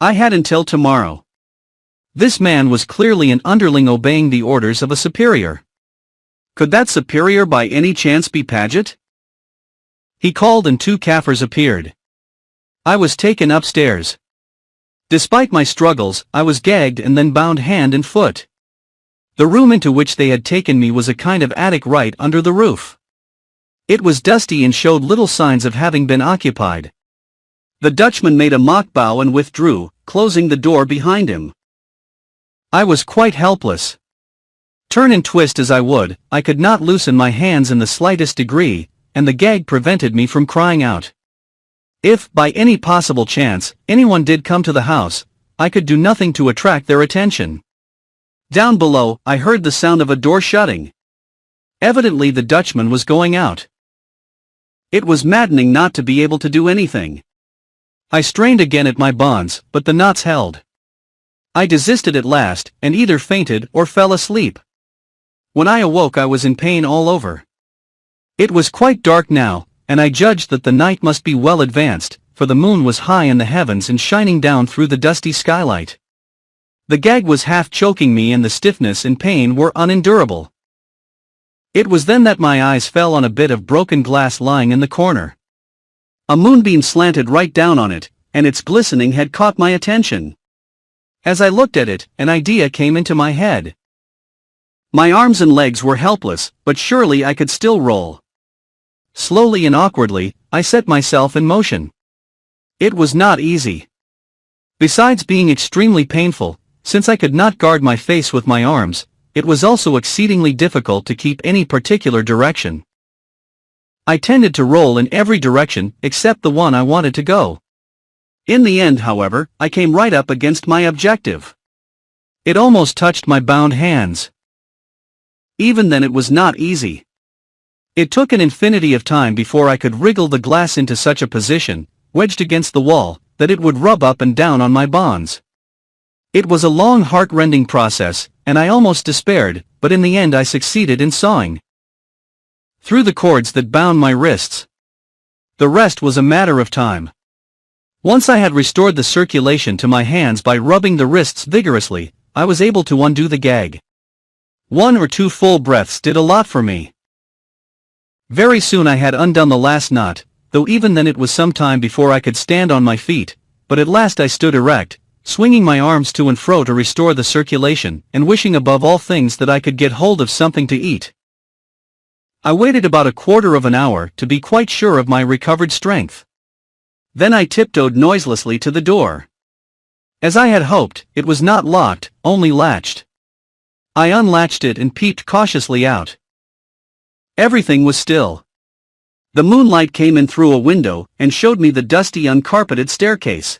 I had until tomorrow. This man was clearly an underling obeying the orders of a superior. Could that superior by any chance be Paget? He called and 2 Kaffirs appeared. I was taken upstairs. Despite my struggles, I was gagged and then bound hand and foot. The room into which they had taken me was a kind of attic right under the roof. It was dusty and showed little signs of having been occupied. The Dutchman made a mock bow and withdrew, closing the door behind him. I was quite helpless. Turn and twist as I would, I could not loosen my hands in the slightest degree, and the gag prevented me from crying out. If, by any possible chance, anyone did come to the house, I could do nothing to attract their attention. Down below, I heard the sound of a door shutting. Evidently the Dutchman was going out. It was maddening not to be able to do anything. I strained again at my bonds, but the knots held. I desisted at last, and either fainted or fell asleep. When I awoke I was in pain all over. It was quite dark now, and I judged that the night must be well advanced, for the moon was high in the heavens and shining down through the dusty skylight. The gag was half choking me and the stiffness and pain were unendurable. It was then that my eyes fell on a bit of broken glass lying in the corner. A moonbeam slanted right down on it, and its glistening had caught my attention. As I looked at it, an idea came into my head. My arms and legs were helpless, but surely I could still roll. Slowly and awkwardly, I set myself in motion. It was not easy. Besides being extremely painful, since I could not guard my face with my arms, it was also exceedingly difficult to keep any particular direction. I tended to roll in every direction except the one I wanted to go. In the end, however, I came right up against my objective. It almost touched my bound hands. Even then it was not easy. It took an infinity of time before I could wriggle the glass into such a position, wedged against the wall, that it would rub up and down on my bonds. It was a long heart-rending process, and I almost despaired, but in the end I succeeded in sawing through the cords that bound my wrists. The rest was a matter of time. Once I had restored the circulation to my hands by rubbing the wrists vigorously, I was able to undo the gag. 1 or 2 full breaths did a lot for me. Very soon I had undone the last knot, though even then it was some time before I could stand on my feet, but at last I stood erect, swinging my arms to and fro to restore the circulation, and wishing above all things that I could get hold of something to eat. I waited about a quarter of an hour to be quite sure of my recovered strength. Then I tiptoed noiselessly to the door. As I had hoped, it was not locked, only latched. I unlatched it and peeped cautiously out. Everything was still. The moonlight came in through a window and showed me the dusty uncarpeted staircase.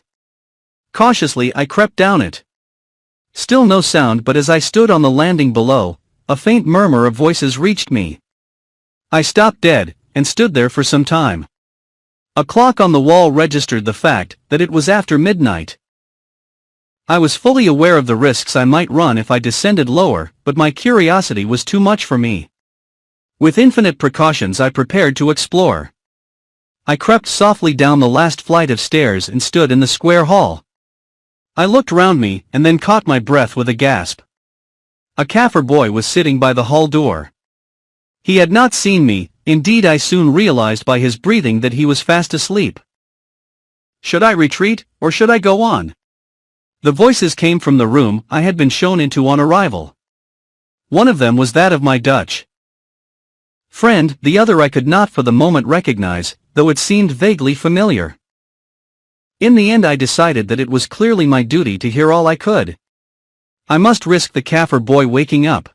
Cautiously I crept down it. Still no sound, but as I stood on the landing below, a faint murmur of voices reached me. I stopped dead, and stood there for some time. A clock on the wall registered the fact that it was after midnight. I was fully aware of the risks I might run if I descended lower, but my curiosity was too much for me. With infinite precautions I prepared to explore. I crept softly down the last flight of stairs and stood in the square hall. I looked round me and then caught my breath with a gasp. A Kaffir boy was sitting by the hall door. He had not seen me, indeed I soon realized by his breathing that he was fast asleep. Should I retreat, or should I go on? The voices came from the room I had been shown into on arrival. One of them was that of my Dutch friend, the other I could not for the moment recognize, though it seemed vaguely familiar. In the end I decided that it was clearly my duty to hear all I could. I must risk the Kaffir boy waking up.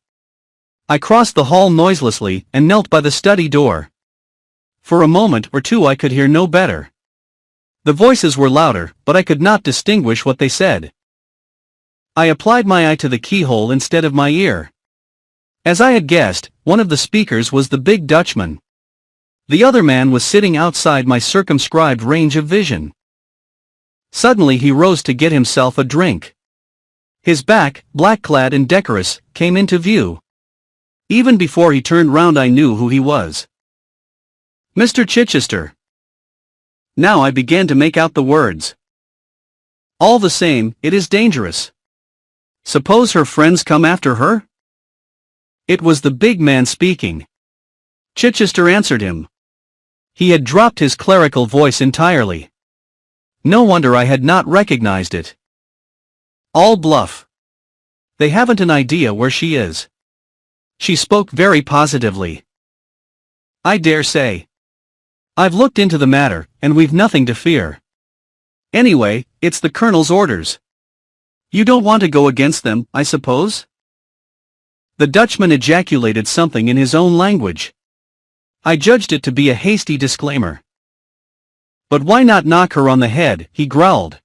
I crossed the hall noiselessly and knelt by the study door. For a moment or two I could hear no better. The voices were louder, but I could not distinguish what they said. I applied my eye to the keyhole instead of my ear. As I had guessed, one of the speakers was the big Dutchman. The other man was sitting outside my circumscribed range of vision. Suddenly he rose to get himself a drink. His back, black-clad and decorous, came into view. Even before he turned round I knew who he was. Mr. Chichester. Now I began to make out the words. All the same, it is dangerous. Suppose her friends come after her? It was the big man speaking. Chichester answered him. He had dropped his clerical voice entirely. No wonder I had not recognized it. All bluff. They haven't an idea where she is. She spoke very positively. I dare say. I've looked into the matter, and we've nothing to fear. Anyway, it's the Colonel's orders. You don't want to go against them, I suppose? The Dutchman ejaculated something in his own language. I judged it to be a hasty disclaimer. But why not knock her on the head, he growled.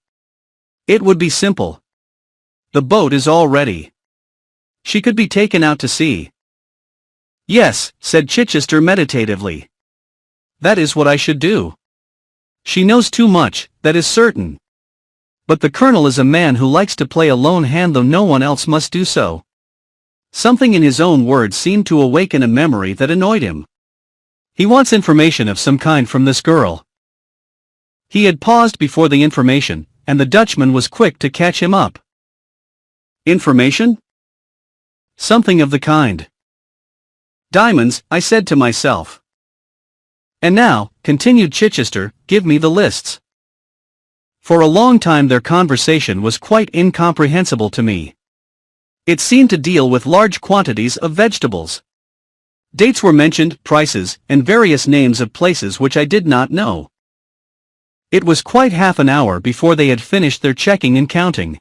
It would be simple. The boat is all ready. She could be taken out to sea. Yes, said Chichester meditatively. That is what I should do. She knows too much, that is certain. But the Colonel is a man who likes to play a lone hand though no one else must do so. Something in his own words seemed to awaken a memory that annoyed him. He wants information of some kind from this girl. He had paused before the information, and the Dutchman was quick to catch him up. Information? Something of the kind. Diamonds, I said to myself. And now, continued Chichester, give me the lists. For a long time their conversation was quite incomprehensible to me. It seemed to deal with large quantities of vegetables. Dates were mentioned, prices, and various names of places which I did not know. It was quite half an hour before they had finished their checking and counting.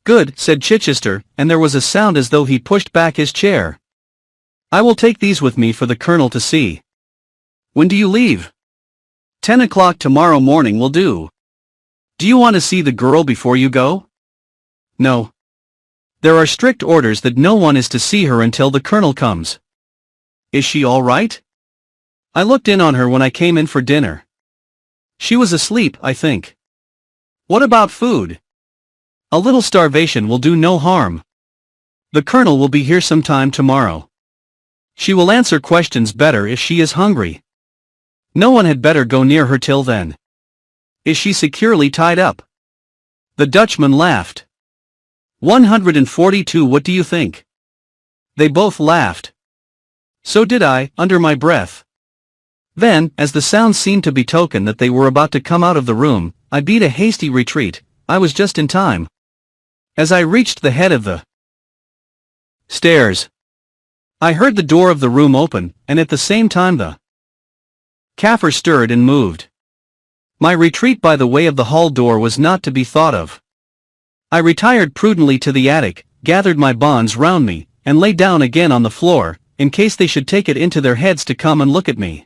Good, said Chichester, and there was a sound as though he pushed back his chair. I will take these with me for the Colonel to see. When do you leave? 10 o'clock tomorrow morning will do. Do you want to see the girl before you go? No. There are strict orders that no one is to see her until the Colonel comes. Is she all right? I looked in on her when I came in for dinner. She was asleep, I think. What about food? A little starvation will do no harm. The Colonel will be here sometime tomorrow. She will answer questions better if she is hungry. No one had better go near her till then. Is she securely tied up? The Dutchman laughed. 142, what do you think? They both laughed. So did I, under my breath. Then, as the sound seemed to betoken that they were about to come out of the room, I beat a hasty retreat. I was just in time. As I reached the head of the stairs, I heard the door of the room open, and at the same time the Kaffir stirred and moved. My retreat by the way of the hall door was not to be thought of. I retired prudently to the attic, gathered my bonds round me, and lay down again on the floor, in case they should take it into their heads to come and look at me.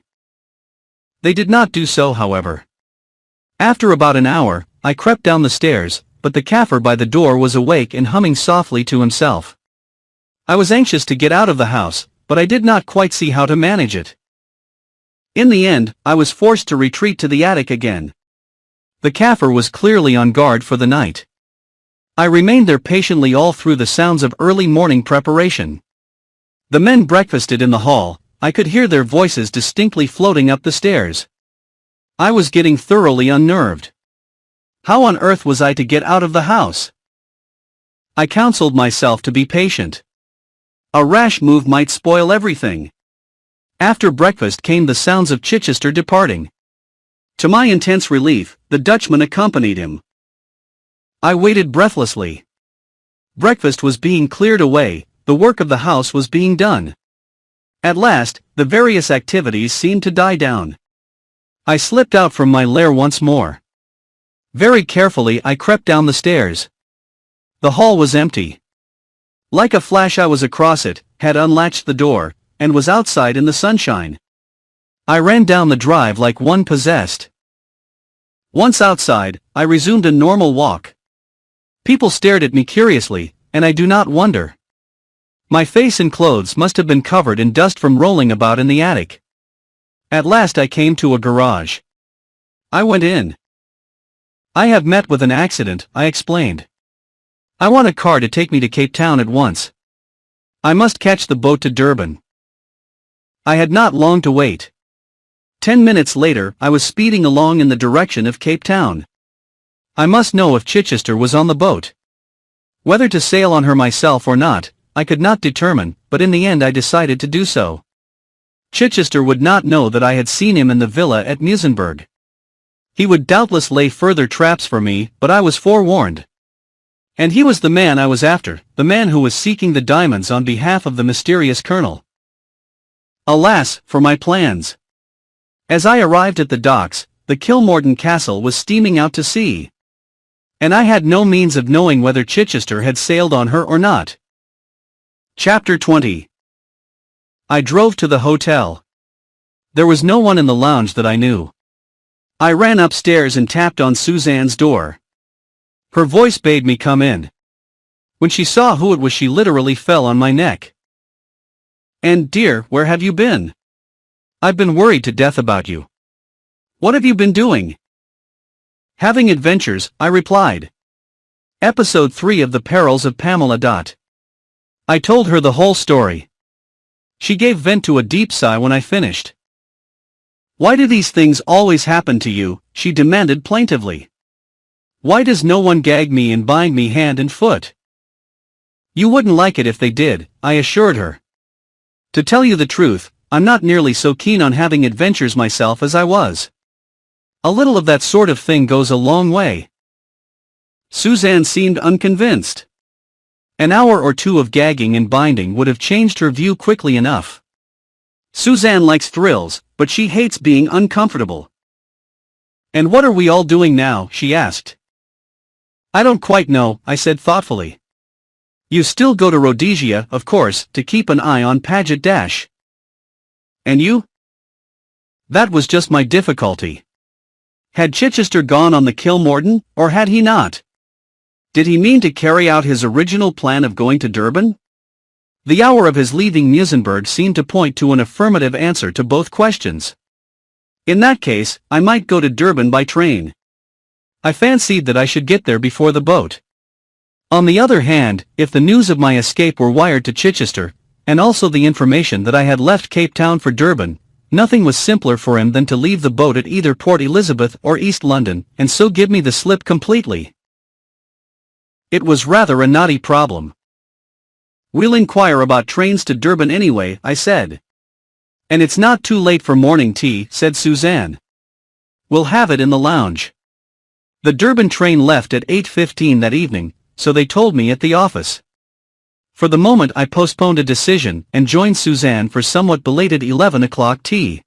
They did not do so, however. After about an hour, I crept down the stairs, but the Kaffir by the door was awake and humming softly to himself. I was anxious to get out of the house, but I did not quite see how to manage it. In the end, I was forced to retreat to the attic again. The Kaffir was clearly on guard for the night. I remained there patiently all through the sounds of early morning preparation. The men breakfasted in the hall. I could hear their voices distinctly floating up the stairs. I was getting thoroughly unnerved. How on earth was I to get out of the house? I counseled myself to be patient. A rash move might spoil everything. After breakfast came the sounds of Chichester departing. To my intense relief, the Dutchman accompanied him. I waited breathlessly. Breakfast was being cleared away, the work of the house was being done. At last, the various activities seemed to die down. I slipped out from my lair once more. Very carefully I crept down the stairs. The hall was empty. Like a flash I was across it, had unlatched the door, and was outside in the sunshine. I ran down the drive like one possessed. Once outside, I resumed a normal walk. People stared at me curiously, and I do not wonder. My face and clothes must have been covered in dust from rolling about in the attic. At last I came to a garage. I went in. I have met with an accident, I explained. I want a car to take me to Cape Town at once. I must catch the boat to Durban. I had not long to wait. 10 minutes later, I was speeding along in the direction of Cape Town. I must know if Chichester was on the boat. Whether to sail on her myself or not, I could not determine, but in the end I decided to do so. Chichester would not know that I had seen him in the villa at Musenberg. He would doubtless lay further traps for me, but I was forewarned. And he was the man I was after, the man who was seeking the diamonds on behalf of the mysterious Colonel. Alas, for my plans! As I arrived at the docks, the Kilmorton Castle was steaming out to sea. And I had no means of knowing whether Chichester had sailed on her or not. Chapter 20. I drove to the hotel. There was no one in the lounge that I knew. I ran upstairs and tapped on Suzanne's door. Her voice bade me come in. When she saw who it was, she literally fell on my neck. "And dear, where have you been? I've been worried to death about you. What have you been doing?" "Having adventures," I replied. Episode 3 of The Perils of Pamela. I told her the whole story. She gave vent to a deep sigh when I finished. "Why do these things always happen to you?" she demanded plaintively. "Why does no one gag me and bind me hand and foot?" "You wouldn't like it if they did," I assured her. To tell you the truth, I'm not nearly so keen on having adventures myself as I was. A little of that sort of thing goes a long way." Suzanne seemed unconvinced. An hour or two of gagging and binding would have changed her view quickly enough. Suzanne likes thrills, but she hates being uncomfortable. "And what are we all doing now?" she asked. "I don't quite know," I said thoughtfully. "You still go to Rhodesia, of course, to keep an eye on Paget Dash." "And you?" That was just my difficulty. Had Chichester gone on the Kilmorton, or had he not? Did he mean to carry out his original plan of going to Durban? The hour of his leaving Muizenberg seemed to point to an affirmative answer to both questions. In that case, I might go to Durban by train. I fancied that I should get there before the boat. On the other hand, if the news of my escape were wired to Chichester, and also the information that I had left Cape Town for Durban, nothing was simpler for him than to leave the boat at either Port Elizabeth or East London, and so give me the slip completely. It was rather a knotty problem. "We'll inquire about trains to Durban anyway," I said. "And it's not too late for morning tea," said Suzanne. "We'll have it in the lounge." The Durban train left at 8:15 that evening, so they told me at the office. For the moment I postponed a decision and joined Suzanne for somewhat belated 11 o'clock tea.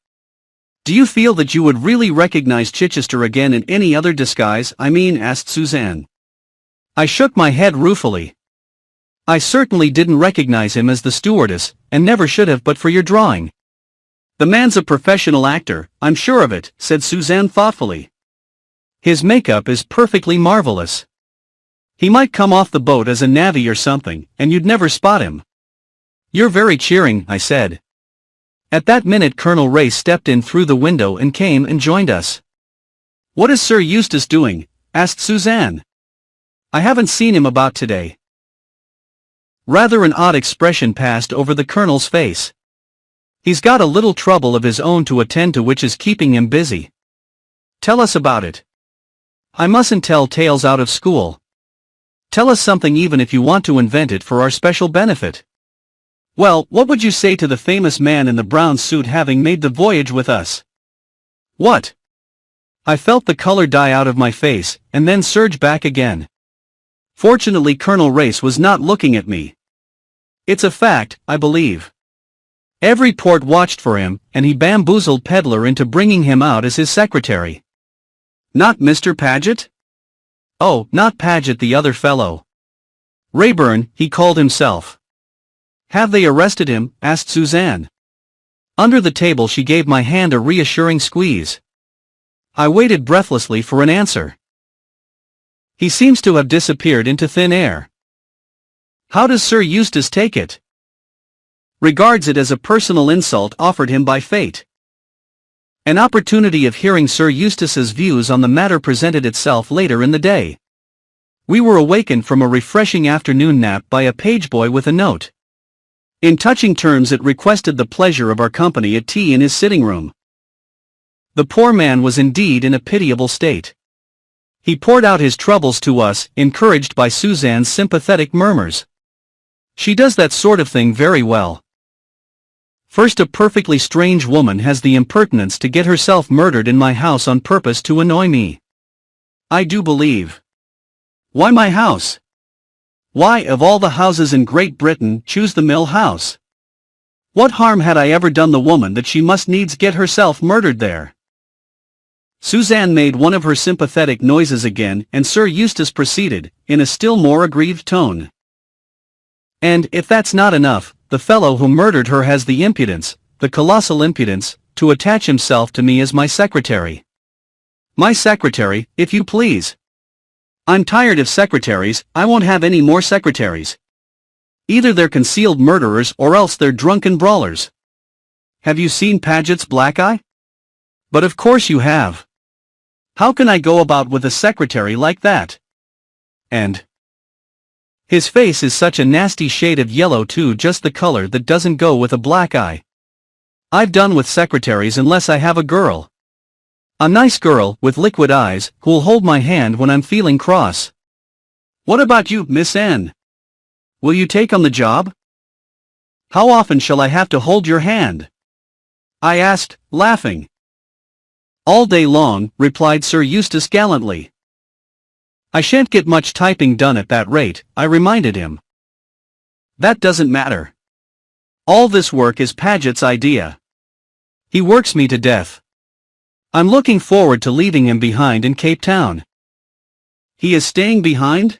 "Do you feel that you would really recognize Chichester again in any other disguise, asked Suzanne. I shook my head ruefully. "I certainly didn't recognize him as the stewardess, and never should have but for your drawing." "The man's a professional actor, I'm sure of it," said Suzanne thoughtfully. "His makeup is perfectly marvelous. He might come off the boat as a navvy or something, and you'd never spot him." "You're very cheering," I said. At that minute Colonel Ray stepped in through the window and came and joined us. "What is Sir Eustace doing?" asked Suzanne. "I haven't seen him about today." Rather an odd expression passed over the Colonel's face. "He's got a little trouble of his own to attend to which is keeping him busy." "Tell us about it." "I mustn't tell tales out of school." "Tell us something even if you want to invent it for our special benefit." "Well, what would you say to the famous man in the brown suit having made the voyage with us?" "What?" I felt the color die out of my face, and then surge back again. Fortunately Colonel Race was not looking at me. "It's a fact, I believe. Every port watched for him, and he bamboozled Pedlar into bringing him out as his secretary." "Not Mr. Paget?" "Oh, not Paget, the other fellow. Rayburn, he called himself." "Have they arrested him?" asked Suzanne. Under the table she gave my hand a reassuring squeeze. I waited breathlessly for an answer. "He seems to have disappeared into thin air." "How does Sir Eustace take it?" "Regards it as a personal insult offered him by fate." An opportunity of hearing Sir Eustace's views on the matter presented itself later in the day. We were awakened from a refreshing afternoon nap by a pageboy with a note. In touching terms it requested the pleasure of our company at tea in his sitting room. The poor man was indeed in a pitiable state. He poured out his troubles to us, encouraged by Suzanne's sympathetic murmurs. She does that sort of thing very well. First, a perfectly strange woman has the impertinence to get herself murdered in my house on purpose to annoy me. I do believe. Why my house? Why, of all the houses in Great Britain, choose the Mill House? What harm had I ever done the woman that she must needs get herself murdered there? Suzanne made one of her sympathetic noises again, and Sir Eustace proceeded, in a still more aggrieved tone. "And, if that's not enough, the fellow who murdered her has the impudence, the colossal impudence, to attach himself to me as my secretary." "My secretary, if you please. I'm tired of secretaries, I won't have any more secretaries. Either they're concealed murderers or else they're drunken brawlers. Have you seen Paget's black eye? But of course you have. How can I go about with a secretary like that? And his face is such a nasty shade of yellow too, just the color that doesn't go with a black eye. I've done with secretaries unless I have a girl. A nice girl, with liquid eyes, who'll hold my hand when I'm feeling cross. What about you, Miss Anne? Will you take on the job?" How often shall I have to hold your hand? I asked, laughing. All day long, replied Sir Eustace gallantly. I shan't get much typing done at that rate, I reminded him. That doesn't matter. All this work is Paget's idea. He works me to death. I'm looking forward to leaving him behind in Cape Town. He is staying behind?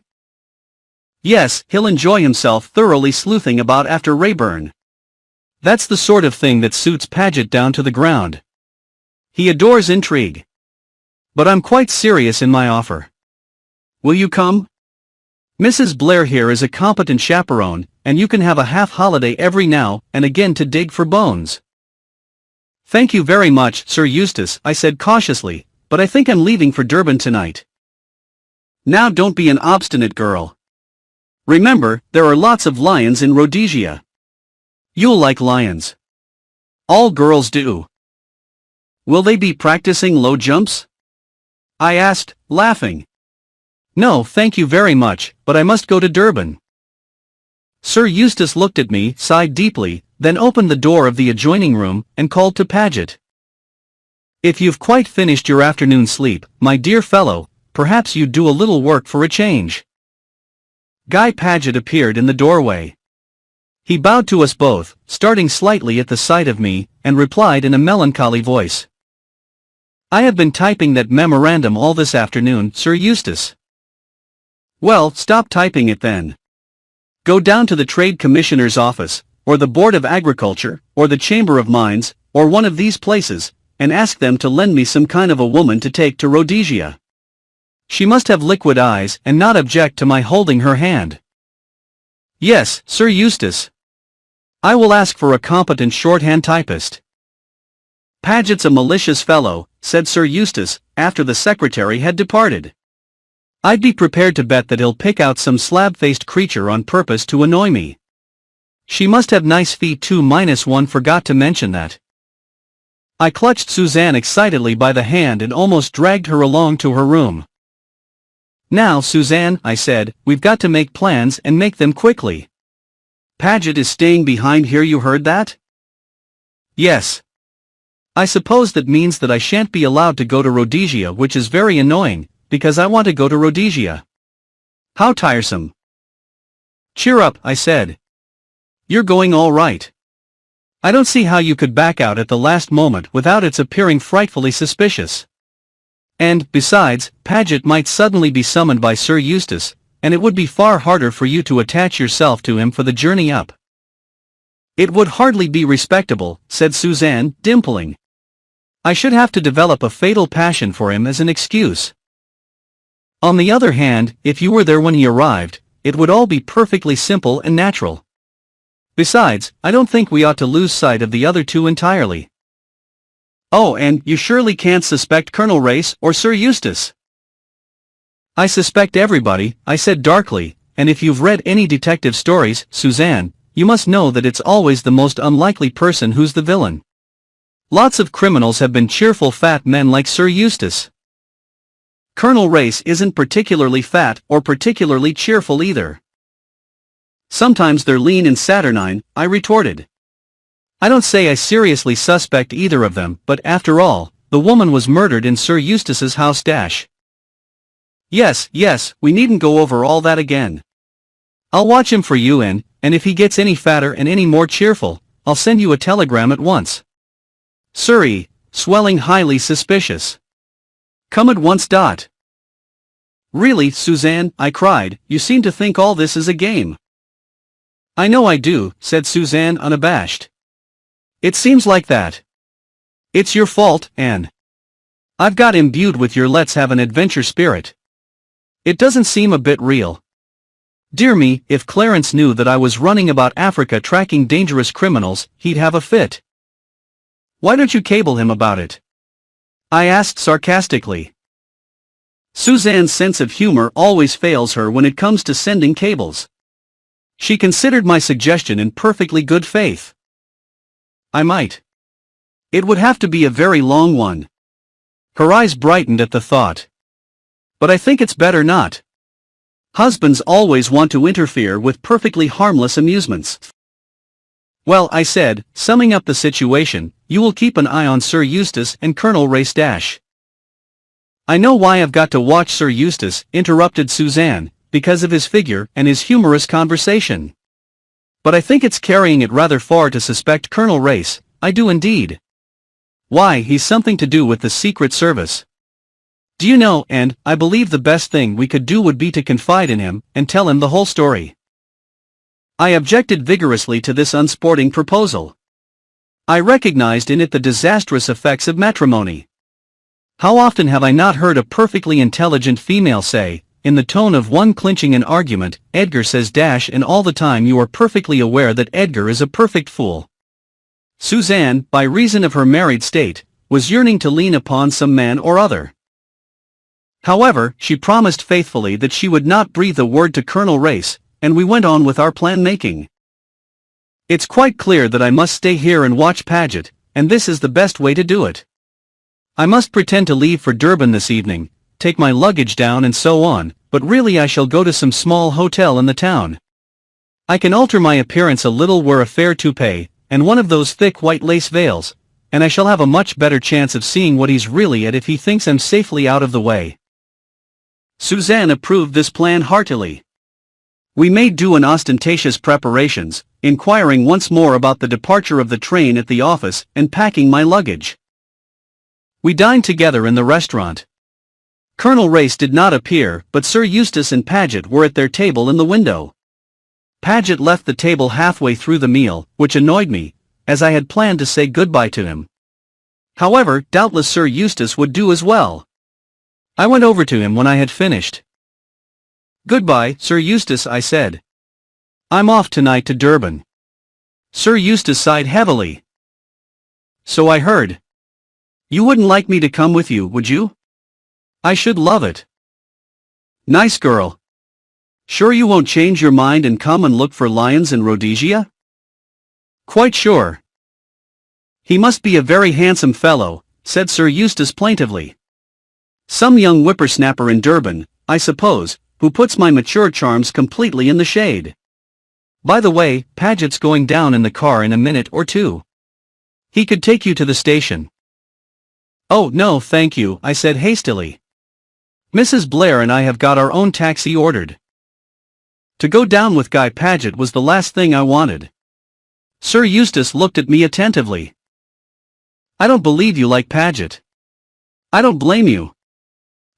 Yes, he'll enjoy himself thoroughly sleuthing about after Rayburn. That's the sort of thing that suits Paget down to the ground. He adores intrigue. But I'm quite serious in my offer. Will you come? Mrs. Blair here is a competent chaperone, and you can have a half-holiday every now and again to dig for bones. Thank you very much, Sir Eustace, I said cautiously, but I think I'm leaving for Durban tonight. Now don't be an obstinate girl. Remember, there are lots of lions in Rhodesia. You'll like lions. All girls do. Will they be practicing low jumps? I asked, laughing. No, thank you very much, but I must go to Durban. Sir Eustace looked at me, sighed deeply, then opened the door of the adjoining room, and called to Paget. If you've quite finished your afternoon sleep, my dear fellow, perhaps you'd do a little work for a change. Guy Paget appeared in the doorway. He bowed to us both, starting slightly at the sight of me, and replied in a melancholy voice. I have been typing that memorandum all this afternoon, Sir Eustace. Well, stop typing it then. Go down to the Trade Commissioner's office, or the Board of Agriculture, or the Chamber of Mines, or one of these places, and ask them to lend me some kind of a woman to take to Rhodesia. She must have liquid eyes and not object to my holding her hand. Yes, Sir Eustace. I will ask for a competent shorthand typist. Paget's a malicious fellow, said Sir Eustace, after the secretary had departed. I'd be prepared to bet that he'll pick out some slab-faced creature on purpose to annoy me. She must have nice feet too. -1 forgot to mention that. I clutched Suzanne excitedly by the hand and almost dragged her along to her room. Now, Suzanne, I said, we've got to make plans and make them quickly. Paget is staying behind here, you heard that? Yes. I suppose that means that I shan't be allowed to go to Rhodesia, which is very annoying, because I want to go to Rhodesia. How tiresome. Cheer up, I said. You're going all right. I don't see how you could back out at the last moment without its appearing frightfully suspicious. And, besides, Paget might suddenly be summoned by Sir Eustace, and it would be far harder for you to attach yourself to him for the journey up. It would hardly be respectable, said Suzanne, dimpling. I should have to develop a fatal passion for him as an excuse. On the other hand, if you were there when he arrived, it would all be perfectly simple and natural. Besides, I don't think we ought to lose sight of the other two entirely. Oh, and you surely can't suspect Colonel Race or Sir Eustace. I suspect everybody, I said darkly, and if you've read any detective stories, Suzanne, you must know that it's always the most unlikely person who's the villain. Lots of criminals have been cheerful fat men like Sir Eustace. Colonel Race isn't particularly fat or particularly cheerful either. Sometimes they're lean and saturnine, I retorted. I don't say I seriously suspect either of them, but after all, the woman was murdered in Sir Eustace's house. Yes, we needn't go over all that again. I'll watch him for you and if he gets any fatter and any more cheerful, I'll send you a telegram at once. Surrey, swelling highly suspicious. Come at once. Really, Suzanne, I cried, you seem to think all this is a game. I know I do, said Suzanne unabashed. It seems like that. It's your fault, Anne. I've got imbued with your let's have an adventure spirit. It doesn't seem a bit real. Dear me, if Clarence knew that I was running about Africa tracking dangerous criminals, he'd have a fit. Why don't you cable him about it? I asked sarcastically. Suzanne's sense of humor always fails her when it comes to sending cables. She considered my suggestion in perfectly good faith. I might. It would have to be a very long one. Her eyes brightened at the thought. But I think it's better not. Husbands always want to interfere with perfectly harmless amusements. Well, I said, summing up the situation, you will keep an eye on Sir Eustace and Colonel Race Dash. I know why I've got to watch Sir Eustace, interrupted Suzanne, because of his figure and his humorous conversation. But I think it's carrying it rather far to suspect Colonel Race, I do indeed. Why, he's something to do with the Secret Service. Do you know, and I believe the best thing we could do would be to confide in him, and tell him the whole story. I objected vigorously to this unsporting proposal. I recognized in it the disastrous effects of matrimony. How often have I not heard a perfectly intelligent female say, in the tone of one clinching an argument, Edgar says dash, and all the time you are perfectly aware that Edgar is a perfect fool. Suzanne, by reason of her married state, was yearning to lean upon some man or other. However, she promised faithfully that she would not breathe a word to Colonel Race, and we went on with our plan-making. It's quite clear that I must stay here and watch Paget, and this is the best way to do it. I must pretend to leave for Durban this evening, take my luggage down and so on, but really I shall go to some small hotel in the town. I can alter my appearance a little, wear a fair toupee, and one of those thick white lace veils, and I shall have a much better chance of seeing what he's really at if he thinks I'm safely out of the way. Suzanne approved this plan heartily. We made due and ostentatious preparations, inquiring once more about the departure of the train at the office and packing my luggage. We dined together in the restaurant. Colonel Race did not appear, but Sir Eustace and Paget were at their table in the window. Paget left the table halfway through the meal, which annoyed me, as I had planned to say goodbye to him. However, doubtless Sir Eustace would do as well. I went over to him when I had finished. "Goodbye, Sir Eustace," I said. "I'm off tonight to Durban." Sir Eustace sighed heavily. "So I heard. You wouldn't like me to come with you, would you?" "I should love it." "Nice girl. Sure you won't change your mind and come and look for lions in Rhodesia?" "Quite sure." "He must be a very handsome fellow," said Sir Eustace plaintively. "Some young whippersnapper in Durban, I suppose, who puts my mature charms completely in the shade. By the way, Paget's going down in the car in a minute or two. He could take you to the station." "Oh, no, thank you," I said hastily. "Mrs. Blair and I have got our own taxi ordered." To go down with Guy Paget was the last thing I wanted. Sir Eustace looked at me attentively. "I don't believe you like Paget." "I don't blame you.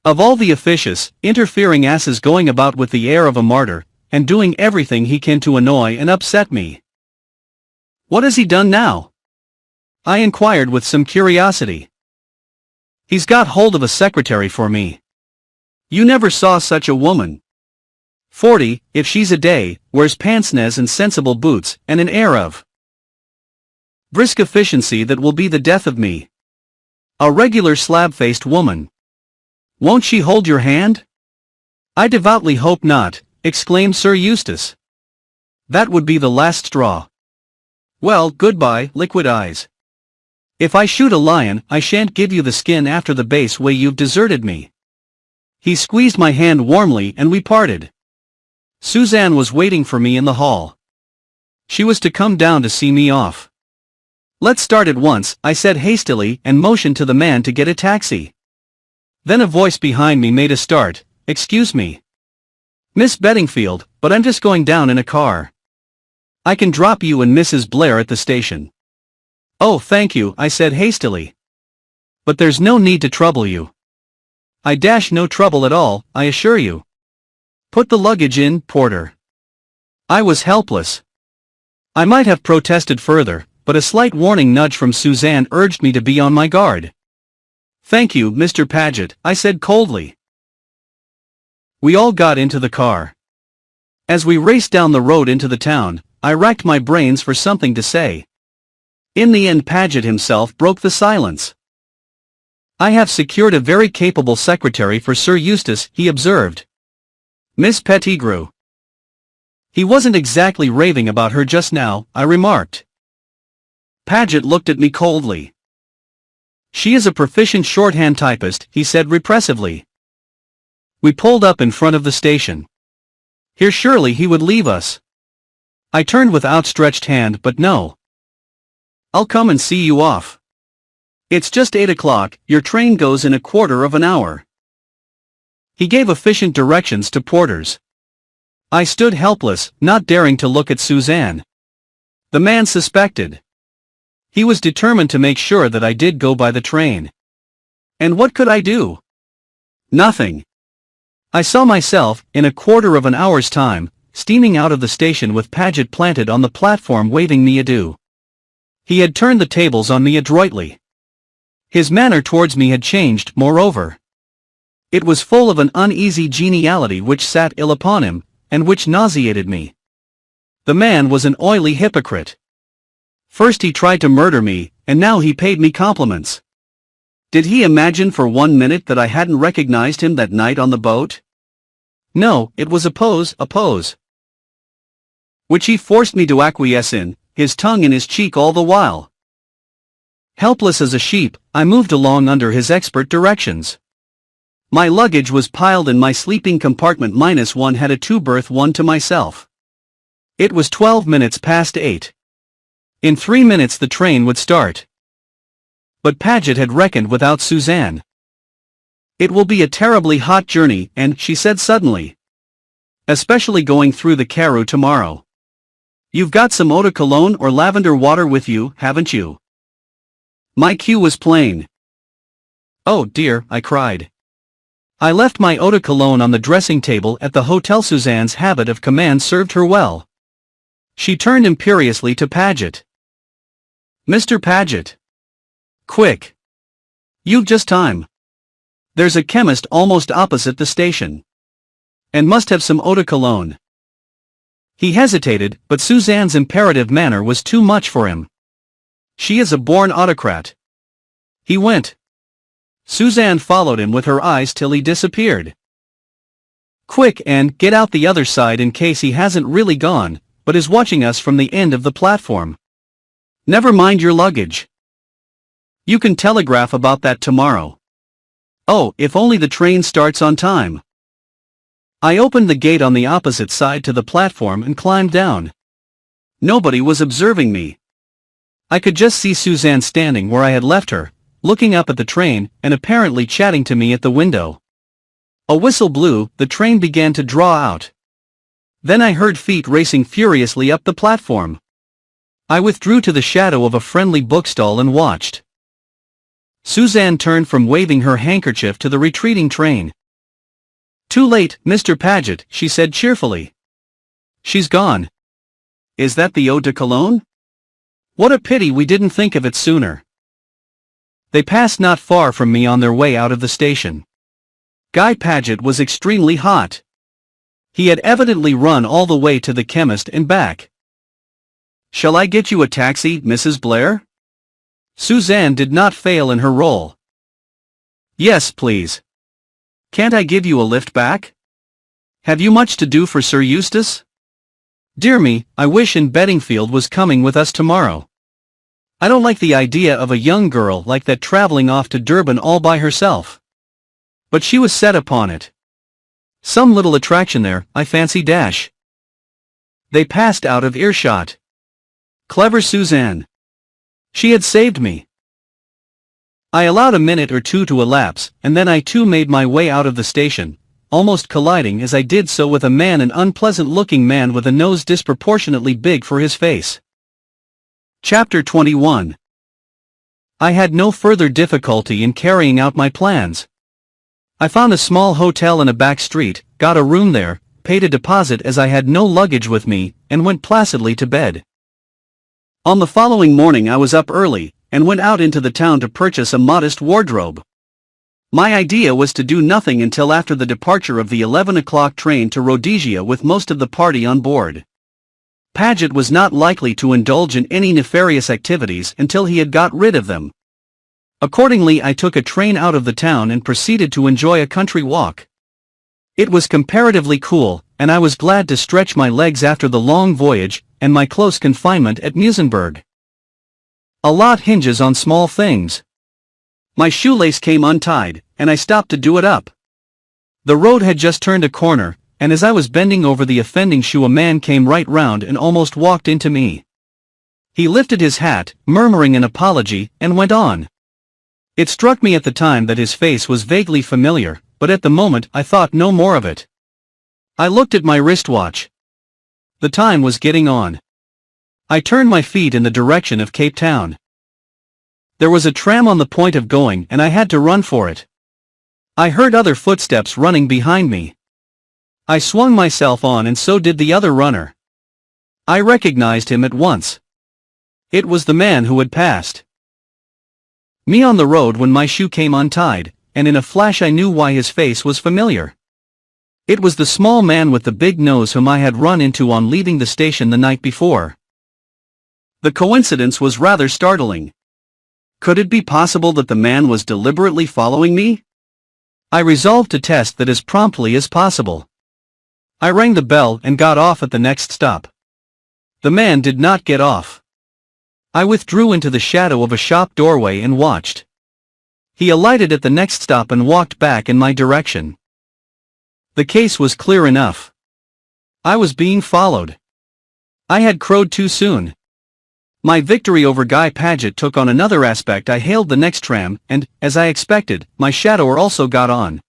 Of all the officious, interfering asses going about with the air of a martyr, and doing everything he can to annoy and upset me." "What has he done now?" I inquired with some curiosity. "He's got hold of a secretary for me. You never saw such a woman. 40, if she's a day, wears pince-nez and sensible boots, and an air of brisk efficiency that will be the death of me. A regular slab-faced woman. Won't she hold your hand?" "I devoutly hope not," exclaimed Sir Eustace. "That would be the last straw. Well, goodbye, liquid eyes. If I shoot a lion, I shan't give you the skin after the base way you've deserted me." He squeezed my hand warmly and we parted. Suzanne was waiting for me in the hall. She was to come down to see me off. "Let's start at once," I said hastily and motioned to the man to get a taxi. Then a voice behind me made a start. "Excuse me, Miss Beddingfield, but I'm just going down in a car. I can drop you and Mrs. Blair at the station." "Oh, thank you," I said hastily. "But there's no need to trouble you." "I dash no trouble at all, I assure you. Put the luggage in, porter." I was helpless. I might have protested further, but a slight warning nudge from Suzanne urged me to be on my guard. "Thank you, Mr. Paget," I said coldly. We all got into the car. As we raced down the road into the town, I racked my brains for something to say. In the end Paget himself broke the silence. "I have secured a very capable secretary for Sir Eustace," he observed. "Miss Pettigrew." "He wasn't exactly raving about her just now," I remarked. Paget looked at me coldly. "She is a proficient shorthand typist," he said repressively. We pulled up in front of the station. Here surely he would leave us. I turned with outstretched hand, but no. I'll come and see you off. It's just 8 o'clock, your train goes in a quarter of an hour. He gave efficient directions to porters. I stood helpless, not daring to look at Suzanne. The man suspected. He was determined to make sure that I did go by the train. And what could I do? Nothing. I saw myself, in a quarter of an hour's time, steaming out of the station with Paget planted on the platform waving me adieu. He had turned the tables on me adroitly. His manner towards me had changed, moreover. It was full of an uneasy geniality which sat ill upon him, and which nauseated me. The man was an oily hypocrite. First he tried to murder me, and now he paid me compliments. Did he imagine for 1 minute that I hadn't recognized him that night on the boat? No, it was a pose, which he forced me to acquiesce in, his tongue in his cheek all the while. Helpless as a sheep, I moved along under his expert directions. My luggage was piled in my sleeping compartment -1 had a 2-berth one to myself. It was 12 minutes past 8. In 3 minutes the train would start. But Paget had reckoned without Suzanne. It will be a terribly hot journey, and, she said suddenly. Especially going through the Karoo tomorrow. You've got some eau de cologne or lavender water with you, haven't you? My cue was plain. Oh dear, I cried. I left my eau de cologne on the dressing table at the hotel. Suzanne's habit of command served her well. She turned imperiously to Paget. Mr. Paget. Quick. You've just time. There's a chemist almost opposite the station. And must have some eau de cologne. He hesitated, but Suzanne's imperative manner was too much for him. She is a born autocrat. He went. Suzanne followed him with her eyes till he disappeared. Quick, and get out the other side in case he hasn't really gone, but is watching us from the end of the platform. Never mind your luggage. You can telegraph about that tomorrow. Oh, if only the train starts on time. I opened the gate on the opposite side to the platform and climbed down. Nobody was observing me. I could just see Suzanne standing where I had left her, looking up at the train and apparently chatting to me at the window. A whistle blew, the train began to draw out. Then I heard feet racing furiously up the platform. I withdrew to the shadow of a friendly bookstall and watched. Suzanne turned from waving her handkerchief to the retreating train. Too late, Mr. Paget, she said cheerfully. She's gone. Is that the eau de cologne? What a pity we didn't think of it sooner. They passed not far from me on their way out of the station. Guy Paget was extremely hot. He had evidently run all the way to the chemist and back. Shall I get you a taxi, Mrs. Blair? Suzanne did not fail in her role. Yes, please. Can't I give you a lift back? Have you much to do for Sir Eustace? Dear me, I wish Anne Beddingfield was coming with us tomorrow. I don't like the idea of a young girl like that traveling off to Durban all by herself. But she was set upon it. Some little attraction there, I fancy. They passed out of earshot. Clever Suzanne. She had saved me. I allowed a minute or two to elapse, and then I too made my way out of the station, almost colliding as I did so with a man, an unpleasant-looking man with a nose disproportionately big for his face. Chapter 21. I had no further difficulty in carrying out my plans. I found a small hotel in a back street, got a room there, paid a deposit as I had no luggage with me, and went placidly to bed. On the following morning I was up early, and went out into the town to purchase a modest wardrobe. My idea was to do nothing until after the departure of the 11 o'clock train to Rhodesia with most of the party on board. Paget was not likely to indulge in any nefarious activities until he had got rid of them. Accordingly I took a train out of the town and proceeded to enjoy a country walk. It was comparatively cool, and I was glad to stretch my legs after the long voyage and my close confinement at Musenberg. A lot hinges on small things. My shoelace came untied, and I stopped to do it up. The road had just turned a corner, and as I was bending over the offending shoe a man came right round and almost walked into me. He lifted his hat, murmuring an apology, and went on. It struck me at the time that his face was vaguely familiar, but at the moment I thought no more of it. I looked at my wristwatch. The time was getting on. I turned my feet in the direction of Cape Town. There was a tram on the point of going and I had to run for it. I heard other footsteps running behind me. I swung myself on and so did the other runner. I recognized him at once. It was the man who had passed me on the road when my shoe came untied, and in a flash I knew why his face was familiar. It was the small man with the big nose whom I had run into on leaving the station the night before. The coincidence was rather startling. Could it be possible that the man was deliberately following me? I resolved to test that as promptly as possible. I rang the bell and got off at the next stop. The man did not get off. I withdrew into the shadow of a shop doorway and watched. He alighted at the next stop and walked back in my direction. The case was clear enough. I was being followed. I had crowed too soon. My victory over Guy Paget took on another aspect. I hailed the next tram, and, as I expected, my shadower also got on.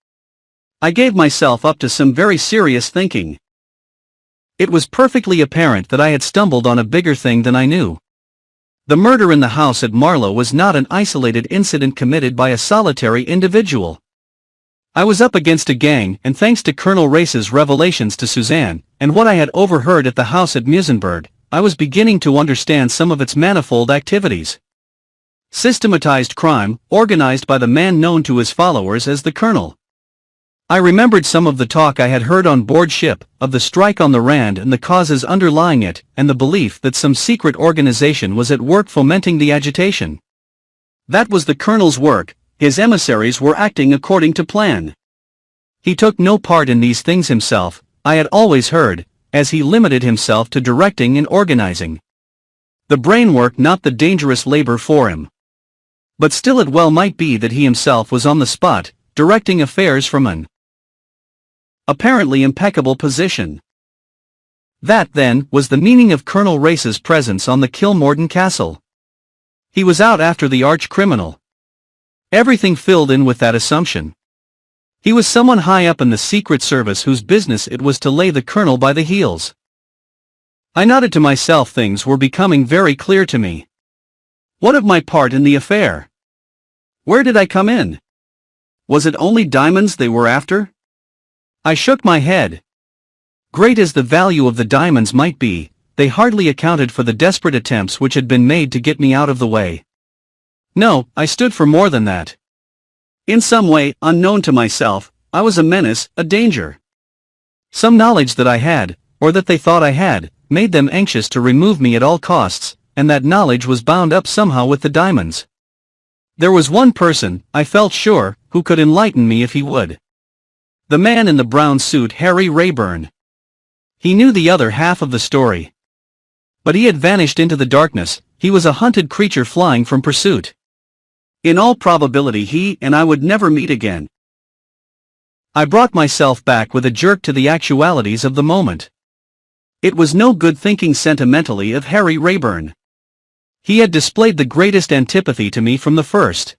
I gave myself up to some very serious thinking. It was perfectly apparent that I had stumbled on a bigger thing than I knew. The murder in the house at Marlow was not an isolated incident committed by a solitary individual. I was up against a gang, and thanks to Colonel Race's revelations to Suzanne, and what I had overheard at the house at Musenberg, I was beginning to understand some of its manifold activities. Systematized crime, organized by the man known to his followers as the Colonel. I remembered some of the talk I had heard on board ship, of the strike on the Rand and the causes underlying it, and the belief that some secret organization was at work fomenting the agitation. That was the Colonel's work. His emissaries were acting according to plan. He took no part in these things himself, I had always heard, as he limited himself to directing and organizing. The brain work, not the dangerous labor for him. But still it well might be that he himself was on the spot, directing affairs from an apparently impeccable position. That, then, was the meaning of Colonel Race's presence on the Kilmorden Castle. He was out after the arch-criminal. Everything filled in with that assumption. He was someone high up in the Secret Service whose business it was to lay the Colonel by the heels. I nodded to myself. Things were becoming very clear to me. What of my part in the affair? Where did I come in? Was it only diamonds they were after? I shook my head. Great as the value of the diamonds might be, they hardly accounted for the desperate attempts which had been made to get me out of the way. No, I stood for more than that. In some way, unknown to myself, I was a menace, a danger. Some knowledge that I had, or that they thought I had, made them anxious to remove me at all costs, and that knowledge was bound up somehow with the diamonds. There was one person, I felt sure, who could enlighten me if he would. The man in the brown suit, Harry Rayburn. He knew the other half of the story. But he had vanished into the darkness. He was a hunted creature flying from pursuit. In all probability he and I would never meet again. I brought myself back with a jerk to the actualities of the moment. It was no good thinking sentimentally of Harry Rayburn. He had displayed the greatest antipathy to me from the first.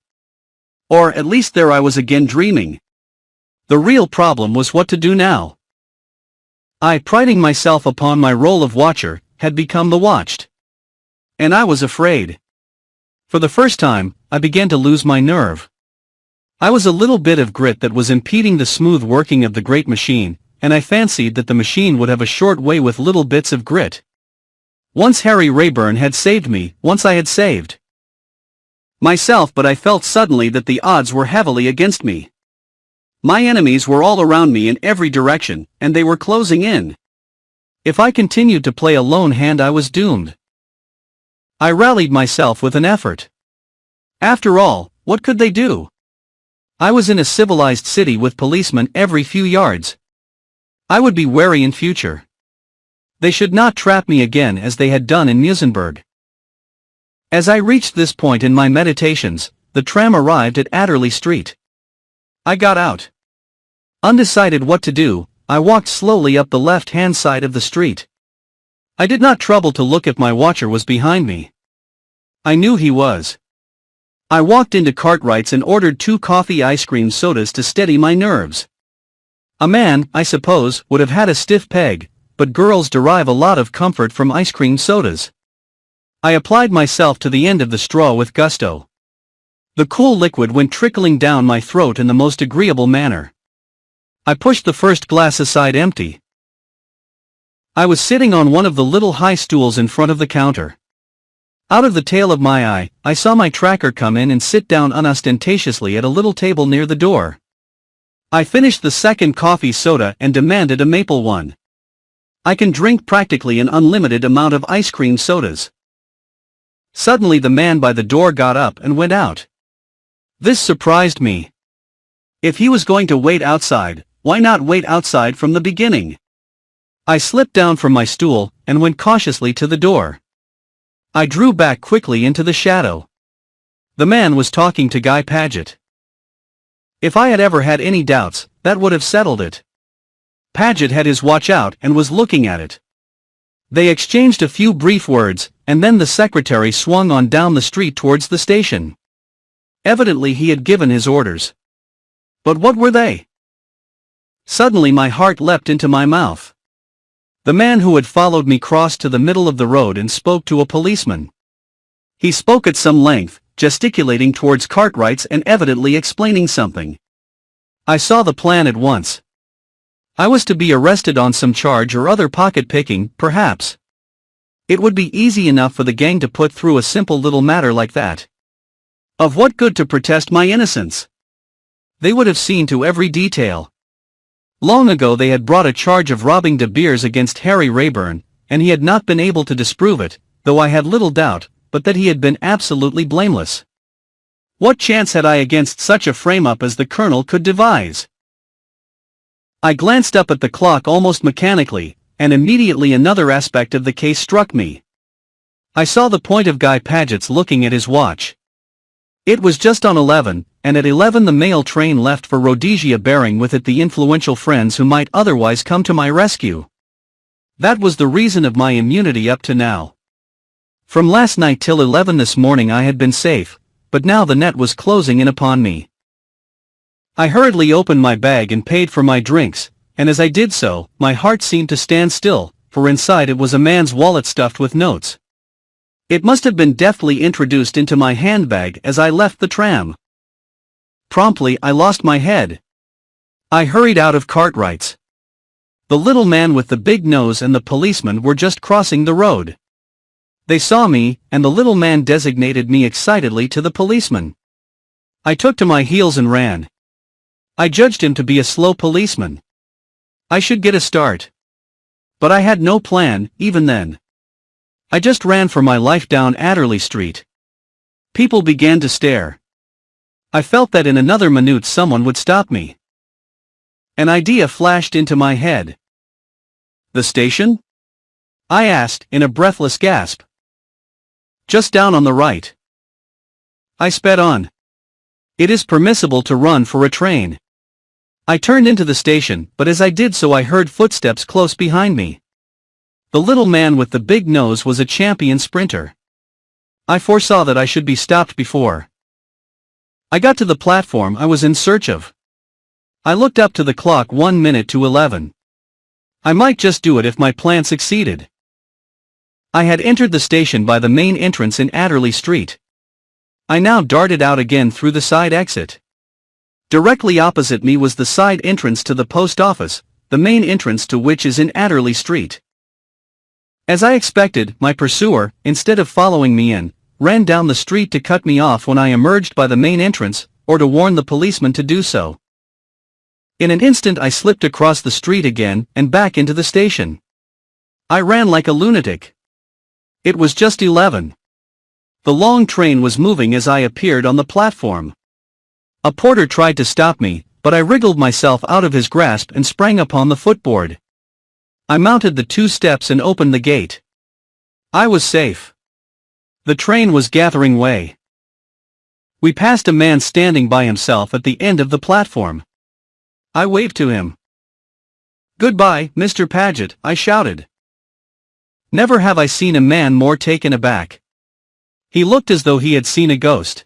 Or at least there I was again dreaming. The real problem was what to do now. I, priding myself upon my role of watcher, had become the watched. And I was afraid. For the first time, I began to lose my nerve. I was a little bit of grit that was impeding the smooth working of the great machine, and I fancied that the machine would have a short way with little bits of grit. Once Harry Rayburn had saved me, once I had saved myself, but I felt suddenly that the odds were heavily against me. My enemies were all around me in every direction, and they were closing in. If I continued to play a lone hand I was doomed. I rallied myself with an effort. After all, what could they do? I was in a civilized city with policemen every few yards. I would be wary in future. They should not trap me again as they had done in Musenberg. As I reached this point in my meditations, the tram arrived at Adderley Street. I got out. Undecided what to do, I walked slowly up the left-hand side of the street. I did not trouble to look if my watcher was behind me. I knew he was. I walked into Cartwright's and ordered 2 coffee ice cream sodas to steady my nerves. A man, I suppose, would have had a stiff peg, but girls derive a lot of comfort from ice cream sodas. I applied myself to the end of the straw with gusto. The cool liquid went trickling down my throat in the most agreeable manner. I pushed the first glass aside empty. I was sitting on one of the little high stools in front of the counter. Out of the tail of my eye, I saw my tracker come in and sit down unostentatiously at a little table near the door. I finished the second coffee soda and demanded a maple one. I can drink practically an unlimited amount of ice cream sodas. Suddenly the man by the door got up and went out. This surprised me. If he was going to wait outside, why not wait outside from the beginning? I slipped down from my stool and went cautiously to the door. I drew back quickly into the shadow. The man was talking to Guy Paget. If I had ever had any doubts, that would have settled it. Paget had his watch out and was looking at it. They exchanged a few brief words, and then the secretary swung on down the street towards the station. Evidently he had given his orders. But what were they? Suddenly my heart leapt into my mouth. The man who had followed me crossed to the middle of the road and spoke to a policeman. He spoke at some length, gesticulating towards Cartwright's and evidently explaining something. I saw the plan at once. I was to be arrested on some charge or other pocket-picking, perhaps. It would be easy enough for the gang to put through a simple little matter like that. Of what good to protest my innocence? They would have seen to every detail. Long ago they had brought a charge of robbing De Beers against Harry Rayburn, and he had not been able to disprove it, though I had little doubt, but that he had been absolutely blameless. What chance had I against such a frame-up as the Colonel could devise? I glanced up at the clock almost mechanically, and immediately another aspect of the case struck me. I saw the point of Guy Paget's looking at his watch. It was just on 11, and at 11 the mail train left for Rhodesia, bearing with it the influential friends who might otherwise come to my rescue. That was the reason of my immunity up to now. From last night till 11 this morning I had been safe, but now the net was closing in upon me. I hurriedly opened my bag and paid for my drinks, and as I did so, my heart seemed to stand still, for inside it was a man's wallet stuffed with notes. It must have been deftly introduced into my handbag as I left the tram. Promptly I lost my head. I hurried out of Cartwright's. The little man with the big nose and the policeman were just crossing the road. They saw me, and the little man designated me excitedly to the policeman. I took to my heels and ran. I judged him to be a slow policeman. I should get a start. But I had no plan, even then. I just ran for my life down Adderley Street. People began to stare. I felt that in another minute someone would stop me. An idea flashed into my head. The station? I asked, in a breathless gasp. Just down on the right. I sped on. It is permissible to run for a train. I turned into the station, but as I did so I heard footsteps close behind me. The little man with the big nose was a champion sprinter. I foresaw that I should be stopped before I got to the platform I was in search of. I looked up to the clock 1 minute to 11. I might just do it if my plan succeeded. I had entered the station by the main entrance in Adderley Street. I now darted out again through the side exit. Directly opposite me was the side entrance to the post office, the main entrance to which is in Adderley Street. As I expected, my pursuer, instead of following me in, ran down the street to cut me off when I emerged by the main entrance, or to warn the policeman to do so. In an instant I slipped across the street again, and back into the station. I ran like a lunatic. It was just 11. The long train was moving as I appeared on the platform. A porter tried to stop me, but I wriggled myself out of his grasp and sprang upon the footboard. I mounted the 2 steps and opened the gate. I was safe. The train was gathering way. We passed a man standing by himself at the end of the platform. I waved to him. Goodbye, Mr. Paget, I shouted. Never have I seen a man more taken aback. He looked as though he had seen a ghost.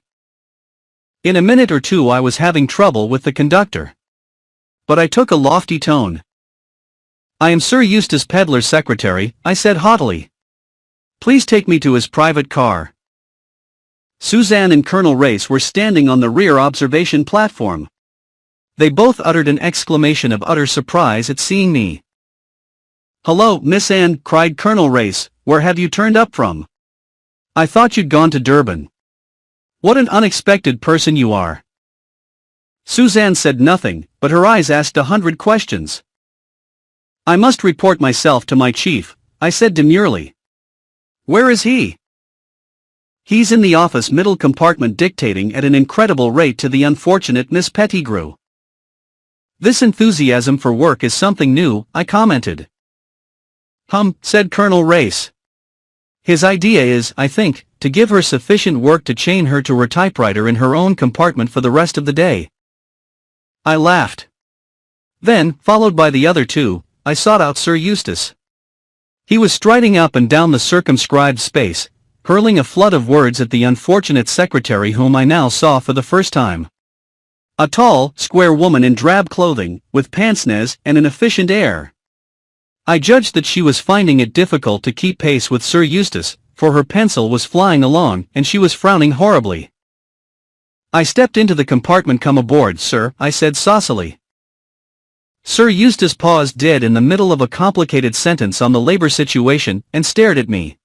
In a minute or two I was having trouble with the conductor. But I took a lofty tone. I am Sir Eustace Pedlar's secretary, I said haughtily. Please take me to his private car. Suzanne and Colonel Race were standing on the rear observation platform. They both uttered an exclamation of utter surprise at seeing me. Hello, Miss Anne, cried Colonel Race, where have you turned up from? I thought you'd gone to Durban. What an unexpected person you are. Suzanne said nothing, but her eyes asked 100 questions. I must report myself to my chief, I said demurely. Where is he? He's in the office middle compartment dictating at an incredible rate to the unfortunate Miss Pettigrew. This enthusiasm for work is something new, I commented. Said Colonel Race. His idea is, I think, to give her sufficient work to chain her to her typewriter in her own compartment for the rest of the day. I laughed. Then, followed by the other two, I sought out Sir Eustace. He was striding up and down the circumscribed space, hurling a flood of words at the unfortunate secretary whom I now saw for the first time. A tall, square woman in drab clothing, with pince-nez and an efficient air. I judged that she was finding it difficult to keep pace with Sir Eustace, for her pencil was flying along and she was frowning horribly. I stepped into the compartment. Come aboard, sir, I said saucily. Sir Eustace paused dead in the middle of a complicated sentence on the labor situation and stared at me.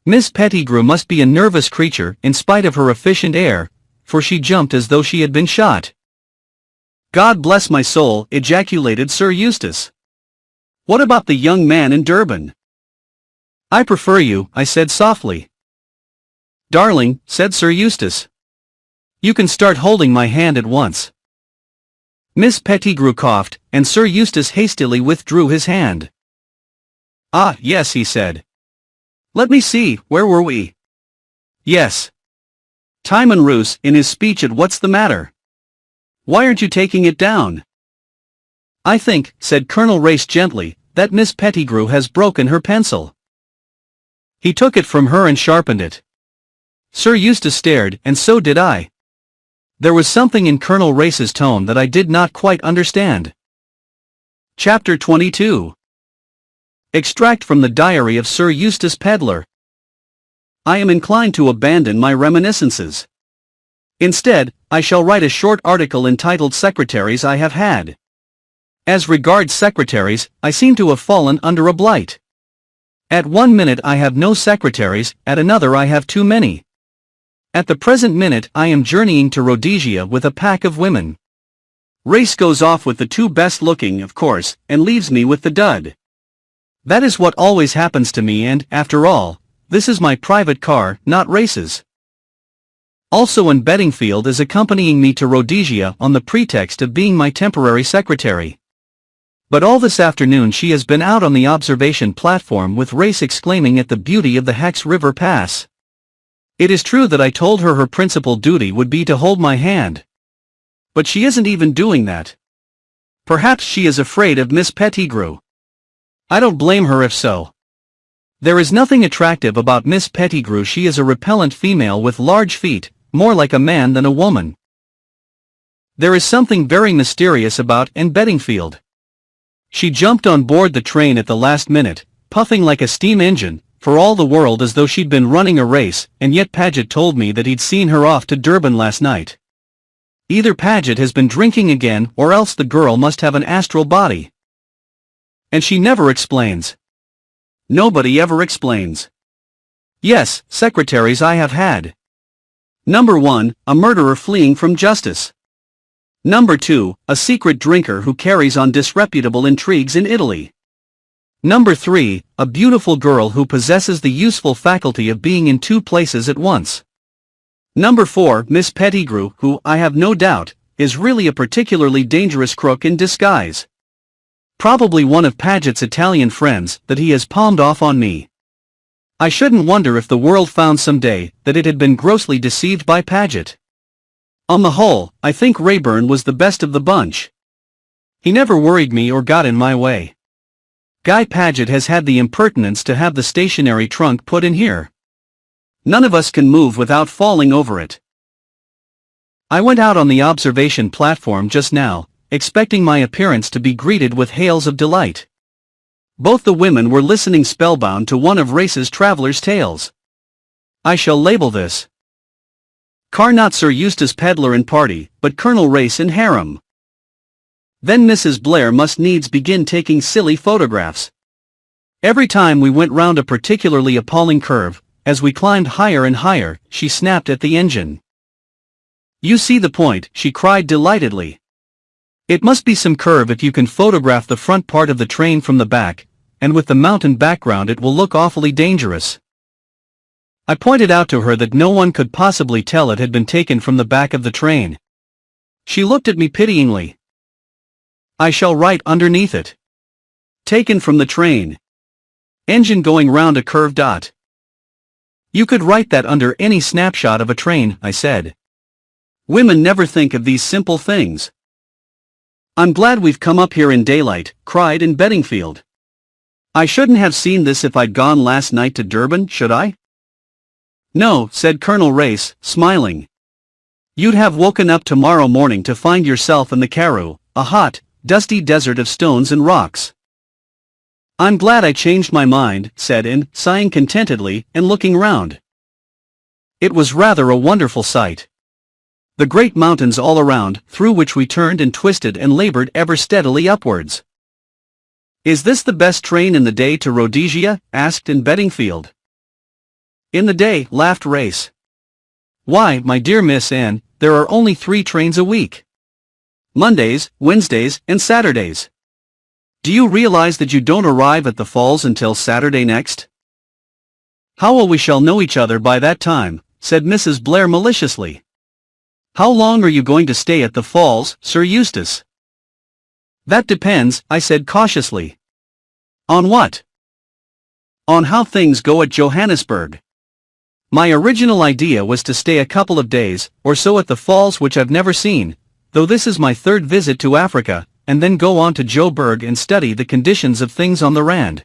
Miss Pettigrew must be a nervous creature in spite of her efficient air, for she jumped as though she had been shot. God bless my soul, ejaculated Sir Eustace. What about the young man in Durban? I prefer you, I said softly. Darling, said Sir Eustace. You can start holding my hand at once. Miss Pettigrew coughed, and Sir Eustace hastily withdrew his hand. Ah, yes, he said. Let me see, where were we? Yes. Timon Roos, in his speech at What's the Matter? Why aren't you taking it down? I think, said Colonel Race gently, that Miss Pettigrew has broken her pencil. He took it from her and sharpened it. Sir Eustace stared, and so did I. There was something in Colonel Race's tone that I did not quite understand. Chapter 22. Extract from the Diary of Sir Eustace Pedlar. I am inclined to abandon my reminiscences. Instead, I shall write a short article entitled Secretaries I Have Had. As regards secretaries, I seem to have fallen under a blight. At one minute I have no secretaries, at another I have too many. At the present minute I am journeying to Rhodesia with a pack of women. Race goes off with the two best looking, of course, and leaves me with the dud. That is what always happens to me, and, after all, this is my private car, not Race's. Also Anne Beddingfield is accompanying me to Rhodesia on the pretext of being my temporary secretary. But all this afternoon she has been out on the observation platform with Race exclaiming at the beauty of the Hex River Pass. It is true that I told her her principal duty would be to hold my hand. But she isn't even doing that. Perhaps she is afraid of Miss Pettigrew. I don't blame her if so. There is nothing attractive about Miss Pettigrew. She is a repellent female with large feet, more like a man than a woman. There is something very mysterious about Anne Beddingfield. She jumped on board the train at the last minute, puffing like a steam engine, for all the world as though she'd been running a race, and yet Paget told me that he'd seen her off to Durban last night. Either Paget has been drinking again or else the girl must have an astral body. And she never explains. Nobody ever explains. Yes, secretaries I have had. Number 1, a murderer fleeing from justice. Number 2, a secret drinker who carries on disreputable intrigues in Italy. Number 3, a beautiful girl who possesses the useful faculty of being in two places at once. Number 4, Miss Pettigrew, who, I have no doubt, is really a particularly dangerous crook in disguise. Probably one of Paget's Italian friends that he has palmed off on me. I shouldn't wonder if the world found some day that it had been grossly deceived by Paget. On the whole, I think Rayburn was the best of the bunch. He never worried me or got in my way. Guy Paget has had the impertinence to have the stationary trunk put in here. None of us can move without falling over it. I went out on the observation platform just now, expecting my appearance to be greeted with hails of delight. Both the women were listening spellbound to one of Race's traveller's tales. I shall label this car not Sir Eustace Pedlar and party, but Colonel Race and harem. Then Mrs. Blair must needs begin taking silly photographs. Every time we went round a particularly appalling curve, as we climbed higher and higher, she snapped at the engine. You see the point, she cried delightedly. It must be some curve if you can photograph the front part of the train from the back, and with the mountain background it will look awfully dangerous. I pointed out to her that no one could possibly tell it had been taken from the back of the train. She looked at me pityingly. I shall write underneath it. Taken from the train. Engine going round a curve. You could write that under any snapshot of a train, I said. Women never think of these simple things. I'm glad we've come up here in daylight, cried Anne Beddingfield. I shouldn't have seen this if I'd gone last night to Durban, should I? No, said Colonel Race, smiling. You'd have woken up tomorrow morning to find yourself in the Karoo, a hot, dusty desert of stones and rocks. I'm glad I changed my mind, said Anne, sighing contentedly and looking round. It was rather a wonderful sight. The great mountains all around, through which we turned and twisted and labored ever steadily upwards. Is this the best train in the day to Rhodesia? Asked Anne Beddingfield. In the day, laughed Race. Why, my dear Miss Anne, there are only 3 trains a week. Mondays, Wednesdays, and Saturdays. Do you realize that you don't arrive at the falls until Saturday next? How well we shall know each other by that time, said Mrs. Blair maliciously. How long are you going to stay at the falls, Sir Eustace? That depends, I said cautiously. On what? On how things go at Johannesburg. My original idea was to stay a couple of days, or so at the falls which I've never seen, though this is my 3rd visit to Africa, and then go on to Joburg and study the conditions of things on the Rand.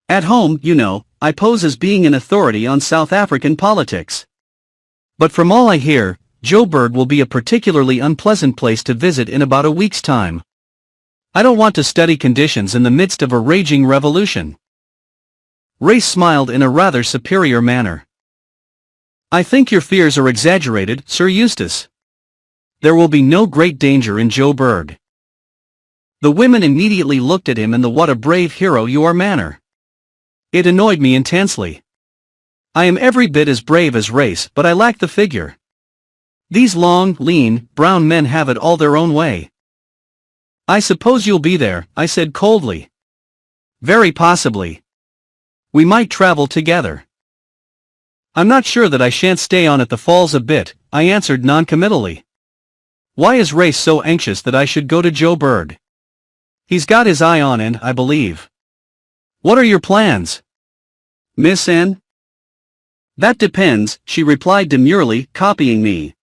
At home, you know, I pose as being an authority on South African politics. But from all I hear, Joburg will be a particularly unpleasant place to visit in about a week's time. I don't want to study conditions in the midst of a raging revolution. Race smiled in a rather superior manner. I think your fears are exaggerated, Sir Eustace. There will be no great danger in Joburg. The women immediately looked at him in the "what a brave hero you are" manner. It annoyed me intensely. I am every bit as brave as Race, but I lack the figure. These long, lean, brown men have it all their own way. I suppose you'll be there, I said coldly. Very possibly. We might travel together. I'm not sure that I shan't stay on at the falls a bit, I answered noncommittally. Why is Race so anxious that I should go to Joburg? He's got his eye on Anne, I believe. What are your plans, Miss Anne? That depends, she replied demurely, copying me.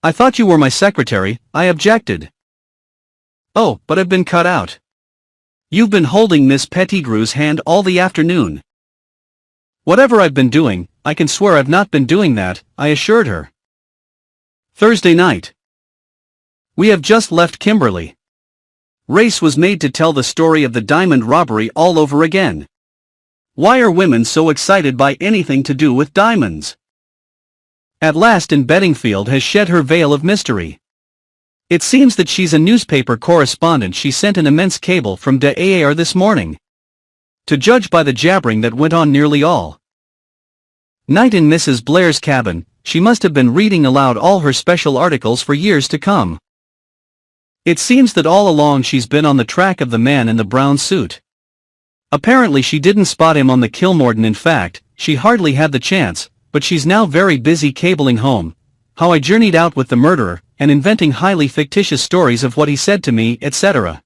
I thought you were my secretary, I objected. Oh, but I've been cut out. You've been holding Miss Pettigrew's hand all the afternoon. Whatever I've been doing, I can swear I've not been doing that, I assured her. Thursday night. We have just left Kimberley. Race was made to tell the story of the diamond robbery all over again. Why are women so excited by anything to do with diamonds? At last Anne Beddingfield has shed her veil of mystery. It seems that she's a newspaper correspondent. She sent an immense cable from De Aar this morning. To judge by the jabbering that went on nearly all night in Mrs. Blair's cabin, she must have been reading aloud all her special articles for years to come. It seems that all along she's been on the track of the man in the brown suit. Apparently she didn't spot him on the Kilmorden. In fact, she hardly had the chance, but she's now very busy cabling home how I journeyed out with the murderer, and inventing highly fictitious stories of what he said to me, etc.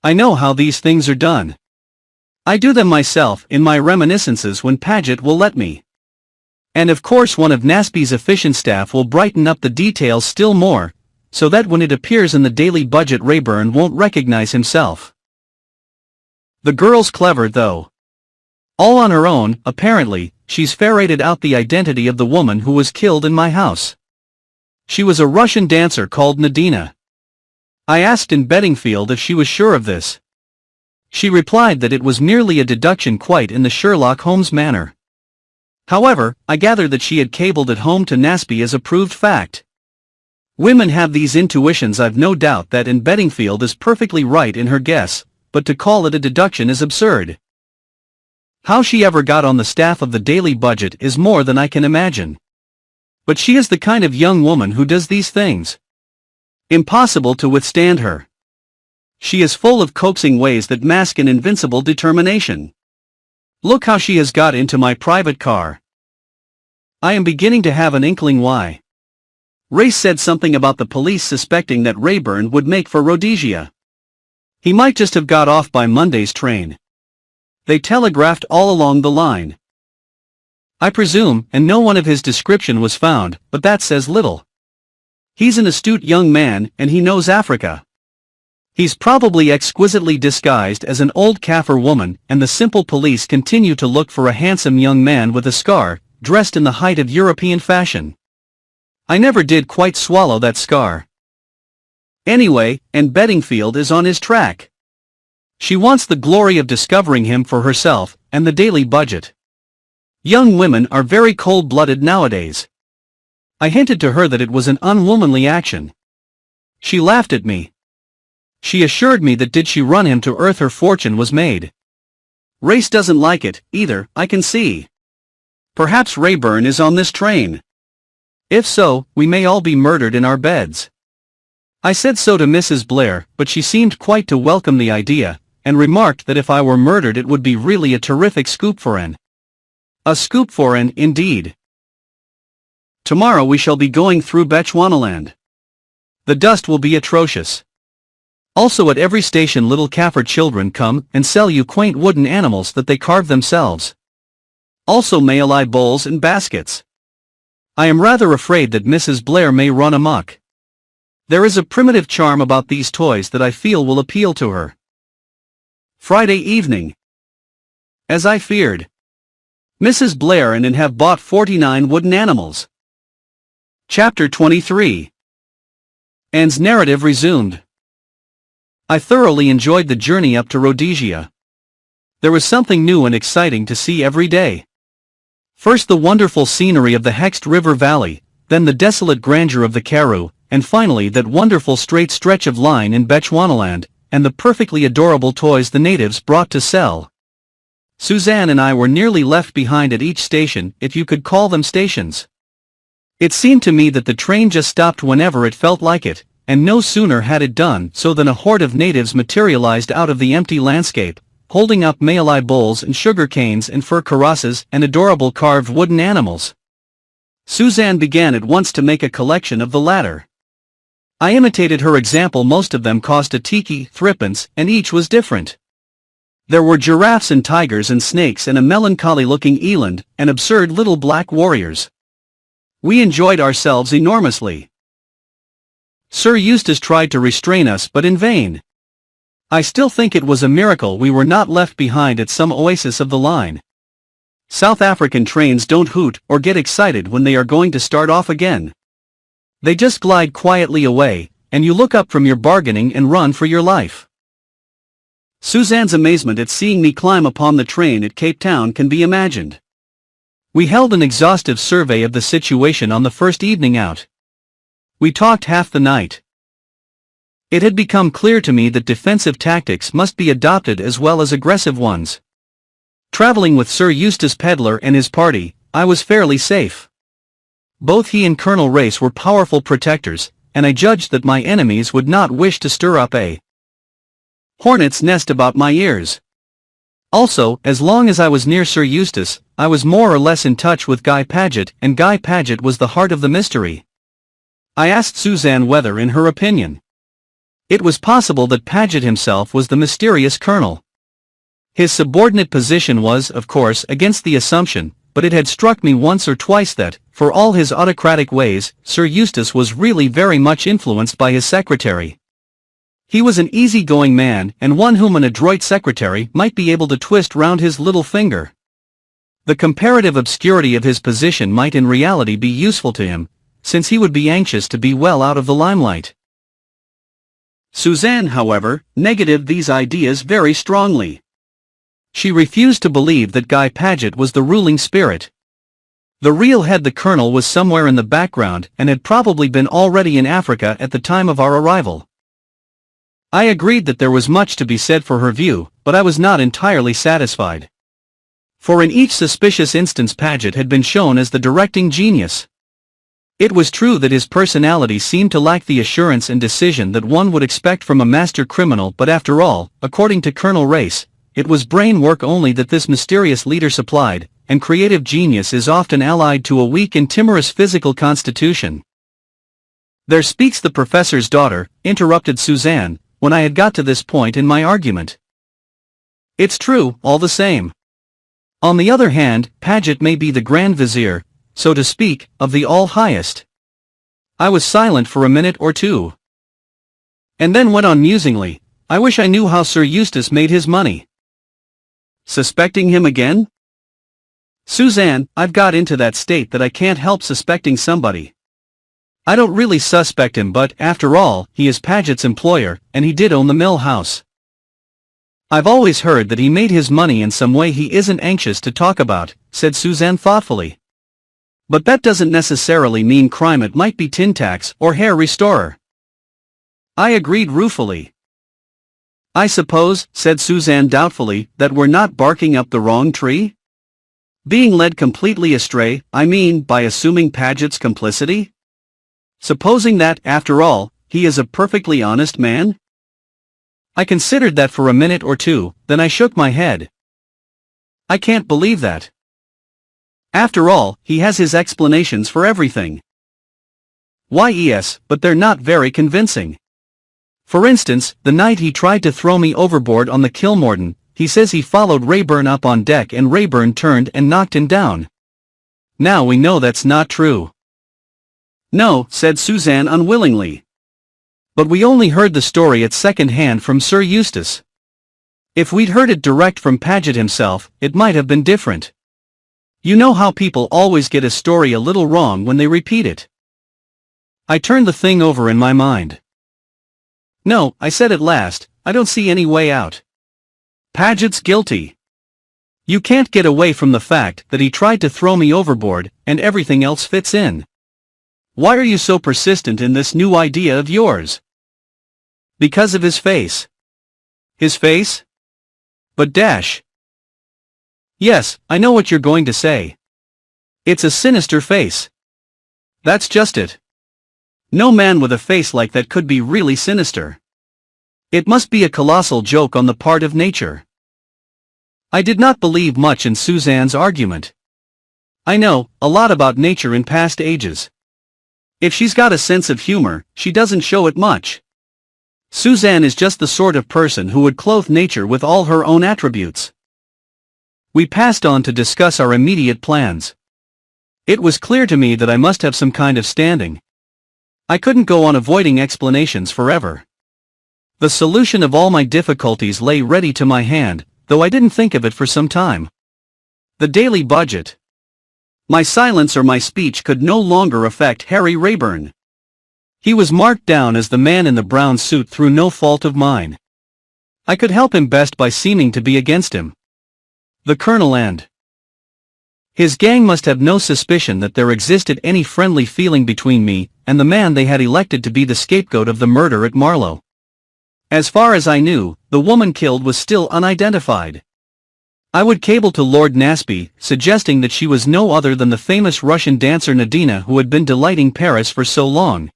I know how these things are done. I do them myself in my reminiscences when Paget will let me. And of course one of Nasby's efficient staff will brighten up the details still more, so that when it appears in the daily budget Rayburn won't recognize himself. The girl's clever though. All on her own, apparently, she's ferreted out the identity of the woman who was killed in my house. She was a Russian dancer called Nadina. I asked Anne Beddingfield if she was sure of this. She replied that it was merely a deduction quite in the Sherlock Holmes manner. However, I gathered that she had cabled it home to Nasby as a proved fact. Women have these intuitions. I've no doubt that Anne Beddingfield is perfectly right in her guess, but to call it a deduction is absurd. How she ever got on the staff of the Daily Budget is more than I can imagine. But she is the kind of young woman who does these things. Impossible to withstand her. She is full of coaxing ways that mask an invincible determination. Look how she has got into my private car. I am beginning to have an inkling why. Race said something about the police suspecting that Rayburn would make for Rhodesia. He might just have got off by Monday's train. They telegraphed all along the line, I presume, and no one of his description was found, but that says little. He's an astute young man, and he knows Africa. He's probably exquisitely disguised as an old Kaffir woman, and the simple police continue to look for a handsome young man with a scar, dressed in the height of European fashion. I never did quite swallow that scar. Anyway, Anne Beddingfield is on his track. She wants the glory of discovering him for herself, and the Daily Budget. Young women are very cold-blooded nowadays. I hinted to her that it was an unwomanly action. She laughed at me. She assured me that did she run him to earth her fortune was made. Race doesn't like it, either, I can see. Perhaps Rayburn is on this train. If so, we may all be murdered in our beds. I said so to Mrs. Blair, but she seemed quite to welcome the idea, and remarked that if I were murdered it would be really a terrific scoop for Anne. A scoop for Anne, indeed. Tomorrow we shall be going through Bechuanaland. The dust will be atrocious. Also at every station little Kaffir children come and sell you quaint wooden animals that they carve themselves. Also Malay bowls and baskets. I am rather afraid that Mrs. Blair may run amok. There is a primitive charm about these toys that I feel will appeal to her. Friday evening. As I feared. Mrs. Blair and Anne have bought 49 wooden animals. Chapter 23. Anne's narrative resumed. I thoroughly enjoyed the journey up to Rhodesia. There was something new and exciting to see every day. First the wonderful scenery of the Hext River Valley, then the desolate grandeur of the Karoo, and finally that wonderful straight stretch of line in Bechuanaland, and the perfectly adorable toys the natives brought to sell. Suzanne and I were nearly left behind at each station, if you could call them stations. It seemed to me that the train just stopped whenever it felt like it, and no sooner had it done so than a horde of natives materialized out of the empty landscape, holding up Malay bowls and sugar canes and fur karosses and adorable carved wooden animals. Suzanne began at once to make a collection of the latter. I imitated her example. Most of them cost a tiki, threepence, and each was different. There were giraffes and tigers and snakes and a melancholy-looking eland, and absurd little black warriors. We enjoyed ourselves enormously. Sir Eustace tried to restrain us but in vain. I still think it was a miracle we were not left behind at some oasis of the line. South African trains don't hoot or get excited when they are going to start off again. They just glide quietly away, and you look up from your bargaining and run for your life. Suzanne's amazement at seeing me climb upon the train at Cape Town can be imagined. We held an exhaustive survey of the situation on the first evening out. We talked half the night. It had become clear to me that defensive tactics must be adopted as well as aggressive ones. Traveling with Sir Eustace Pedlar and his party, I was fairly safe. Both he and Colonel Race were powerful protectors, and I judged that my enemies would not wish to stir up a hornet's nest about my ears. Also, as long as I was near Sir Eustace, I was more or less in touch with Guy Paget, and Guy Paget was the heart of the mystery. I asked Suzanne whether, in her opinion, it was possible that Paget himself was the mysterious colonel. His subordinate position was, of course, against the assumption, but it had struck me once or twice that, for all his autocratic ways, Sir Eustace was really very much influenced by his secretary. He was an easy-going man, and one whom an adroit secretary might be able to twist round his little finger. The comparative obscurity of his position might in reality be useful to him, since he would be anxious to be well out of the limelight. Suzanne, however, negatived these ideas very strongly. She refused to believe that Guy Paget was the ruling spirit. The real head, the colonel, was somewhere in the background and had probably been already in Africa at the time of our arrival. I agreed that there was much to be said for her view, but I was not entirely satisfied. For in each suspicious instance Paget had been shown as the directing genius. It was true that his personality seemed to lack the assurance and decision that one would expect from a master criminal, but after all, according to Colonel Race, it was brain work only that this mysterious leader supplied, and creative genius is often allied to a weak and timorous physical constitution. "There speaks the professor's daughter," interrupted Suzanne, when I had got to this point in my argument. "It's true, all the same. On the other hand, Paget may be the Grand Vizier, so to speak, of the All-Highest." I was silent for a minute or two, and then went on musingly, "I wish I knew how Sir Eustace made his money." "Suspecting him again?" "Suzanne, I've got into that state that I can't help suspecting somebody. I don't really suspect him, but, after all, he is Paget's employer, and he did own the mill house. I've always heard that he made his money in some way he isn't anxious to talk about," said Suzanne thoughtfully. "But that doesn't necessarily mean crime. It might be tin tax or hair restorer." I agreed ruefully. "I suppose," said Suzanne doubtfully, "that we're not barking up the wrong tree? Being led completely astray, I mean, by assuming Paget's complicity? Supposing that, after all, he is a perfectly honest man?" I considered that for a minute or two, then I shook my head. "I can't believe that. After all, he has his explanations for everything." "Why, yes, but they're not very convincing. For instance, the night he tried to throw me overboard on the Kilmorden, he says he followed Rayburn up on deck and Rayburn turned and knocked him down. Now we know that's not true." "No," said Suzanne unwillingly. "But we only heard the story at second hand from Sir Eustace. If we'd heard it direct from Paget himself, it might have been different. You know how people always get a story a little wrong when they repeat it." I turned the thing over in my mind. "No," I said at last, "I don't see any way out. Paget's guilty. You can't get away from the fact that he tried to throw me overboard, and everything else fits in. Why are you so persistent in this new idea of yours?" "Because of his face." "His face? But dash. Yes, I know what you're going to say. It's a sinister face." "That's just it. No man with a face like that could be really sinister. It must be a colossal joke on the part of nature." I did not believe much in Suzanne's argument. I know a lot about nature in past ages. If she's got a sense of humor, she doesn't show it much. Suzanne is just the sort of person who would clothe nature with all her own attributes. We passed on to discuss our immediate plans. It was clear to me that I must have some kind of standing. I couldn't go on avoiding explanations forever. The solution of all my difficulties lay ready to my hand, though I didn't think of it for some time. The daily budget. My silence or my speech could no longer affect Harry Rayburn. He was marked down as the man in the brown suit through no fault of mine. I could help him best by seeming to be against him. The colonel and his gang must have no suspicion that there existed any friendly feeling between me and the man they had elected to be the scapegoat of the murder at Marlow. As far as I knew, the woman killed was still unidentified. I would cable to Lord Naseby, suggesting that she was no other than the famous Russian dancer Nadina who had been delighting Paris for so long.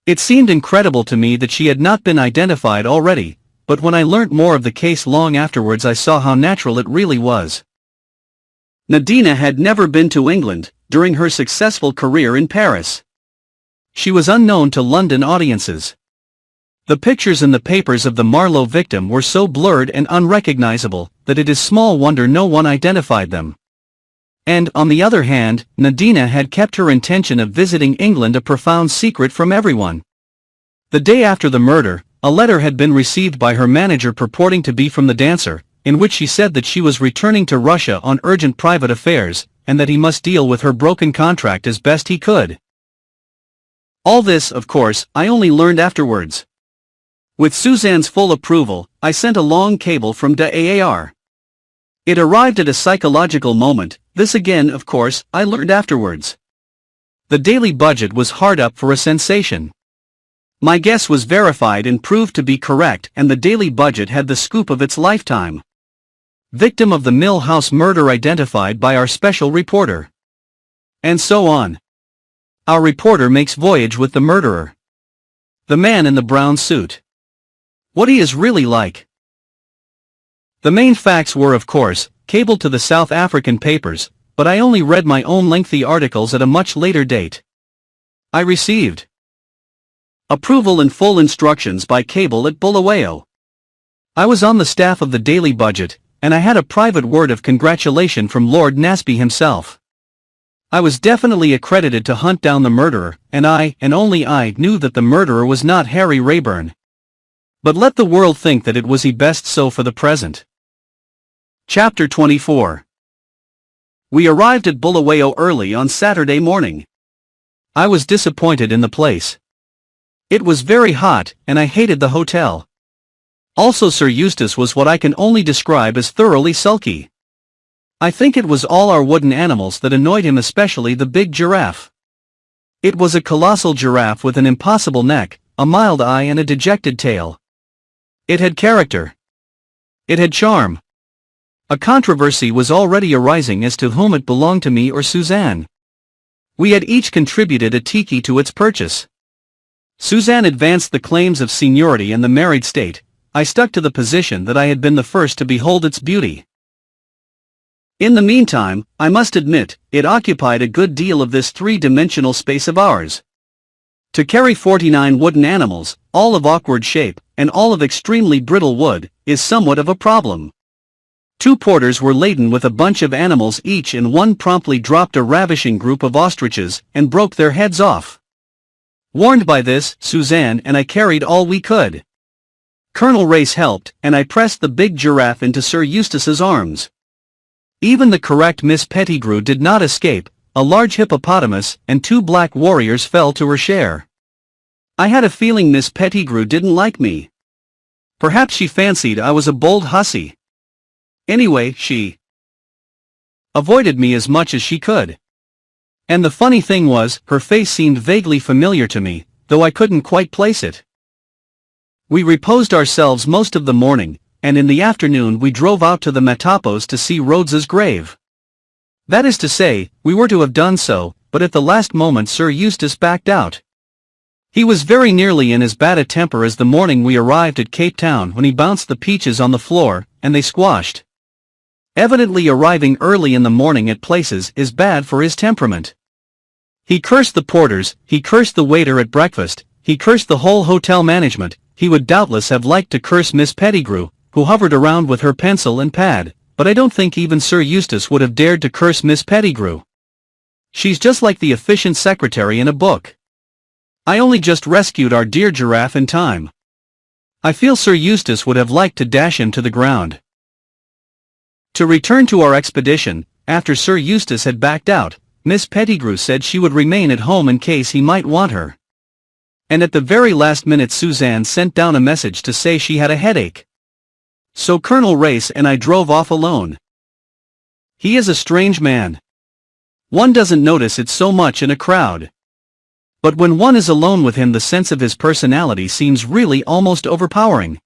It seemed incredible to me that she had not been identified already, but when I learnt more of the case long afterwards I saw how natural it really was. Nadina had never been to England during her successful career in Paris. She was unknown to London audiences. The pictures in the papers of the Marlow victim were so blurred and unrecognizable that it is small wonder no one identified them. And, on the other hand, Nadina had kept her intention of visiting England a profound secret from everyone. The day after the murder, a letter had been received by her manager purporting to be from the dancer, in which she said that she was returning to Russia on urgent private affairs, and that he must deal with her broken contract as best he could. All this, of course, I only learned afterwards. With Suzanne's full approval, I sent a long cable from DAAR. It arrived at a psychological moment. This again, of course, I learned afterwards. The daily budget was hard up for a sensation. My guess was verified and proved to be correct, and the daily budget had the scoop of its lifetime. Victim of the Mill House murder identified by our special reporter. And so on. Our reporter makes voyage with the murderer. The man in the brown suit. What he is really like. The main facts were, of course, cabled to the South African papers, but I only read my own lengthy articles at a much later date. I received approval and full instructions by cable at Bulawayo. I was on the staff of the Daily Budget, and I had a private word of congratulation from Lord Nasby himself. I was definitely accredited to hunt down the murderer, and I, and only I, knew that the murderer was not Harry Rayburn. But let the world think that it was he best so for the present. Chapter 24. We arrived at Bulawayo early on Saturday morning. I was disappointed in the place. It was very hot, and I hated the hotel. Also, Sir Eustace was what I can only describe as thoroughly sulky. I think it was all our wooden animals that annoyed him, especially the big giraffe. It was a colossal giraffe with an impossible neck, a mild eye and a dejected tail. It had character. It had charm. A controversy was already arising as to whom it belonged, to me or Suzanne. We had each contributed a tiki to its purchase. Suzanne advanced the claims of seniority and the married state. I stuck to the position that I had been the first to behold its beauty. In the meantime, I must admit, it occupied a good deal of this three-dimensional space of ours. To carry 49 wooden animals, all of awkward shape, and all of extremely brittle wood, is somewhat of a problem. 2 porters were laden with a bunch of animals each, and one promptly dropped a ravishing group of ostriches, and broke their heads off. Warned by this, Suzanne and I carried all we could. Colonel Race helped, and I pressed the big giraffe into Sir Eustace's arms. Even the correct Miss Pettigrew did not escape. A large hippopotamus and 2 black warriors fell to her share. I had a feeling Miss Pettigrew didn't like me. Perhaps she fancied I was a bold hussy. Anyway, she avoided me as much as she could. And the funny thing was, her face seemed vaguely familiar to me, though I couldn't quite place it. We reposed ourselves most of the morning, and in the afternoon we drove out to the Matapos to see Rhodes's grave. That is to say, we were to have done so, but at the last moment Sir Eustace backed out. He was very nearly in as bad a temper as the morning we arrived at Cape Town, when he bounced the peaches on the floor, and they squashed. Evidently arriving early in the morning at places is bad for his temperament. He cursed the porters, he cursed the waiter at breakfast, he cursed the whole hotel management. He would doubtless have liked to curse Miss Pettigrew, who hovered around with her pencil and pad, but I don't think even Sir Eustace would have dared to curse Miss Pettigrew. She's just like the efficient secretary in a book. I only just rescued our dear giraffe in time. I feel Sir Eustace would have liked to dash him to the ground. To return to our expedition, after Sir Eustace had backed out, Miss Pettigrew said she would remain at home in case he might want her. And at the very last minute Suzanne sent down a message to say she had a headache. So Colonel Race and I drove off alone. He is a strange man. One doesn't notice it so much in a crowd. But when one is alone with him, the sense of his personality seems really almost overpowering.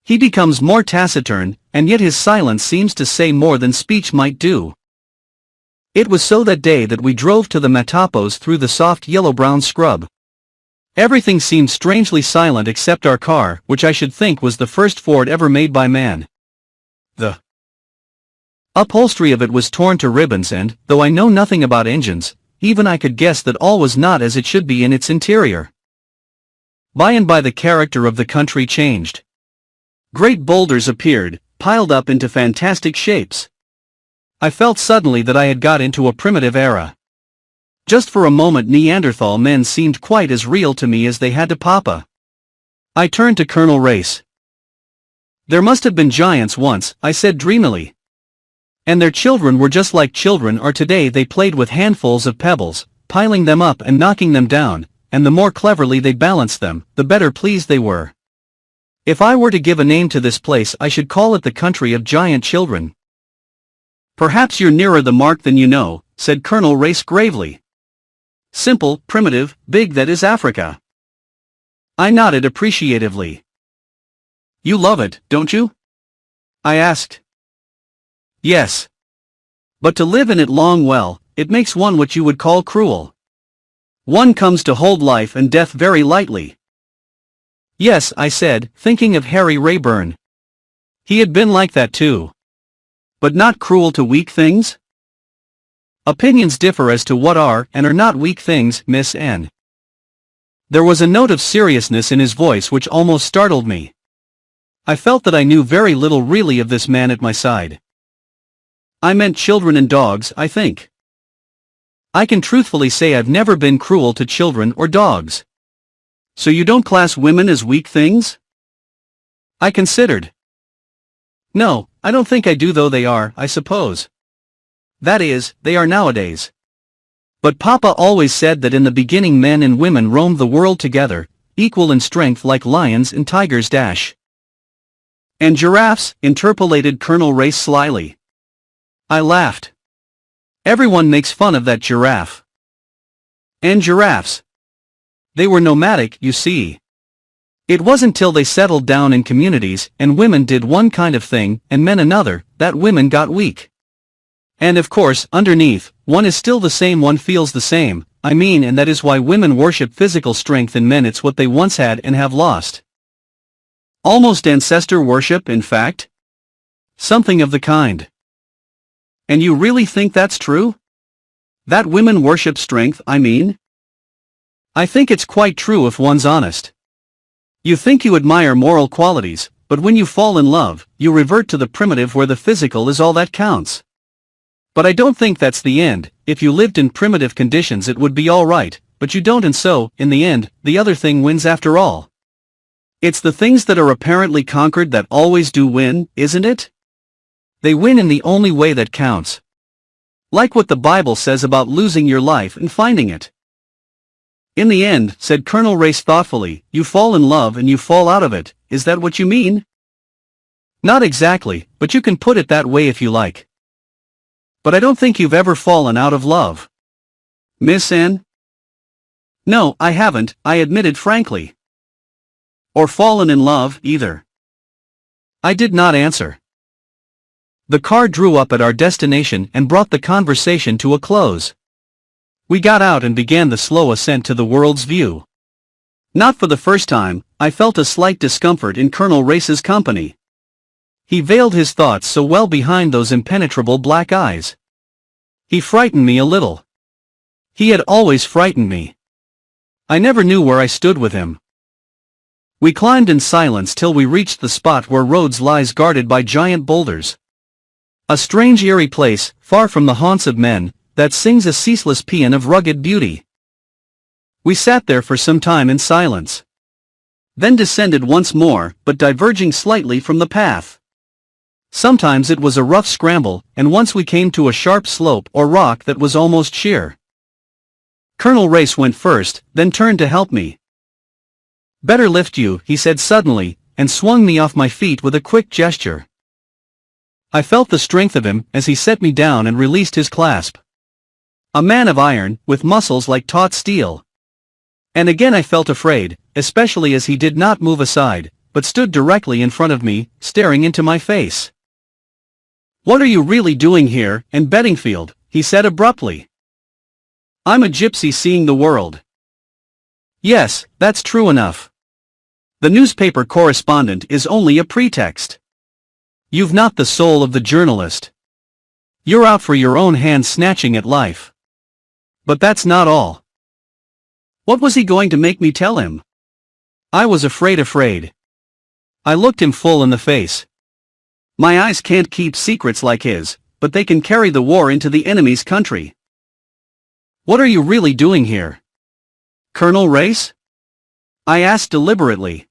He becomes more taciturn, and yet his silence seems to say more than speech might do. It was so that day that we drove to the Matapos through the soft yellow-brown scrub. Everything seemed strangely silent except our car, which I should think was the first Ford ever made by man. The upholstery of it was torn to ribbons, and, though I know nothing about engines, even I could guess that all was not as it should be in its interior. By and by the character of the country changed. Great boulders appeared, piled up into fantastic shapes. I felt suddenly that I had got into a primitive era. Just for a moment Neanderthal men seemed quite as real to me as they had to Papa. I turned to Colonel Race. There must have been giants once, I said dreamily. And their children were just like children are today. They played with handfuls of pebbles, piling them up and knocking them down, and the more cleverly they balanced them, the better pleased they were. If I were to give a name to this place I should call it the country of giant children. Perhaps you're nearer the mark than you know, said Colonel Race gravely. Simple, primitive, big, that is Africa. I nodded appreciatively. You love it, don't you? I asked. Yes. But to live in it long, well, it makes one what you would call cruel. One comes to hold life and death very lightly. Yes, I said, thinking of Harry Rayburn. He had been like that too. But not cruel to weak things? Opinions differ as to what are and are not weak things, Miss Anne. There was a note of seriousness in his voice which almost startled me. I felt that I knew very little really of this man at my side. I meant children and dogs, I think. I can truthfully say I've never been cruel to children or dogs. So you don't class women as weak things? I considered. No, I don't think I do, though they are, I suppose. That is, they are nowadays. But Papa always said that in the beginning men and women roamed the world together, equal in strength like lions and tigers. And giraffes, interpolated Colonel Race slyly. I laughed. Everyone makes fun of that giraffe. And giraffes. They were nomadic, you see. It wasn't till they settled down in communities, and women did one kind of thing, and men another, that women got weak. And of course, underneath, one is still the same, one feels the same, I mean, and that is why women worship physical strength in men. It's what they once had and have lost. Almost ancestor worship, in fact. Something of the kind. And you really think that's true? That women worship strength, I mean? I think it's quite true if one's honest. You think you admire moral qualities, but when you fall in love, you revert to the primitive where the physical is all that counts. But I don't think that's the end. If you lived in primitive conditions it would be all right, but you don't, and so, in the end, the other thing wins after all. It's the things that are apparently conquered that always do win, isn't it? They win in the only way that counts. Like what the Bible says about losing your life and finding it. In the end, said Colonel Race thoughtfully, you fall in love and you fall out of it, is that what you mean? Not exactly, but you can put it that way if you like. But I don't think you've ever fallen out of love. Miss Anne? No, I haven't, I admitted frankly. Or fallen in love, either. I did not answer. The car drew up at our destination and brought the conversation to a close. We got out and began the slow ascent to the world's view. Not for the first time, I felt a slight discomfort in Colonel Race's company. He veiled his thoughts so well behind those impenetrable black eyes. He frightened me a little. He had always frightened me. I never knew where I stood with him. We climbed in silence till we reached the spot where Rhodes lies guarded by giant boulders. A strange eerie place, far from the haunts of men, that sings a ceaseless paean of rugged beauty. We sat there for some time in silence. Then descended once more, but diverging slightly from the path. Sometimes it was a rough scramble, and once we came to a sharp slope or rock that was almost sheer. Colonel Race went first, then turned to help me. Better lift you, he said suddenly, and swung me off my feet with a quick gesture. I felt the strength of him as he set me down and released his clasp. A man of iron, with muscles like taut steel. And again I felt afraid, especially as he did not move aside, but stood directly in front of me, staring into my face. What are you really doing here, Anne Beddingfield? He said abruptly. I'm a gypsy seeing the world. Yes, that's true enough. The newspaper correspondent is only a pretext. You've not the soul of the journalist. You're out for your own hand snatching at life. But that's not all. What was he going to make me tell him? I was afraid. I looked him full in the face. My eyes can't keep secrets like his, but they can carry the war into the enemy's country. What are you really doing here, Colonel Race? I asked deliberately.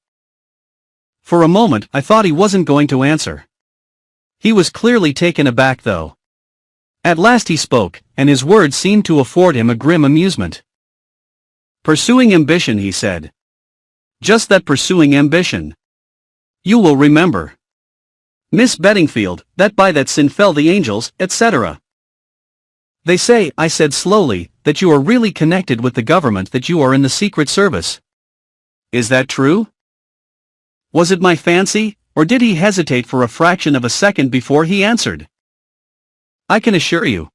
For a moment I thought he wasn't going to answer. He was clearly taken aback though. At last he spoke, and his words seemed to afford him a grim amusement. Pursuing ambition, he said. Just that, pursuing ambition. You will remember, Miss Beddingfield, that by that sin fell the angels, etc. They say, I said slowly, that you are really connected with the government, that you are in the Secret Service. Is that true? Was it my fancy, or did he hesitate for a fraction of a second before he answered? I can assure you,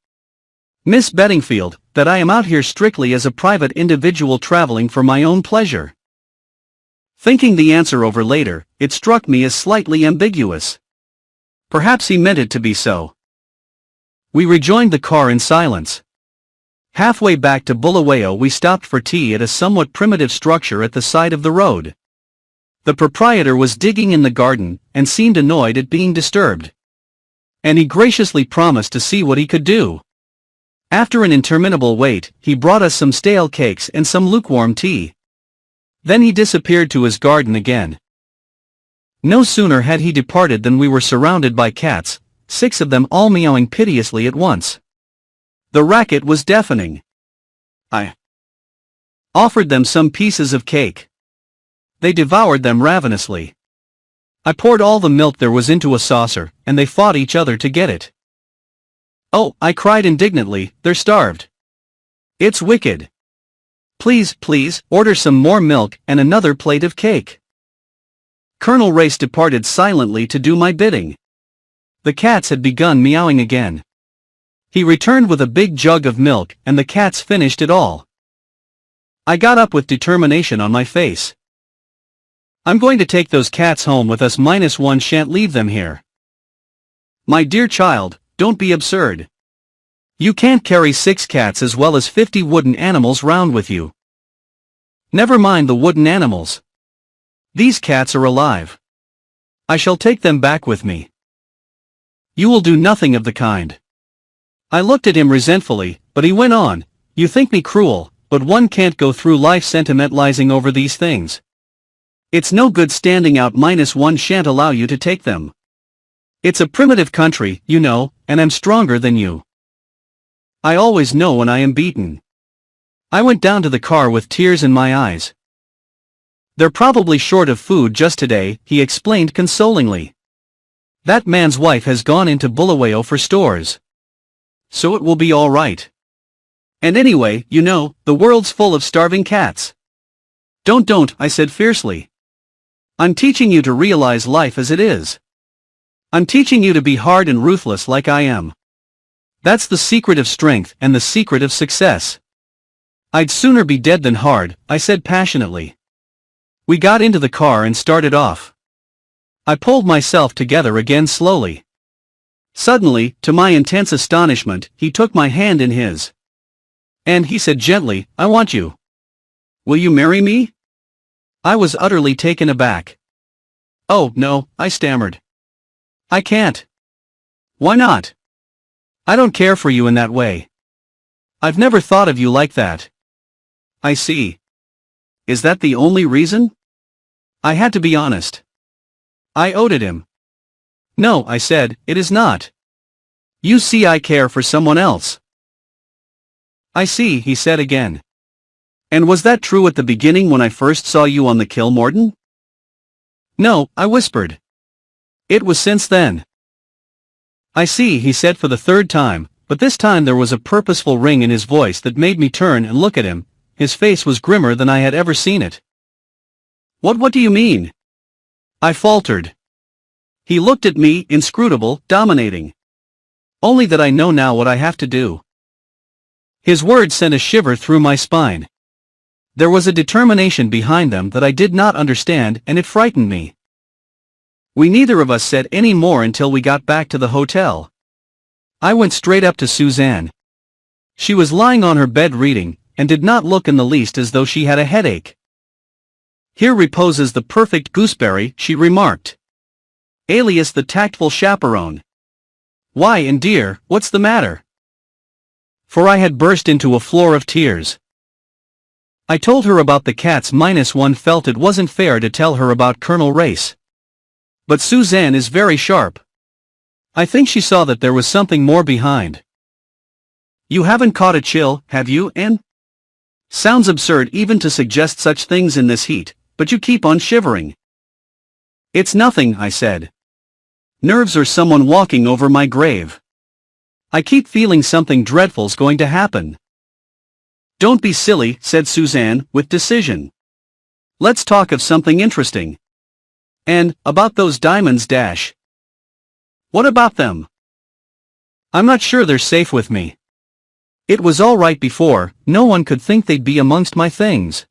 Miss Beddingfield, that I am out here strictly as a private individual traveling for my own pleasure. Thinking the answer over later, it struck me as slightly ambiguous. Perhaps he meant it to be so. We rejoined the car in silence. Halfway back to Bulawayo we stopped for tea at a somewhat primitive structure at the side of the road. The proprietor was digging in the garden, and seemed annoyed at being disturbed. And he graciously promised to see what he could do. After an interminable wait, he brought us some stale cakes and some lukewarm tea. Then he disappeared to his garden again. No sooner had he departed than we were surrounded by cats, 6 of them all meowing piteously at once. The racket was deafening. I offered them some pieces of cake. They devoured them ravenously. I poured all the milk there was into a saucer, and they fought each other to get it. Oh, I cried indignantly, they're starved. It's wicked. Please, please, order some more milk and another plate of cake. Colonel Race departed silently to do my bidding. The cats had begun meowing again. He returned with a big jug of milk, and the cats finished it all. I got up with determination on my face. I'm going to take those cats home with us, -1 shan't leave them here. My dear child, don't be absurd. You can't carry 6 cats as well as 50 wooden animals round with you. Never mind the wooden animals. These cats are alive. I shall take them back with me. You will do nothing of the kind. I looked at him resentfully, but he went on, you think me cruel, but one can't go through life sentimentalizing over these things. It's no good standing out, -1 shan't allow you to take them. It's a primitive country, you know, and I'm stronger than you. I always know when I am beaten. I went down to the car with tears in my eyes. They're probably short of food just today, he explained consolingly. That man's wife has gone into Bulawayo for stores. So it will be all right. And anyway, you know, the world's full of starving cats. Don't, I said fiercely. I'm teaching you to realize life as it is. I'm teaching you to be hard and ruthless like I am. That's the secret of strength and the secret of success. I'd sooner be dead than hard, I said passionately. We got into the car and started off. I pulled myself together again slowly. Suddenly, to my intense astonishment, he took my hand in his. And he said gently, I want you. Will you marry me? I was utterly taken aback. Oh, no, I stammered. I can't. Why not? I don't care for you in that way. I've never thought of you like that. I see. Is that the only reason? I had to be honest. I owed it him. No, I said, it is not. You see, I care for someone else. I see, he said again. And was that true at the beginning when I first saw you on the Kilmorden? No, I whispered. It was since then. I see, he said for the 3rd time, but this time there was a purposeful ring in his voice that made me turn and look at him. His face was grimmer than I had ever seen it. What do you mean? I faltered. He looked at me, inscrutable, dominating. Only that I know now what I have to do. His words sent a shiver through my spine. There was a determination behind them that I did not understand, and it frightened me. We neither of us said any more until we got back to the hotel. I went straight up to Suzanne. She was lying on her bed reading, and did not look in the least as though she had a headache. Here reposes the perfect gooseberry, she remarked. Alias the tactful chaperone. Why, and dear, what's the matter? For I had burst into a floor of tears. I told her about the cats -1 felt it wasn't fair to tell her about Colonel Race. But Suzanne is very sharp. I think she saw that there was something more behind. You haven't caught a chill, have you, Anne? Sounds absurd even to suggest such things in this heat, but you keep on shivering. It's nothing, I said. Nerves or someone walking over my grave. I keep feeling something dreadful's going to happen. Don't be silly, said Suzanne, with decision. Let's talk of something interesting. And, about those diamonds. What about them? I'm not sure they're safe with me. It was all right before, no one could think they'd be amongst my things.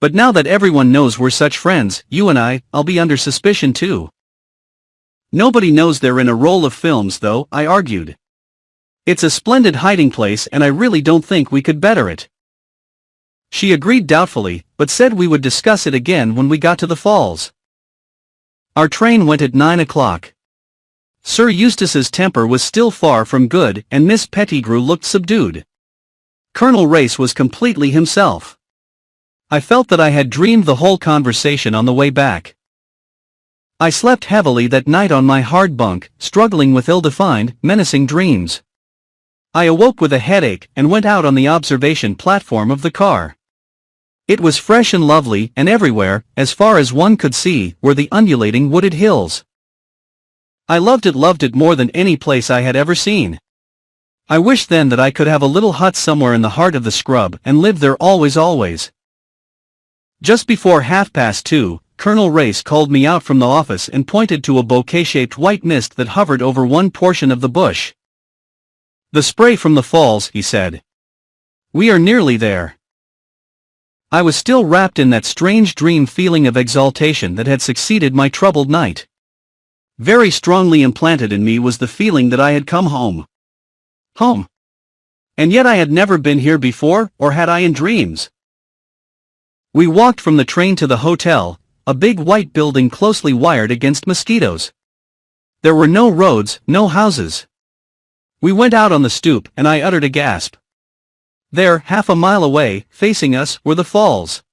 But now that everyone knows we're such friends, you and I'll be under suspicion too. Nobody knows they're in a roll of films though, I argued. It's a splendid hiding place and I really don't think we could better it. She agreed doubtfully, but said we would discuss it again when we got to the falls. Our train went at 9 o'clock. Sir Eustace's temper was still far from good and Miss Pettigrew looked subdued. Colonel Race was completely himself. I felt that I had dreamed the whole conversation on the way back. I slept heavily that night on my hard bunk, struggling with ill-defined, menacing dreams. I awoke with a headache and went out on the observation platform of the car. It was fresh and lovely, and everywhere, as far as one could see, were the undulating wooded hills. I loved it more than any place I had ever seen. I wished then that I could have a little hut somewhere in the heart of the scrub and live there always. Just before 2:30, Colonel Race called me out from the office and pointed to a bouquet-shaped white mist that hovered over one portion of the bush. The spray from the falls, he said. We are nearly there. I was still wrapped in that strange dream feeling of exaltation that had succeeded my troubled night. Very strongly implanted in me was the feeling that I had come home. Home. And yet I had never been here before, or had I in dreams? We walked from the train to the hotel, a big white building closely wired against mosquitoes. There were no roads, no houses. We went out on the stoop and I uttered a gasp. There, half a mile away, facing us, were the falls.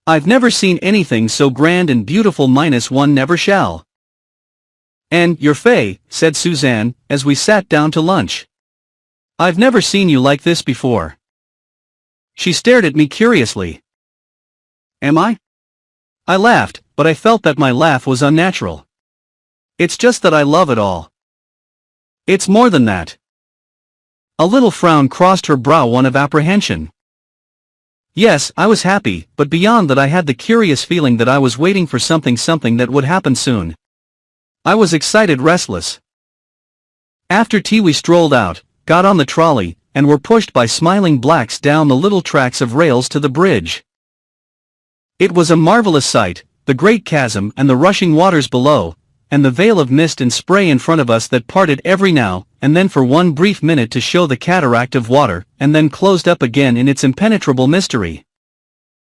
I've never seen anything so grand and beautiful -1 never shall. And, you're fey, said Suzanne, as we sat down to lunch. I've never seen you like this before. She stared at me curiously. Am I? I laughed, but I felt that my laugh was unnatural. It's just that I love it all. It's more than that. A little frown crossed her brow, one of apprehension. Yes, I was happy, but beyond that I had the curious feeling that I was waiting for something that would happen soon. I was excited, restless. After tea we strolled out, got on the trolley, and were pushed by smiling blacks down the little tracks of rails to the bridge. It was a marvelous sight, the great chasm and the rushing waters below, and the veil of mist and spray in front of us that parted every now and then for one brief minute to show the cataract of water, and then closed up again in its impenetrable mystery.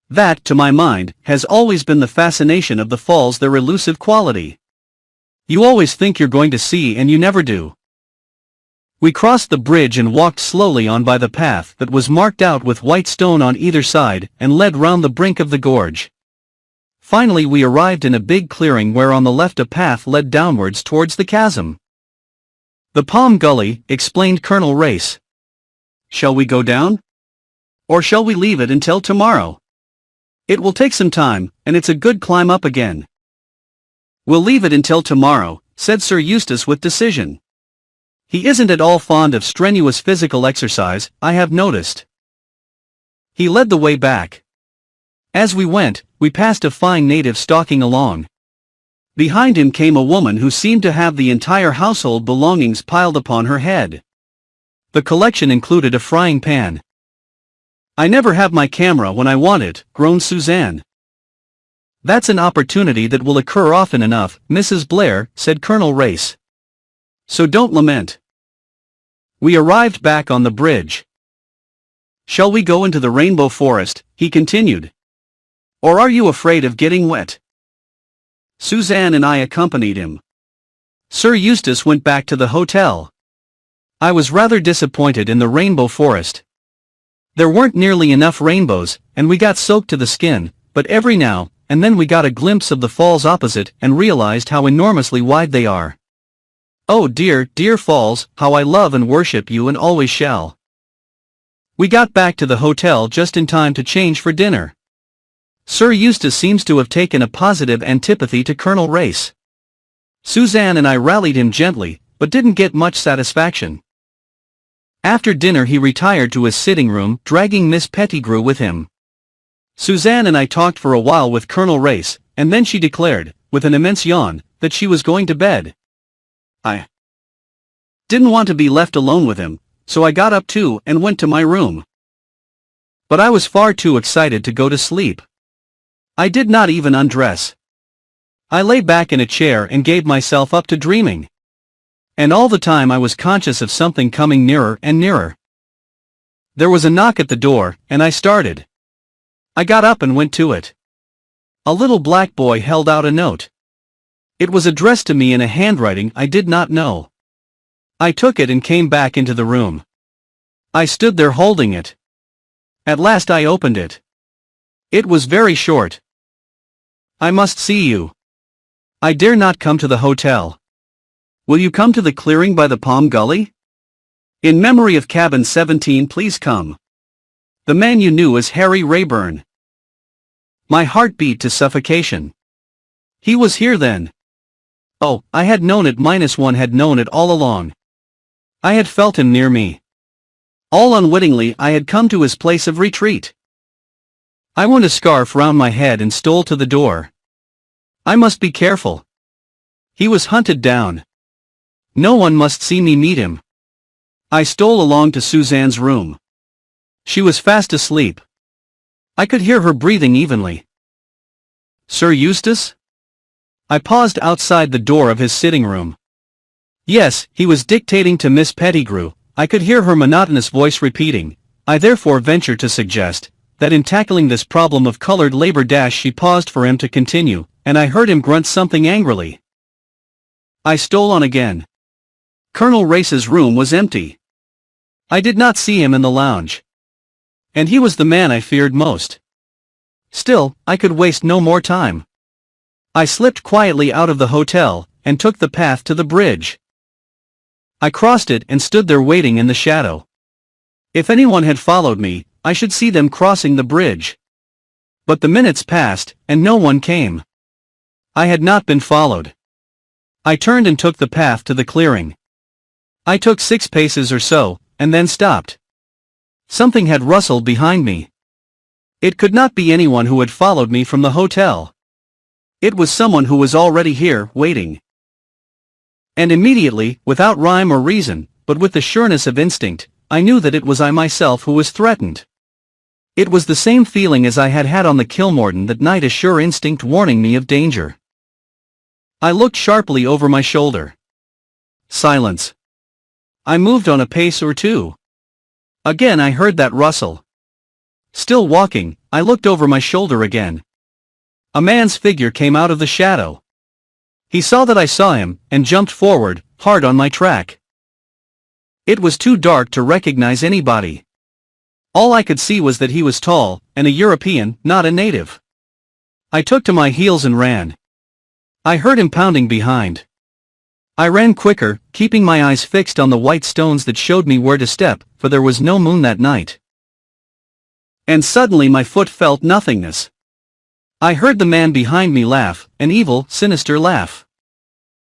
That, to my mind, has always been the fascination of the falls, their elusive quality. You always think you're going to see and you never do. We crossed the bridge and walked slowly on by the path that was marked out with white stone on either side and led round the brink of the gorge. Finally we arrived in a big clearing where on the left a path led downwards towards the chasm. The Palm Gully, explained Colonel Race. Shall we go down? Or shall we leave it until tomorrow? It will take some time, and it's a good climb up again. We'll leave it until tomorrow, said Sir Eustace with decision. He isn't at all fond of strenuous physical exercise, I have noticed. He led the way back. As we went, we passed a fine native stalking along. Behind him came a woman who seemed to have the entire household belongings piled upon her head. The collection included a frying pan. I never have my camera when I want it, groaned Suzanne. That's an opportunity that will occur often enough, Mrs. Blair, said Colonel Race. So don't lament. We arrived back on the bridge. Shall we go into the rainbow forest, he continued. Or are you afraid of getting wet? Suzanne and I accompanied him. Sir Eustace went back to the hotel. I was rather disappointed in the rainbow forest. There weren't nearly enough rainbows, and we got soaked to the skin, but every now and then we got a glimpse of the falls opposite and realized how enormously wide they are. Oh dear, dear falls, how I love and worship you and always shall. We got back to the hotel just in time to change for dinner. Sir Eustace seems to have taken a positive antipathy to Colonel Race. Suzanne and I rallied him gently, but didn't get much satisfaction. After dinner he retired to his sitting room, dragging Miss Pettigrew with him. Suzanne and I talked for a while with Colonel Race, and then she declared, with an immense yawn, that she was going to bed. I didn't want to be left alone with him, so I got up too and went to my room. But I was far too excited to go to sleep. I did not even undress. I lay back in a chair and gave myself up to dreaming. And all the time I was conscious of something coming nearer and nearer. There was a knock at the door, and I started. I got up and went to it. A little black boy held out a note. It was addressed to me in a handwriting I did not know. I took it and came back into the room. I stood there holding it. At last I opened it. It was very short. I must see you. I dare not come to the hotel. Will you come to the clearing by the Palm Gully? In memory of cabin 17, please come. The man you knew as Harry Rayburn. My heart beat to suffocation. He was here then. Oh, I had known it, -1 had known it all along. I had felt him near me. All unwittingly I had come to his place of retreat. I wound a scarf round my head and stole to the door. I must be careful. He was hunted down. No one must see me meet him. I stole along to Suzanne's room. She was fast asleep. I could hear her breathing evenly. Sir Eustace? I paused outside the door of his sitting room. Yes, he was dictating to Miss Pettigrew. I could hear her monotonous voice repeating. I therefore venture to suggest that in tackling this problem of colored labor she paused for him to continue, and I heard him grunt something angrily. I stole on again. Colonel Race's room was empty. I did not see him in the lounge. And he was the man I feared most. Still, I could waste no more time. I slipped quietly out of the hotel, and took the path to the bridge. I crossed it and stood there waiting in the shadow. If anyone had followed me, I should see them crossing the bridge. But the minutes passed, and no one came. I had not been followed. I turned and took the path to the clearing. I took 6 paces or so, and then stopped. Something had rustled behind me. It could not be anyone who had followed me from the hotel. It was someone who was already here, waiting. And immediately, without rhyme or reason, but with the sureness of instinct, I knew that it was I myself who was threatened. It was the same feeling as I had had on the Kilmorton that night, a sure instinct warning me of danger. I looked sharply over my shoulder. Silence. I moved on a pace or two. Again I heard that rustle. Still walking, I looked over my shoulder again. A man's figure came out of the shadow. He saw that I saw him, and jumped forward, hard on my track. It was too dark to recognize anybody. All I could see was that he was tall, and a European, not a native. I took to my heels and ran. I heard him pounding behind. I ran quicker, keeping my eyes fixed on the white stones that showed me where to step, for there was no moon that night. And suddenly my foot felt nothingness. I heard the man behind me laugh, an evil, sinister laugh.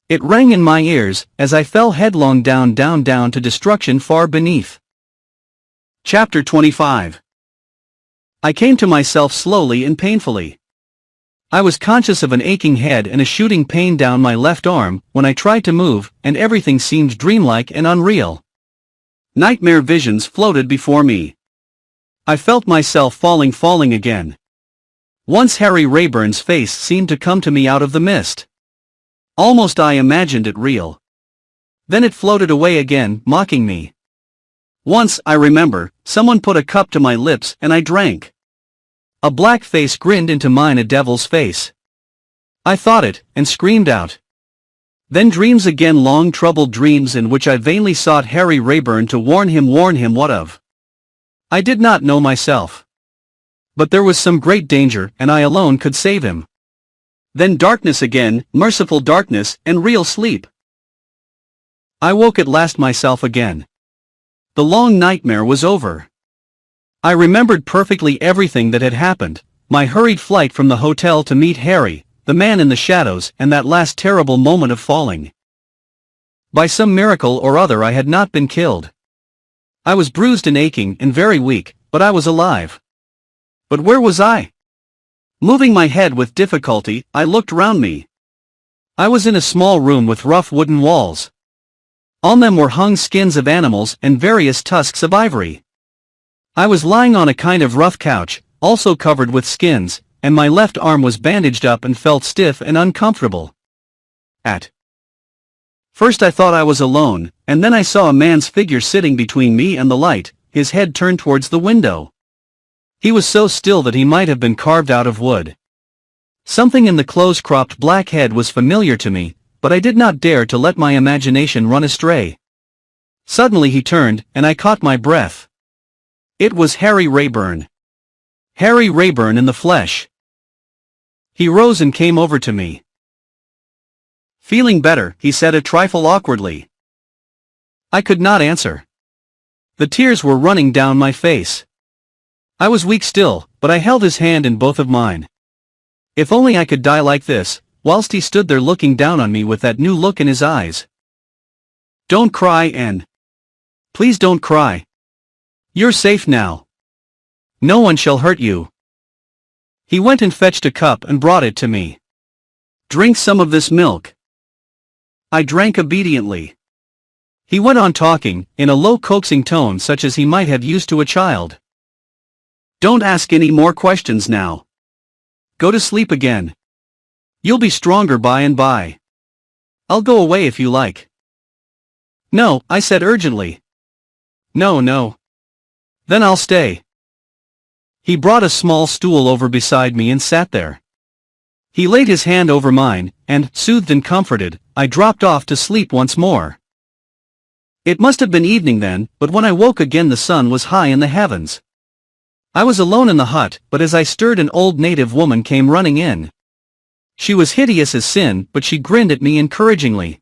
It rang in my ears, as I fell headlong down to destruction far beneath. Chapter 25. I came to myself slowly and painfully. I was conscious of an aching head and a shooting pain down my left arm when I tried to move, and everything seemed dreamlike and unreal. Nightmare visions floated before me. I felt myself falling again. Once Harry Rayburn's face seemed to come to me out of the mist. Almost I imagined it real. Then it floated away again, mocking me. Once, I remember, someone put a cup to my lips and I drank. A black face grinned into mine, a devil's face. I thought it, and screamed out. Then dreams again, long troubled dreams in which I vainly sought Harry Rayburn to warn him what of? I did not know myself. But there was some great danger, and I alone could save him. Then darkness again, merciful darkness, and real sleep. I woke at last myself again. The long nightmare was over. I remembered perfectly everything that had happened, my hurried flight from the hotel to meet Harry, the man in the shadows, and that last terrible moment of falling. By some miracle or other I had not been killed. I was bruised and aching and very weak, but I was alive. But where was I? Moving my head with difficulty, I looked round me. I was in a small room with rough wooden walls. On them were hung skins of animals and various tusks of ivory. I was lying on a kind of rough couch, also covered with skins, and my left arm was bandaged up and felt stiff and uncomfortable. At first I thought I was alone, and then I saw a man's figure sitting between me and the light, his head turned towards the window. He was so still that he might have been carved out of wood. Something in the close-cropped black head was familiar to me, but I did not dare to let my imagination run astray. Suddenly he turned, and I caught my breath. It was Harry Rayburn. Harry Rayburn in the flesh. He rose and came over to me. Feeling better, he said a trifle awkwardly. I could not answer. The tears were running down my face. I was weak still, but I held his hand in both of mine. If only I could die like this, whilst he stood there looking down on me with that new look in his eyes. Don't cry, Anne. Please don't cry. You're safe now. No one shall hurt you. He went and fetched a cup and brought it to me. Drink some of this milk. I drank obediently. He went on talking, in a low coaxing tone such as he might have used to a child. Don't ask any more questions now. Go to sleep again. You'll be stronger by and by. I'll go away if you like. No, I said urgently. No. Then I'll stay. He brought a small stool over beside me and sat there. He laid his hand over mine, and, soothed and comforted, I dropped off to sleep once more. It must have been evening then, but when I woke again the sun was high in the heavens. I was alone in the hut, but as I stirred an old native woman came running in. She was hideous as sin, but she grinned at me encouragingly.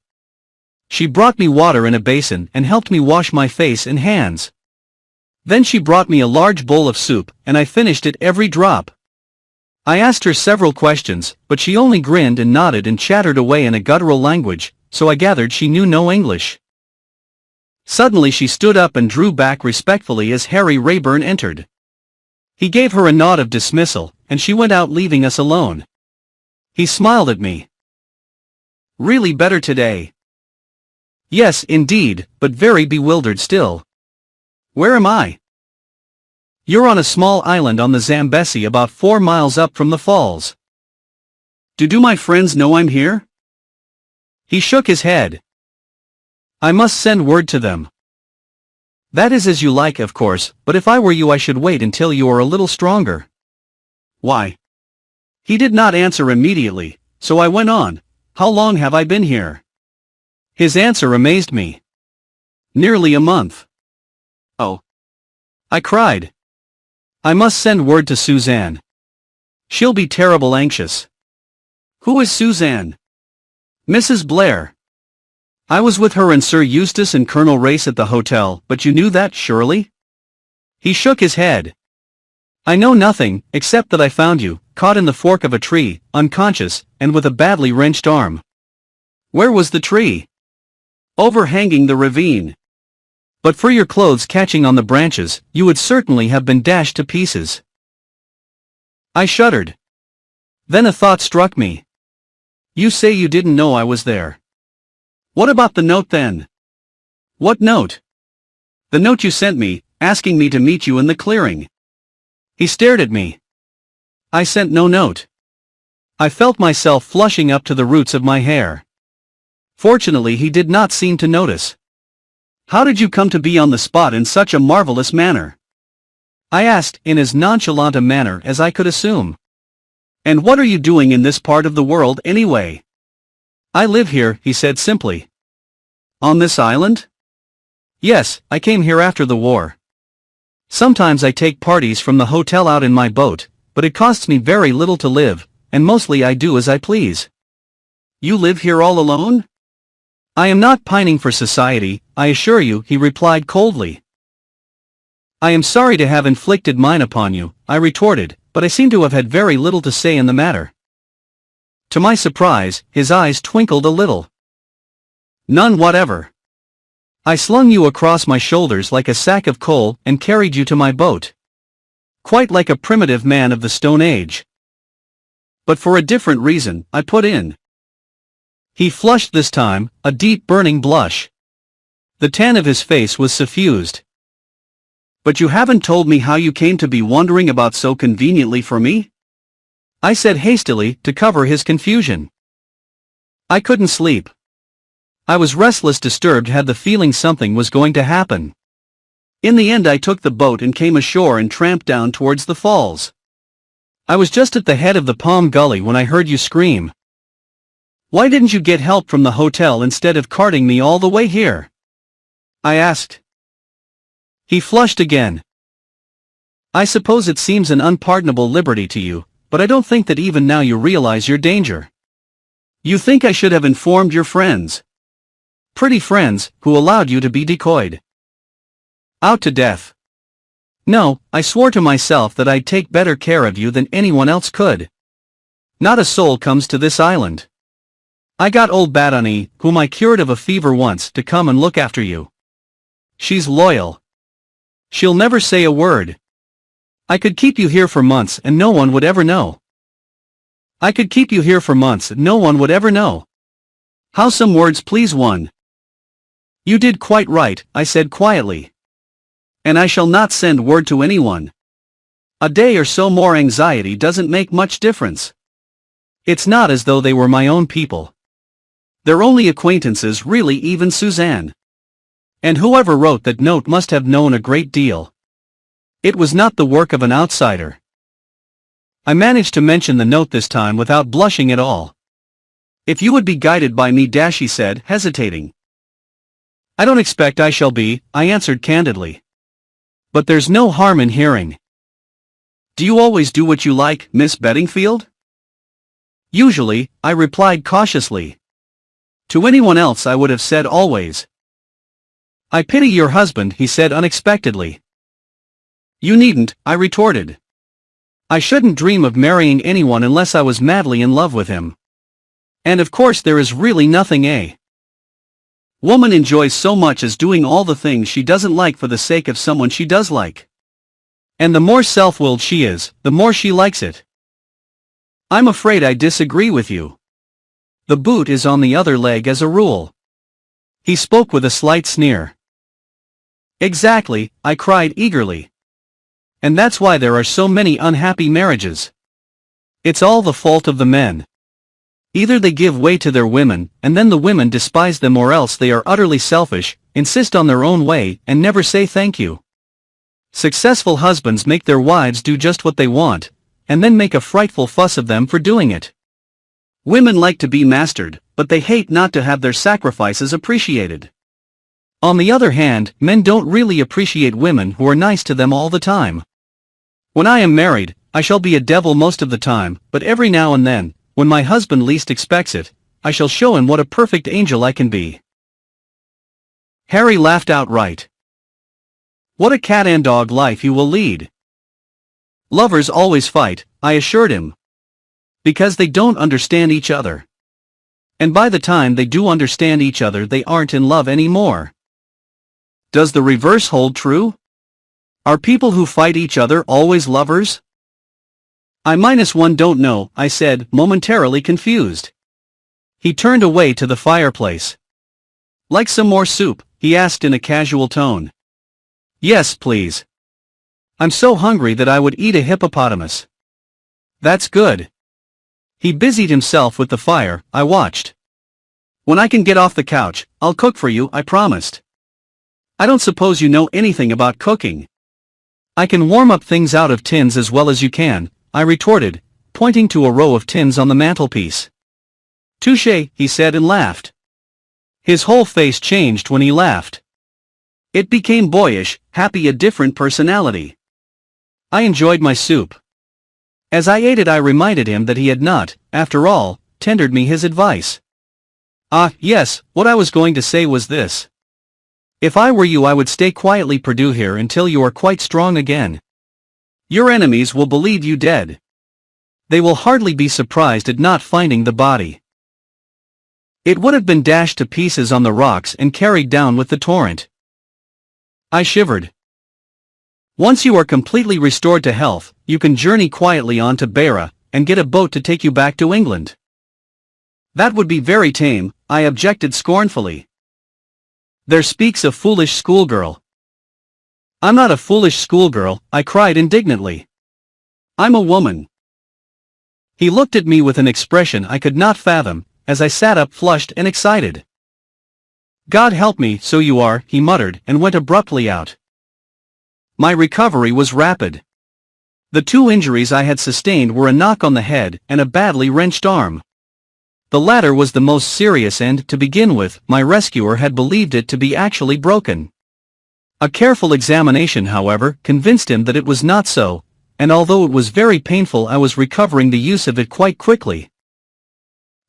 She brought me water in a basin and helped me wash my face and hands. Then she brought me a large bowl of soup, and I finished it every drop. I asked her several questions, but she only grinned and nodded and chattered away in a guttural language, so I gathered she knew no English. Suddenly she stood up and drew back respectfully as Harry Rayburn entered. He gave her a nod of dismissal, and she went out leaving us alone. He smiled at me. Really better today? Yes, indeed, but very bewildered still. Where am I? You're on a small island on the Zambesi about 4 miles up from the falls. Do my friends know I'm here? He shook his head. I must send word to them. That is as you like, of course, but if I were you I should wait until you are a little stronger. Why? He did not answer immediately, so I went on. How long have I been here? His answer amazed me. Nearly a month. Oh. I cried. I must send word to Suzanne. She'll be terrible anxious. Who is Suzanne? Mrs. Blair. I was with her and Sir Eustace and Colonel Race at the hotel, but you knew that, surely? He shook his head. I know nothing, except that I found you, caught in the fork of a tree, unconscious, and with a badly wrenched arm. Where was the tree? Overhanging the ravine. But for your clothes catching on the branches, you would certainly have been dashed to pieces. I shuddered. Then a thought struck me. You say you didn't know I was there. What about the note then? What note? The note you sent me, asking me to meet you in the clearing. He stared at me. I sent no note. I felt myself flushing up to the roots of my hair. Fortunately he did not seem to notice. How did you come to be on the spot in such a marvelous manner? I asked, in as nonchalant a manner as I could assume. And what are you doing in this part of the world anyway? I live here, he said simply. On this island? Yes, I came here after the war. Sometimes I take parties from the hotel out in my boat, but it costs me very little to live, and mostly I do as I please. You live here all alone? I am not pining for society, I assure you, he replied coldly. I am sorry to have inflicted mine upon you, I retorted, but I seem to have had very little to say in the matter. To my surprise, his eyes twinkled a little. None whatever. I slung you across my shoulders like a sack of coal and carried you to my boat. Quite like a primitive man of the Stone Age. But for a different reason, I put in. He flushed this time, a deep burning blush. The tan of his face was suffused. But you haven't told me how you came to be wondering about so conveniently for me? I said hastily, to cover his confusion. I couldn't sleep. I was restless, disturbed, had the feeling something was going to happen. In the end I took the boat and came ashore and tramped down towards the falls. I was just at the head of the Palm Gully when I heard you scream. Why didn't you get help from the hotel instead of carting me all the way here? I asked. He flushed again. I suppose it seems an unpardonable liberty to you, but I don't think that even now you realize your danger. You think I should have informed your friends. Pretty friends, who allowed you to be decoyed out to death. No, I swore to myself that I'd take better care of you than anyone else could. Not a soul comes to this island. I got old Badani, whom I cured of a fever once, to come and look after you. She's loyal. She'll never say a word. I could keep you here for months and no one would ever know. I could keep you here for months and no one would ever know. How some words please one. You did quite right, I said quietly. And I shall not send word to anyone. A day or so more anxiety doesn't make much difference. It's not as though they were my own people. They're only acquaintances, really, even Suzanne. And whoever wrote that note must have known a great deal. It was not the work of an outsider. I managed to mention the note this time without blushing at all. If you would be guided by me, he said, hesitating. I don't expect I shall be, I answered candidly. But there's no harm in hearing. Do you always do what you like, Miss Beddingfield? Usually, I replied cautiously. To anyone else I would have said always. I pity your husband, he said unexpectedly. You needn't, I retorted. I shouldn't dream of marrying anyone unless I was madly in love with him. And of course there is really nothing a woman enjoys so much as doing all the things she doesn't like for the sake of someone she does like. And the more self-willed she is, the more she likes it. I'm afraid I disagree with you. The boot is on the other leg as a rule. He spoke with a slight sneer. Exactly, I cried eagerly. And that's why there are so many unhappy marriages. It's all the fault of the men. Either they give way to their women, and then the women despise them, or else they are utterly selfish, insist on their own way, and never say thank you. Successful husbands make their wives do just what they want, and then make a frightful fuss of them for doing it. Women like to be mastered, but they hate not to have their sacrifices appreciated. On the other hand, men don't really appreciate women who are nice to them all the time. When I am married, I shall be a devil most of the time, but every now and then, when my husband least expects it, I shall show him what a perfect angel I can be. Harry laughed outright. What a cat and dog life you will lead. Lovers always fight, I assured him. Because they don't understand each other. And by the time they do understand each other, they aren't in love anymore. Does the reverse hold true? Are people who fight each other always lovers? I-1 don't know, I said, momentarily confused. He turned away to the fireplace. Like some more soup? He asked in a casual tone. Yes, please. I'm so hungry that I would eat a hippopotamus. That's good. He busied himself with the fire, I watched. When I can get off the couch, I'll cook for you, I promised. I don't suppose you know anything about cooking. I can warm up things out of tins as well as you can, I retorted, pointing to a row of tins on the mantelpiece. Touché, he said and laughed. His whole face changed when he laughed. It became boyish, happy, a different personality. I enjoyed my soup. As I ate it I reminded him that he had not, after all, tendered me his advice. Ah, yes, what I was going to say was this. If I were you I would stay quietly perdu here until you are quite strong again. Your enemies will believe you dead. They will hardly be surprised at not finding the body. It would have been dashed to pieces on the rocks and carried down with the torrent. I shivered. Once you are completely restored to health, you can journey quietly on to Beira, and get a boat to take you back to England. That would be very tame, I objected scornfully. There speaks a foolish schoolgirl. I'm not a foolish schoolgirl, I cried indignantly. I'm a woman. He looked at me with an expression I could not fathom, as I sat up flushed and excited. God help me, so you are, he muttered and went abruptly out. My recovery was rapid. The two injuries I had sustained were a knock on the head and a badly wrenched arm. The latter was the most serious and, to begin with, my rescuer had believed it to be actually broken. A careful examination, however, convinced him that it was not so, and although it was very painful I was recovering the use of it quite quickly.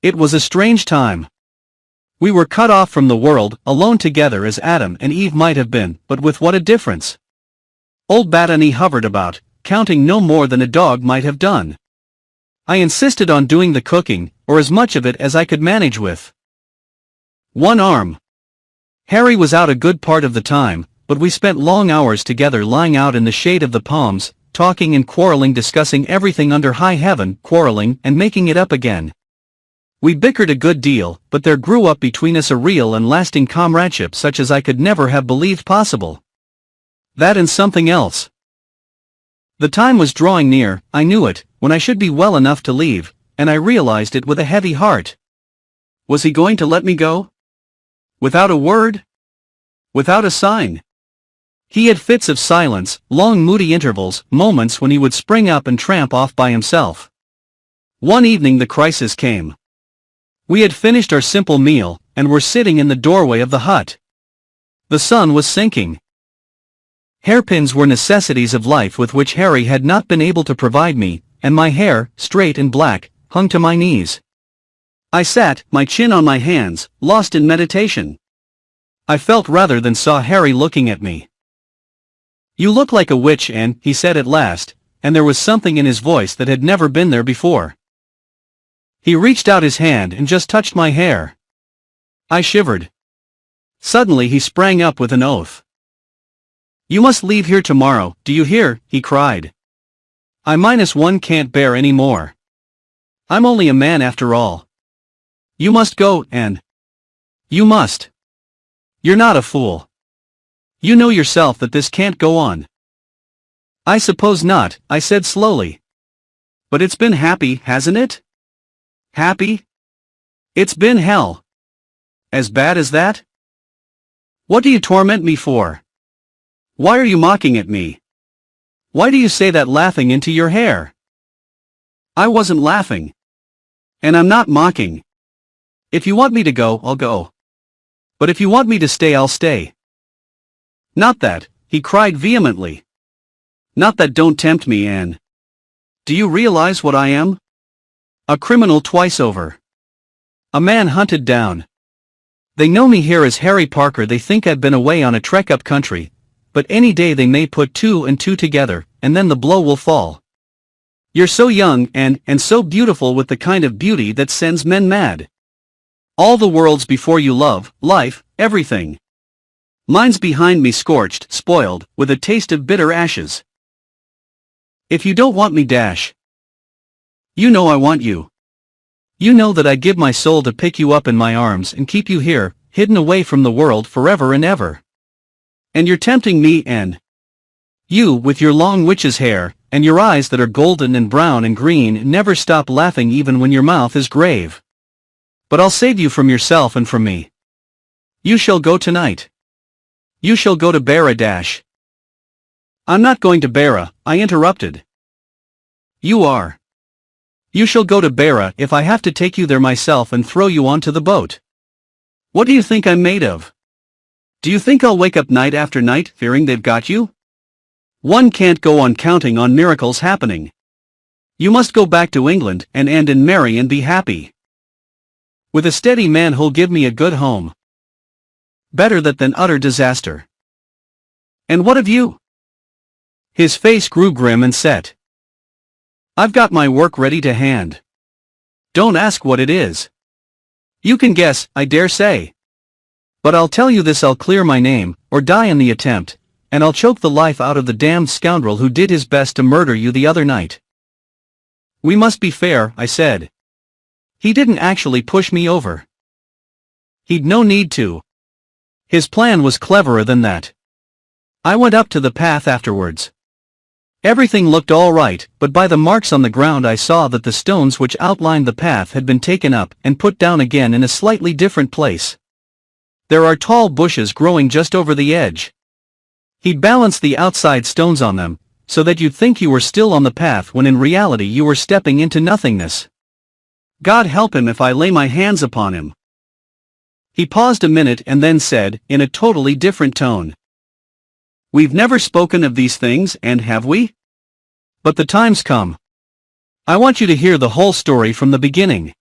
It was a strange time. We were cut off from the world, alone together as Adam and Eve might have been, but with what a difference. Old Batany hovered about, counting no more than a dog might have done. I insisted on doing the cooking, or as much of it as I could manage with one arm. Harry was out a good part of the time, but we spent long hours together lying out in the shade of the palms, talking and quarreling, discussing everything under high heaven, quarreling and making it up again. We bickered a good deal, but there grew up between us a real and lasting comradeship such as I could never have believed possible. That and something else. The time was drawing near, I knew it, when I should be well enough to leave, and I realized it with a heavy heart. Was he going to let me go? Without a word? Without a sign? He had fits of silence, long moody intervals, moments when he would spring up and tramp off by himself. One evening the crisis came. We had finished our simple meal, and were sitting in the doorway of the hut. The sun was sinking. Hairpins were necessities of life with which Harry had not been able to provide me, and my hair, straight and black, hung to my knees. I sat, my chin on my hands, lost in meditation. I felt rather than saw Harry looking at me. You look like a witch, Anne, he said at last, and there was something in his voice that had never been there before. He reached out his hand and just touched my hair. I shivered. Suddenly he sprang up with an oath. You must leave here tomorrow, do you hear? He cried. I-1 can't bear any more. I'm only a man after all. You must go, Anne. You must. You're not a fool. You know yourself that this can't go on. I suppose not, I said slowly. But it's been happy, hasn't it? Happy? It's been hell. As bad as that? What do you torment me for? Why are you mocking at me? Why do you say that laughing into your hair? I wasn't laughing. And I'm not mocking. If you want me to go, I'll go. But if you want me to stay, I'll stay. Not that, he cried vehemently. Not that, don't tempt me, Anne. Do you realize what I am? A criminal twice over. A man hunted down. They know me here as Harry Parker. They think I've been away on a trek up country, but any day they may put two and two together, and then the blow will fall. You're so young and so beautiful, with the kind of beauty that sends men mad. All the world's before you, love, life, everything. Mine's behind me, scorched, spoiled, with a taste of bitter ashes. If you don't want me, dash. You know I want you. You know that I'd give my soul to pick you up in my arms and keep you here, hidden away from the world forever and ever. And you're tempting me, Anne. You, with your long witch's hair, and your eyes that are golden and brown and green, never stop laughing even when your mouth is grave. But I'll save you from yourself and from me. You shall go tonight. You shall go to Beira, dash. I'm not going to Beira, I interrupted. You are. You shall go to Beira if I have to take you there myself and throw you onto the boat. What do you think I'm made of? Do you think I'll wake up night after night fearing they've got you? One can't go on counting on miracles happening. You must go back to England and end and marry and be happy. With a steady man who'll give me a good home. Better that than utter disaster. And what of you? His face grew grim and set. I've got my work ready to hand. Don't ask what it is. You can guess, I dare say. But I'll tell you this, I'll clear my name, or die in the attempt, and I'll choke the life out of the damned scoundrel who did his best to murder you the other night. We must be fair, I said. He didn't actually push me over. He'd no need to. His plan was cleverer than that. I went up to the path afterwards. Everything looked all right, but by the marks on the ground I saw that the stones which outlined the path had been taken up and put down again in a slightly different place. There are tall bushes growing just over the edge. He'd balanced the outside stones on them, so that you'd think you were still on the path when in reality you were stepping into nothingness. God help him if I lay my hands upon him. He paused a minute and then said, in a totally different tone. We've never spoken of these things, and have we? But the time's come. I want you to hear the whole story from the beginning.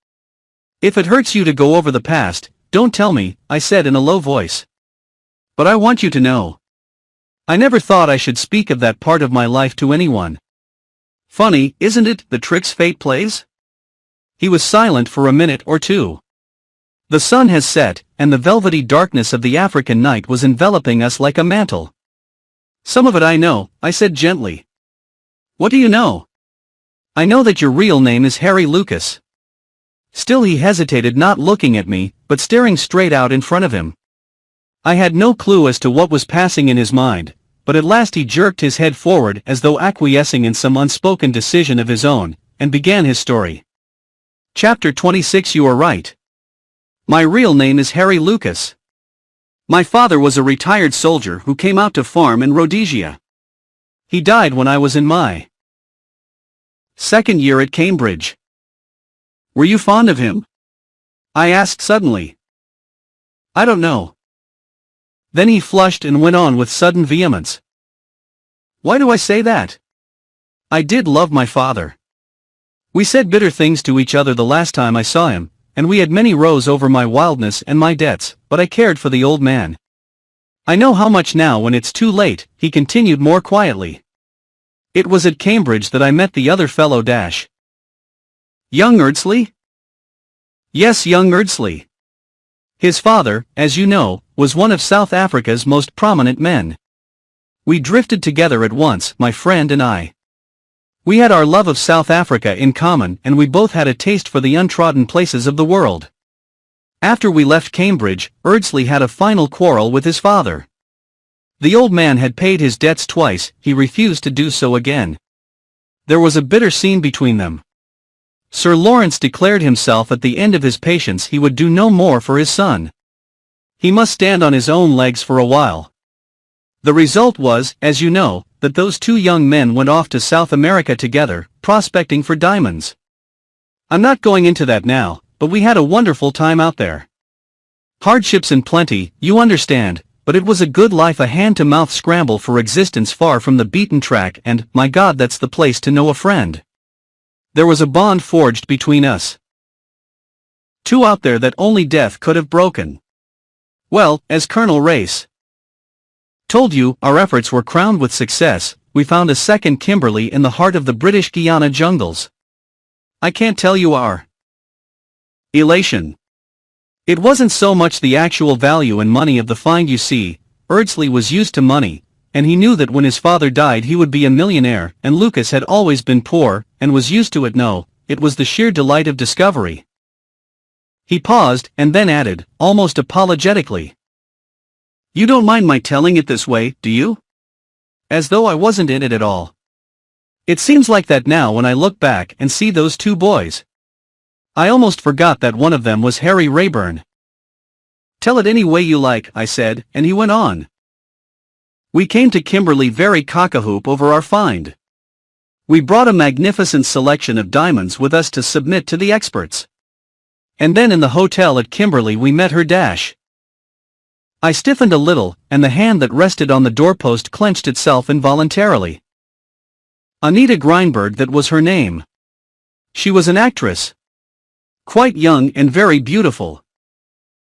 If it hurts you to go over the past, don't tell me, I said in a low voice. But I want you to know. I never thought I should speak of that part of my life to anyone. Funny, isn't it, the tricks fate plays? He was silent for a minute or two. The sun has set, and the velvety darkness of the African night was enveloping us like a mantle. Some of it I know, I said gently. What do you know? I know that your real name is Harry Lucas. Still he hesitated, not looking at me, but staring straight out in front of him. I had no clue as to what was passing in his mind, but at last he jerked his head forward as though acquiescing in some unspoken decision of his own, and began his story. Chapter 26. You are right. My real name is Harry Lucas. My father was a retired soldier who came out to farm in Rhodesia. He died when I was in my second year at Cambridge. Were you fond of him? I asked suddenly. I don't know. Then he flushed and went on with sudden vehemence. Why do I say that? I did love my father. We said bitter things to each other the last time I saw him, and we had many rows over my wildness and my debts, but I cared for the old man. I know how much now when it's too late, he continued more quietly. It was at Cambridge that I met the other fellow dash. Young Erdsley? Yes, young Erdsley. His father, as you know, was one of South Africa's most prominent men. We drifted together at once, my friend and I. We had our love of South Africa in common, and we both had a taste for the untrodden places of the world. After we left Cambridge, Erdsley had a final quarrel with his father. The old man had paid his debts twice, he refused to do so again. There was a bitter scene between them. Sir Lawrence declared himself at the end of his patience. He would do no more for his son. He must stand on his own legs for a while. The result was, as you know, that those two young men went off to South America together, prospecting for diamonds. I'm not going into that now, but we had a wonderful time out there. Hardships in plenty, you understand, but it was a good life, a hand-to-mouth scramble for existence far from the beaten track, and, my God, that's the place to know a friend. There was a bond forged between us. Two out there that only death could have broken. Well, as Colonel Race told you, our efforts were crowned with success. We found a second Kimberley in the heart of the British Guiana jungles. I can't tell you our elation. It wasn't so much the actual value in money of the find, you see. Erdsley was used to money, and he knew that when his father died he would be a millionaire, and Lucas had always been poor, and was used to it. No, it was the sheer delight of discovery. He paused, and then added, almost apologetically. You don't mind my telling it this way, do you? As though I wasn't in it at all. It seems like that now when I look back and see those two boys. I almost forgot that one of them was Harry Rayburn. Tell it any way you like, I said, and he went on. We came to Kimberley very cock-a-hoop over our find. We brought a magnificent selection of diamonds with us to submit to the experts. And then in the hotel at Kimberley we met her dash. I stiffened a little, and the hand that rested on the doorpost clenched itself involuntarily. Anita Grindberg, that was her name. She was an actress. Quite young and very beautiful.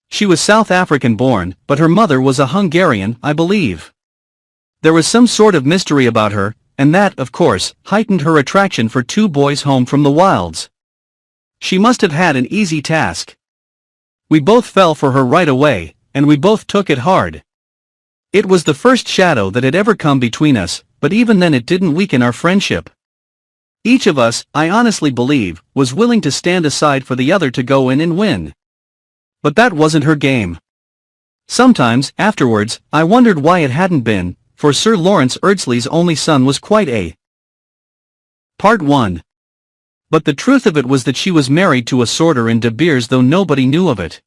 She was South African born, but her mother was a Hungarian, I believe. There was some sort of mystery about her, and that, of course, heightened her attraction for two boys home from the wilds. She must have had an easy task. We both fell for her right away, and we both took it hard. It was the first shadow that had ever come between us, but even then it didn't weaken our friendship. Each of us, I honestly believe, was willing to stand aside for the other to go in and win. But that wasn't her game. Sometimes, afterwards, I wondered why it hadn't been, for Sir Lawrence Erdsley's only son was quite a. Part 1. But the truth of it was that she was married to a sorter in De Beers, though nobody knew of it.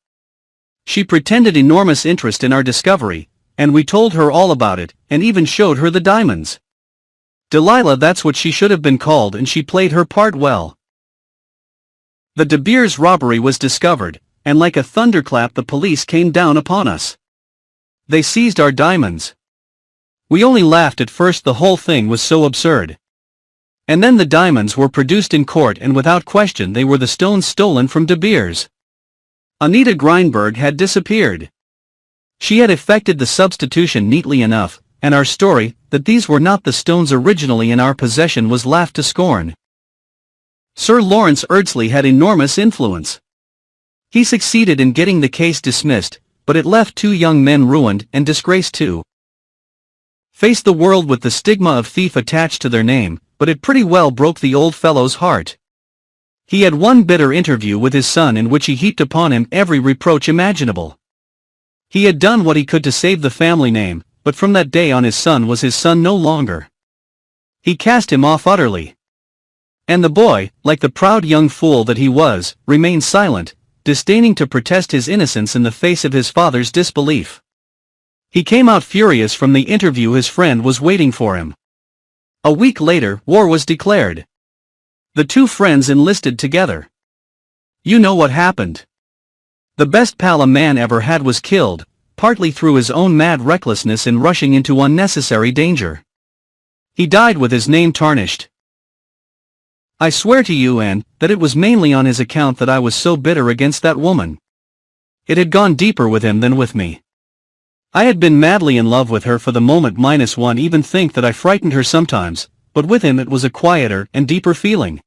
She pretended enormous interest in our discovery, and we told her all about it, and even showed her the diamonds. Delilah, that's what she should have been called, and she played her part well. The De Beers robbery was discovered, and like a thunderclap the police came down upon us. They seized our diamonds. We only laughed at first, the whole thing was so absurd. And then the diamonds were produced in court, and without question they were the stones stolen from De Beers. Anita Grindberg had disappeared. She had effected the substitution neatly enough, and our story, that these were not the stones originally in our possession, was laughed to scorn. Sir Lawrence Erdsley had enormous influence. He succeeded in getting the case dismissed, but it left two young men ruined and disgraced too. Faced the world with the stigma of thief attached to their name, but it pretty well broke the old fellow's heart. He had one bitter interview with his son in which he heaped upon him every reproach imaginable. He had done what he could to save the family name, but from that day on his son was his son no longer. He cast him off utterly. And the boy, like the proud young fool that he was, remained silent, disdaining to protest his innocence in the face of his father's disbelief. He came out furious from the interview his friend was waiting for him. A week later, war was declared. The two friends enlisted together. You know what happened. The best pal a man ever had was killed, partly through his own mad recklessness in rushing into unnecessary danger. He died with his name tarnished. I swear to you, Anne, that it was mainly on his account that I was so bitter against that woman. It had gone deeper with him than with me. I had been madly in love with her for the moment, -1 even think that I frightened her sometimes, but with him it was a quieter and deeper feeling.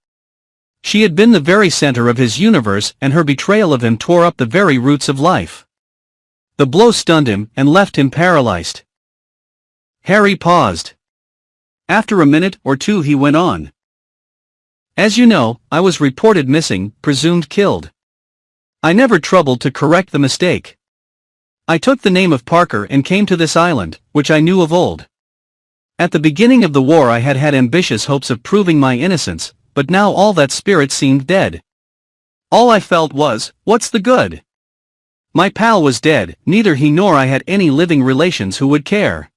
She had been the very center of his universe, and her betrayal of him tore up the very roots of life. The blow stunned him and left him paralyzed. Harry paused. After a minute or two he went on. As you know, I was reported missing, presumed killed. I never troubled to correct the mistake. I took the name of Parker and came to this island, which I knew of old. At the beginning of the war I had had ambitious hopes of proving my innocence, but now all that spirit seemed dead. All I felt was, what's the good? My pal was dead, neither he nor I had any living relations who would care.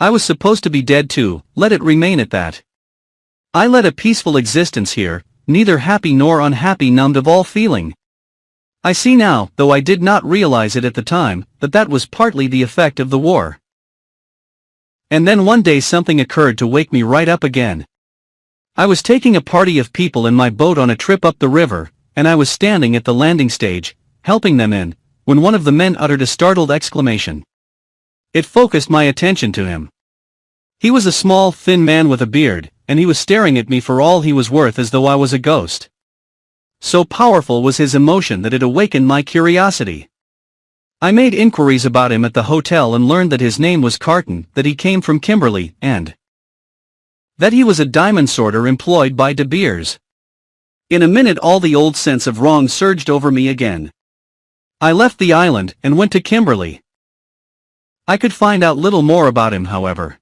I was supposed to be dead too, let it remain at that. I led a peaceful existence here, neither happy nor unhappy, numbed of all feeling. I see now, though I did not realize it at the time, that that was partly the effect of the war. And then one day something occurred to wake me right up again. I was taking a party of people in my boat on a trip up the river, and I was standing at the landing stage, helping them in, when one of the men uttered a startled exclamation. It focused my attention to him. He was a small, thin man with a beard, and he was staring at me for all he was worth as though I was a ghost. So powerful was his emotion that it awakened my curiosity. I made inquiries about him at the hotel and learned that his name was Carton, that he came from Kimberley, and that he was a diamond sorter employed by De Beers. In a minute all the old sense of wrong surged over me again. I left the island and went to Kimberley. I could find out little more about him, however.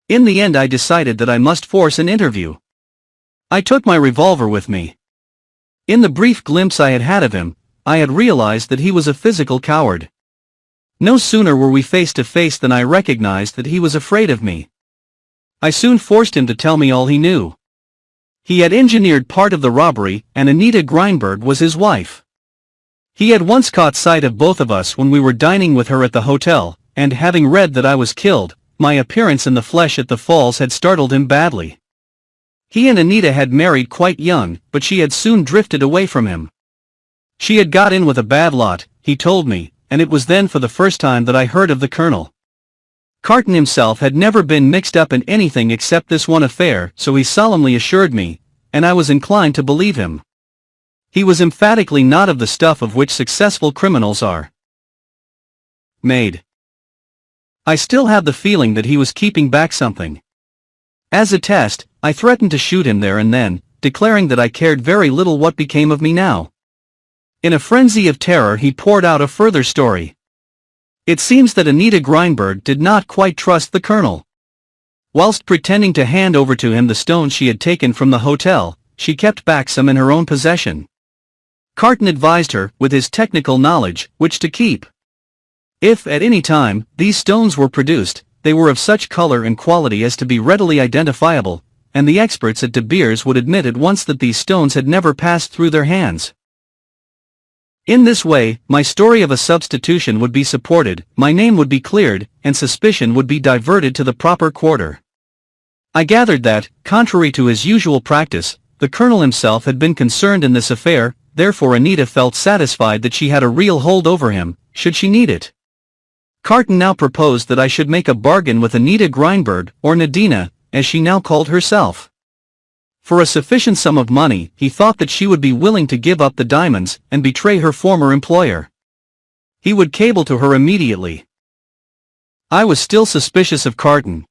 In the end I decided that I must force an interview. I took my revolver with me. In the brief glimpse I had had of him, I had realized that he was a physical coward. No sooner were we face to face than I recognized that he was afraid of me. I soon forced him to tell me all he knew. He had engineered part of the robbery, and Anita Grindberg was his wife. He had once caught sight of both of us when we were dining with her at the hotel, and having read that I was killed, my appearance in the flesh at the falls had startled him badly. He and Anita had married quite young, but she had soon drifted away from him. She had got in with a bad lot, he told me, and it was then for the first time that I heard of the Colonel. Carton himself had never been mixed up in anything except this one affair, so he solemnly assured me, and I was inclined to believe him. He was emphatically not of the stuff of which successful criminals are made. I still had the feeling that he was keeping back something. As a test, I threatened to shoot him there and then, declaring that I cared very little what became of me now. In a frenzy of terror he poured out a further story. It seems that Anita Grindberg did not quite trust the Colonel. Whilst pretending to hand over to him the stones she had taken from the hotel, she kept back some in her own possession. Carton advised her, with his technical knowledge, which to keep. If, at any time, these stones were produced, they were of such color and quality as to be readily identifiable, and the experts at De Beers would admit at once that these stones had never passed through their hands. In this way, my story of a substitution would be supported, my name would be cleared, and suspicion would be diverted to the proper quarter. I gathered that, contrary to his usual practice, the Colonel himself had been concerned in this affair, therefore Anita felt satisfied that she had a real hold over him, should she need it. Carton now proposed that I should make a bargain with Anita Grindberg, or Nadina, as she now called herself. For a sufficient sum of money, he thought that she would be willing to give up the diamonds and betray her former employer. He would cable to her immediately. I was still suspicious of Carton.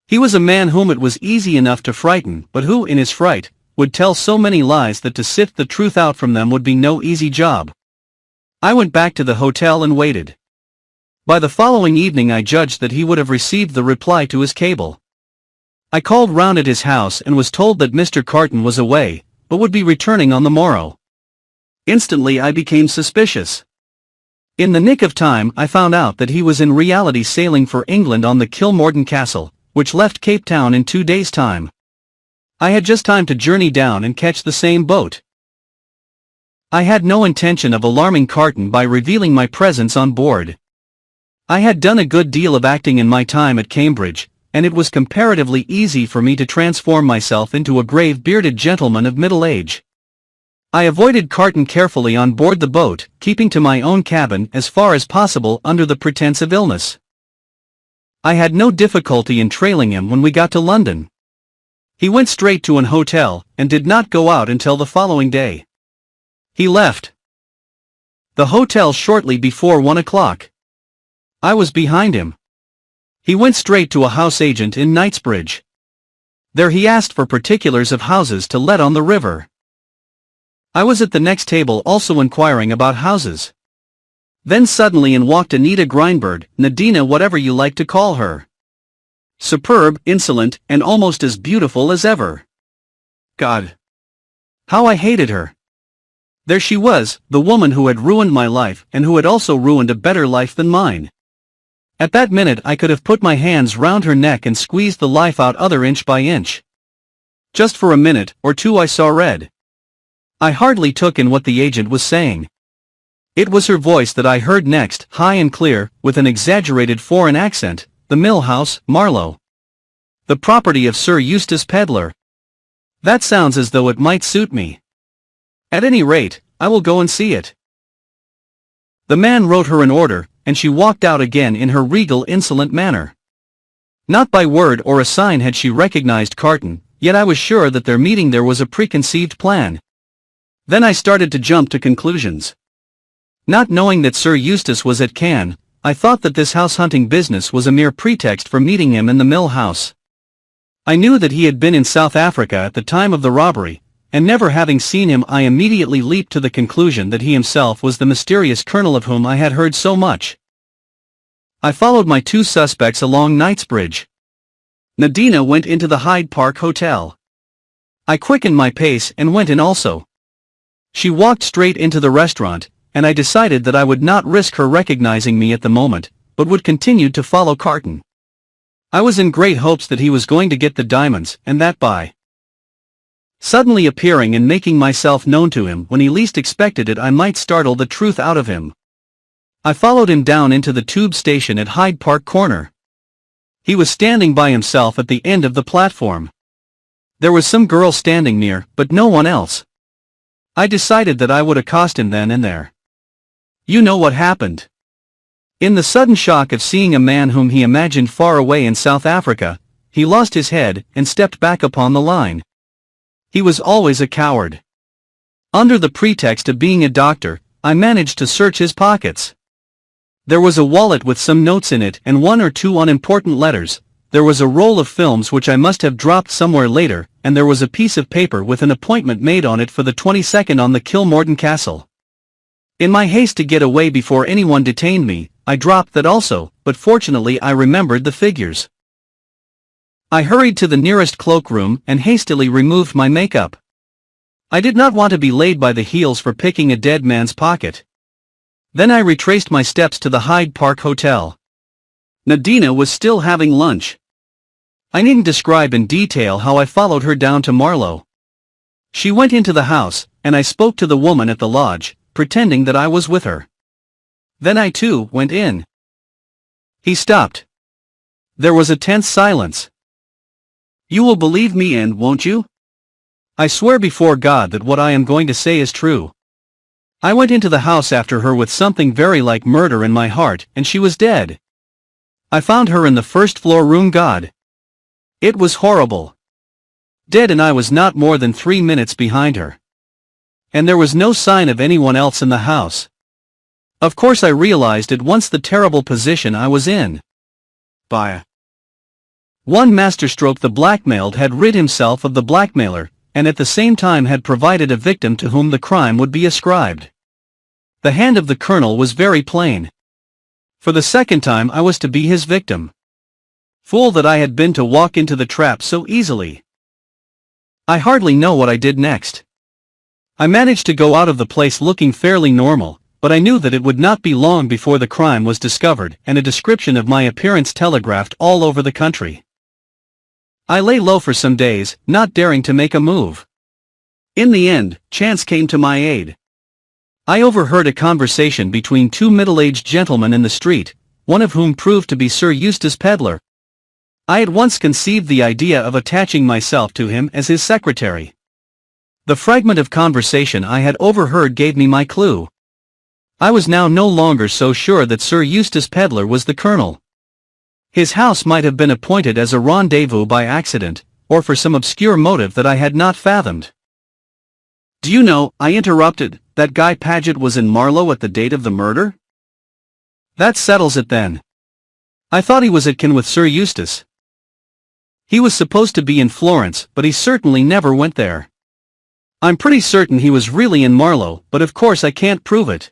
He was a man whom it was easy enough to frighten, but who, in his fright, would tell so many lies that to sift the truth out from them would be no easy job. I went back to the hotel and waited. By the following evening I judged that he would have received the reply to his cable. I called round at his house and was told that Mr. Carton was away, but would be returning on the morrow. Instantly I became suspicious. In the nick of time I found out that he was in reality sailing for England on the Kilmorton Castle, which left Cape Town in 2 days' time. I had just time to journey down and catch the same boat. I had no intention of alarming Carton by revealing my presence on board. I had done a good deal of acting in my time at Cambridge, and it was comparatively easy for me to transform myself into a grave bearded gentleman of middle age. I avoided Carton carefully on board the boat, keeping to my own cabin as far as possible under the pretense of illness. I had no difficulty in trailing him when we got to London. He went straight to an hotel, and did not go out until the following day. He left the hotel shortly before 1 o'clock. I was behind him. He went straight to a house agent in Knightsbridge. There he asked for particulars of houses to let on the river. I was at the next table also inquiring about houses. Then suddenly in walked Anita Grindberg, Nadina, whatever you like to call her. Superb, insolent, and almost as beautiful as ever. God! How I hated her! There she was, the woman who had ruined my life and who had also ruined a better life than mine. At that minute I could have put my hands round her neck and squeezed the life out other inch by inch. Just for a minute or two I saw red. I hardly took in what the agent was saying. It was her voice that I heard next, high and clear, with an exaggerated foreign accent. The Mill House, Marlow. The property of Sir Eustace Pedlar. That sounds as though it might suit me. At any rate, I will go and see it. The man wrote her an order, and she walked out again in her regal insolent manner. Not by word or a sign had she recognized Carton, yet I was sure that their meeting there was a preconceived plan. Then I started to jump to conclusions. Not knowing that Sir Eustace was at Cannes, I thought that this house-hunting business was a mere pretext for meeting him in the Mill House. I knew that he had been in South Africa at the time of the robbery, and never having seen him I immediately leaped to the conclusion that he himself was the mysterious colonel of whom I had heard so much. I followed my two suspects along Knightsbridge. Nadina went into the Hyde Park Hotel. I quickened my pace and went in also. She walked straight into the restaurant, and I decided that I would not risk her recognizing me at the moment, but would continue to follow Carton. I was in great hopes that he was going to get the diamonds, and that by suddenly appearing and making myself known to him when he least expected it I might startle the truth out of him. I followed him down into the tube station at Hyde Park Corner. He was standing by himself at the end of the platform. There was some girl standing near, but no one else. I decided that I would accost him then and there. You know what happened. In the sudden shock of seeing a man whom he imagined far away in South Africa, he lost his head and stepped back upon the line. He was always a coward. Under the pretext of being a doctor, I managed to search his pockets. There was a wallet with some notes in it and one or two unimportant letters. There was a roll of films which I must have dropped somewhere later, and there was a piece of paper with an appointment made on it for the 22nd on the Kilmorden Castle. In my haste to get away before anyone detained me, I dropped that also, but fortunately I remembered the figures. I hurried to the nearest cloakroom and hastily removed my makeup. I did not want to be laid by the heels for picking a dead man's pocket. Then I retraced my steps to the Hyde Park Hotel. Nadina was still having lunch. I needn't describe in detail how I followed her down to Marlow. She went into the house, and I spoke to the woman at the lodge, pretending that I was with her. Then I too went in. He stopped. There was a tense silence. You will believe me and won't you? I swear before God that what I am going to say is true. I went into the house after her with something very like murder in my heart, and she was dead. I found her in the first-floor room. God! It was horrible. Dead, and I was not more than 3 minutes behind her. And there was no sign of anyone else in the house. Of course I realized at once the terrible position I was in. By one masterstroke the blackmailed had rid himself of the blackmailer, and at the same time had provided a victim to whom the crime would be ascribed. The hand of the colonel was very plain. For the second time I was to be his victim. Fool that I had been to walk into the trap so easily. I hardly know what I did next. I managed to go out of the place looking fairly normal, but I knew that it would not be long before the crime was discovered and a description of my appearance telegraphed all over the country. I lay low for some days, not daring to make a move. In the end, chance came to my aid. I overheard a conversation between two middle-aged gentlemen in the street, one of whom proved to be Sir Eustace Pedlar. I at once conceived the idea of attaching myself to him as his secretary. The fragment of conversation I had overheard gave me my clue. I was now no longer so sure that Sir Eustace Pedlar was the colonel. His house might have been appointed as a rendezvous by accident, or for some obscure motive that I had not fathomed. Do you know, I interrupted, that Guy Paget was in Marlow at the date of the murder? That settles it then. I thought he was at kin with Sir Eustace. He was supposed to be in Florence, but he certainly never went there. I'm pretty certain he was really in Marlow, but of course I can't prove it.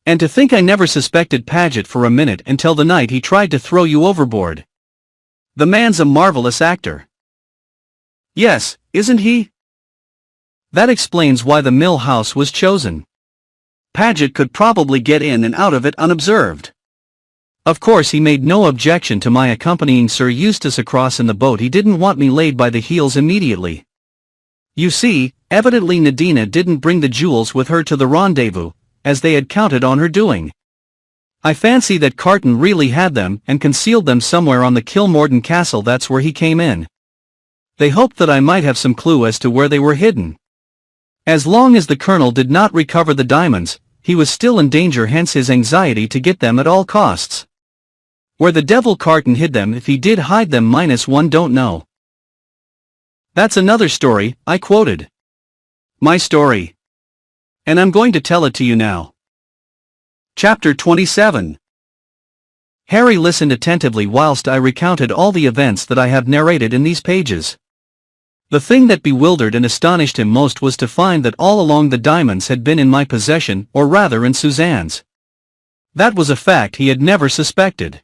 And to think I never suspected Paget for a minute until the night he tried to throw you overboard. The man's a marvelous actor. Yes, isn't he? That explains why the Mill House was chosen. Paget could probably get in and out of it unobserved. Of course he made no objection to my accompanying Sir Eustace across in the boat. He didn't want me laid by the heels immediately. You see, evidently Nadina didn't bring the jewels with her to the rendezvous, as they had counted on her doing. I fancy that Carton really had them and concealed them somewhere on the Kilmorden Castle. That's where he came in. They hoped that I might have some clue as to where they were hidden. As long as the colonel did not recover the diamonds, he was still in danger, hence his anxiety to get them at all costs. Where the devil Carton hid them, if he did hide them, -1 don't know. That's another story, I quoted. My story. And I'm going to tell it to you now. Chapter 27. Harry listened attentively whilst I recounted all the events that I have narrated in these pages. The thing that bewildered and astonished him most was to find that all along the diamonds had been in my possession, or rather in Suzanne's. That was a fact he had never suspected.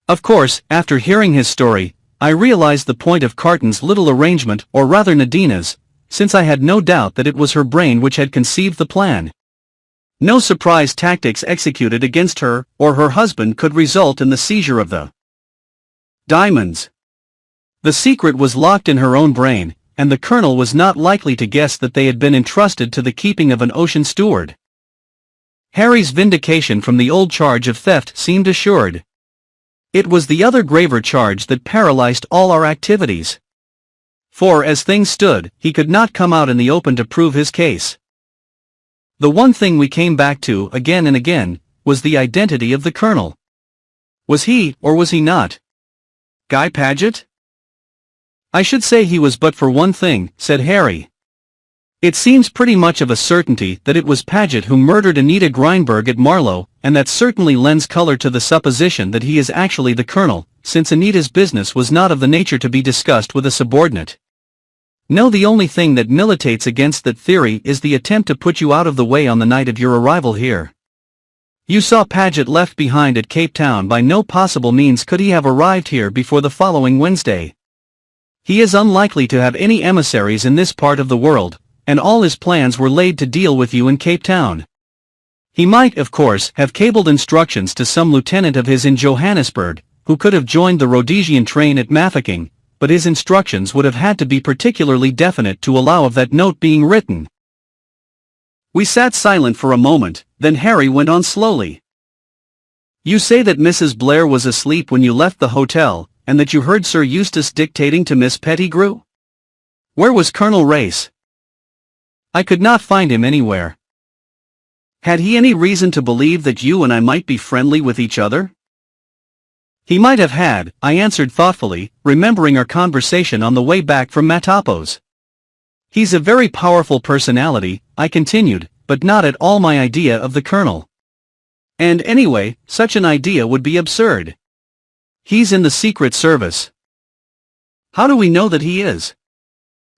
Of course, after hearing his story, I realized the point of Carton's little arrangement, or rather Nadina's, since I had no doubt that it was her brain which had conceived the plan. No surprise tactics executed against her or her husband could result in the seizure of the Diamonds. The secret was locked in her own brain, and the colonel was not likely to guess that they had been entrusted to the keeping of an ocean steward. Harry's vindication from the old charge of theft seemed assured. It was the other graver charge that paralyzed all our activities. For as things stood, he could not come out in the open to prove his case. The one thing we came back to again and again was the identity of the colonel. Was he, or was he not, Guy Paget? I should say he was, but for one thing, said Harry. It seems pretty much of a certainty that it was Paget who murdered Anita Greinberg at Marlow, and that certainly lends color to the supposition that he is actually the colonel, since Anita's business was not of the nature to be discussed with a subordinate. No, the only thing that militates against that theory is the attempt to put you out of the way on the night of your arrival here. You saw Paget left behind at Cape Town. By no possible means could he have arrived here before the following Wednesday. He is unlikely to have any emissaries in this part of the world, and all his plans were laid to deal with you in Cape Town. He might, of course, have cabled instructions to some lieutenant of his in Johannesburg, who could have joined the Rhodesian train at Mafeking, but his instructions would have had to be particularly definite to allow of that note being written. We sat silent for a moment, then Harry went on slowly. You say that Mrs. Blair was asleep when you left the hotel, and that you heard Sir Eustace dictating to Miss Pettigrew? Where was Colonel Race? I could not find him anywhere. Had he any reason to believe that you and I might be friendly with each other? He might have had, I answered thoughtfully, remembering our conversation on the way back from Matapos. He's a very powerful personality, I continued, but not at all my idea of the colonel. And anyway, such an idea would be absurd. He's in the Secret Service. How do we know that he is?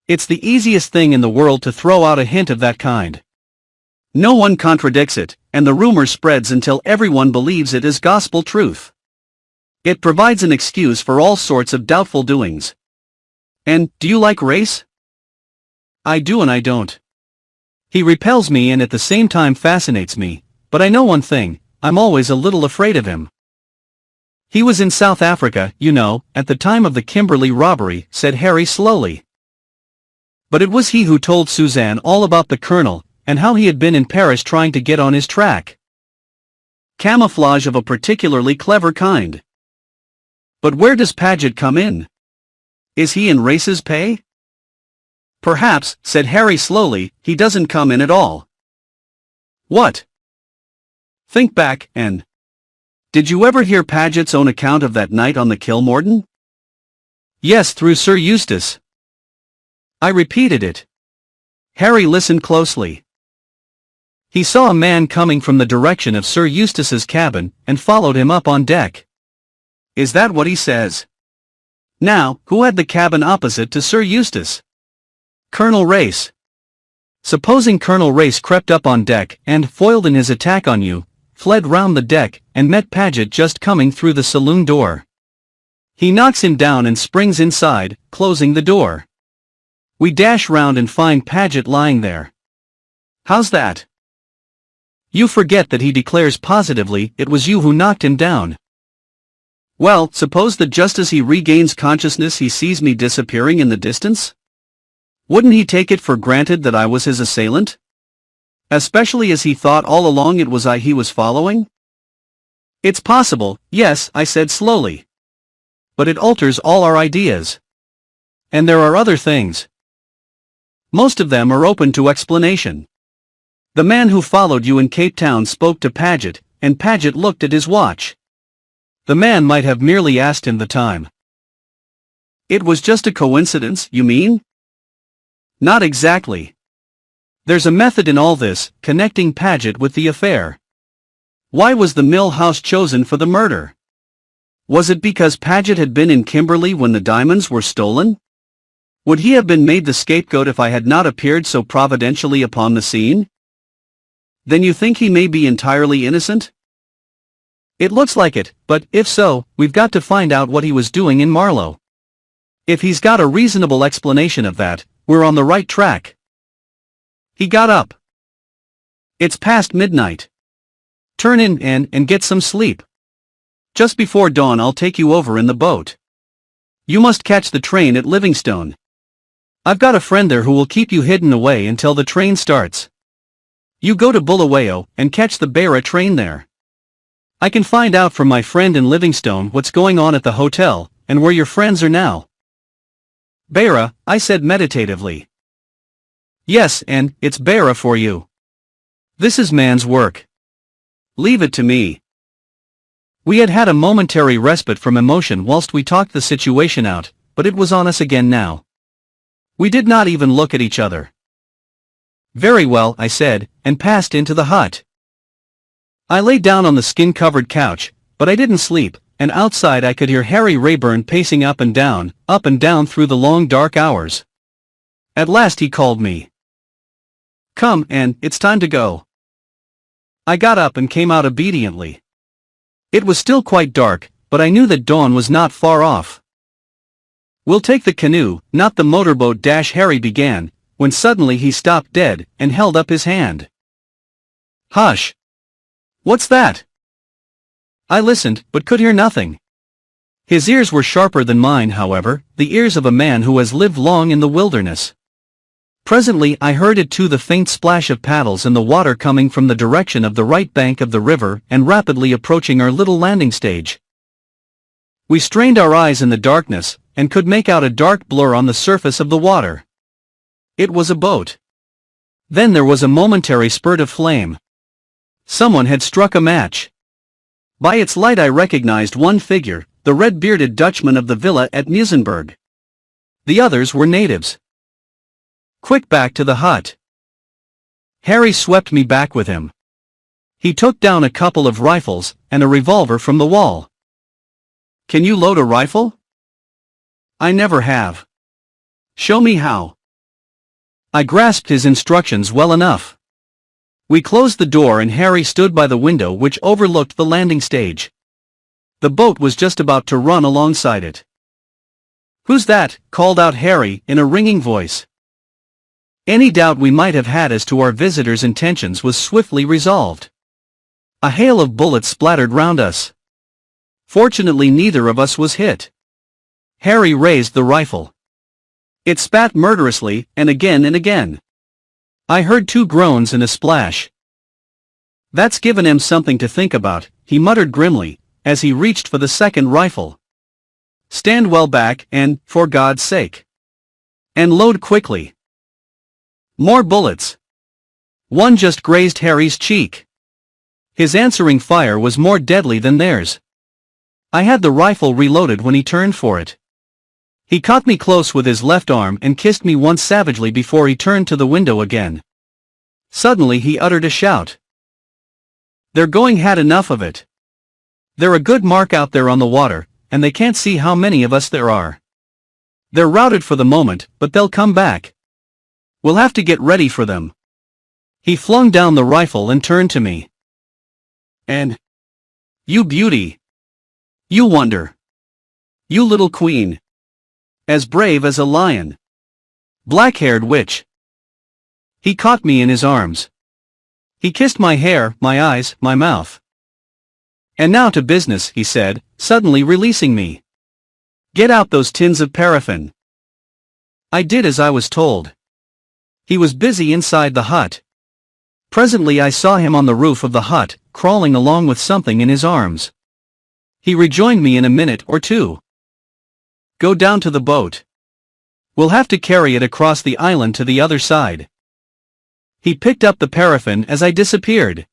It's the easiest thing in the world to throw out a hint of that kind. No one contradicts it, and the rumor spreads until everyone believes it is gospel truth. It provides an excuse for all sorts of doubtful doings. And, do you like Race? I do and I don't. He repels me and at the same time fascinates me, but I know one thing, I'm always a little afraid of him. He was in South Africa, you know, at the time of the Kimberley robbery, said Harry slowly. But it was he who told Suzanne all about the colonel, and how he had been in Paris trying to get on his track. Camouflage of a particularly clever kind. But where does Paget come in? Is he in Race's pay? Perhaps, said Harry slowly, he doesn't come in at all. What? Think back, and did you ever hear Paget's own account of that night on the Kilmorden? Yes, through Sir Eustace. I repeated it. Harry listened closely. He saw a man coming from the direction of Sir Eustace's cabin, and followed him up on deck. Is that what he says? Now, who had the cabin opposite to Sir Eustace? Colonel Race. Supposing Colonel Race crept up on deck, and, foiled in his attack on you, fled round the deck, and met Paget just coming through the saloon door. He knocks him down and springs inside, closing the door. We dash round and find Paget lying there. How's that? You forget that he declares positively it was you who knocked him down. Well, suppose that just as he regains consciousness he sees me disappearing in the distance? Wouldn't he take it for granted that I was his assailant? Especially as he thought all along it was I he was following? It's possible, yes, I said slowly. But it alters all our ideas. And there are other things. Most of them are open to explanation. The man who followed you in Cape Town spoke to Paget, and Paget looked at his watch. The man might have merely asked him the time. It was just a coincidence, you mean? Not exactly. There's a method in all this, connecting Paget with the affair. Why was the Mill House chosen for the murder? Was it because Paget had been in Kimberley when the diamonds were stolen? Would he have been made the scapegoat if I had not appeared so providentially upon the scene? Then you think he may be entirely innocent? It looks like it, but, if so, we've got to find out what he was doing in Marlow. If he's got a reasonable explanation of that, we're on the right track. He got up. It's past midnight. Turn in, and get some sleep. Just before dawn I'll take you over in the boat. You must catch the train at Livingstone. I've got a friend there who will keep you hidden away until the train starts. You go to Bulawayo and catch the Beira train there. I can find out from my friend in Livingstone what's going on at the hotel, and where your friends are now. Beira, I said meditatively. Yes, and it's Beira for you. This is man's work. Leave it to me. We had had a momentary respite from emotion whilst we talked the situation out, but it was on us again now. We did not even look at each other. Very well, I said, and passed into the hut. I lay down on the skin-covered couch, but I didn't sleep, and outside I could hear Harry Rayburn pacing up and down through the long dark hours. At last he called me. Come, Anne, it's time to go. I got up and came out obediently. It was still quite dark, but I knew that dawn was not far off. We'll take the canoe, not the motorboat. Harry began, when suddenly he stopped dead and held up his hand. Hush! What's that? I listened, but could hear nothing. His ears were sharper than mine, however, the ears of a man who has lived long in the wilderness. Presently I heard it too, the faint splash of paddles in the water coming from the direction of the right bank of the river and rapidly approaching our little landing stage. We strained our eyes in the darkness, and could make out a dark blur on the surface of the water. It was a boat. Then there was a momentary spurt of flame. Someone had struck a match. By its light I recognized one figure, the red-bearded Dutchman of the villa at Muizenberg. The others were natives. Quick, back to the hut. Harry swept me back with him. He took down a couple of rifles and a revolver from the wall. Can you load a rifle? I never have. Show me how. I grasped his instructions well enough. We closed the door and Harry stood by the window which overlooked the landing stage. The boat was just about to run alongside it. Who's that? Called out Harry in a ringing voice. Any doubt we might have had as to our visitor's intentions was swiftly resolved. A hail of bullets splattered round us. Fortunately neither of us was hit. Harry raised the rifle. It spat murderously, and again and again. I heard 2 groans and a splash. That's given him something to think about, he muttered grimly, as he reached for the second rifle. Stand well back and, for God's sake. And load quickly. More bullets. One just grazed Harry's cheek. His answering fire was more deadly than theirs. I had the rifle reloaded when he turned for it. He caught me close with his left arm and kissed me once savagely before he turned to the window again. Suddenly he uttered a shout. They're going, had enough of it. They're a good mark out there on the water, and they can't see how many of us there are. They're routed for the moment, but they'll come back. We'll have to get ready for them. He flung down the rifle and turned to me. And you beauty. You wonder. You little queen. As brave as a lion. Black-haired witch. He caught me in his arms. He kissed my hair, my eyes, my mouth. And now to business, he said, suddenly releasing me. Get out those tins of paraffin. I did as I was told. He was busy inside the hut. Presently I saw him on the roof of the hut, crawling along with something in his arms. He rejoined me in a minute or two. Go down to the boat. We'll have to carry it across the island to the other side. He picked up the paraffin as I disappeared.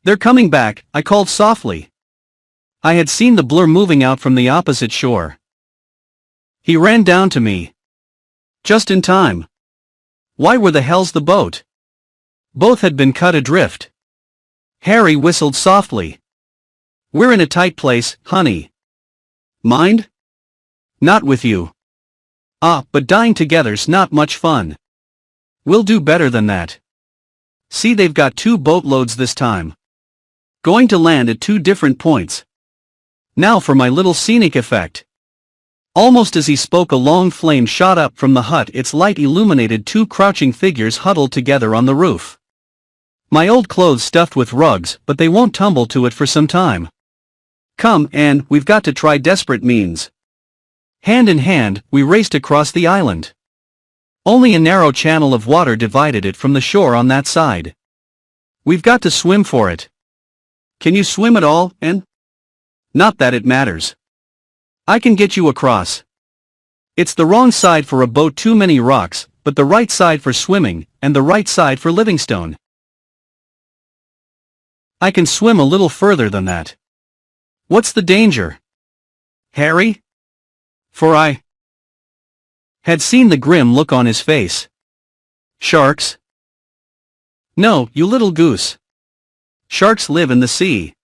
They're coming back, I called softly. I had seen the blur moving out from the opposite shore. He ran down to me. Just in time. Why were the hell's the boat? Both had been cut adrift. Harry whistled softly. We're in a tight place, honey. Mind? Not with you. Ah, but dying together's not much fun. We'll do better than that. See, they've got 2 boatloads this time. Going to land at 2 different points. Now for my little scenic effect. Almost as he spoke, a long flame shot up from the hut. Its light illuminated 2 crouching figures huddled together on the roof. My old clothes stuffed with rugs, but they won't tumble to it for some time. Come, Anne, we've got to try desperate means. Hand in hand, we raced across the island. Only a narrow channel of water divided it from the shore on that side. We've got to swim for it. Can you swim at all, Anne? Not that it matters. I can get you across. It's the wrong side for a boat, too many rocks, but the right side for swimming, and the right side for Livingstone. I can swim a little further than that. What's the danger, Harry? For I had seen the grim look on his face. Sharks? No, you little goose. Sharks live in the sea.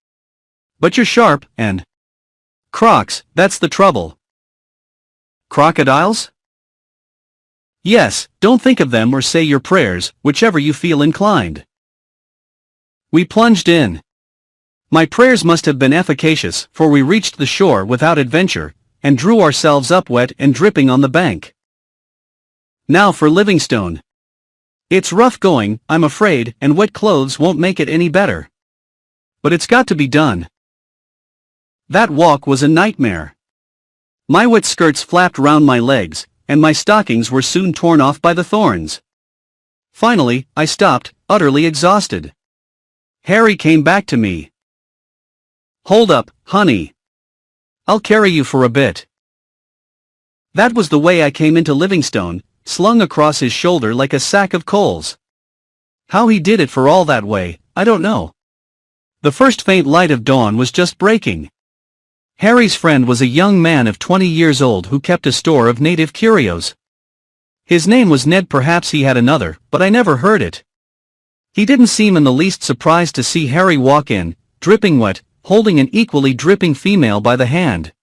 But you're sharp, and crocs, that's the trouble. Crocodiles? Yes, don't think of them or say your prayers, whichever you feel inclined. We plunged in. My prayers must have been efficacious, for we reached the shore without adventure, and drew ourselves up wet and dripping on the bank. Now for Livingstone. It's rough going, I'm afraid, and wet clothes won't make it any better. But it's got to be done. That walk was a nightmare. My wet skirts flapped round my legs, and my stockings were soon torn off by the thorns. Finally, I stopped, utterly exhausted. Harry came back to me. Hold up, honey. I'll carry you for a bit. That was the way I came into Livingstone, slung across his shoulder like a sack of coals. How he did it for all that way, I don't know. The first faint light of dawn was just breaking. Harry's friend was a young man of 20 years old who kept a store of native curios. His name was Ned, perhaps he had another, but I never heard it. He didn't seem in the least surprised to see Harry walk in, dripping wet, holding an equally dripping female by the hand.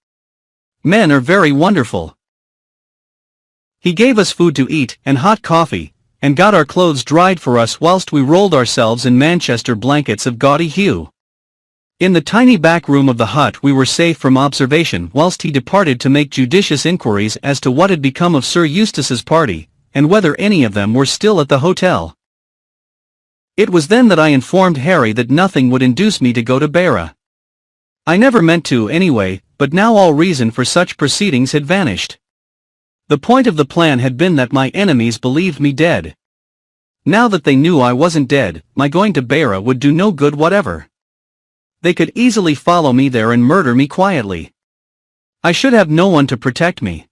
Men are very wonderful. He gave us food to eat, and hot coffee, and got our clothes dried for us whilst we rolled ourselves in Manchester blankets of gaudy hue. In the tiny back room of the hut we were safe from observation whilst he departed to make judicious inquiries as to what had become of Sir Eustace's party, and whether any of them were still at the hotel. It was then that I informed Harry that nothing would induce me to go to Beira. I never meant to anyway, but now all reason for such proceedings had vanished. The point of the plan had been that my enemies believed me dead. Now that they knew I wasn't dead, my going to Beira would do no good whatever. They could easily follow me there and murder me quietly. I should have no one to protect me.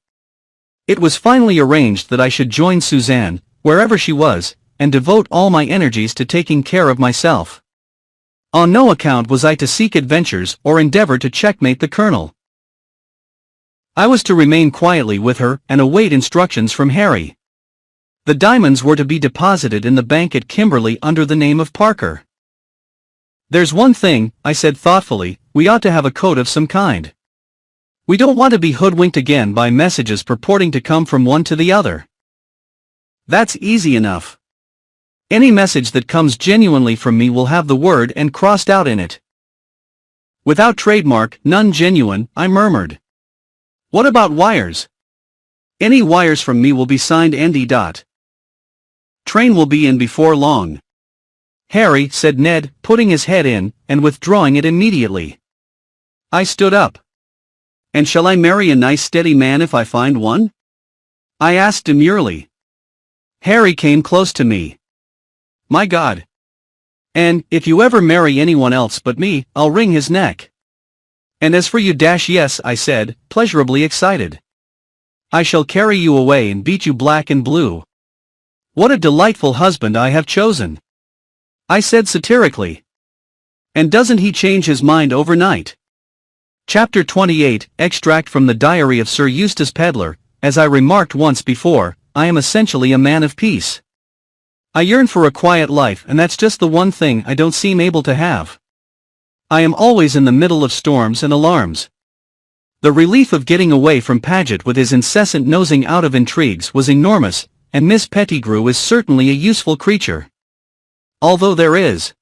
It was finally arranged that I should join Suzanne, wherever she was, and devote all my energies to taking care of myself. On no account was I to seek adventures or endeavor to checkmate the colonel. I was to remain quietly with her and await instructions from Harry. The diamonds were to be deposited in the bank at Kimberley under the name of Parker. There's one thing, I said thoughtfully, we ought to have a code of some kind. We don't want to be hoodwinked again by messages purporting to come from one to the other. That's easy enough. Any message that comes genuinely from me will have the word "and" crossed out in it. Without trademark, none genuine, I murmured. What about wires? Any wires from me will be signed Andy. Train will be in before long. Harry, said Ned, putting his head in, and withdrawing it immediately. I stood up. And shall I marry a nice steady man if I find one? I asked demurely. Harry came close to me. My God. And, if you ever marry anyone else but me, I'll wring his neck. And as for you, yes, I said, pleasurably excited. I shall carry you away and beat you black and blue. What a delightful husband I have chosen, I said satirically. And doesn't he change his mind overnight? Chapter 28, Extract from the Diary of Sir Eustace Pedlar. As I remarked once before, I am essentially a man of peace. I yearn for a quiet life, and that's just the one thing I don't seem able to have. I am always in the middle of storms and alarms. The relief of getting away from Paget with his incessant nosing out of intrigues was enormous, and Miss Pettigrew is certainly a useful creature. Although there is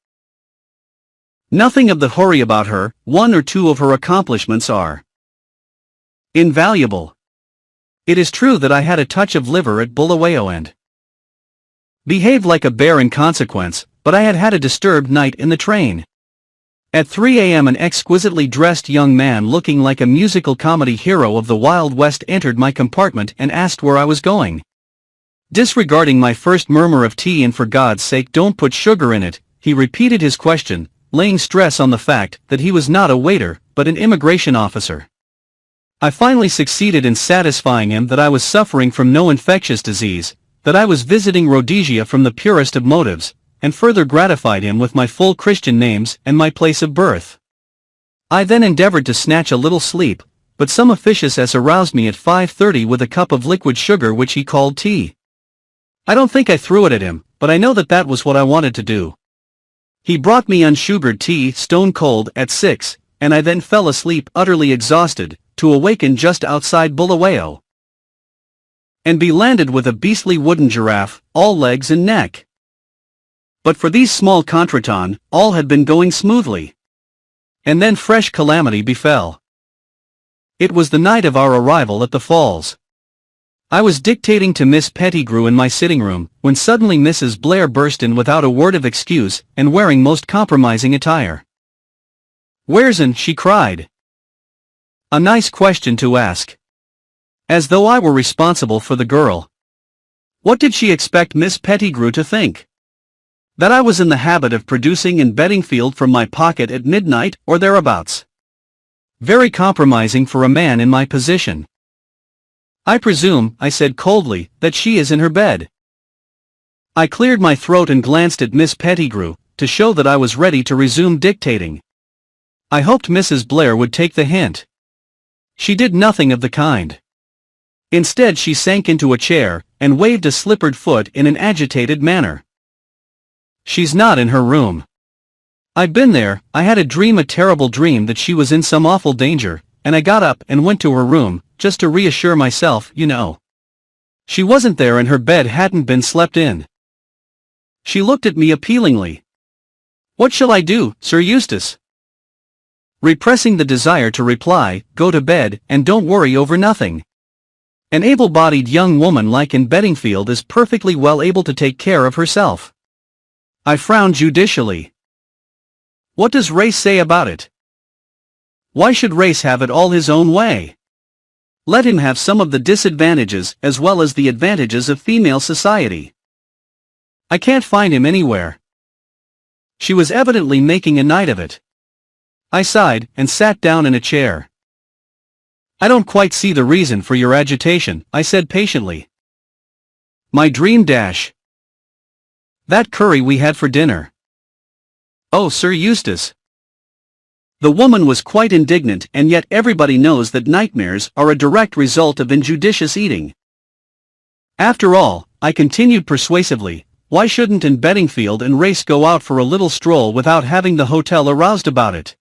nothing of the hurry about her, one or two of her accomplishments are invaluable. It is true that I had a touch of liver at Bulawayo and behaved like a bear in consequence, but I had had a disturbed night in the train. At 3 a.m. an exquisitely dressed young man looking like a musical comedy hero of the Wild West entered my compartment and asked where I was going. Disregarding my first murmur of tea and for God's sake don't put sugar in it, he repeated his question, laying stress on the fact that he was not a waiter, but an immigration officer. I finally succeeded in satisfying him that I was suffering from no infectious disease, that I was visiting Rhodesia from the purest of motives, and further gratified him with my full Christian names and my place of birth. I then endeavored to snatch a little sleep, but some officious aroused me at 5:30 with a cup of liquid sugar which he called tea. I don't think I threw it at him, but I know that was what I wanted to do. He brought me unsugared tea stone cold at 6, and I then fell asleep utterly exhausted, to awaken just outside Bulawayo. And be landed with a beastly wooden giraffe, all legs and neck. But for these small contretemps, all had been going smoothly. And then fresh calamity befell. It was the night of our arrival at the falls. I was dictating to Miss Pettigrew in my sitting room, when suddenly Mrs. Blair burst in without a word of excuse, and wearing most compromising attire. "Where's Anne?" she cried. A nice question to ask. As though I were responsible for the girl. What did she expect Miss Pettigrew to think? That I was in the habit of producing Anne Beddingfield from my pocket at midnight or thereabouts. Very compromising for a man in my position. "I presume," I said coldly, "that she is in her bed." I cleared my throat and glanced at Miss Pettigrew, to show that I was ready to resume dictating. I hoped Mrs. Blair would take the hint. She did nothing of the kind. Instead she sank into a chair, and waved a slippered foot in an agitated manner. "She's not in her room. I've been there. I had a terrible dream that she was in some awful danger, and I got up and went to her room, just to reassure myself, you know. She wasn't there and her bed hadn't been slept in." She looked at me appealingly. "What shall I do, Sir Eustace?" Repressing the desire to reply, "Go to bed, and don't worry over nothing. An able-bodied young woman like Anne Beddingfield is perfectly well able to take care of herself." I frowned judicially. What does race say about it? Why should race have it all his own way? Let him have some of the disadvantages as well as the advantages of female society. I can't find him anywhere. She was evidently making a night of it. I sighed and sat down in a chair. "I don't quite see the reason for your agitation," I said patiently. "My dream dash. That curry we had for dinner." "Oh, Sir Eustace." The woman was quite indignant, and yet everybody knows that nightmares are a direct result of injudicious eating. "After all," I continued persuasively, "why shouldn't Anne Beddingfield and Race go out for a little stroll without having the hotel aroused about it?"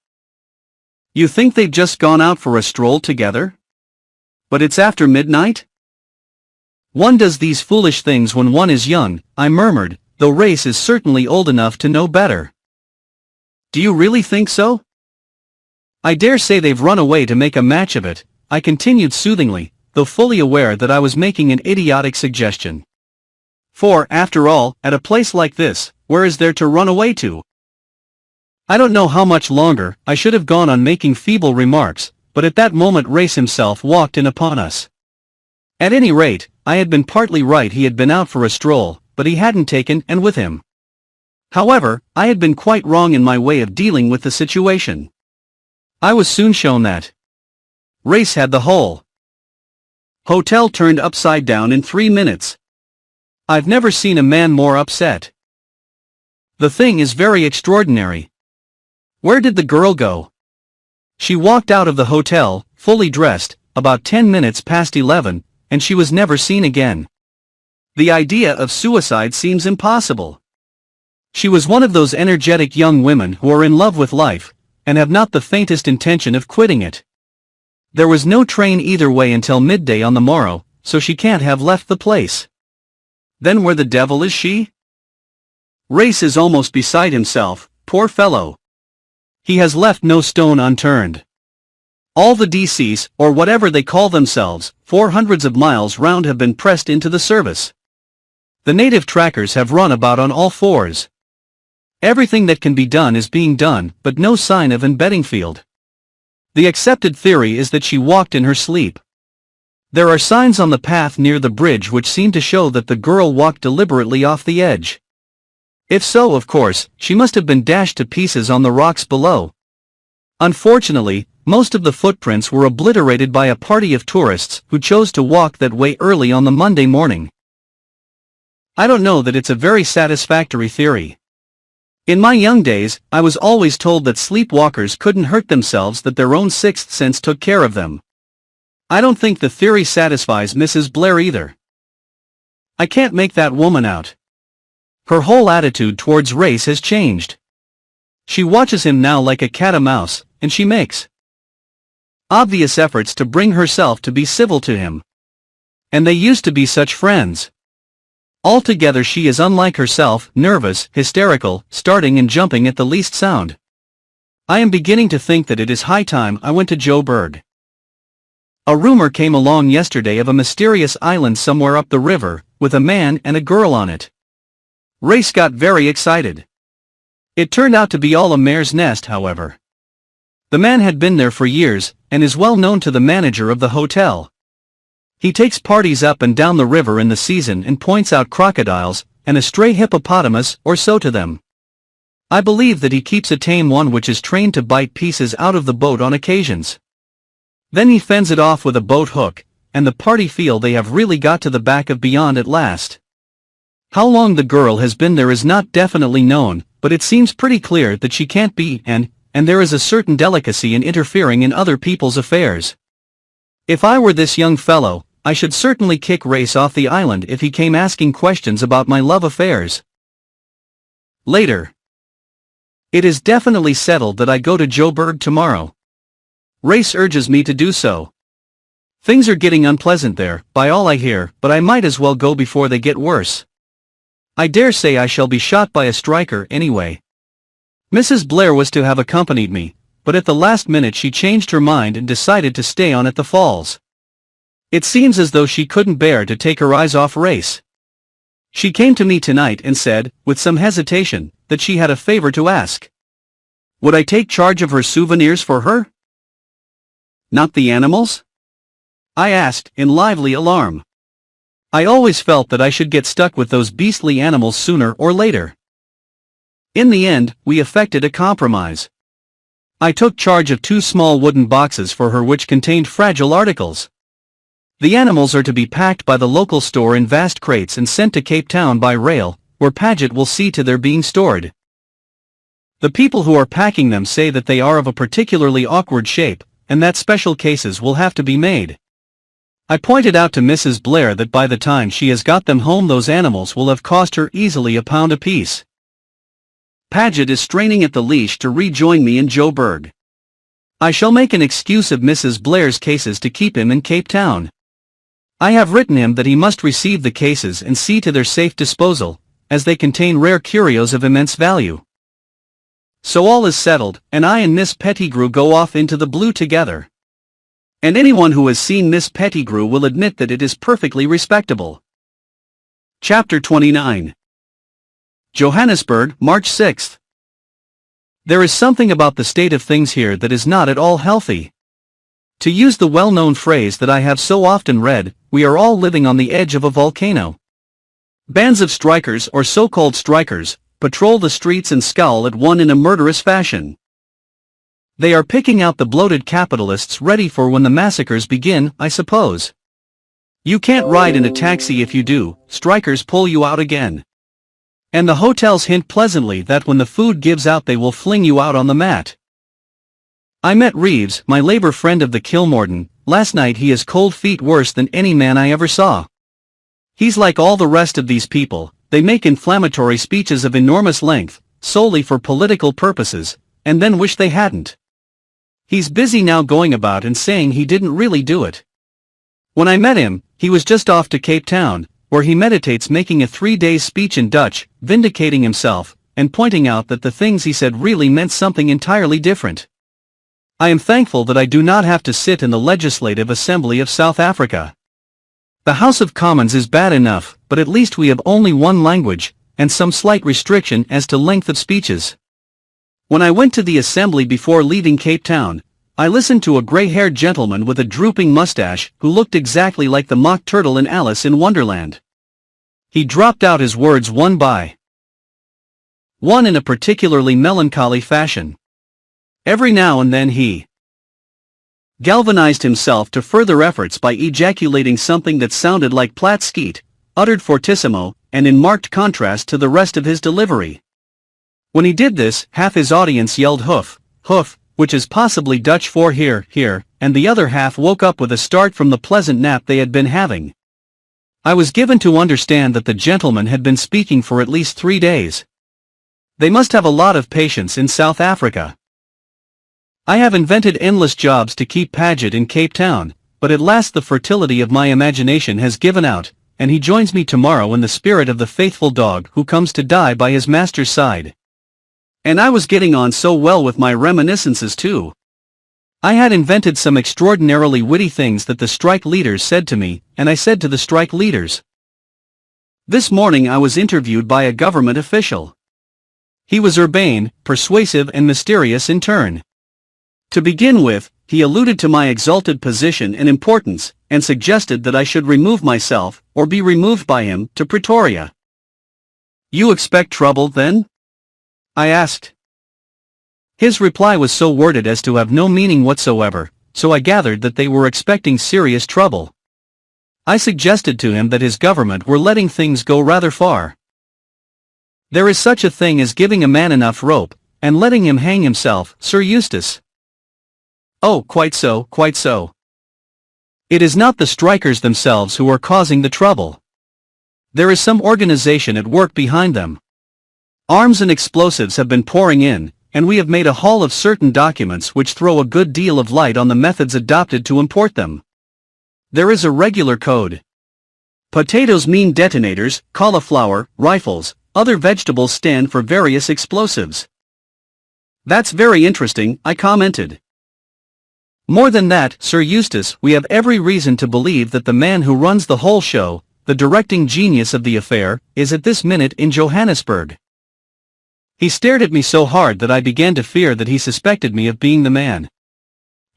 "You think they've just gone out for a stroll together? But it's after midnight?" "One does these foolish things when one is young," I murmured, "though Race is certainly old enough to know better." "Do you really think so?" "I dare say they've run away to make a match of it," I continued soothingly, though fully aware that I was making an idiotic suggestion. For, after all, at a place like this, where is there to run away to? I don't know how much longer I should have gone on making feeble remarks, but at that moment Race himself walked in upon us. At any rate, I had been partly right. He had been out for a stroll, but he hadn't taken Anne with him. However, I had been quite wrong in my way of dealing with the situation. I was soon shown that Race had the whole hotel turned upside down in 3 minutes. I've never seen a man more upset. The thing is very extraordinary. Where did the girl go? She walked out of the hotel, fully dressed, about 10 minutes past 11, and she was never seen again. The idea of suicide seems impossible. She was one of those energetic young women who are in love with life, and have not the faintest intention of quitting it. There was no train either way until midday on the morrow, so she can't have left the place. Then where the devil is she? Race is almost beside himself, poor fellow. He has left no stone unturned. All the DCs, or whatever they call themselves, 400 of miles round have been pressed into the service. The native trackers have run about on all fours. Everything that can be done is being done, but no sign of Anne Beddingfield. The accepted theory is that she walked in her sleep. There are signs on the path near the bridge which seem to show that the girl walked deliberately off the edge. If so, of course, she must have been dashed to pieces on the rocks below. Unfortunately, most of the footprints were obliterated by a party of tourists who chose to walk that way early on the Monday morning. I don't know that it's a very satisfactory theory. In my young days, I was always told that sleepwalkers couldn't hurt themselves, that their own sixth sense took care of them. I don't think the theory satisfies Mrs. Blair either. I can't make that woman out. Her whole attitude towards race has changed. She watches him now like a cat and mouse, and she makes obvious efforts to bring herself to be civil to him. And they used to be such friends. Altogether she is unlike herself, nervous, hysterical, starting and jumping at the least sound. I am beginning to think that it is high time I went to Joburg. A rumor came along yesterday of a mysterious island somewhere up the river, with a man and a girl on it. Race got very excited. It turned out to be all a mare's nest, however. The man had been there for years, and is well known to the manager of the hotel. He takes parties up and down the river in the season and points out crocodiles, and a stray hippopotamus or so to them. I believe that he keeps a tame one which is trained to bite pieces out of the boat on occasions. Then he fends it off with a boat hook, and the party feel they have really got to the back of beyond at last. How long the girl has been there is not definitely known, but it seems pretty clear that she can't be, and there is a certain delicacy in interfering in other people's affairs. If I were this young fellow, I should certainly kick Race off the island if he came asking questions about my love affairs. Later. It is definitely settled that I go to Joburg tomorrow. Race urges me to do so. Things are getting unpleasant there, by all I hear, but I might as well go before they get worse. I dare say I shall be shot by a striker anyway. Mrs. Blair was to have accompanied me, but at the last minute she changed her mind and decided to stay on at the falls. It seems as though she couldn't bear to take her eyes off Race. She came to me tonight and said, with some hesitation, that she had a favor to ask. Would I take charge of her souvenirs for her? Not the animals? I asked, in lively alarm. I always felt that I should get stuck with those beastly animals sooner or later. In the end, we effected a compromise. I took charge of 2 small wooden boxes for her which contained fragile articles. The animals are to be packed by the local store in vast crates and sent to Cape Town by rail, where Paget will see to their being stored. The people who are packing them say that they are of a particularly awkward shape, and that special cases will have to be made. I pointed out to Mrs. Blair that by the time she has got them home those animals will have cost her easily £1 apiece. Paget is straining at the leash to rejoin me in Joburg. I shall make an excuse of Mrs. Blair's cases to keep him in Cape Town. I have written him that he must receive the cases and see to their safe disposal, as they contain rare curios of immense value. So all is settled, and I and Miss Pettigrew go off into the blue together. And anyone who has seen Miss Pettigrew will admit that it is perfectly respectable. Chapter 29. Johannesburg, March 6th. There is something about the state of things here that is not at all healthy. To use the well-known phrase that I have so often read, we are all living on the edge of a volcano. Bands of strikers or so-called strikers patrol the streets and scowl at one in a murderous fashion. They are picking out the bloated capitalists ready for when the massacres begin, I suppose. You can't ride in a taxi if you do, strikers pull you out again. And the hotels hint pleasantly that when the food gives out they will fling you out on the mat. I met Reeves, my labor friend of the Kilmorden, last night. He has cold feet worse than any man I ever saw. He's like all the rest of these people, they make inflammatory speeches of enormous length, solely for political purposes, and then wish they hadn't. He's busy now going about and saying he didn't really do it. When I met him, he was just off to Cape Town, where he meditates making a 3-day speech in Dutch, vindicating himself, and pointing out that the things he said really meant something entirely different. I am thankful that I do not have to sit in the Legislative Assembly of South Africa. The House of Commons is bad enough, but at least we have only one language, and some slight restriction as to length of speeches. When I went to the assembly before leaving Cape Town, I listened to a grey-haired gentleman with a drooping mustache who looked exactly like the mock turtle in Alice in Wonderland. He dropped out his words one by one in a particularly melancholy fashion. Every now and then he galvanized himself to further efforts by ejaculating something that sounded like plat skeet, uttered fortissimo, and in marked contrast to the rest of his delivery. When he did this, half his audience yelled hoof, hoof, which is possibly Dutch for here, here, and the other half woke up with a start from the pleasant nap they had been having. I was given to understand that the gentleman had been speaking for at least 3 days. They must have a lot of patience in South Africa. I have invented endless jobs to keep Paget in Cape Town, but at last the fertility of my imagination has given out, and he joins me tomorrow in the spirit of the faithful dog who comes to die by his master's side. And I was getting on so well with my reminiscences too. I had invented some extraordinarily witty things that the strike leaders said to me, and I said to the strike leaders. This morning I was interviewed by a government official. He was urbane, persuasive and mysterious in turn. To begin with, he alluded to my exalted position and importance, and suggested that I should remove myself, or be removed by him, to Pretoria. "You expect trouble, then?" I asked. His reply was so worded as to have no meaning whatsoever, so I gathered that they were expecting serious trouble. I suggested to him that his government were letting things go rather far. There is such a thing as giving a man enough rope, and letting him hang himself, Sir Eustace. Oh, quite so, quite so. It is not the strikers themselves who are causing the trouble. There is some organization at work behind them. Arms and explosives have been pouring in, and we have made a haul of certain documents which throw a good deal of light on the methods adopted to import them. There is a regular code. Potatoes mean detonators, cauliflower, rifles, other vegetables stand for various explosives. That's very interesting, I commented. More than that, Sir Eustace, we have every reason to believe that the man who runs the whole show, the directing genius of the affair, is at this minute in Johannesburg. He stared at me so hard that I began to fear that he suspected me of being the man.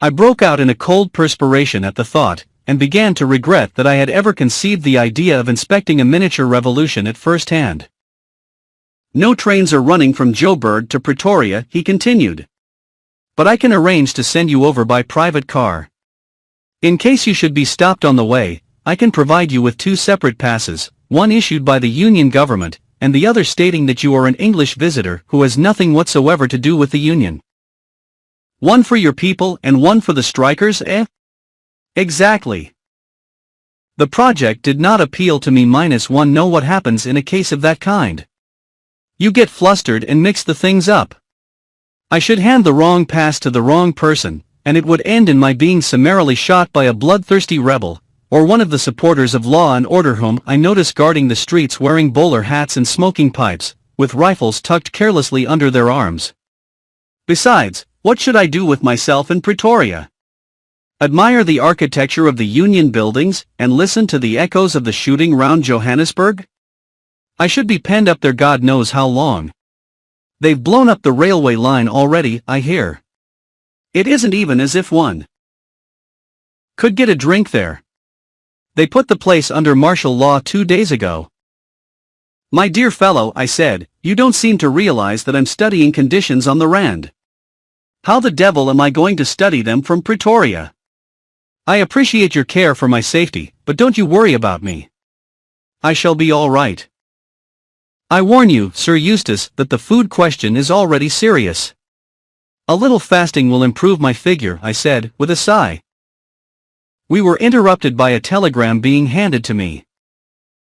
I broke out in a cold perspiration at the thought, and began to regret that I had ever conceived the idea of inspecting a miniature revolution at first hand. "No trains are running from Joburg to Pretoria," he continued. "But I can arrange to send you over by private car. In case you should be stopped on the way, I can provide you with 2 separate passes, one issued by the Union government, and the other stating that you are an English visitor who has nothing whatsoever to do with the Union." "One for your people and one for the strikers, eh?" "Exactly." The project did not appeal to me -1. Know what happens in a case of that kind. You get flustered and mix the things up. I should hand the wrong pass to the wrong person, and it would end in my being summarily shot by a bloodthirsty rebel, or one of the supporters of law and order whom I notice guarding the streets wearing bowler hats and smoking pipes, with rifles tucked carelessly under their arms. Besides, what should I do with myself in Pretoria? Admire the architecture of the Union buildings, and listen to the echoes of the shooting round Johannesburg? I should be penned up there God knows how long. They've blown up the railway line already, I hear. It isn't even as if one could get a drink there. They put the place under martial law 2 days ago. "My dear fellow," I said, "you don't seem to realize that I'm studying conditions on the Rand. How the devil am I going to study them from Pretoria? I appreciate your care for my safety, but don't you worry about me. I shall be all right. I warn you, Sir Eustace, that the food question is already serious." "A little fasting will improve my figure," I said, with a sigh. We were interrupted by a telegram being handed to me.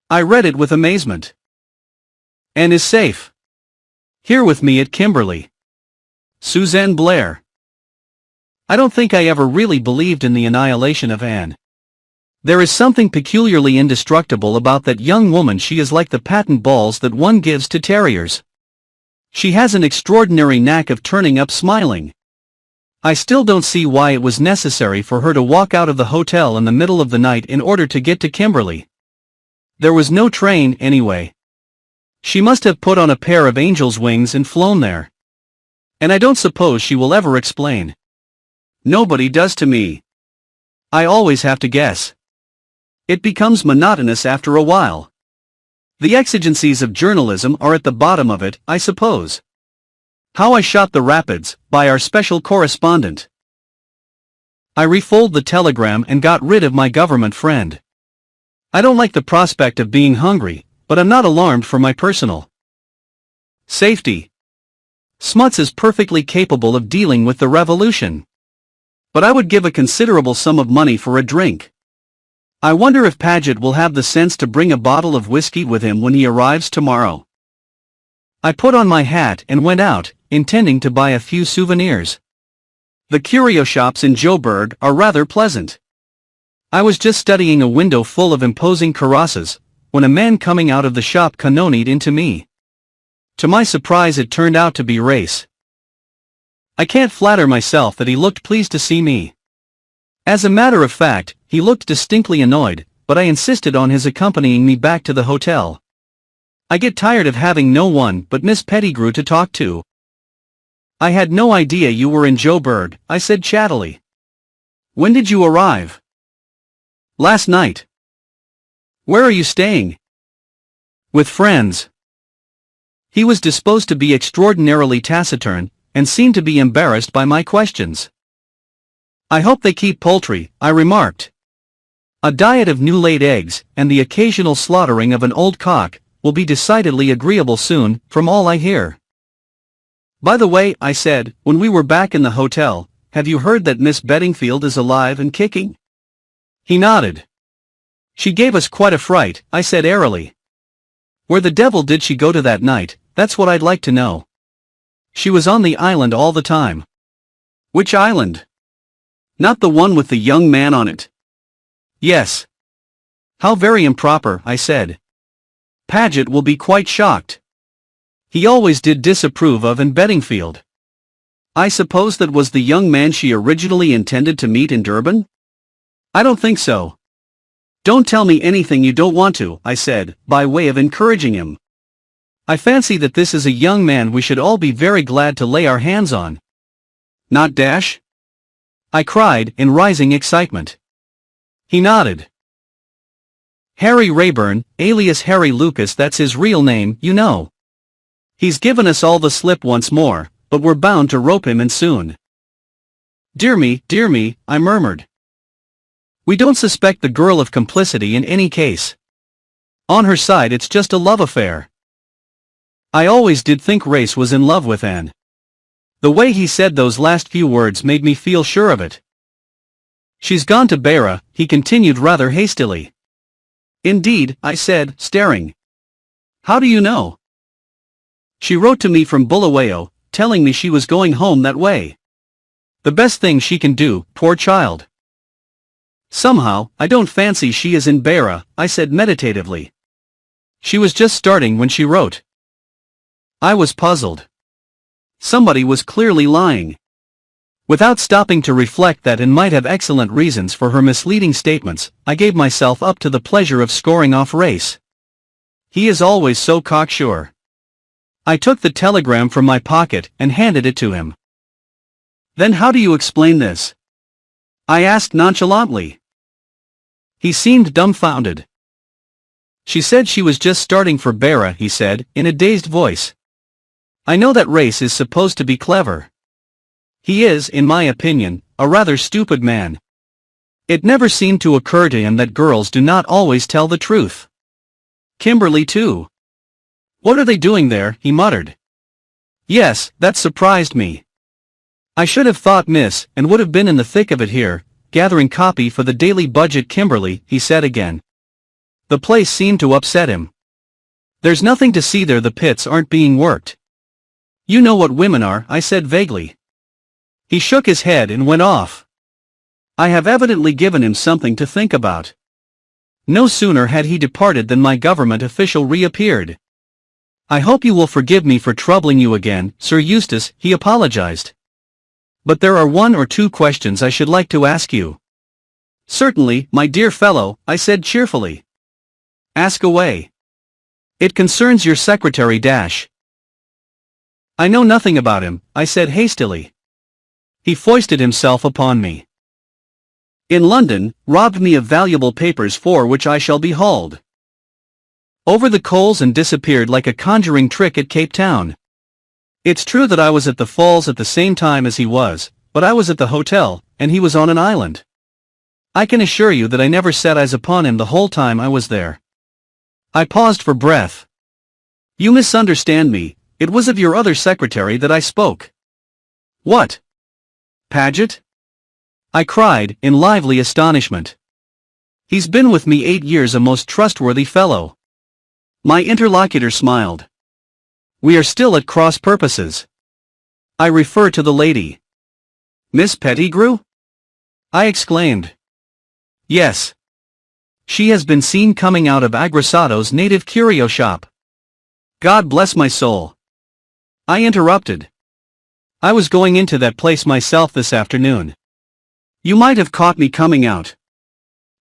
I read it with amazement. "Anne is safe. Here with me at Kimberley. Susan Blair." I don't think I ever really believed in the annihilation of Anne. There is something peculiarly indestructible about that young woman. She is like the patent balls that one gives to terriers. She has an extraordinary knack of turning up smiling. I still don't see why it was necessary for her to walk out of the hotel in the middle of the night in order to get to Kimberley. There was no train, anyway. She must have put on a pair of angel's wings and flown there. And I don't suppose she will ever explain. Nobody does to me. I always have to guess. It becomes monotonous after a while. The exigencies of journalism are at the bottom of it, I suppose. How I Shot the Rapids, by our special correspondent. I refold the telegram and got rid of my government friend. I don't like the prospect of being hungry, but I'm not alarmed for my personal safety. Smuts is perfectly capable of dealing with the revolution. But I would give a considerable sum of money for a drink. I wonder if Paget will have the sense to bring a bottle of whiskey with him when he arrives tomorrow. I put on my hat and went out, intending to buy a few souvenirs. The curio shops in Joburg are rather pleasant. I was just studying a window full of imposing karosses, when a man coming out of the shop cannonied into me. To my surprise it turned out to be Race. I can't flatter myself that he looked pleased to see me. As a matter of fact, he looked distinctly annoyed, but I insisted on his accompanying me back to the hotel. I get tired of having no one but Miss Pettigrew to talk to. I had no idea you were in Joburg, I said chattily. When did you arrive? Last night. Where are you staying? With friends. He was disposed to be extraordinarily taciturn, and seemed to be embarrassed by my questions. I hope they keep poultry, I remarked. A diet of new-laid eggs, and the occasional slaughtering of an old cock, will be decidedly agreeable soon, from all I hear. By the way, I said, when we were back in the hotel, have you heard that Miss Beddingfield is alive and kicking? He nodded. She gave us quite a fright, I said airily. Where the devil did she go to that night, that's what I'd like to know. She was on the island all the time. Which island? Not the one with the young man on it. Yes. How very improper, I said. Paget will be quite shocked. He always did disapprove of Anne Beddingfield. I suppose that was the young man she originally intended to meet in Durban? I don't think so. Don't tell me anything you don't want to, I said, by way of encouraging him. I fancy that this is a young man we should all be very glad to lay our hands on. Not Dash? I cried in rising excitement. He nodded. Harry Rayburn, alias Harry Lucas, that's his real name, you know. He's given us all the slip once more, but we're bound to rope him in soon. Dear me, I murmured. We don't suspect the girl of complicity in any case. On her side it's just a love affair. I always did think Race was in love with Anne. The way he said those last few words made me feel sure of it. She's gone to Beira, he continued rather hastily. Indeed, I said, staring. How do you know? She wrote to me from Bulawayo, telling me she was going home that way. The best thing she can do, poor child. Somehow, I don't fancy she is in Beira, I said meditatively. She was just starting when she wrote. I was puzzled. Somebody was clearly lying. Without stopping to reflect that Anne might have excellent reasons for her misleading statements, I gave myself up to the pleasure of scoring off Race. He is always so cocksure. I took the telegram from my pocket and handed it to him. Then how do you explain this? I asked nonchalantly. He seemed dumbfounded. She said she was just starting for Beira, he said, in a dazed voice. I know that Race is supposed to be clever. He is, in my opinion, a rather stupid man. It never seemed to occur to him that girls do not always tell the truth. Kimberly too. What are they doing there, he muttered. Yes, that surprised me. I should have thought Miss and would have been in the thick of it here, gathering copy for the daily budget. Kimberly, he said again. The place seemed to upset him. There's nothing to see there, the pits aren't being worked. You know what women are, I said vaguely. He shook his head and went off. I have evidently given him something to think about. No sooner had he departed than my government official reappeared. I hope you will forgive me for troubling you again, Sir Eustace, he apologized. But there are one or two questions I should like to ask you. Certainly, my dear fellow, I said cheerfully. Ask away. It concerns your secretary dash. I know nothing about him, I said hastily. He foisted himself upon me. In London, robbed me of valuable papers for which I shall be hauled over the coals and disappeared like a conjuring trick at Cape Town. It's true that I was at the falls at the same time as he was, but I was at the hotel, and he was on an island. I can assure you that I never set eyes upon him the whole time I was there. I paused for breath. You misunderstand me, it was of your other secretary that I spoke. What? Paget? I cried, in lively astonishment. He's been with me 8 years, a most trustworthy fellow. My interlocutor smiled. We are still at cross purposes. I refer to the lady. Miss Pettigrew? I exclaimed. Yes. She has been seen coming out of Agressado's native curio shop. God bless my soul. I interrupted. I was going into that place myself this afternoon. You might have caught me coming out.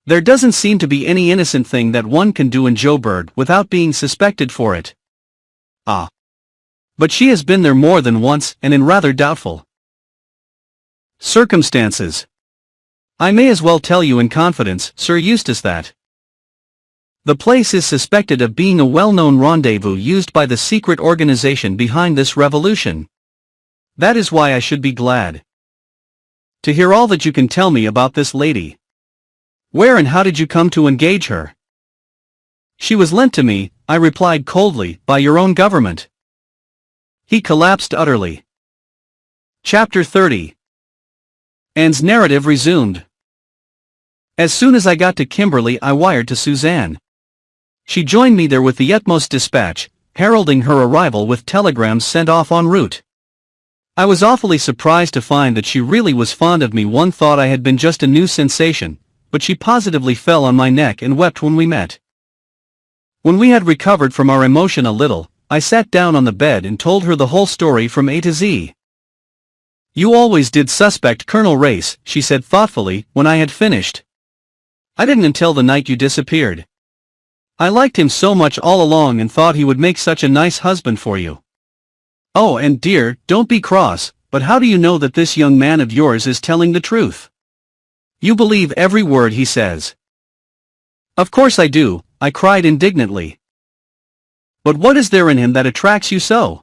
There doesn't seem to be any innocent thing that one can do in Joburg without being suspected for it. Ah. But she has been there more than once and in rather doubtful circumstances. I may as well tell you in confidence, Sir Eustace, that the place is suspected of being a well-known rendezvous used by the secret organization behind this revolution. That is why I should be glad to hear all that you can tell me about this lady. Where and how did you come to engage her? She was lent to me, I replied coldly, by your own government. He collapsed utterly. Chapter 30. Anne's narrative resumed. As soon as I got to Kimberley I wired to Suzanne. She joined me there with the utmost dispatch, heralding her arrival with telegrams sent off en route. I was awfully surprised to find that she really was fond of me. One thought I had been just a new sensation, but she positively fell on my neck and wept when we met. When we had recovered from our emotion a little, I sat down on the bed and told her the whole story from A to Z. You always did suspect Colonel Race, she said thoughtfully, when I had finished. I didn't until the night you disappeared. I liked him so much all along and thought he would make such a nice husband for you. Oh, and dear, don't be cross, but how do you know that this young man of yours is telling the truth? You believe every word he says. Of course I do, I cried indignantly. But what is there in him that attracts you so?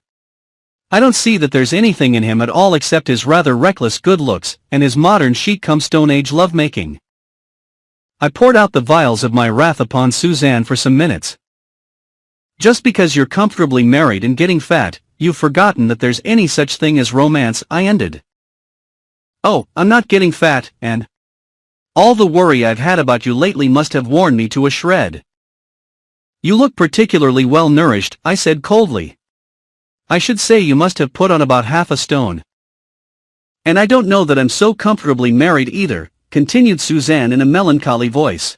I don't see that there's anything in him at all except his rather reckless good looks and his modern chic-come-Stone Age love-making. I poured out the vials of my wrath upon Suzanne for some minutes. Just because you're comfortably married and getting fat, you've forgotten that there's any such thing as romance, I ended. Oh, I'm not getting fat, and all the worry I've had about you lately must have worn me to a shred. You look particularly well nourished, I said coldly. I should say you must have put on about half a stone. And I don't know that I'm so comfortably married either, continued Suzanne in a melancholy voice.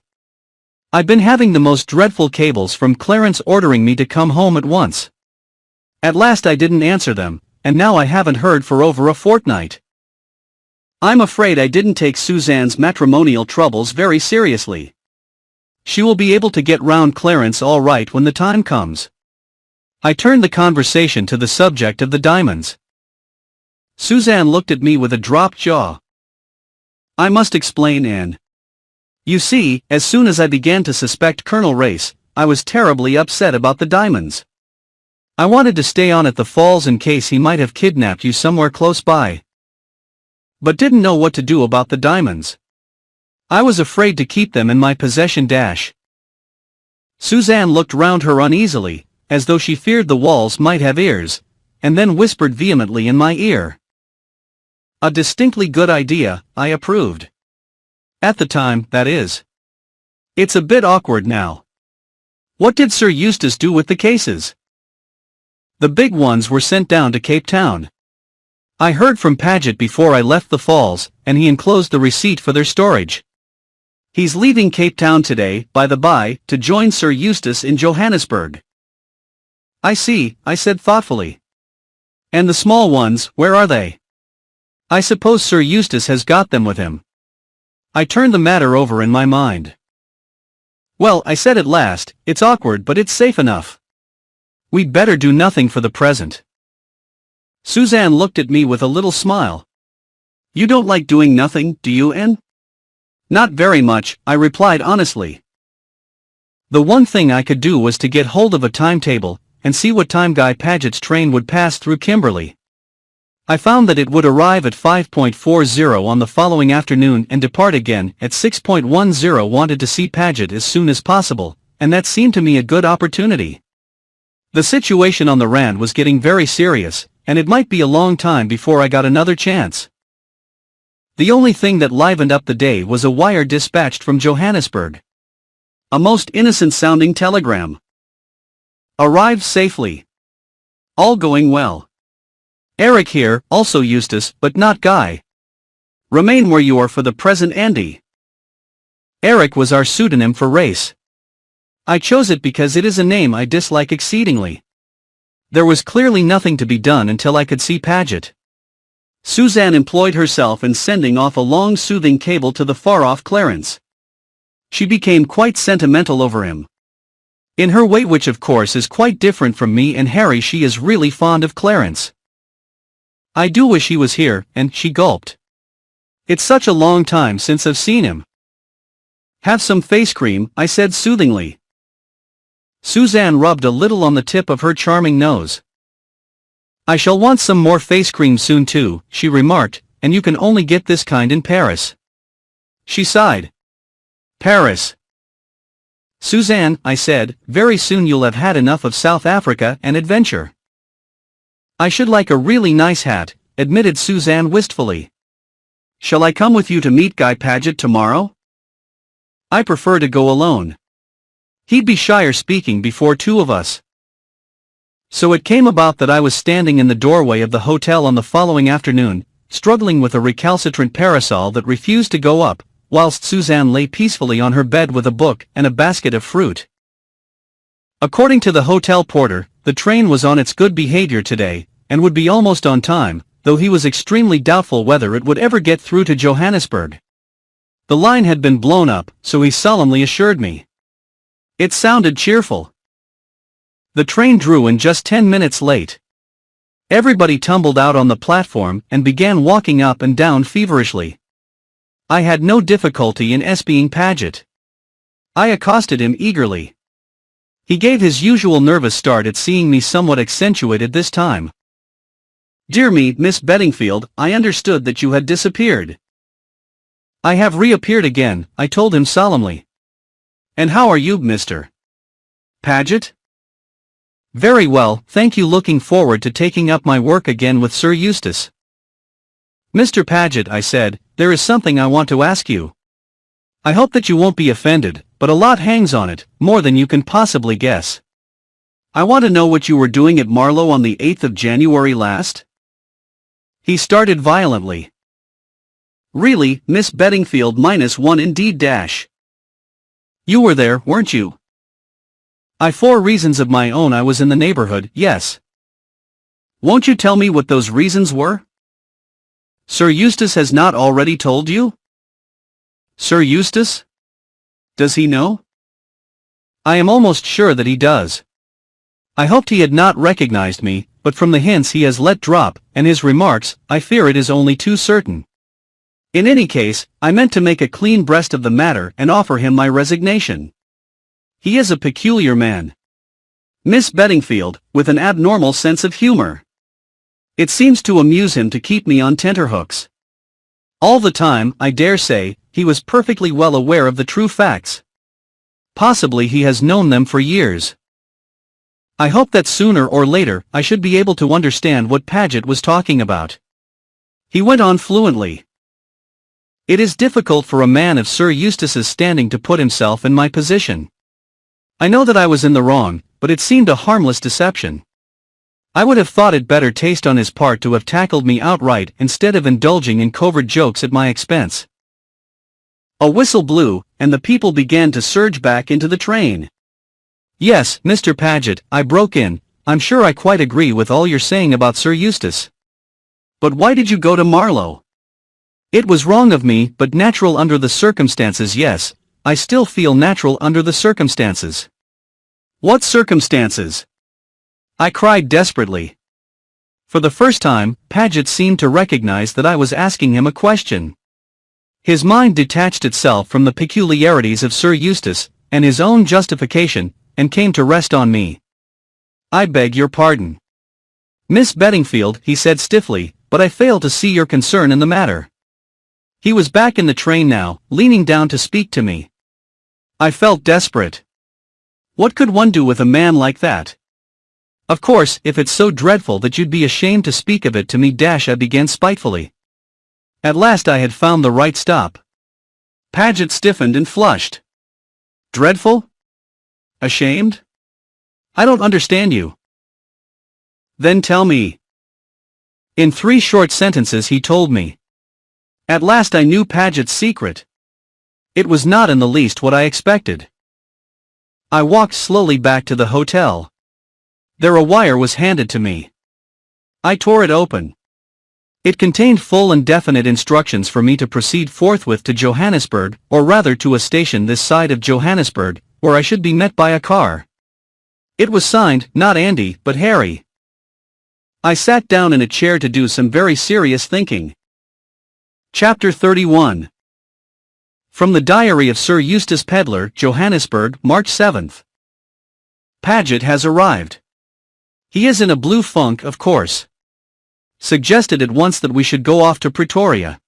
I've been having the most dreadful cables from Clarence ordering me to come home at once. At last I didn't answer them, and now I haven't heard for over a fortnight. I'm afraid I didn't take Suzanne's matrimonial troubles very seriously. She will be able to get round Clarence all right when the time comes. I turned the conversation to the subject of the diamonds. Suzanne looked at me with a dropped jaw. I must explain, Anne. You see, as soon as I began to suspect Colonel Race, I was terribly upset about the diamonds. I wanted to stay on at the falls in case he might have kidnapped you somewhere close by, but didn't know what to do about the diamonds. I was afraid to keep them in my possession dash. Suzanne looked round her uneasily, as though she feared the walls might have ears, and then whispered vehemently in my ear. A distinctly good idea, I approved. At the time, that is. It's a bit awkward now. What did Sir Eustace do with the cases? The big ones were sent down to Cape Town. I heard from Paget before I left the falls, and he enclosed the receipt for their storage. He's leaving Cape Town today, by the by, to join Sir Eustace in Johannesburg. I see, I said thoughtfully. And the small ones, where are they? I suppose Sir Eustace has got them with him. I turned the matter over in my mind. Well, I said at last, it's awkward but it's safe enough. We'd better do nothing for the present. Suzanne looked at me with a little smile. You don't like doing nothing, do you, Anne? Not very much, I replied honestly. The one thing I could do was to get hold of a timetable, and see what time Guy Paget's train would pass through Kimberley. I found that it would arrive at 5:40 on the following afternoon and depart again at 6:10. Wanted to see Paget as soon as possible, and that seemed to me a good opportunity. The situation on the Rand was getting very serious, and it might be a long time before I got another chance. The only thing that livened up the day was a wire dispatched from Johannesburg. A most innocent-sounding telegram. Arrived safely. All going well. Eric here, also Eustace, but not Guy. Remain where you are for the present, Andy. Eric was our pseudonym for race. I chose it because it is a name I dislike exceedingly. There was clearly nothing to be done until I could see Paget. Suzanne employed herself in sending off a long soothing cable to the far-off Clarence. She became quite sentimental over him. In her way, which of course is quite different from me and Harry. She is really fond of Clarence. I do wish he was here, and she gulped. It's such a long time since I've seen him. Have some face cream, I said soothingly. Suzanne rubbed a little on the tip of her charming nose. I shall want some more face cream soon too, she remarked, and you can only get this kind in Paris. She sighed. Paris. Suzanne, I said, very soon you'll have had enough of South Africa and adventure. I should like a really nice hat, admitted Suzanne wistfully. Shall I come with you to meet Guy Paget tomorrow? I prefer to go alone. He'd be shyer speaking before two of us. So it came about that I was standing in the doorway of the hotel on the following afternoon, struggling with a recalcitrant parasol that refused to go up, whilst Suzanne lay peacefully on her bed with a book and a basket of fruit. According to the hotel porter, the train was on its good behavior today, and would be almost on time, though he was extremely doubtful whether it would ever get through to Johannesburg. The line had been blown up, so he solemnly assured me. It sounded cheerful. The train drew in just 10 minutes late. Everybody tumbled out on the platform and began walking up and down feverishly. I had no difficulty in espying Paget. I accosted him eagerly. He gave his usual nervous start at seeing me, somewhat accentuated this time. Dear me, Miss Beddingfield, I understood that you had disappeared. I have reappeared again, I told him solemnly. And how are you, Mr. Paget? Very well, thank you. Looking forward to taking up my work again with Sir Eustace. Mr. Paget, I said, there is something I want to ask you. I hope that you won't be offended, but a lot hangs on it, more than you can possibly guess. I want to know what you were doing at Marlow on the 8th of January last? He started violently. Really, Miss Beddingfield, -1 indeed dash. You were there, weren't you? For reasons of my own I was in the neighborhood, yes. Won't you tell me what those reasons were? Sir Eustace has not already told you? Sir Eustace? Does he know? I am almost sure that he does. I hoped he had not recognized me, but from the hints he has let drop, and his remarks, I fear it is only too certain. In any case, I meant to make a clean breast of the matter and offer him my resignation. He is a peculiar man. Miss Beddingfield, with an abnormal sense of humor. It seems to amuse him to keep me on tenterhooks. All the time, I dare say, he was perfectly well aware of the true facts. Possibly he has known them for years. I hope that sooner or later I should be able to understand what Paget was talking about. He went on fluently. It is difficult for a man of Sir Eustace's standing to put himself in my position. I know that I was in the wrong, but it seemed a harmless deception. I would have thought it better taste on his part to have tackled me outright instead of indulging in covert jokes at my expense. A whistle blew, and the people began to surge back into the train. Yes, Mr. Paget, I broke in, I'm sure I quite agree with all you're saying about Sir Eustace. But why did you go to Marlow? It was wrong of me, but natural under the circumstances. Yes, I still feel natural under the circumstances. What circumstances? I cried desperately. For the first time, Paget seemed to recognize that I was asking him a question. His mind detached itself from the peculiarities of Sir Eustace, and his own justification, and came to rest on me. "I beg your pardon, Miss Beddingfield," he said stiffly, "but I fail to see your concern in the matter." He was back in the train now, leaning down to speak to me. I felt desperate. What could one do with a man like that? "Of course, if it's so dreadful that you'd be ashamed to speak of it to me," I began spitefully. At last I had found the right stop. Paget stiffened and flushed. "Dreadful? Ashamed? I don't understand you." "Then tell me." In 3 short sentences he told me. At last I knew Paget's secret. It was not in the least what I expected. I walked slowly back to the hotel. There a wire was handed to me. I tore it open. It contained full and definite instructions for me to proceed forthwith to Johannesburg, or rather to a station this side of Johannesburg, where I should be met by a car. It was signed, not Andy, but Harry. I sat down in a chair to do some very serious thinking. Chapter 31. From the Diary of Sir Eustace Pedlar, Johannesburg, March 7th. Paget has arrived. He is in a blue funk, of course. Suggested at once that we should go off to Pretoria.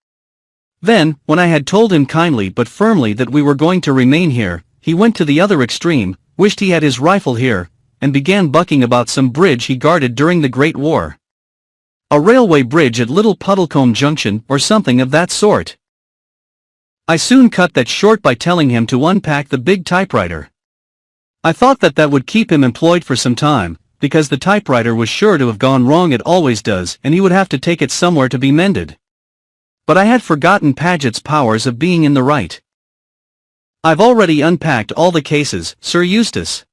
Then, when I had told him kindly but firmly that we were going to remain here, he went to the other extreme, wished he had his rifle here, and began bucking about some bridge he guarded during the Great War. A railway bridge at Little Puddlecombe Junction, or something of that sort. I soon cut that short by telling him to unpack the big typewriter. I thought that would keep him employed for some time, because the typewriter was sure to have gone wrong, it always does, and he would have to take it somewhere to be mended. But I had forgotten Paget's powers of being in the right. "I've already unpacked all the cases, Sir Eustace.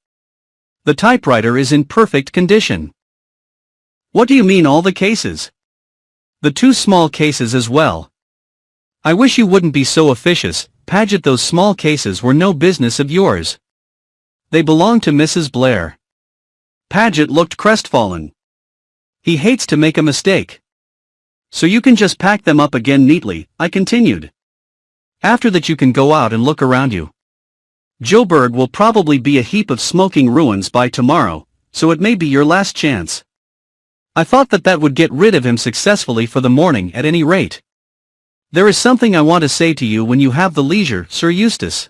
The typewriter is in perfect condition." "What do you mean, all the cases?" "The 2 small cases as well." "I wish you wouldn't be so officious, Paget. Those small cases were no business of yours. They belong to Mrs. Blair." Paget looked crestfallen. "He hates to make a mistake." "So you can just pack them up again neatly," I continued. "After that you can go out and look around you. Joburg will probably be a heap of smoking ruins by tomorrow, so it may be your last chance." I thought that would get rid of him successfully for the morning at any rate. "There is something I want to say to you when you have the leisure, Sir Eustace."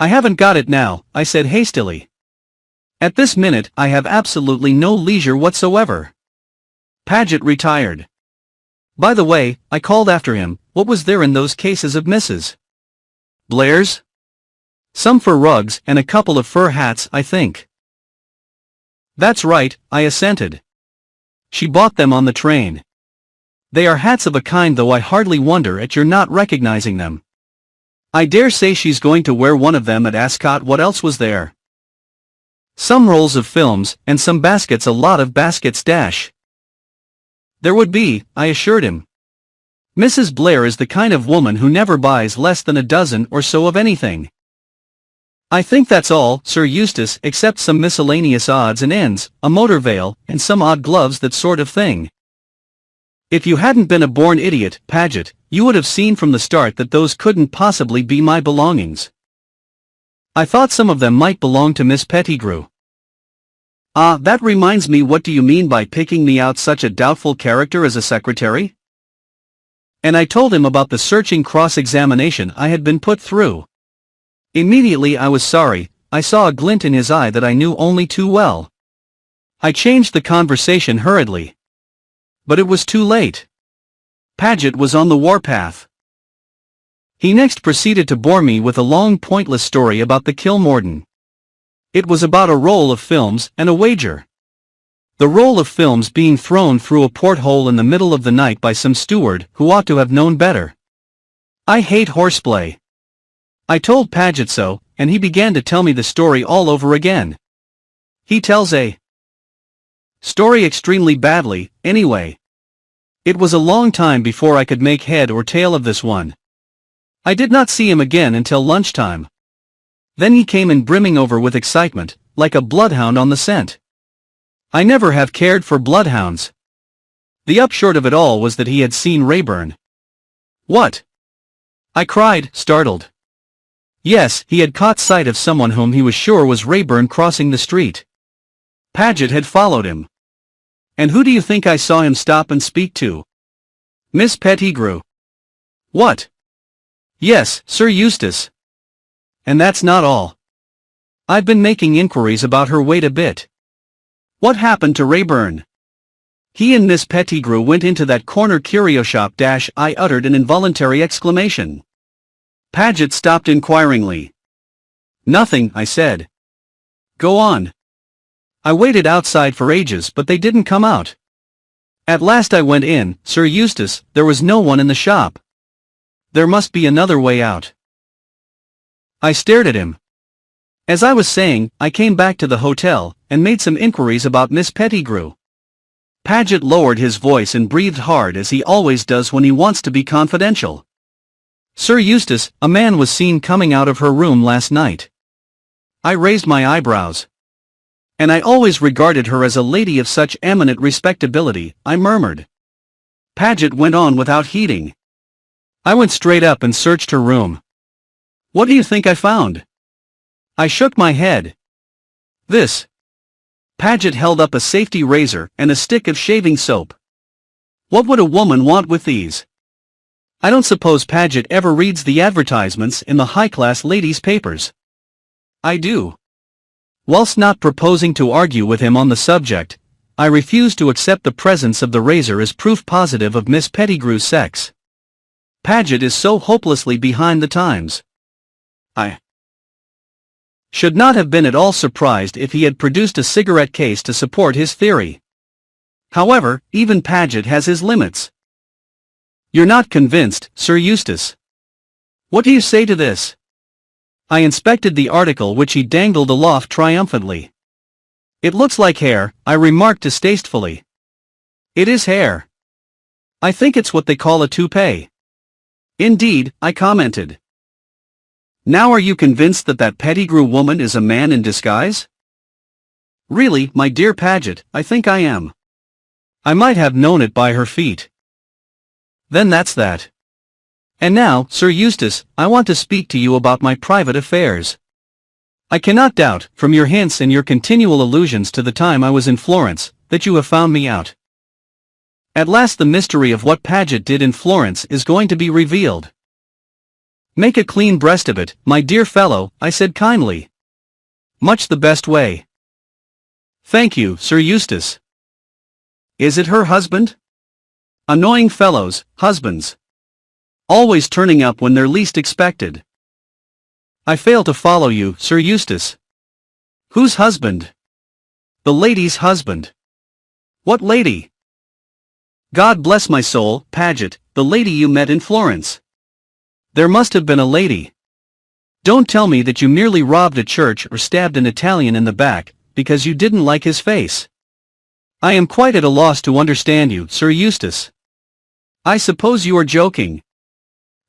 "I haven't got it now," I said hastily. "At this minute I have absolutely no leisure whatsoever." Paget retired. "By the way," I called after him, "what was there in those cases of Mrs. Blair's?" "Some fur rugs, and a couple of fur hats, I think." "That's right," I assented. "She bought them on the train. They are hats of a kind, though I hardly wonder at your not recognizing them. I dare say she's going to wear one of them at Ascot." "What else was there?" "Some rolls of films, and some baskets, a lot of baskets." "There would be," I assured him. "Mrs. Blair is the kind of woman who never buys less than a dozen or so of anything." "I think that's all, Sir Eustace, except some miscellaneous odds and ends, a motor veil, and some odd gloves, that sort of thing." "If you hadn't been a born idiot, Paget, you would have seen from the start that those couldn't possibly be my belongings. I thought some of them might belong to Miss Pettigrew." "Ah, that reminds me, what do you mean by picking me out such a doubtful character as a secretary?" And I told him about the searching cross-examination I had been put through. Immediately I was sorry. I saw a glint in his eye that I knew only too well. I changed the conversation hurriedly. But it was too late. Paget was on the warpath. He next proceeded to bore me with a long pointless story about the Kilmorden. It was about a roll of films and a wager. The roll of films being thrown through a porthole in the middle of the night by some steward who ought to have known better. I hate horseplay. I told Paget so, and he began to tell me the story all over again. He tells a story extremely badly, anyway. It was a long time before I could make head or tail of this one. I did not see him again until lunchtime. Then he came in brimming over with excitement, like a bloodhound on the scent. I never have cared for bloodhounds. The upshot of it all was that he had seen Rayburn. What? I cried, startled. Yes, he had caught sight of someone whom he was sure was Rayburn crossing the street. Paget had followed him. And who do you think I saw him stop and speak to? Miss Pettigrew. What? Yes, Sir Eustace. And that's not all. I've been making inquiries about her wait a bit. What happened to Rayburn? He and Miss Pettigrew went into that corner curio shop. I uttered an involuntary exclamation. Paget stopped inquiringly. Nothing, I said. Go on. I waited outside for ages, but they didn't come out. At last I went in, Sir Eustace. There was no one in the shop. There must be another way out. I stared at him. As I was saying, I came back to the hotel, and made some inquiries about Miss Pettigrew. Paget lowered his voice and breathed hard, as he always does when he wants to be confidential. Sir Eustace, a man was seen coming out of her room last night. I raised my eyebrows. And I always regarded her as a lady of such eminent respectability, I murmured. Paget went on without heeding. I went straight up and searched her room. What do you think I found? I shook my head. This. Paget held up a safety razor and a stick of shaving soap. What would a woman want with these? I don't suppose Paget ever reads the advertisements in the high-class ladies' papers. I do. Whilst not proposing to argue with him on the subject, I refused to accept the presence of the razor as proof positive of Miss Pettigrew's sex. Paget is so hopelessly behind the times. I should not have been at all surprised if he had produced a cigarette case to support his theory. However, even Paget has his limits. You're not convinced, Sir Eustace. What do you say to this? I inspected the article which he dangled aloft triumphantly. It looks like hair, I remarked distastefully. It is hair. I think it's what they call a toupee. Indeed, I commented. Now are you convinced that that Pettigrew woman is a man in disguise? Really, my dear Paget, I think I am. I might have known it by her feet. Then that's that. And now, Sir Eustace, I want to speak to you about my private affairs. I cannot doubt, from your hints and your continual allusions to the time I was in Florence, that you have found me out. At last the mystery of what Paget did in Florence is going to be revealed. Make a clean breast of it, my dear fellow, I said kindly. Much the best way. Thank you, Sir Eustace. Is it her husband? Annoying fellows, husbands. Always turning up when they're least expected. I fail to follow you, Sir Eustace. Whose husband? The lady's husband. What lady? God bless my soul, Paget, the lady you met in Florence. There must have been a lady. Don't tell me that you merely robbed a church or stabbed an Italian in the back, because you didn't like his face. I am quite at a loss to understand you, Sir Eustace. I suppose you are joking.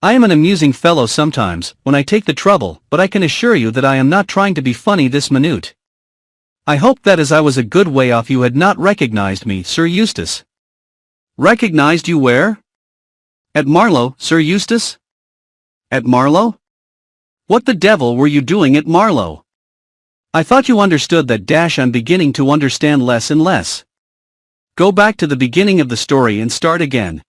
I am an amusing fellow sometimes, when I take the trouble, but I can assure you that I am not trying to be funny this minute. I hope that as I was a good way off you had not recognized me, Sir Eustace. Recognized you where? At Marlow, Sir Eustace? At Marlow? What the devil were you doing at Marlow? I thought you understood that. I'm beginning to understand less and less. Go back to the beginning of the story and start again.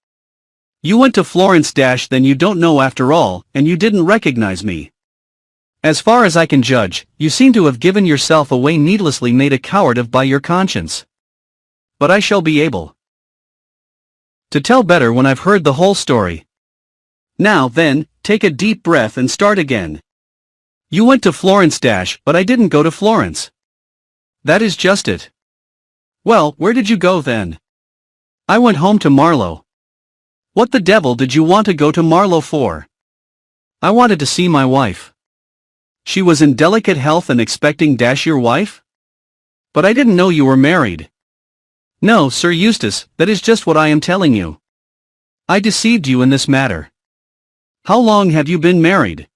You went to Florence. Then you don't know after all, and you didn't recognize me. As far as I can judge, you seem to have given yourself away needlessly, made a coward of by your conscience. But I shall be able to tell better when I've heard the whole story. Now then, take a deep breath and start again. You went to Florence. But I didn't go to Florence. That is just it. Well, where did you go then? I went home to Marlow. What the devil did you want to go to Marlow for? I wanted to see my wife. She was in delicate health and expecting. Your wife? But I didn't know you were married. No, Sir Eustace, that is just what I am telling you. I deceived you in this matter. How long have you been married?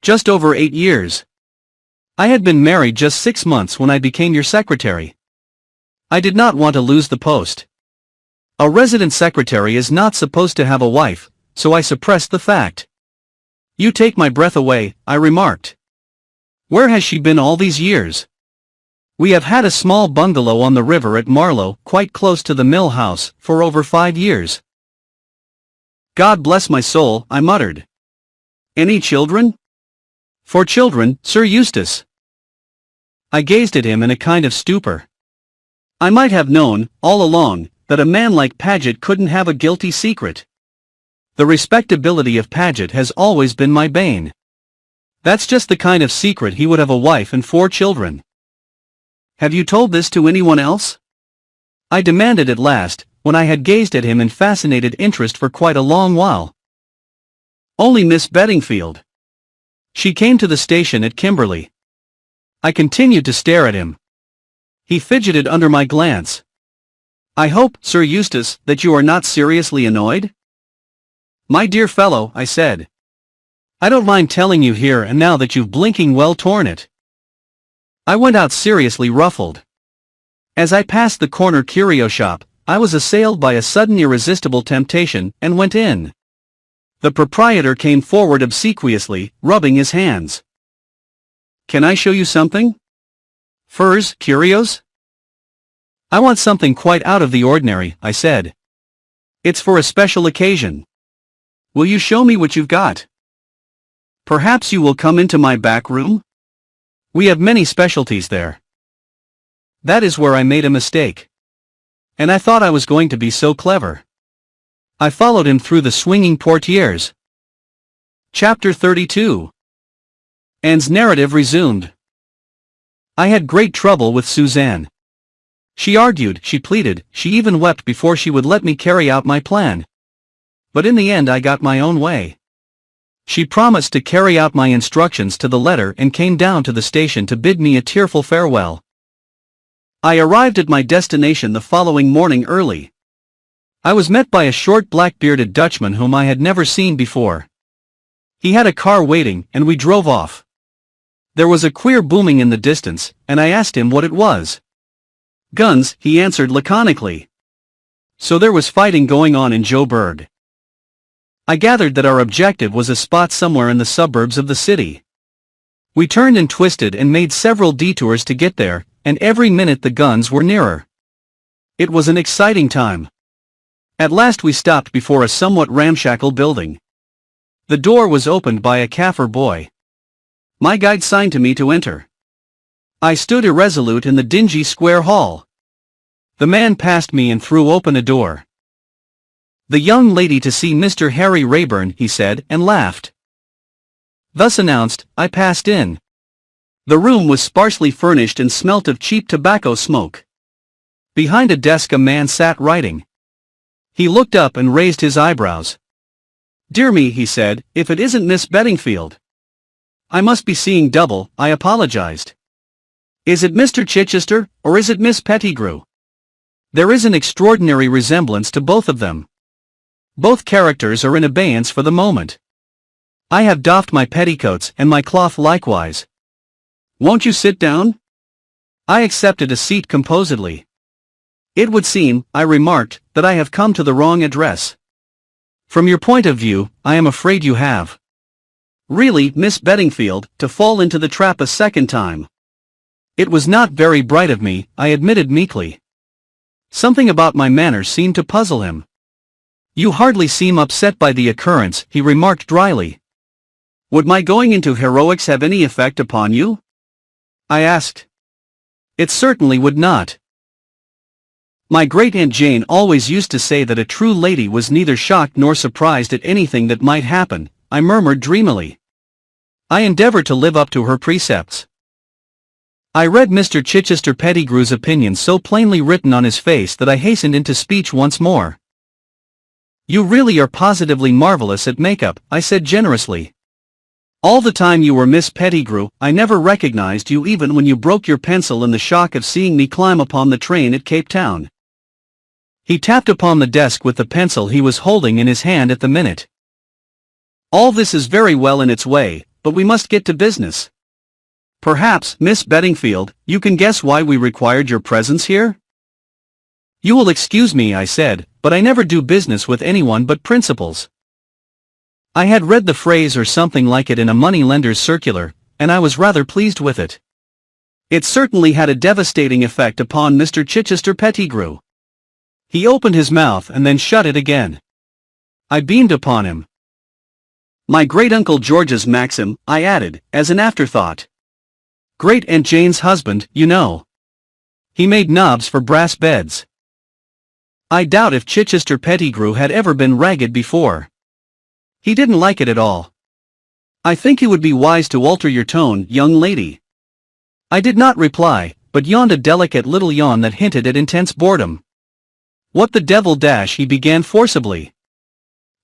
Just over 8 years. I had been married just 6 months when I became your secretary. I did not want to lose the post. A resident secretary is not supposed to have a wife, so I suppressed the fact. You take my breath away, I remarked. Where has she been all these years? We have had a small bungalow on the river at Marlow, quite close to the mill house, for over 5 years. God bless my soul, I muttered. Any children? For children, Sir Eustace. I gazed at him in a kind of stupor. I might have known, all along, that a man like Paget couldn't have a guilty secret. The respectability of Paget has always been my bane. That's just the kind of secret he would have a wife and 4 children. Have you told this to anyone else? I demanded at last, when I had gazed at him in fascinated interest for quite a long while. Only Miss Beddingfield. She came to the station at Kimberley. I continued to stare at him. He fidgeted under my glance. I hope, Sir Eustace, that you are not seriously annoyed? My dear fellow, I said. I don't mind telling you here and now that you've blinking well torn it. I went out seriously ruffled. As I passed the corner curio shop, I was assailed by a sudden irresistible temptation, and went in. The proprietor came forward obsequiously, rubbing his hands. Can I show you something? Furs, curios? I want something quite out of the ordinary, I said. It's for a special occasion. Will you show me what you've got? Perhaps you will come into my back room? We have many specialties there. That is where I made a mistake. And I thought I was going to be so clever. I followed him through the swinging portieres. Chapter 32. Anne's narrative resumed. I had great trouble with Suzanne. She argued, she pleaded, she even wept before she would let me carry out my plan. But in the end I got my own way. She promised to carry out my instructions to the letter and came down to the station to bid me a tearful farewell. I arrived at my destination the following morning early. I was met by a short black-bearded Dutchman whom I had never seen before. He had a car waiting, and we drove off. There was a queer booming in the distance, and I asked him what it was. Guns, he answered laconically. So there was fighting going on in Joburg. I gathered that our objective was a spot somewhere in the suburbs of the city. We turned and twisted and made several detours to get there, and every minute the guns were nearer. It was an exciting time. At last we stopped before a somewhat ramshackle building. The door was opened by a Kaffir boy. My guide signed to me to enter. I stood irresolute in the dingy square hall. The man passed me and threw open a door. The young lady to see Mr. Harry Rayburn, he said, and laughed. Thus announced, I passed in. The room was sparsely furnished and smelt of cheap tobacco smoke. Behind a desk a man sat writing. He looked up and raised his eyebrows. Dear me, he said, if it isn't Miss Beddingfield. I must be seeing double, I apologized. Is it Mr. Chichester, or is it Miss Pettigrew? There is an extraordinary resemblance to both of them. Both characters are in abeyance for the moment. I have doffed my petticoats and my cloth likewise. Won't you sit down? I accepted a seat composedly. It would seem, I remarked, that I have come to the wrong address. From your point of view, I am afraid you have. Really, Miss Beddingfield, to fall into the trap a second time. It was not very bright of me, I admitted meekly. Something about my manner seemed to puzzle him. You hardly seem upset by the occurrence, he remarked dryly. Would my going into heroics have any effect upon you? I asked. It certainly would not. My great-aunt Jane always used to say that a true lady was neither shocked nor surprised at anything that might happen, I murmured dreamily. I endeavored to live up to her precepts. I read Mr. Chichester Pettigrew's opinion so plainly written on his face that I hastened into speech once more. You really are positively marvelous at makeup, I said generously. All the time you were Miss Pettigrew, I never recognized you even when you broke your pencil in the shock of seeing me climb upon the train at Cape Town. He tapped upon the desk with the pencil he was holding in his hand at the minute. All this is very well in its way, but we must get to business. Perhaps, Miss Beddingfield, you can guess why we required your presence here? You will excuse me, I said, but I never do business with anyone but principals. I had read the phrase or something like it in a money-lender's circular, and I was rather pleased with it. It certainly had a devastating effect upon Mr. Chichester Pettigrew. He opened his mouth and then shut it again. I beamed upon him. My great-uncle George's maxim, I added, as an afterthought. Great-aunt Jane's husband, you know. He made knobs for brass beds. I doubt if Chichester Pettigrew had ever been ragged before. He didn't like it at all. I think it would be wise to alter your tone, young lady. I did not reply, but yawned a delicate little yawn that hinted at intense boredom. What the devil dash, he began forcibly.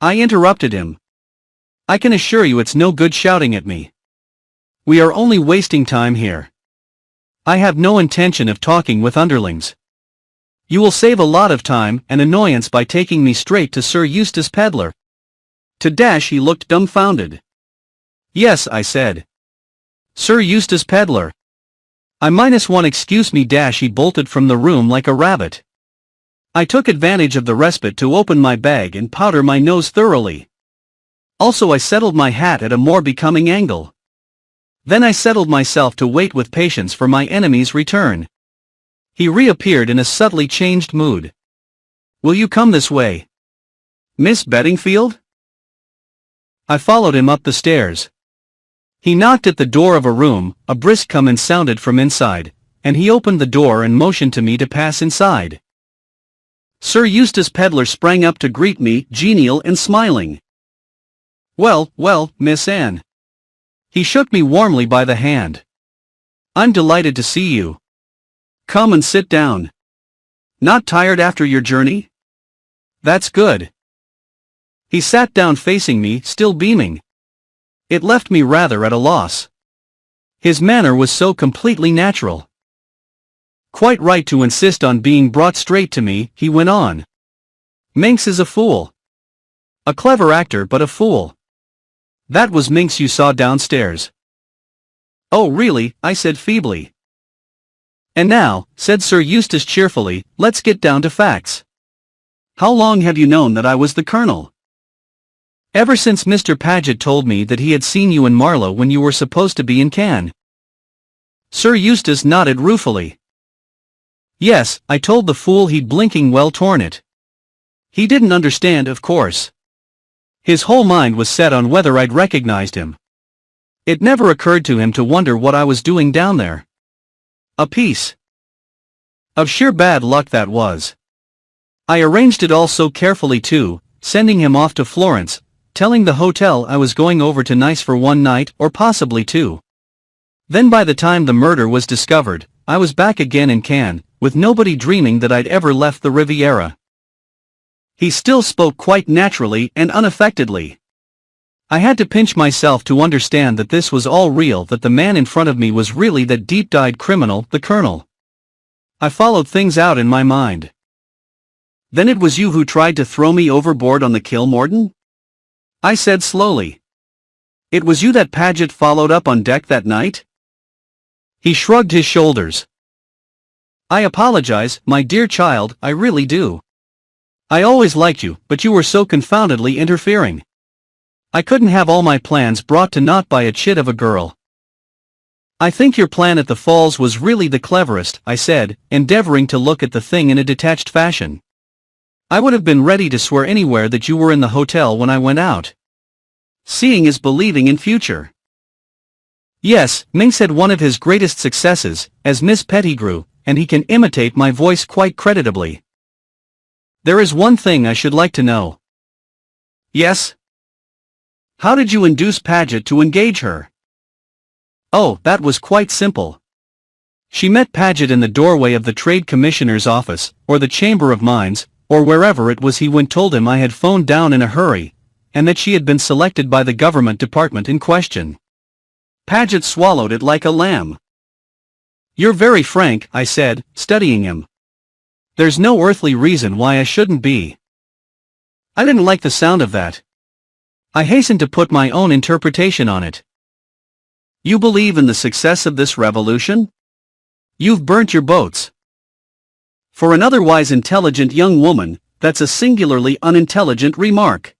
I interrupted him. I can assure you it's no good shouting at me. We are only wasting time here. I have no intention of talking with underlings. You will save a lot of time and annoyance by taking me straight to Sir Eustace Pedlar. To dash he looked dumbfounded. Yes, I said. Sir Eustace Pedlar. I -1 excuse me dash he bolted from the room like a rabbit. I took advantage of the respite to open my bag and powder my nose thoroughly. Also I settled my hat at a more becoming angle. Then I settled myself to wait with patience for my enemy's return. He reappeared in a subtly changed mood. Will you come this way, Miss Beddingfield? I followed him up the stairs. He knocked at the door of a room, a brisk come-in sounded from inside, and he opened the door and motioned to me to pass inside. Sir Eustace Pedlar sprang up to greet me, genial and smiling. Well, well, Miss Anne. He shook me warmly by the hand. I'm delighted to see you. Come and sit down. Not tired after your journey? That's good. He sat down facing me, still beaming. It left me rather at a loss. His manner was so completely natural. Quite right to insist on being brought straight to me, he went on. Minx is a fool. A clever actor but a fool. That was Minx you saw downstairs. Oh really, I said feebly. And now, said Sir Eustace cheerfully, let's get down to facts. How long have you known that I was the Colonel? Ever since Mr. Paget told me that he had seen you in Marlow when you were supposed to be in Cannes. Sir Eustace nodded ruefully. Yes, I told the fool he'd blinking well torn it. He didn't understand, of course. His whole mind was set on whether I'd recognized him. It never occurred to him to wonder what I was doing down there. A piece of sheer bad luck that was. I arranged it all so carefully too, sending him off to Florence, telling the hotel I was going over to Nice for one night or possibly two. Then by the time the murder was discovered, I was back again in Cannes, with nobody dreaming that I'd ever left the Riviera. He still spoke quite naturally and unaffectedly. I had to pinch myself to understand that this was all real, that the man in front of me was really that deep-dyed criminal, the Colonel. I followed things out in my mind. Then it was you who tried to throw me overboard on the Kilmorden? I said slowly. It was you that Paget followed up on deck that night? He shrugged his shoulders. I apologize, my dear child, I really do. I always liked you, but you were so confoundedly interfering. I couldn't have all my plans brought to naught by a chit of a girl. I think your plan at the falls was really the cleverest, I said, endeavoring to look at the thing in a detached fashion. I would have been ready to swear anywhere that you were in the hotel when I went out. Seeing is believing in future. Yes, Minx had one of his greatest successes, as Miss Pettigrew, and he can imitate my voice quite creditably. There is one thing I should like to know. Yes? How did you induce Paget to engage her? Oh, that was quite simple. She met Paget in the doorway of the Trade Commissioner's office, or the Chamber of Mines, or wherever it was he went, told him I had phoned down in a hurry, and that she had been selected by the government department in question. Paget swallowed it like a lamb. You're very frank, I said, studying him. There's no earthly reason why I shouldn't be. I didn't like the sound of that. I hastened to put my own interpretation on it. You believe in the success of this revolution? You've burnt your boats. For an otherwise intelligent young woman, that's a singularly unintelligent remark.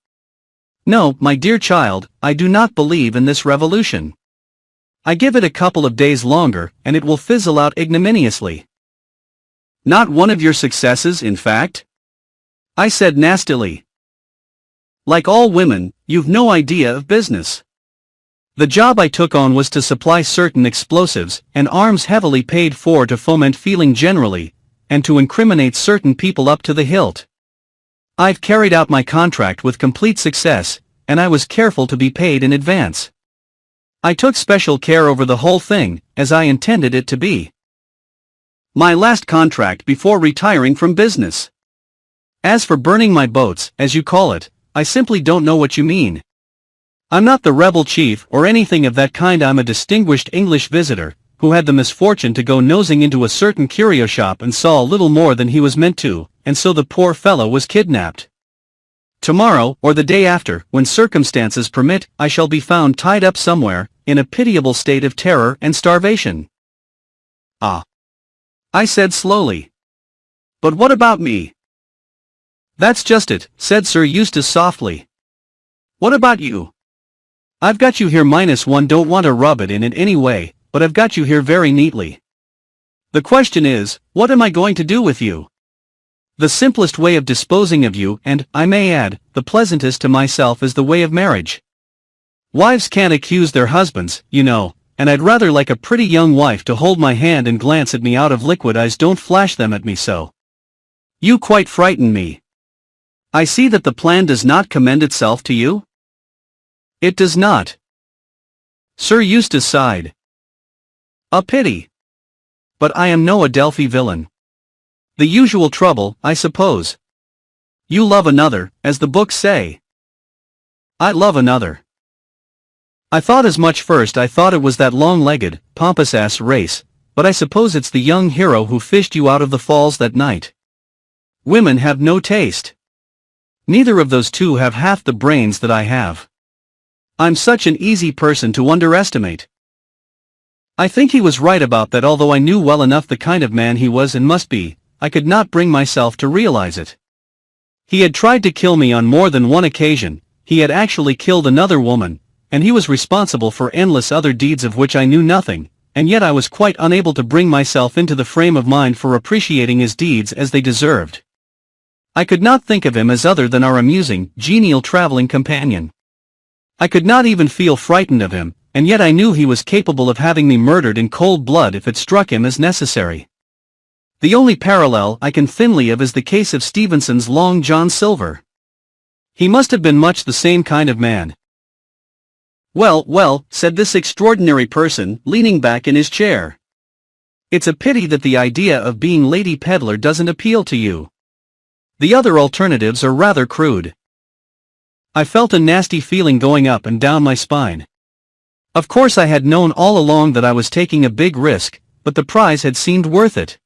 No, my dear child, I do not believe in this revolution. I give it a couple of days longer, and it will fizzle out ignominiously. Not one of your successes, in fact? I said nastily. Like all women, you've no idea of business. The job I took on was to supply certain explosives and arms heavily paid for to foment feeling generally, and to incriminate certain people up to the hilt. I've carried out my contract with complete success, and I was careful to be paid in advance. I took special care over the whole thing, as I intended it to be. My last contract before retiring from business. As for burning my boats, as you call it, I simply don't know what you mean. I'm not the rebel chief or anything of that kind. I'm a distinguished English visitor, who had the misfortune to go nosing into a certain curio shop and saw a little more than he was meant to, and so the poor fellow was kidnapped. Tomorrow, or the day after, when circumstances permit, I shall be found tied up somewhere, in a pitiable state of terror and starvation. Ah! I said slowly. But what about me? That's just it, said Sir Eustace softly. What about you? I've got you here -1, don't want to rub it in any way, but I've got you here very neatly. The question is, what am I going to do with you? The simplest way of disposing of you, and, I may add, the pleasantest to myself, is the way of marriage. Wives can't accuse their husbands, you know, and I'd rather like a pretty young wife to hold my hand and glance at me out of liquid eyes. Don't flash them at me so. You quite frighten me. I see that the plan does not commend itself to you? It does not. Sir Eustace sighed. A pity. But I am no Adelphi villain. The usual trouble, I suppose. You love another, as the books say. I love another. I thought as much first. I thought it was that long-legged, pompous-ass race, but I suppose it's the young hero who fished you out of the falls that night. Women have no taste. Neither of those two have half the brains that I have. I'm such an easy person to underestimate. I think he was right about that. Although I knew well enough the kind of man he was and must be, I could not bring myself to realize it. He had tried to kill me on more than one occasion. He had actually killed another woman, and he was responsible for endless other deeds of which I knew nothing, and yet I was quite unable to bring myself into the frame of mind for appreciating his deeds as they deserved. I could not think of him as other than our amusing, genial traveling companion. I could not even feel frightened of him, and yet I knew he was capable of having me murdered in cold blood if it struck him as necessary. The only parallel I can thinly of is the case of Stevenson's Long John Silver. He must have been much the same kind of man. Well, well, said this extraordinary person, leaning back in his chair. It's a pity that the idea of being Lady Pedlar doesn't appeal to you. The other alternatives are rather crude. I felt a nasty feeling going up and down my spine. Of course I had known all along that I was taking a big risk, but the prize had seemed worth it.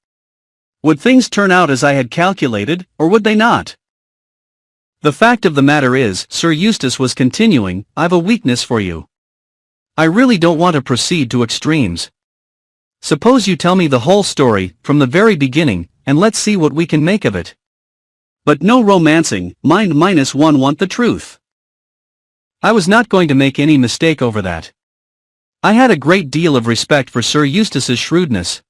Would things turn out as I had calculated, or would they not? The fact of the matter is, Sir Eustace was continuing, I've a weakness for you. I really don't want to proceed to extremes. Suppose you tell me the whole story, from the very beginning, and let's see what we can make of it. But no romancing, mind -1 want the truth. I was not going to make any mistake over that. I had a great deal of respect for Sir Eustace's shrewdness.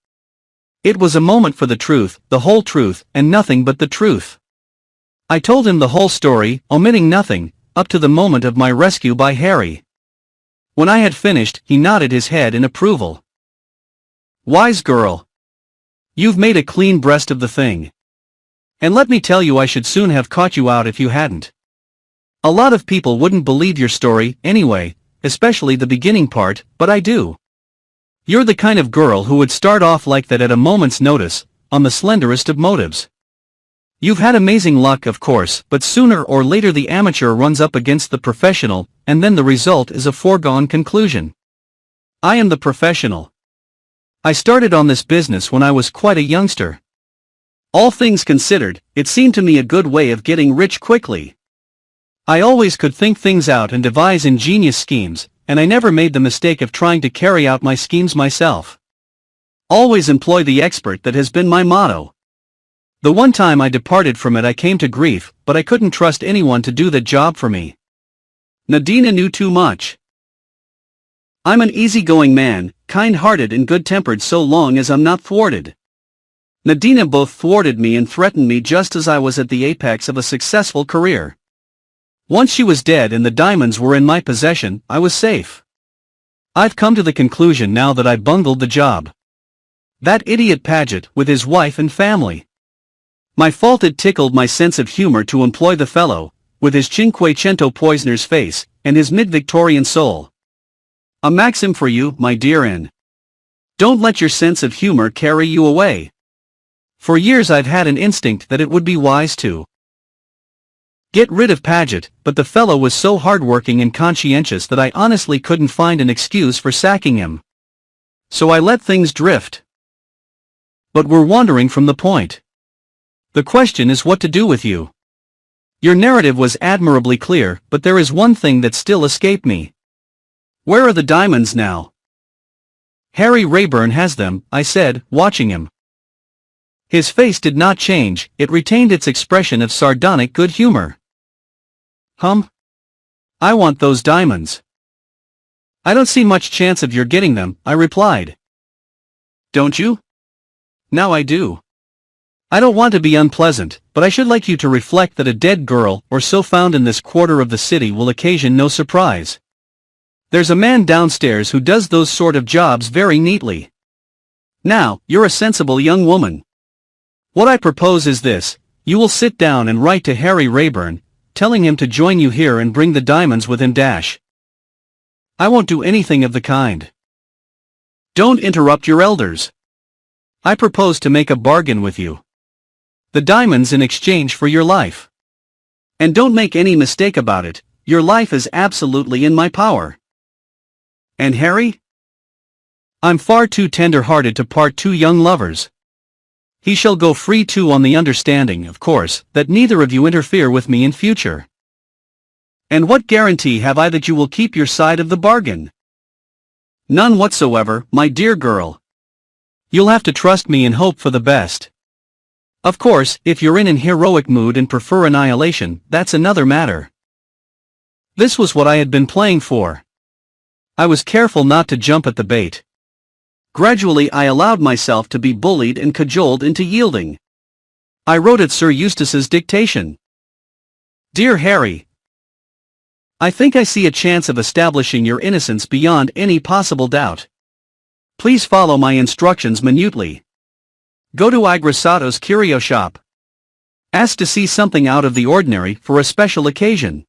It was a moment for the truth, the whole truth, and nothing but the truth. I told him the whole story, omitting nothing, up to the moment of my rescue by Harry. When I had finished, he nodded his head in approval. Wise girl. You've made a clean breast of the thing. And let me tell you, I should soon have caught you out if you hadn't. A lot of people wouldn't believe your story, anyway, especially the beginning part, but I do. You're the kind of girl who would start off like that at a moment's notice, on the slenderest of motives. You've had amazing luck, of course, but sooner or later the amateur runs up against the professional, and then the result is a foregone conclusion. I am the professional. I started on this business when I was quite a youngster. All things considered, it seemed to me a good way of getting rich quickly. I always could think things out and devise ingenious schemes, and I never made the mistake of trying to carry out my schemes myself. Always employ the expert, that has been my motto. The one time I departed from it I came to grief, but I couldn't trust anyone to do that job for me. Nadina knew too much. I'm an easygoing man, kind-hearted and good-tempered so long as I'm not thwarted. Nadina both thwarted me and threatened me just as I was at the apex of a successful career. Once she was dead and the diamonds were in my possession, I was safe. I've come to the conclusion now that I bungled the job. That idiot Paget, with his wife and family. My fault. It tickled my sense of humor to employ the fellow, with his Cinquecento poisoner's face, and his mid-Victorian soul. A maxim for you, my dear Anne. Don't let your sense of humor carry you away. For years I've had an instinct that it would be wise to get rid of Paget, but the fellow was so hard-working and conscientious that I honestly couldn't find an excuse for sacking him. So I let things drift. But we're wandering from the point. The question is what to do with you. Your narrative was admirably clear, but there is one thing that still escaped me. Where are the diamonds now? Harry Rayburn has them, I said, watching him. His face did not change, it retained its expression of sardonic good humor. I want those diamonds. I don't see much chance of your getting them, I replied. Don't you? Now I do. I don't want to be unpleasant, but I should like you to reflect that a dead girl or so found in this quarter of the city will occasion no surprise. There's a man downstairs who does those sort of jobs very neatly. Now, you're a sensible young woman. What I propose is this, you will sit down and write to Harry Rayburn, telling him to join you here and bring the diamonds with him. I won't do anything of the kind. Don't interrupt your elders. I propose to make a bargain with you. The diamonds in exchange for your life. And don't make any mistake about it, your life is absolutely in my power. And Harry? I'm far too tender-hearted to part two young lovers. He shall go free too, on the understanding, of course, that neither of you interfere with me in future. And what guarantee have I that you will keep your side of the bargain? None whatsoever, my dear girl. You'll have to trust me and hope for the best. Of course, if you're in an heroic mood and prefer annihilation, that's another matter. This was what I had been playing for. I was careful not to jump at the bait. Gradually I allowed myself to be bullied and cajoled into yielding. I wrote at Sir Eustace's dictation. Dear Harry, I think I see a chance of establishing your innocence beyond any possible doubt. Please follow my instructions minutely. Go to Agressado's curio shop. Ask to see something out of the ordinary for a special occasion.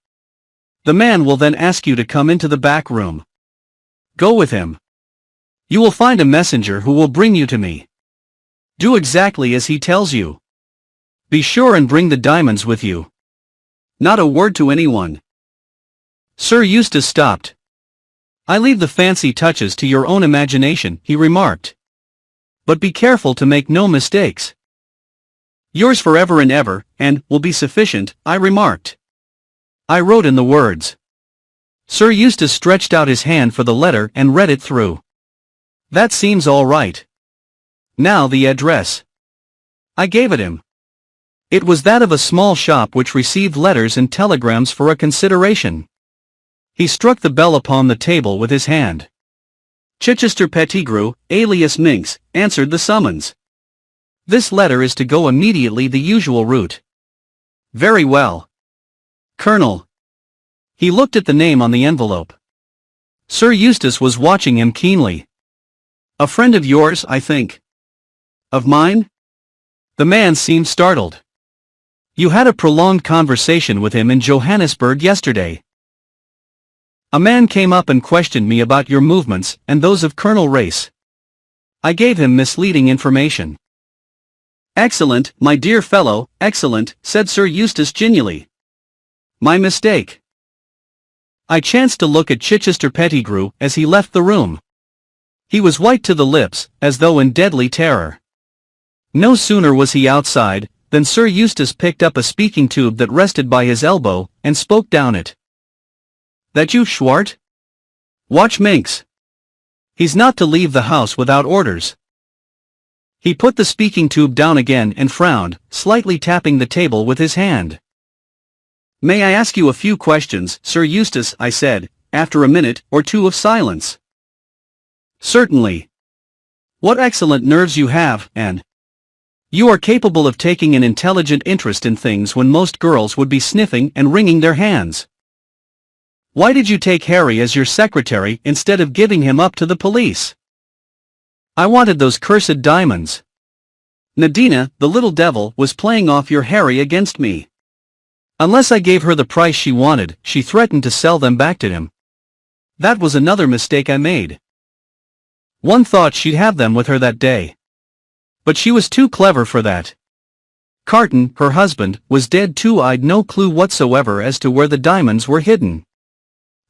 The man will then ask you to come into the back room. Go with him. You will find a messenger who will bring you to me. Do exactly as he tells you. Be sure and bring the diamonds with you. Not a word to anyone. Sir Eustace stopped. I leave the fancy touches to your own imagination, he remarked. But be careful to make no mistakes. Yours forever and ever, and will be sufficient, I remarked. I wrote in the words. Sir Eustace stretched out his hand for the letter and read it through. That seems all right. Now the address. I gave it him. It was that of a small shop which received letters and telegrams for a consideration. He struck the bell upon the table with his hand. Chichester Pettigrew, alias Minx, answered the summons. This letter is to go immediately the usual route. Very well. Colonel. He looked at the name on the envelope. Sir Eustace was watching him keenly. A friend of yours, I think. Of mine? The man seemed startled. You had a prolonged conversation with him in Johannesburg yesterday. A man came up and questioned me about your movements and those of Colonel Race. I gave him misleading information. Excellent, my dear fellow, excellent, said Sir Eustace genially. My mistake. I chanced to look at Chichester Pettigrew as he left the room. He was white to the lips, as though in deadly terror. No sooner was he outside, than Sir Eustace picked up a speaking tube that rested by his elbow, and spoke down it. That you, Schwart? Watch Minx. He's not to leave the house without orders. He put the speaking tube down again and frowned, slightly tapping the table with his hand. "May I ask you a few questions, Sir Eustace?" I said, after a minute or two of silence. "Certainly. What excellent nerves you have, Anne. You are capable of taking an intelligent interest in things when most girls would be sniffing and wringing their hands. Why did you take Harry as your secretary instead of giving him up to the police?" "I wanted those cursed diamonds. Nadina, the little devil, was playing off your Harry against me. Unless I gave her the price she wanted, she threatened to sell them back to him. That was another mistake I made. One thought she'd have them with her that day. But she was too clever for that. Carton, her husband, was dead too. I'd no clue whatsoever as to where the diamonds were hidden.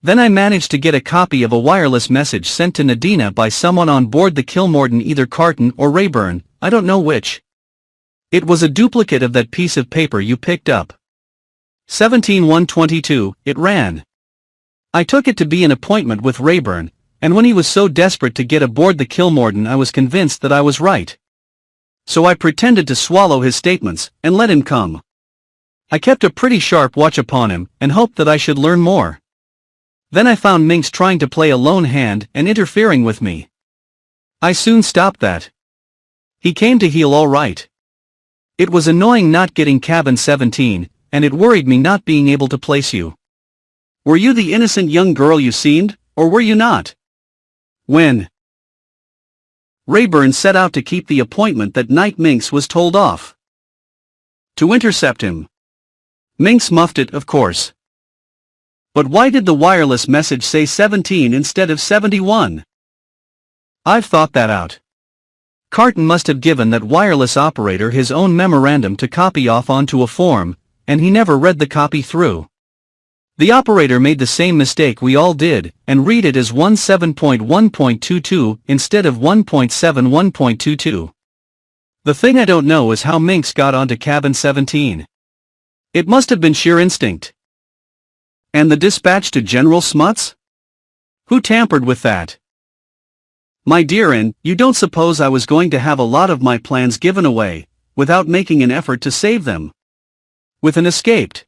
Then I managed to get a copy of a wireless message sent to Nadina by someone on board the Kilmorden, either Carton or Rayburn, I don't know which. It was a duplicate of that piece of paper you picked up. 17-122, it ran. I took it to be an appointment with Rayburn, and when he was so desperate to get aboard the Kilmorden I was convinced that I was right. So I pretended to swallow his statements, and let him come. I kept a pretty sharp watch upon him, and hoped that I should learn more. Then I found Minx trying to play a lone hand and interfering with me. I soon stopped that. He came to heel all right. It was annoying not getting cabin 17, and it worried me not being able to place you. Were you the innocent young girl you seemed, or were you not? When Rayburn set out to keep the appointment that night, Minx was told off. To intercept him. Minx muffed it, of course. But why did the wireless message say 17 instead of 71? I've thought that out. Carton must have given that wireless operator his own memorandum to copy off onto a form, and he never read the copy through. The operator made the same mistake we all did, and read it as 17.1.22 instead of 1.71.22. The thing I don't know is how Minx got onto cabin 17. It must have been sheer instinct. And the dispatch to General Smuts? Who tampered with that? My dear Anne, you don't suppose I was going to have a lot of my plans given away, without making an effort to save them? With an escaped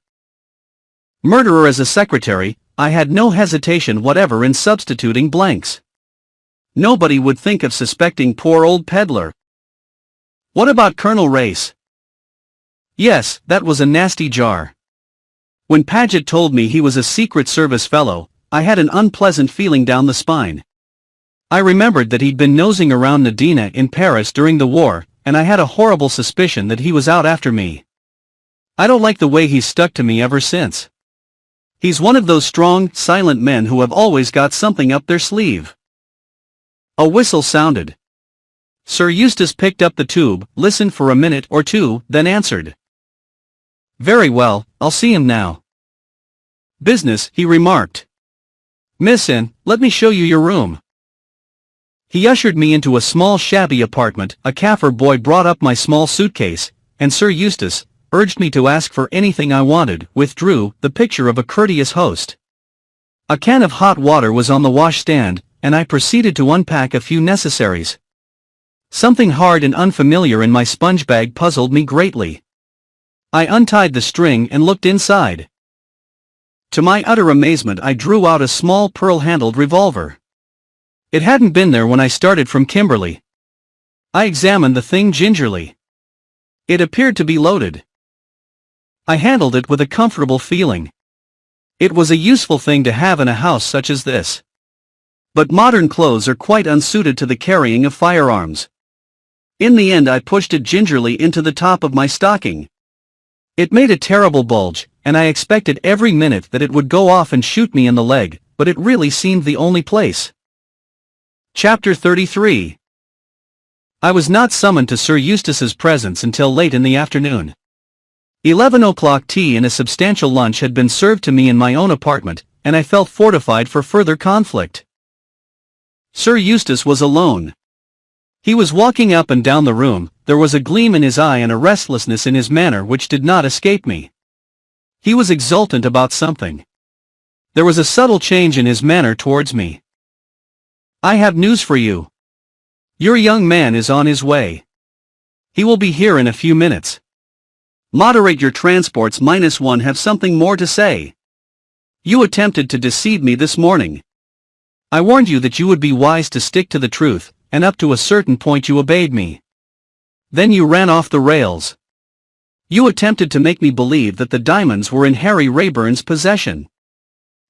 murderer as a secretary, I had no hesitation whatever in substituting blanks. Nobody would think of suspecting poor old Pedlar. What about Colonel Race? Yes, that was a nasty jar. When Paget told me he was a Secret Service fellow, I had an unpleasant feeling down the spine. I remembered that he'd been nosing around Nadina in Paris during the war, and I had a horrible suspicion that he was out after me. I don't like the way he's stuck to me ever since. He's one of those strong, silent men who have always got something up their sleeve. A whistle sounded. Sir Eustace picked up the tube, listened for a minute or two, then answered. Very well, I'll see him now. Business, he remarked. Miss Anne, let me show you your room. He ushered me into a small shabby apartment. A Kaffir boy brought up my small suitcase, and Sir Eustace, urged me to ask for anything I wanted, withdrew, the picture of a courteous host. A can of hot water was on the washstand, and I proceeded to unpack a few necessaries. Something hard and unfamiliar in my sponge bag puzzled me greatly. I untied the string and looked inside. To my utter amazement I drew out a small pearl-handled revolver. It hadn't been there when I started from Kimberley. I examined the thing gingerly. It appeared to be loaded. I handled it with a comfortable feeling. It was a useful thing to have in a house such as this. But modern clothes are quite unsuited to the carrying of firearms. In the end I pushed it gingerly into the top of my stocking. It made a terrible bulge, and I expected every minute that it would go off and shoot me in the leg, but it really seemed the only place. Chapter 33. I was not summoned to Sir Eustace's presence until late in the afternoon. 11 o'clock tea and a substantial lunch had been served to me in my own apartment, and I felt fortified for further conflict. Sir Eustace was alone. He was walking up and down the room. There was a gleam in his eye and a restlessness in his manner which did not escape me. He was exultant about something. There was a subtle change in his manner towards me. I have news for you. Your young man is on his way. He will be here in a few minutes. Moderate your transports -1 have something more to say. You attempted to deceive me this morning. I warned you that you would be wise to stick to the truth, and up to a certain point you obeyed me. Then you ran off the rails. You attempted to make me believe that the diamonds were in Harry Rayburn's possession.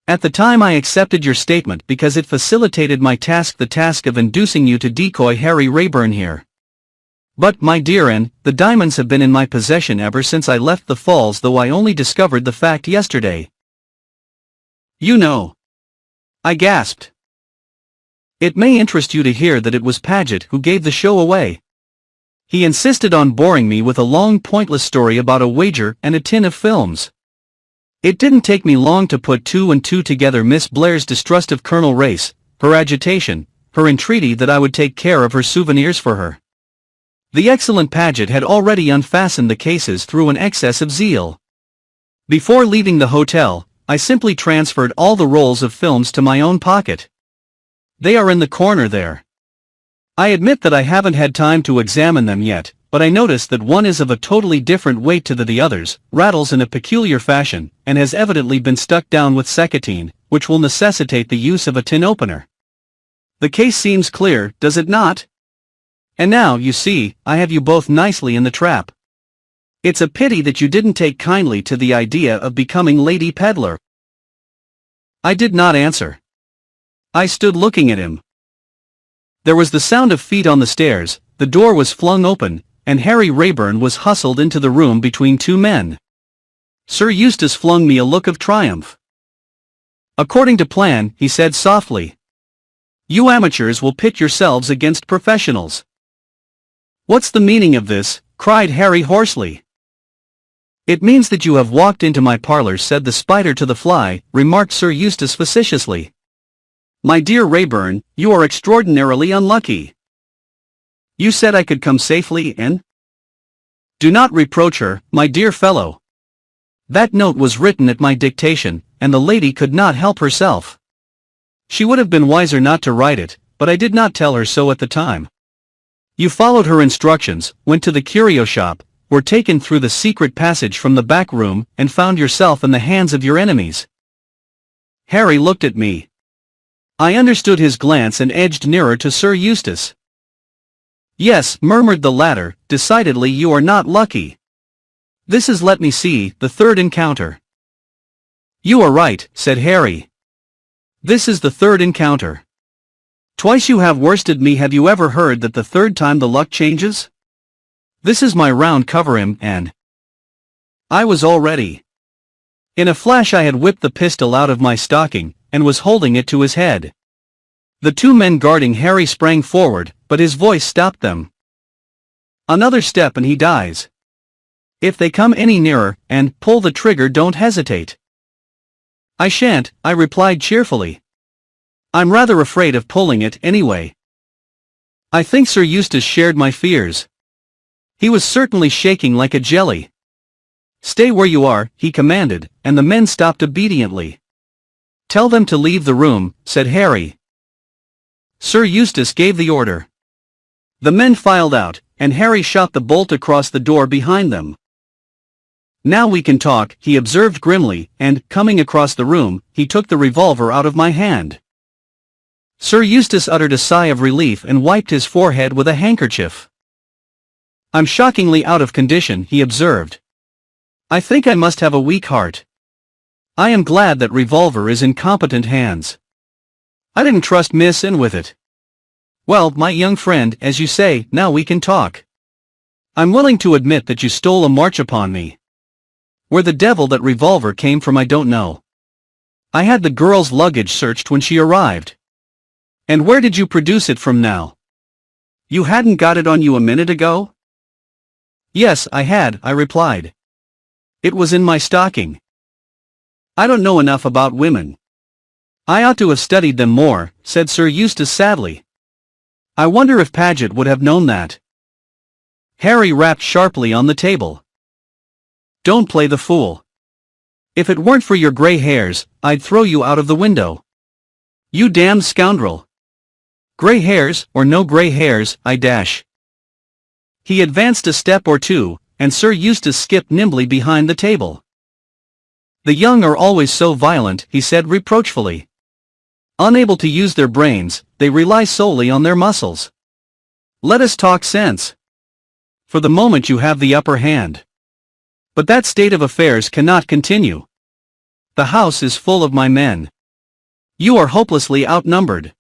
At the time I accepted your statement because it facilitated my task, the task of inducing you to decoy Harry Rayburn here. But, my dear Anne, the diamonds have been in my possession ever since I left the falls, though I only discovered the fact yesterday. You know. I gasped. It may interest you to hear that it was Paget who gave the show away. He insisted on boring me with a long pointless story about a wager and a tin of films. It didn't take me long to put 2 and 2 together. Miss Blair's distrust of Colonel Race, her agitation, her entreaty that I would take care of her souvenirs for her. The excellent Paget had already unfastened the cases through an excess of zeal. Before leaving the hotel, I simply transferred all the rolls of films to my own pocket. They are in the corner there. I admit that I haven't had time to examine them yet, but I noticed that one is of a totally different weight to the others, rattles in a peculiar fashion, and has evidently been stuck down with seccotine, which will necessitate the use of a tin opener. The case seems clear, does it not? And now, you see, I have you both nicely in the trap. It's a pity that you didn't take kindly to the idea of becoming Lady Pedlar. I did not answer. I stood looking at him. There was the sound of feet on the stairs, the door was flung open, and Harry Rayburn was hustled into the room between 2 men. Sir Eustace flung me a look of triumph. According to plan, he said softly. You amateurs will pit yourselves against professionals. What's the meaning of this? Cried Harry hoarsely. It means that you have walked into my parlour, said the spider to the fly, remarked Sir Eustace facetiously. My dear Rayburn, you are extraordinarily unlucky. You said I could come safely in? Do not reproach her, my dear fellow. That note was written at my dictation, and the lady could not help herself. She would have been wiser not to write it, but I did not tell her so at the time. You followed her instructions, went to the curio shop, were taken through the secret passage from the back room, and found yourself in the hands of your enemies. Harry looked at me. I understood his glance and edged nearer to Sir Eustace. Yes, murmured the latter, decidedly you are not lucky. This is, let me see, the 3rd encounter. You are right, said Harry. This is the 3rd encounter. Twice you have worsted me. Have you ever heard that the 3rd time the luck changes? This is my round. Cover him, and I was all ready. In a flash I had whipped the pistol out of my stocking, and was holding it to his head. The 2 men guarding Harry sprang forward, but his voice stopped them. Another step and he dies. If they come any nearer, and pull the trigger, don't hesitate. I shan't, I replied cheerfully. I'm rather afraid of pulling it, anyway. I think Sir Eustace shared my fears. He was certainly shaking like a jelly. Stay where you are, he commanded, and the men stopped obediently. Tell them to leave the room, said Harry. Sir Eustace gave the order. The men filed out, and Harry shot the bolt across the door behind them. Now we can talk, he observed grimly, and, coming across the room, he took the revolver out of my hand. Sir Eustace uttered a sigh of relief and wiped his forehead with a handkerchief. I'm shockingly out of condition, he observed. I think I must have a weak heart. I am glad that revolver is in competent hands. I didn't trust Miss Anne with it. Well, my young friend, as you say, now we can talk. I'm willing to admit that you stole a march upon me. Where the devil that revolver came from I don't know. I had the girl's luggage searched when she arrived. And where did you produce it from now? You hadn't got it on you a minute ago? Yes, I had, I replied. It was in my stocking. I don't know enough about women. I ought to have studied them more, said Sir Eustace sadly. I wonder if Paget would have known that. Harry rapped sharply on the table. Don't play the fool. If it weren't for your grey hairs, I'd throw you out of the window. You damned scoundrel. Grey hairs, or no grey hairs, I dash. He advanced a step or two, and Sir Eustace skipped nimbly behind the table. "The young are always so violent," he said reproachfully. "Unable to use their brains, they rely solely on their muscles. Let us talk sense. For the moment you have the upper hand. But that state of affairs cannot continue. The house is full of my men. You are hopelessly outnumbered.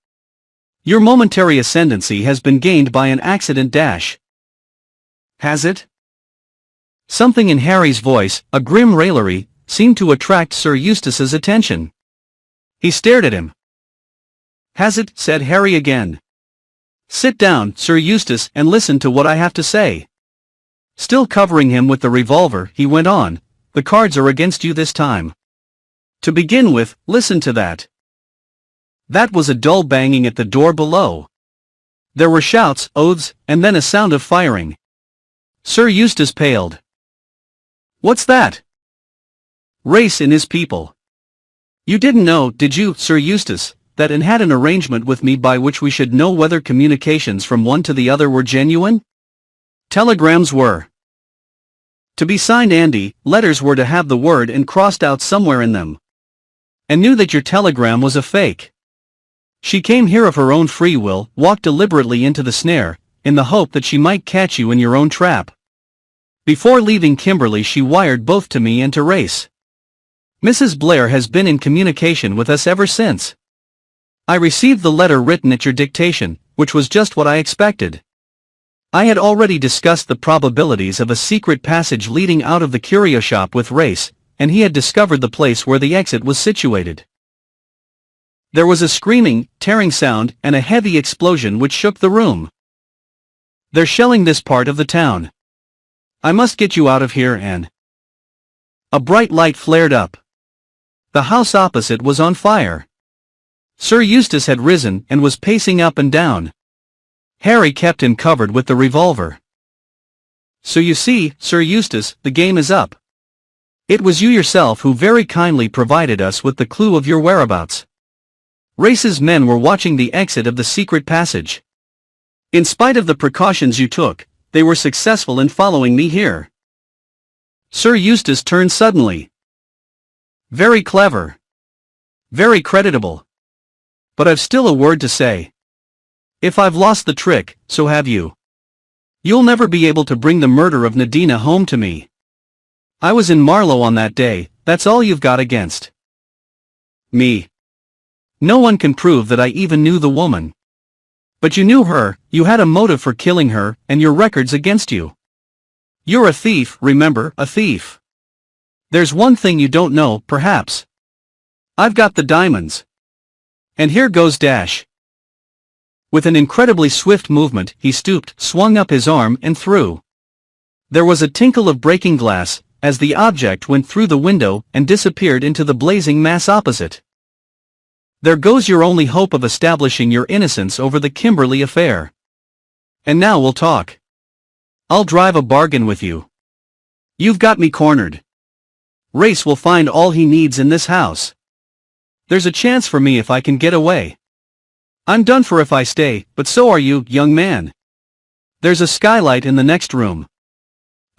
Your momentary ascendancy has been gained by an accident dash." "Has it?" Something in Harry's voice, a grim raillery, seemed to attract Sir Eustace's attention. He stared at him. "Has it?" said Harry again. "Sit down, Sir Eustace, and listen to what I have to say." Still covering him with the revolver, he went on, "The cards are against you this time. To begin with, listen to that." That was a dull banging at the door below. There were shouts, oaths, and then a sound of firing. Sir Eustace paled. "What's that?" "Race and his people. You didn't know, did you, Sir Eustace, that Anne had an arrangement with me by which we should know whether communications from one to the other were genuine? Telegrams were to be signed Andy, letters were to have the word and crossed out somewhere in them. And knew that your telegram was a fake. She came here of her own free will, walked deliberately into the snare, in the hope that she might catch you in your own trap. Before leaving Kimberley she wired both to me and to Race. Mrs. Blair has been in communication with us ever since. I received the letter written at your dictation, which was just what I expected. I had already discussed the probabilities of a secret passage leading out of the curio shop with Race, and he had discovered the place where the exit was situated. There was a screaming, tearing sound, and a heavy explosion which shook the room. "They're shelling this part of the town. I must get you out of here, Anne." A bright light flared up. The house opposite was on fire. Sir Eustace had risen and was pacing up and down. Harry kept him covered with the revolver. "So you see, Sir Eustace, the game is up. It was you yourself who very kindly provided us with the clue of your whereabouts. Race's men were watching the exit of the secret passage. In spite of the precautions you took, they were successful in following me here." Sir Eustace turned suddenly. "Very clever. Very creditable. But I've still a word to say. If I've lost the trick, so have you. You'll never be able to bring the murder of Nadina home to me. I was in Marlow on that day, that's all you've got against me. No one can prove that I even knew the woman. But you knew her, you had a motive for killing her, and your record's against you. You're a thief, remember, a thief. There's one thing you don't know, perhaps. I've got the diamonds. And here goes dash." With an incredibly swift movement, he stooped, swung up his arm, and threw. There was a tinkle of breaking glass, as the object went through the window and disappeared into the blazing mass opposite. "There goes your only hope of establishing your innocence over the Kimberley affair. And now we'll talk. I'll drive a bargain with you. You've got me cornered. Race will find all he needs in this house. There's a chance for me if I can get away. I'm done for if I stay, but so are you, young man. There's a skylight in the next room.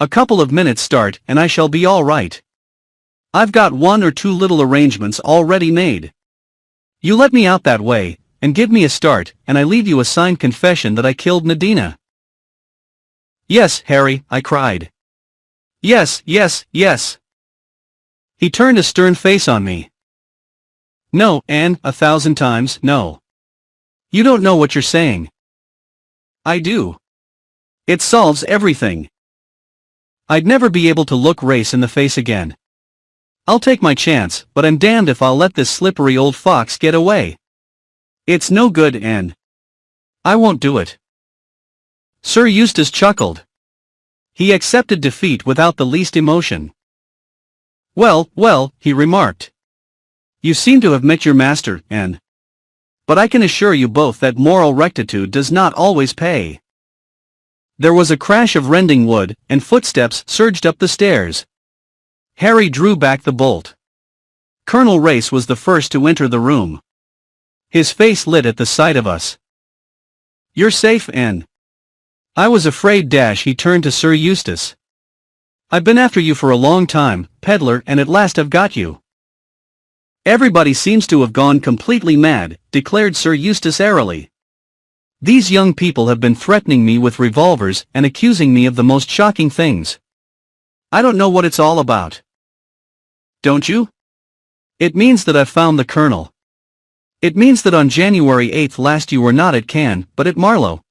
A couple of minutes start and I shall be all right. I've got one or two little arrangements already made. You let me out that way, and give me a start, and I leave you a signed confession that I killed Nadina." "Yes, Harry," I cried. "Yes, yes, yes." He turned a stern face on me. "No, Anne, 1,000 times, no. You don't know what you're saying." "I do. It solves everything. I'd never be able to look Race in the face again. I'll take my chance, but I'm damned if I'll let this slippery old fox get away. It's no good, Anne. I won't do it." Sir Eustace chuckled. He accepted defeat without the least emotion. "Well, well," he remarked. "You seem to have met your master, Anne. But I can assure you both that moral rectitude does not always pay." There was a crash of rending wood, and footsteps surged up the stairs. Harry drew back the bolt. Colonel Race was the first to enter the room. His face lit at the sight of us. "You're safe, Anne. I was afraid. He turned to Sir Eustace. I've been after you for a long time, Pedlar, and at last I've got you. Everybody seems to have gone completely mad, declared Sir Eustace airily. These young people have been threatening me with revolvers and accusing me of the most shocking things. I don't know what it's all about. Don't you? It means that I've found the Colonel. It means that on January 8th last you were not at Cannes, but at Marlow.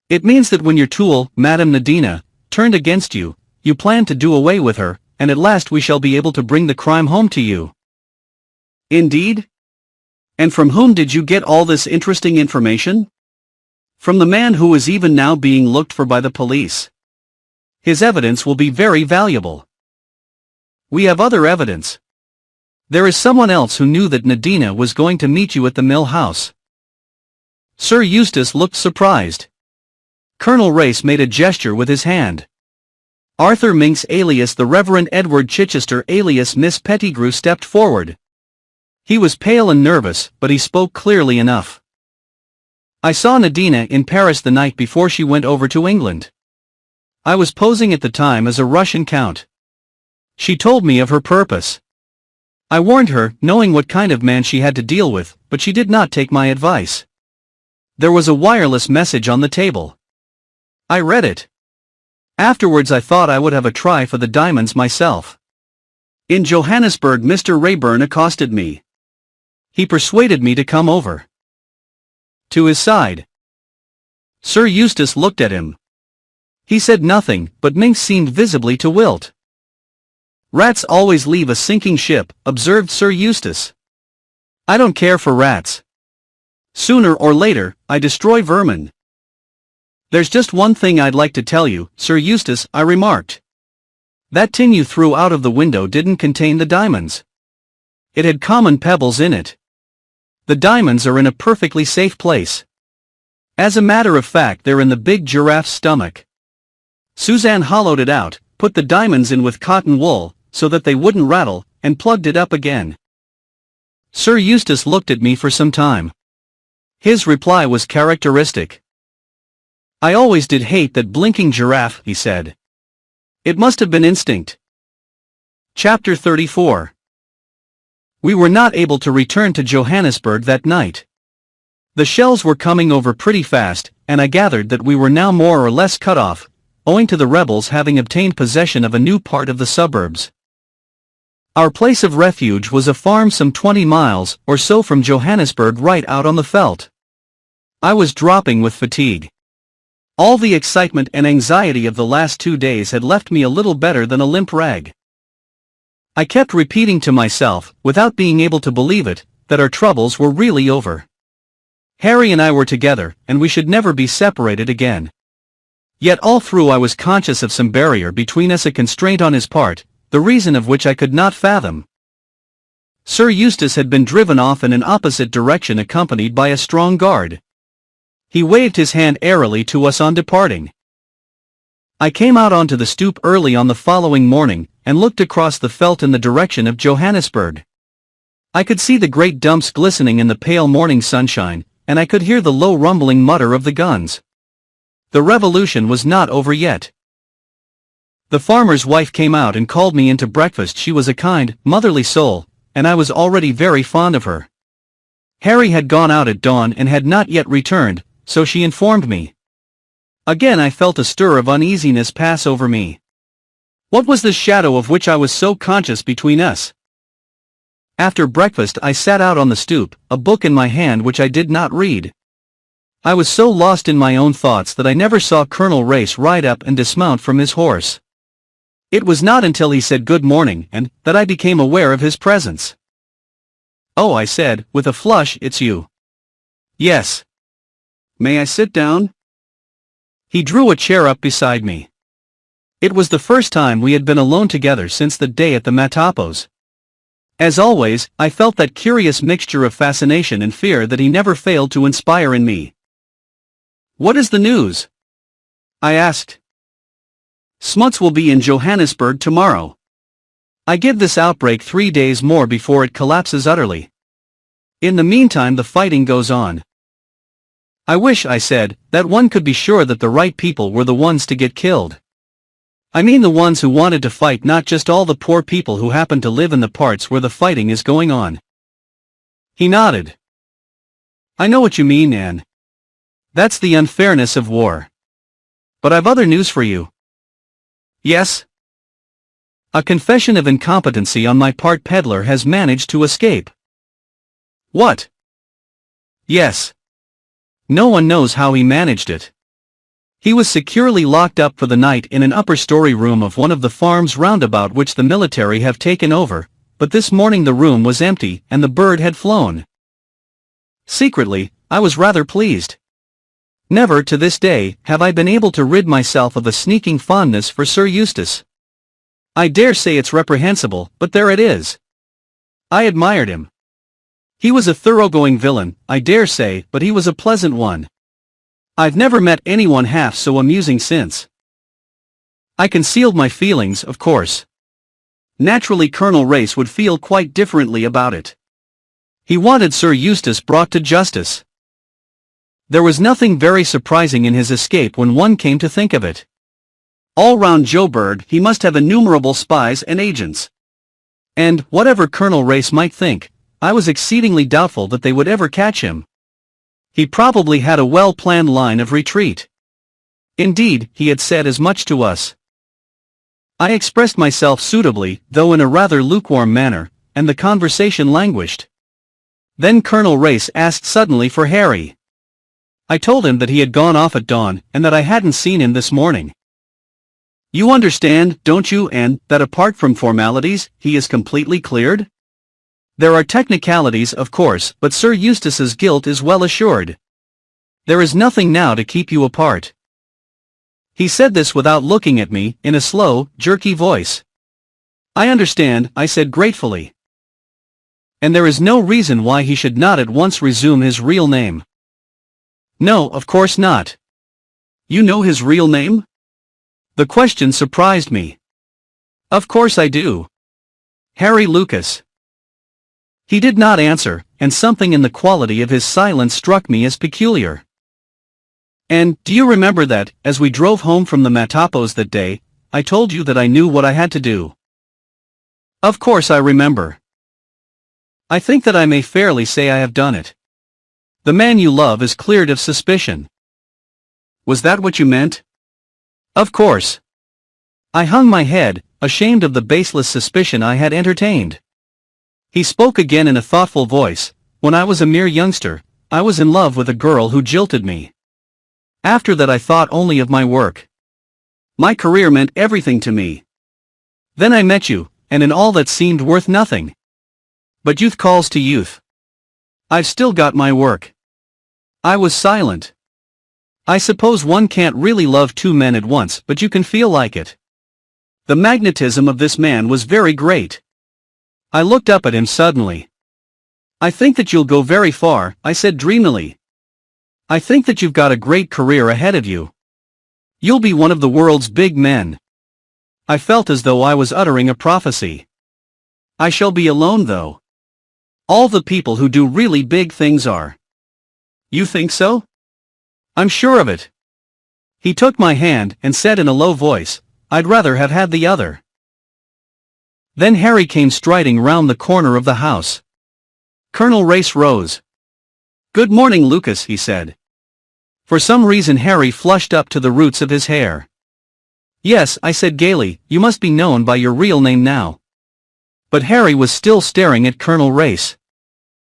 It means that when your tool, Madame Nadina, turned against you, you planned to do away with her, and at last we shall be able to bring the crime home to you. Indeed? And from whom did you get all this interesting information? From the man who is even now being looked for by the police. His evidence will be very valuable. We have other evidence. There is someone else who knew that Nadina was going to meet you at the mill house. Sir Eustace looked surprised. Colonel Race made a gesture with his hand. Arthur Minks alias the Reverend Edward Chichester alias Miss Pettigrew stepped forward. He was pale and nervous, but he spoke clearly enough. I saw Nadina in Paris the night before she went over to England. I was posing at the time as a Russian count. She told me of her purpose. I warned her, knowing what kind of man she had to deal with, but she did not take my advice. There was a wireless message on the table. I read it. Afterwards I thought I would have a try for the diamonds myself. In Johannesburg Mr. Rayburn accosted me. He persuaded me to come over. To his side. Sir Eustace looked at him. He said nothing, but Minks seemed visibly to wilt. Rats always leave a sinking ship, observed Sir Eustace. I don't care for rats. Sooner or later, I destroy vermin. There's just one thing I'd like to tell you, Sir Eustace, I remarked. That tin you threw out of the window didn't contain the diamonds. It had common pebbles in it. The diamonds are in a perfectly safe place. As a matter of fact, they're in the big giraffe's stomach. Suzanne hollowed it out, put the diamonds in with cotton wool, so that they wouldn't rattle, and plugged it up again. Sir Eustace looked at me for some time. His reply was characteristic. I always did hate that blinking giraffe, he said. It must have been instinct. Chapter 34. We were not able to return to Johannesburg that night. The shells were coming over pretty fast, and I gathered that we were now more or less cut off, owing to the rebels having obtained possession of a new part of the suburbs. Our place of refuge was a farm some 20 miles or so from Johannesburg, right out on the veldt. I was dropping with fatigue. All the excitement and anxiety of the last 2 days had left me a little better than a limp rag. I kept repeating to myself, without being able to believe it, that our troubles were really over. Harry and I were together, and we should never be separated again. Yet all through I was conscious of some barrier between us, a constraint on his part, the reason of which I could not fathom. Sir Eustace had been driven off in an opposite direction accompanied by a strong guard. He waved his hand airily to us on departing. I came out onto the stoop early on the following morning, and looked across the veldt in the direction of Johannesburg. I could see the great dumps glistening in the pale morning sunshine, and I could hear the low rumbling mutter of the guns. The revolution was not over yet. The farmer's wife came out and called me into breakfast. She was a kind, motherly soul, and I was already very fond of her. Harry had gone out at dawn and had not yet returned, so she informed me. Again I felt a stir of uneasiness pass over me. What was the shadow of which I was so conscious between us? After breakfast I sat out on the stoop, a book in my hand which I did not read. I was so lost in my own thoughts that I never saw Colonel Race ride up and dismount from his horse. It was not until he said good morning and that I became aware of his presence. "Oh," I said, with a flush, "it's you." "Yes." "May I sit down?" He drew a chair up beside me. It was the first time we had been alone together since the day at the Matapos. As always, I felt that curious mixture of fascination and fear that he never failed to inspire in me. "What is the news?" I asked. "Smuts will be in Johannesburg tomorrow. I give this outbreak 3 days more before it collapses utterly. In the meantime the fighting goes on." I wish, I said, that one could be sure that the right people were the ones to get killed. I mean the ones who wanted to fight, not just all the poor people who happen to live in the parts where the fighting is going on. He nodded. I know what you mean, Anne. That's the unfairness of war. But I've other news for you. Yes? A confession of incompetency on my part. Pedlar has managed to escape. What? Yes. No one knows how he managed it. He was securely locked up for the night in an upper-story room of one of the farms roundabout which the military have taken over, but this morning the room was empty and the bird had flown. Secretly, I was rather pleased. Never to this day have I been able to rid myself of a sneaking fondness for Sir Eustace. I dare say it's reprehensible, but there it is. I admired him. He was a thoroughgoing villain, I dare say, but he was a pleasant one. I've never met anyone half so amusing since. I concealed my feelings, of course. Naturally, Colonel Race would feel quite differently about it. He wanted Sir Eustace brought to justice. There was nothing very surprising in his escape when one came to think of it. All round Joe Bird, he must have innumerable spies and agents. And, whatever Colonel Race might think, I was exceedingly doubtful that they would ever catch him. He probably had a well-planned line of retreat. Indeed, he had said as much to us. I expressed myself suitably, though in a rather lukewarm manner, and the conversation languished. Then Colonel Race asked suddenly for Harry. I told him that he had gone off at dawn, and that I hadn't seen him this morning. You understand, don't you, Anne, that apart from formalities, he is completely cleared? There are technicalities, of course, but Sir Eustace's guilt is well assured. There is nothing now to keep you apart. He said this without looking at me, in a slow, jerky voice. I understand, I said gratefully. And there is no reason why he should not at once resume his real name. No, of course not. You know his real name? The question surprised me. Of course I do. Harry Lucas. He did not answer, and something in the quality of his silence struck me as peculiar. And, do you remember that, as we drove home from the Matapos that day, I told you that I knew what I had to do? Of course I remember. I think that I may fairly say I have done it. The man you love is cleared of suspicion. Was that what you meant? Of course. I hung my head, ashamed of the baseless suspicion I had entertained. He spoke again in a thoughtful voice. When I was a mere youngster, I was in love with a girl who jilted me. After that I thought only of my work. My career meant everything to me. Then I met you, and in all that seemed worth nothing. But youth calls to youth. I've still got my work. I was silent. I suppose one can't really love two men at once, but you can feel like it. The magnetism of this man was very great. I looked up at him suddenly. I think that you'll go very far, I said dreamily. I think that you've got a great career ahead of you. You'll be one of the world's big men. I felt as though I was uttering a prophecy. I shall be alone though. All the people who do really big things are. You think so? I'm sure of it. He took my hand and said in a low voice, I'd rather have had the other. Then Harry came striding round the corner of the house. Colonel Race rose. Good morning, Lucas, he said. For some reason Harry flushed up to the roots of his hair. Yes, I said gaily, you must be known by your real name now. But Harry was still staring at Colonel Race.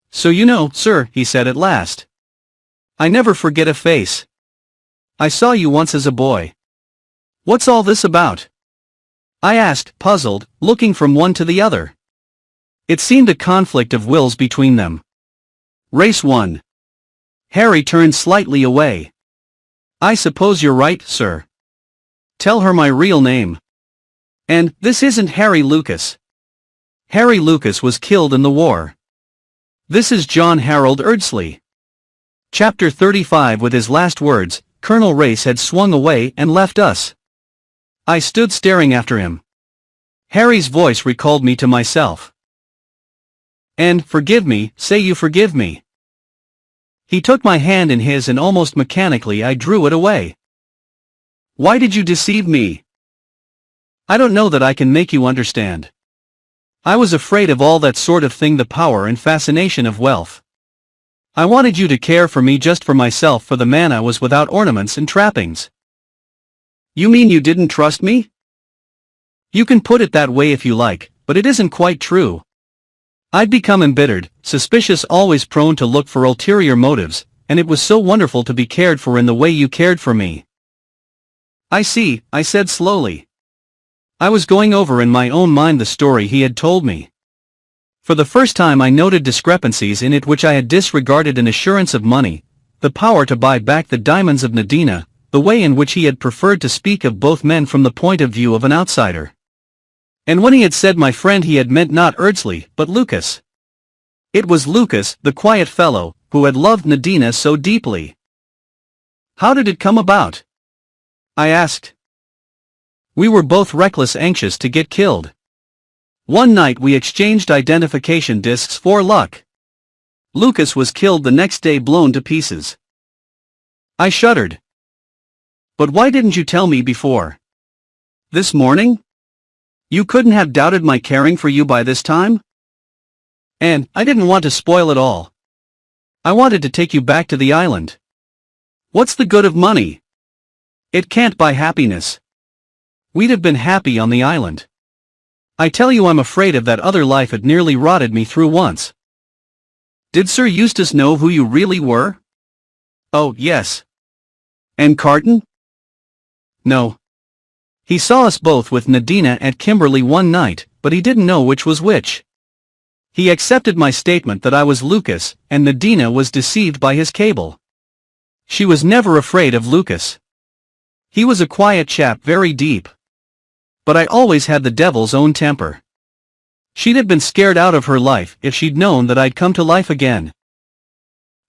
So you know, sir, he said at last. I never forget a face. I saw you once as a boy. What's all this about? I asked, puzzled, looking from one to the other. It seemed a conflict of wills between them. Race won. Harry turned slightly away. I suppose you're right, sir. Tell her my real name. And, this isn't Harry Lucas. Harry Lucas was killed in the war. This is John Harold Erdsley. Chapter 35. With his last words, Colonel Race had swung away and left us. I stood staring after him. Harry's voice recalled me to myself. And, forgive me, say you forgive me. He took my hand in his and almost mechanically I drew it away. Why did you deceive me? I don't know that I can make you understand. I was afraid of all that sort of thing, the power and fascination of wealth. I wanted you to care for me just for myself, for the man I was, without ornaments and trappings. You mean you didn't trust me? You can put it that way if you like, but it isn't quite true. I'd become embittered, suspicious, always prone to look for ulterior motives, and it was so wonderful to be cared for in the way you cared for me. I see, I said slowly. I was going over in my own mind the story he had told me. For the first time I noted discrepancies in it which I had disregarded: an assurance of money, the power to buy back the diamonds of Nadina, the way in which he had preferred to speak of both men from the point of view of an outsider. And when he had said my friend, he had meant not Erdsley, but Lucas. It was Lucas, the quiet fellow, who had loved Nadina so deeply. How did it come about? I asked. We were both reckless, anxious to get killed. One night we exchanged identification discs for luck. Lucas was killed the next day, blown to pieces. I shuddered. But why didn't you tell me before? This morning? You couldn't have doubted my caring for you by this time? And I didn't want to spoil it all. I wanted to take you back to the island. What's the good of money? It can't buy happiness. We'd have been happy on the island. I tell you, I'm afraid of that other life. It nearly rotted me through once. Did Sir Eustace know who you really were? Oh, yes. And Carton? No. He saw us both with Nadina at Kimberley one night, but he didn't know which was which. He accepted my statement that I was Lucas, and Nadina was deceived by his cable. She was never afraid of Lucas. He was a quiet chap, very deep. But I always had the devil's own temper. She'd have been scared out of her life if she'd known that I'd come to life again.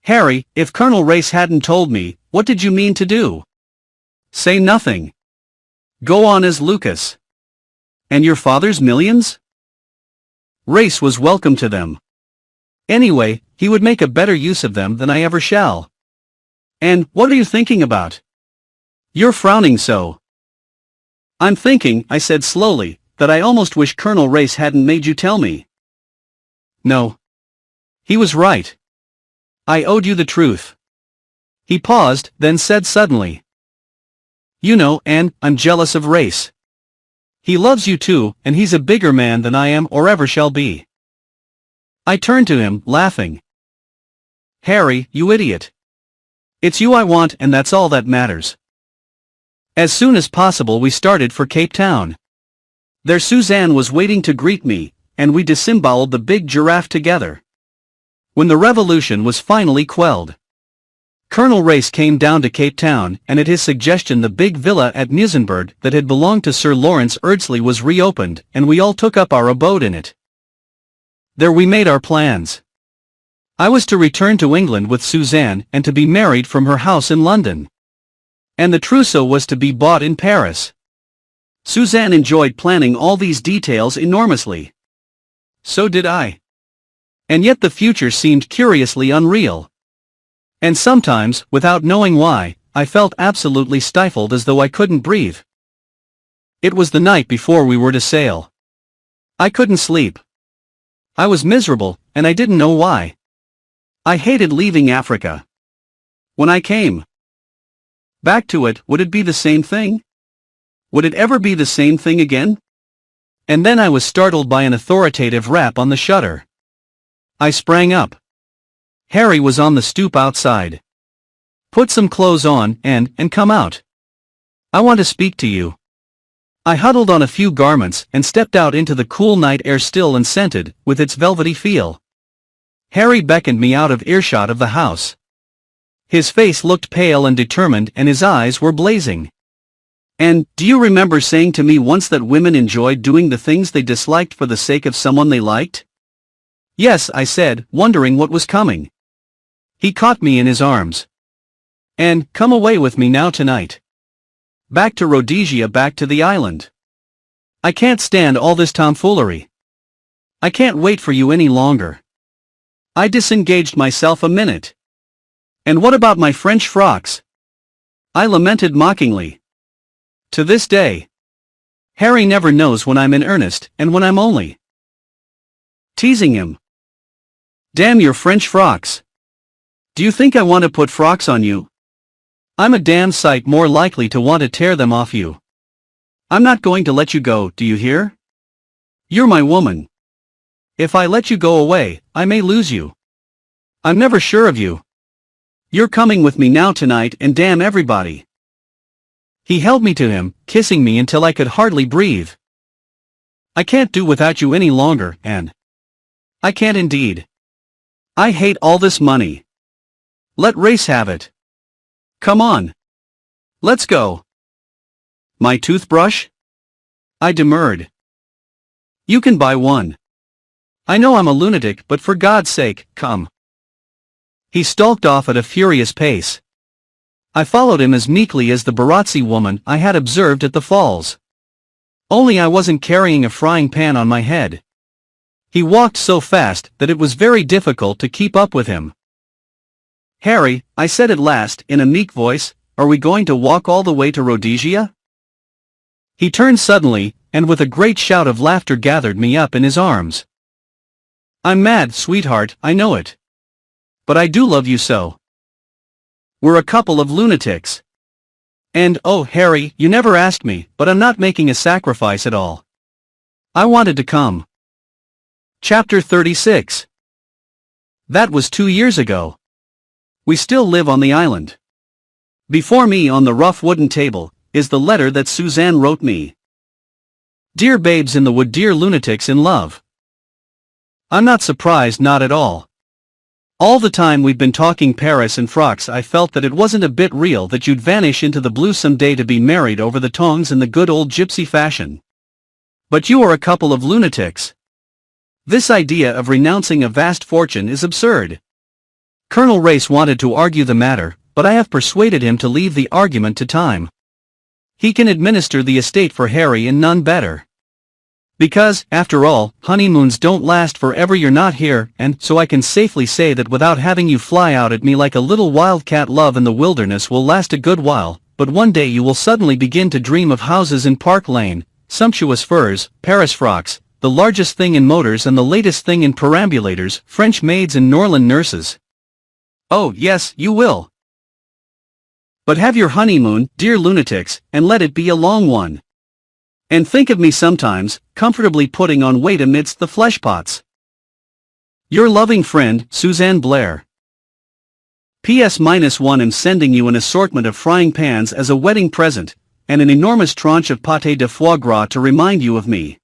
Harry, if Colonel Race hadn't told me, what did you mean to do? Say nothing. Go on as Lucas. And your father's millions? Race was welcome to them. Anyway, he would make a better use of them than I ever shall. And what are you thinking about? You're frowning so. I'm thinking, I said slowly, that I almost wish Colonel Race hadn't made you tell me. No. He was right. I owed you the truth. He paused, then said suddenly. You know, Anne, I'm jealous of Race. He loves you too, and he's a bigger man than I am or ever shall be. I turned to him, laughing. Harry, you idiot. It's you I want, and that's all that matters. As soon as possible we started for Cape Town. There Suzanne was waiting to greet me, and we disemboweled the big giraffe together. When the revolution was finally quelled, Colonel Race came down to Cape Town, and at his suggestion the big villa at Muizenberg that had belonged to Sir Lawrence Erdsley was reopened, and we all took up our abode in it. There we made our plans. I was to return to England with Suzanne and to be married from her house in London. And the trousseau was to be bought in Paris. Suzanne enjoyed planning all these details enormously. So did I. And yet the future seemed curiously unreal. And sometimes, without knowing why, I felt absolutely stifled, as though I couldn't breathe. It was the night before we were to sail. I couldn't sleep. I was miserable, and I didn't know why. I hated leaving Africa. When I came back to it, would it be the same thing? Would it ever be the same thing again? And then I was startled by an authoritative rap on the shutter. I sprang up. Harry was on the stoop outside. Put some clothes on, and come out. I want to speak to you. I huddled on a few garments and stepped out into the cool night air, still and scented, with its velvety feel. Harry beckoned me out of earshot of the house. His face looked pale and determined, and his eyes were blazing. And, do you remember saying to me once that women enjoyed doing the things they disliked for the sake of someone they liked? Yes, I said, wondering what was coming. He caught me in his arms. And, come away with me now tonight. Back to Rhodesia, back to the island. I can't stand all this tomfoolery. I can't wait for you any longer. I disengaged myself a minute. And what about my French frocks? I lamented mockingly. To this day, Harry never knows when I'm in earnest and when I'm only teasing him. Damn your French frocks. Do you think I want to put frocks on you? I'm a damn sight more likely to want to tear them off you. I'm not going to let you go, do you hear? You're my woman. If I let you go away, I may lose you. I'm never sure of you. You're coming with me now tonight and damn everybody. He held me to him, kissing me until I could hardly breathe. I can't do without you any longer, Anne. I can't indeed. I hate all this money. Let Race have it. Come on. Let's go. My toothbrush? I demurred. You can buy one. I know I'm a lunatic, but for God's sake, come. He stalked off at a furious pace. I followed him as meekly as the Barotse woman I had observed at the falls. Only I wasn't carrying a frying pan on my head. He walked so fast that it was very difficult to keep up with him. Harry, I said at last in a meek voice, are we going to walk all the way to Rhodesia? He turned suddenly, and with a great shout of laughter gathered me up in his arms. I'm mad, sweetheart, I know it. But I do love you so. We're a couple of lunatics. And, oh Harry, you never asked me, but I'm not making a sacrifice at all. I wanted to come. Chapter 36. That was 2 years ago. We still live on the island. Before me on the rough wooden table, is the letter that Suzanne wrote me. Dear babes in the wood, dear lunatics in love. I'm not surprised, not at all. All the time we've been talking Paris and frocks I felt that it wasn't a bit real that you'd vanish into the blue someday to be married over the tongs in the good old gypsy fashion. But you are a couple of lunatics. This idea of renouncing a vast fortune is absurd. Colonel Race wanted to argue the matter, but I have persuaded him to leave the argument to time. He can administer the estate for Harry and none better. Because, after all, honeymoons don't last forever, you're not here, and so I can safely say that without having you fly out at me like a little wildcat, love in the wilderness will last a good while, but one day you will suddenly begin to dream of houses in Park Lane, sumptuous furs, Paris frocks, the largest thing in motors and the latest thing in perambulators, French maids and Norland nurses. Oh yes, you will. But have your honeymoon, dear lunatics, and let it be a long one. And think of me sometimes, comfortably putting on weight amidst the fleshpots. Your loving friend, Suzanne Blair. PS-1 am sending you an assortment of frying pans as a wedding present, and an enormous tranche of pâté de foie gras to remind you of me.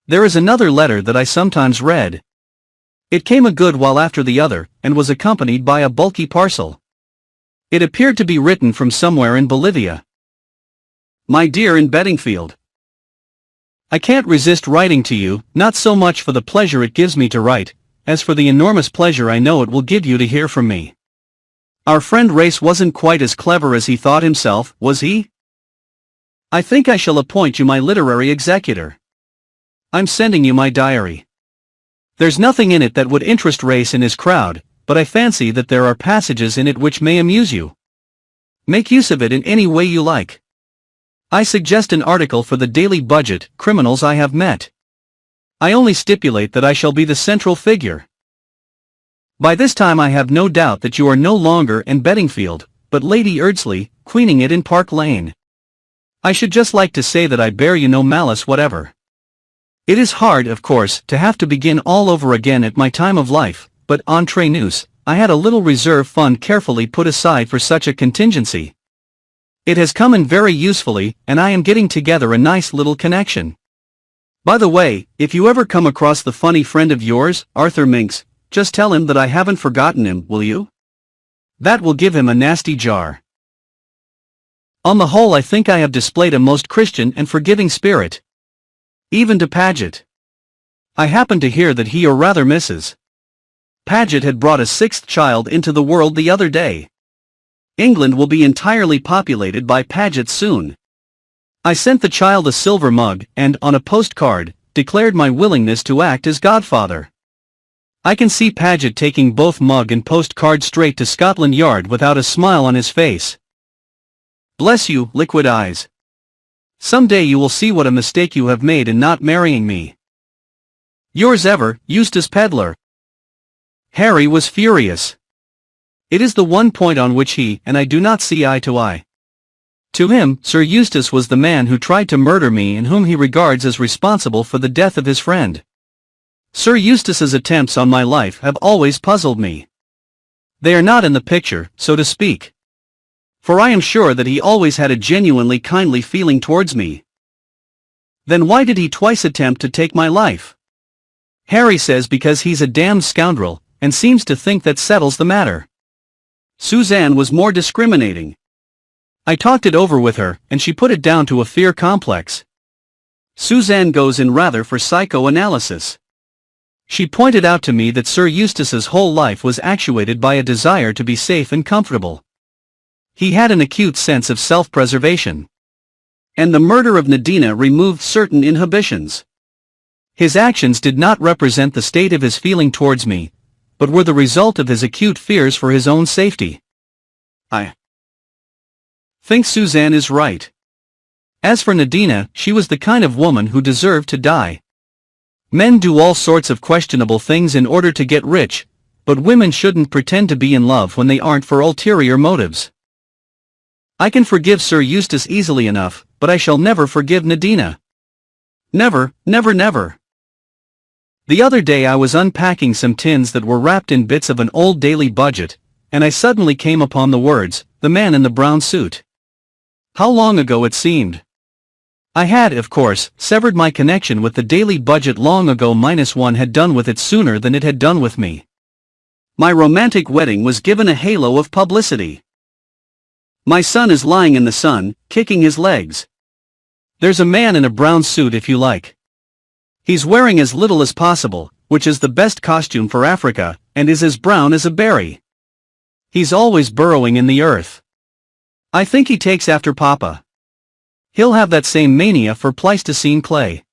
There is another letter that I sometimes read. It came a good while after the other, and was accompanied by a bulky parcel. It appeared to be written from somewhere in Bolivia. My dear Anne Beddingfield, I can't resist writing to you, not so much for the pleasure it gives me to write, as for the enormous pleasure I know it will give you to hear from me. Our friend Race wasn't quite as clever as he thought himself, was he? I think I shall appoint you my literary executor. I'm sending you my diary. There's nothing in it that would interest Race and his crowd, but I fancy that there are passages in it which may amuse you. Make use of it in any way you like. I suggest an article for the daily budget, Criminals I Have Met. I only stipulate that I shall be the central figure. By this time I have no doubt that you are no longer Anne Beddingfield, but Lady Eardsley, queening it in Park Lane. I should just like to say that I bear you no malice whatever. It is hard, of course, to have to begin all over again at my time of life, but entre nous, I had a little reserve fund carefully put aside for such a contingency. It has come in very usefully, and I am getting together a nice little connection. By the way, if you ever come across the funny friend of yours, Arthur Minks, just tell him that I haven't forgotten him, will you? That will give him a nasty jar. On the whole I think I have displayed a most Christian and forgiving spirit. Even to Paget. I happened to hear that he, or rather Mrs. Paget, had brought a sixth child into the world the other day. England will be entirely populated by Pagets soon. I sent the child a silver mug, and, on a postcard, declared my willingness to act as godfather. I can see Paget taking both mug and postcard straight to Scotland Yard without a smile on his face. Bless you, liquid eyes. Someday you will see what a mistake you have made in not marrying me. Yours ever, Eustace Pedlar. Harry was furious. It is the one point on which he and I do not see eye to eye. To him, Sir Eustace was the man who tried to murder me and whom he regards as responsible for the death of his friend. Sir Eustace's attempts on my life have always puzzled me. They are not in the picture, so to speak. For I am sure that he always had a genuinely kindly feeling towards me. Then why did he twice attempt to take my life? Harry says because he's a damned scoundrel, and seems to think that settles the matter. Suzanne was more discriminating. I talked it over with her, and she put it down to a fear complex. Suzanne goes in rather for psychoanalysis. She pointed out to me that Sir Eustace's whole life was actuated by a desire to be safe and comfortable. He had an acute sense of self-preservation. And the murder of Nadina removed certain inhibitions. His actions did not represent the state of his feeling towards me, but were the result of his acute fears for his own safety. I think Suzanne is right. As for Nadina, she was the kind of woman who deserved to die. Men do all sorts of questionable things in order to get rich, but women shouldn't pretend to be in love when they aren't for ulterior motives. I can forgive Sir Eustace easily enough, but I shall never forgive Nadina. Never, never, never. The other day I was unpacking some tins that were wrapped in bits of an old Daily Budget, and I suddenly came upon the words, "The man in the brown suit." How long ago it seemed. I had, of course, severed my connection with the Daily Budget long ago. -1 had done with it sooner than it had done with me. My romantic wedding was given a halo of publicity. My son is lying in the sun, kicking his legs. There's a man in a brown suit if you like. He's wearing as little as possible, which is the best costume for Africa, and is as brown as a berry. He's always burrowing in the earth. I think he takes after Papa. He'll have that same mania for Pleistocene clay.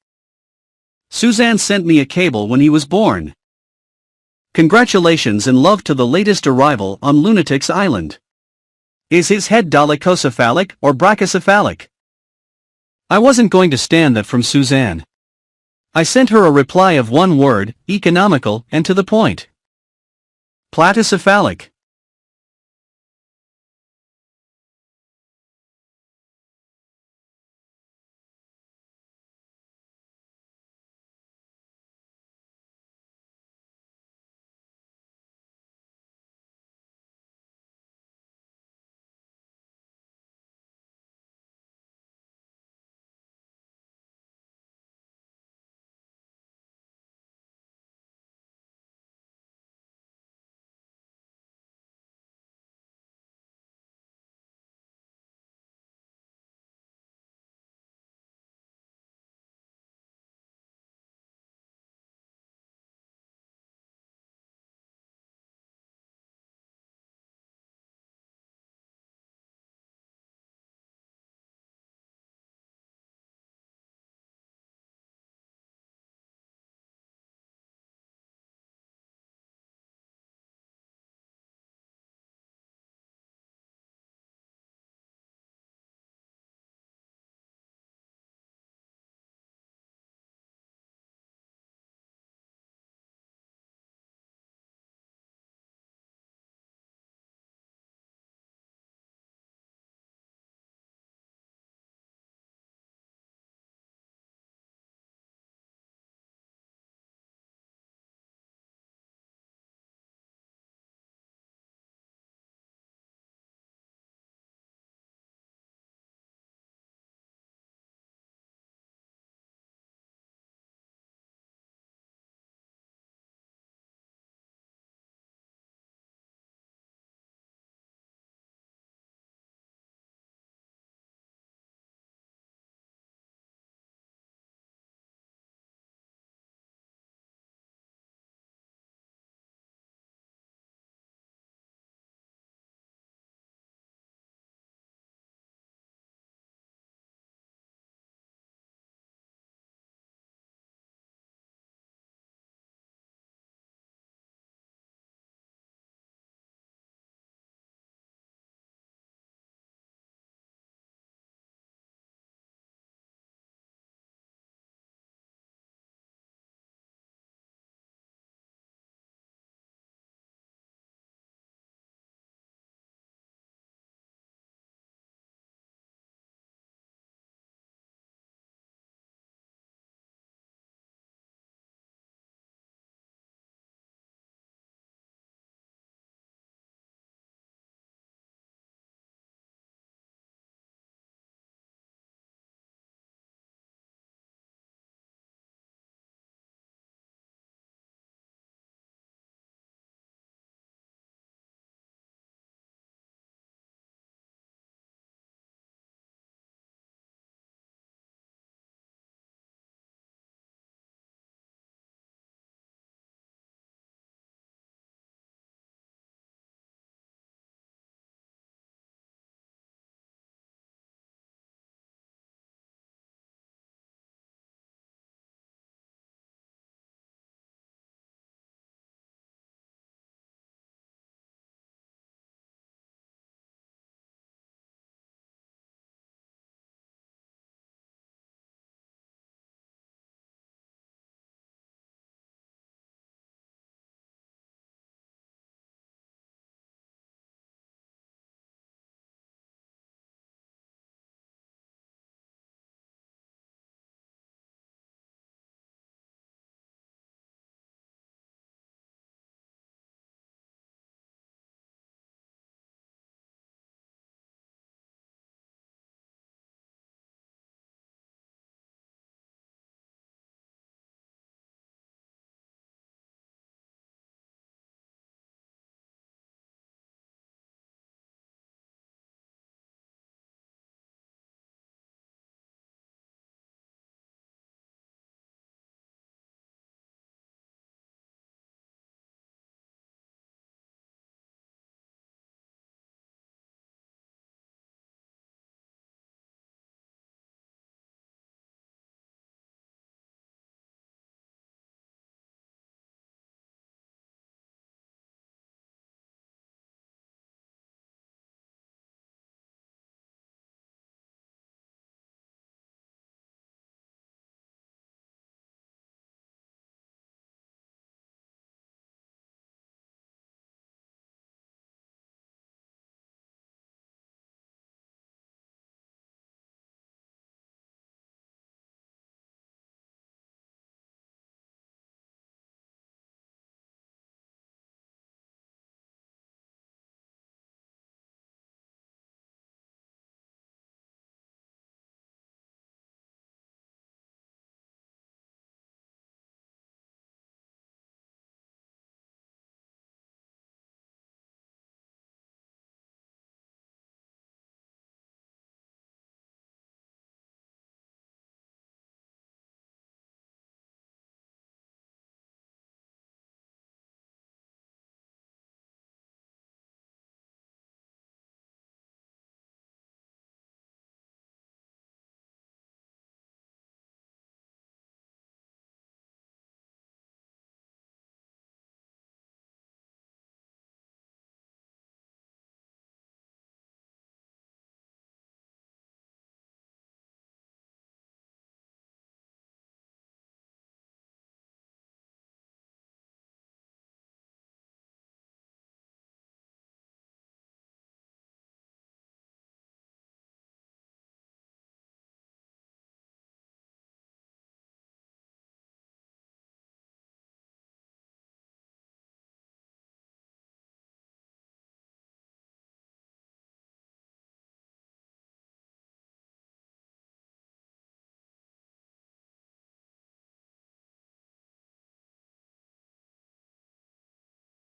Suzanne sent me a cable when he was born. Congratulations and love to the latest arrival on Lunatic's Island. Is his head dolichocephalic or brachycephalic? I wasn't going to stand that from Suzanne. I sent her a reply of one word, economical and to the point. Platocephalic.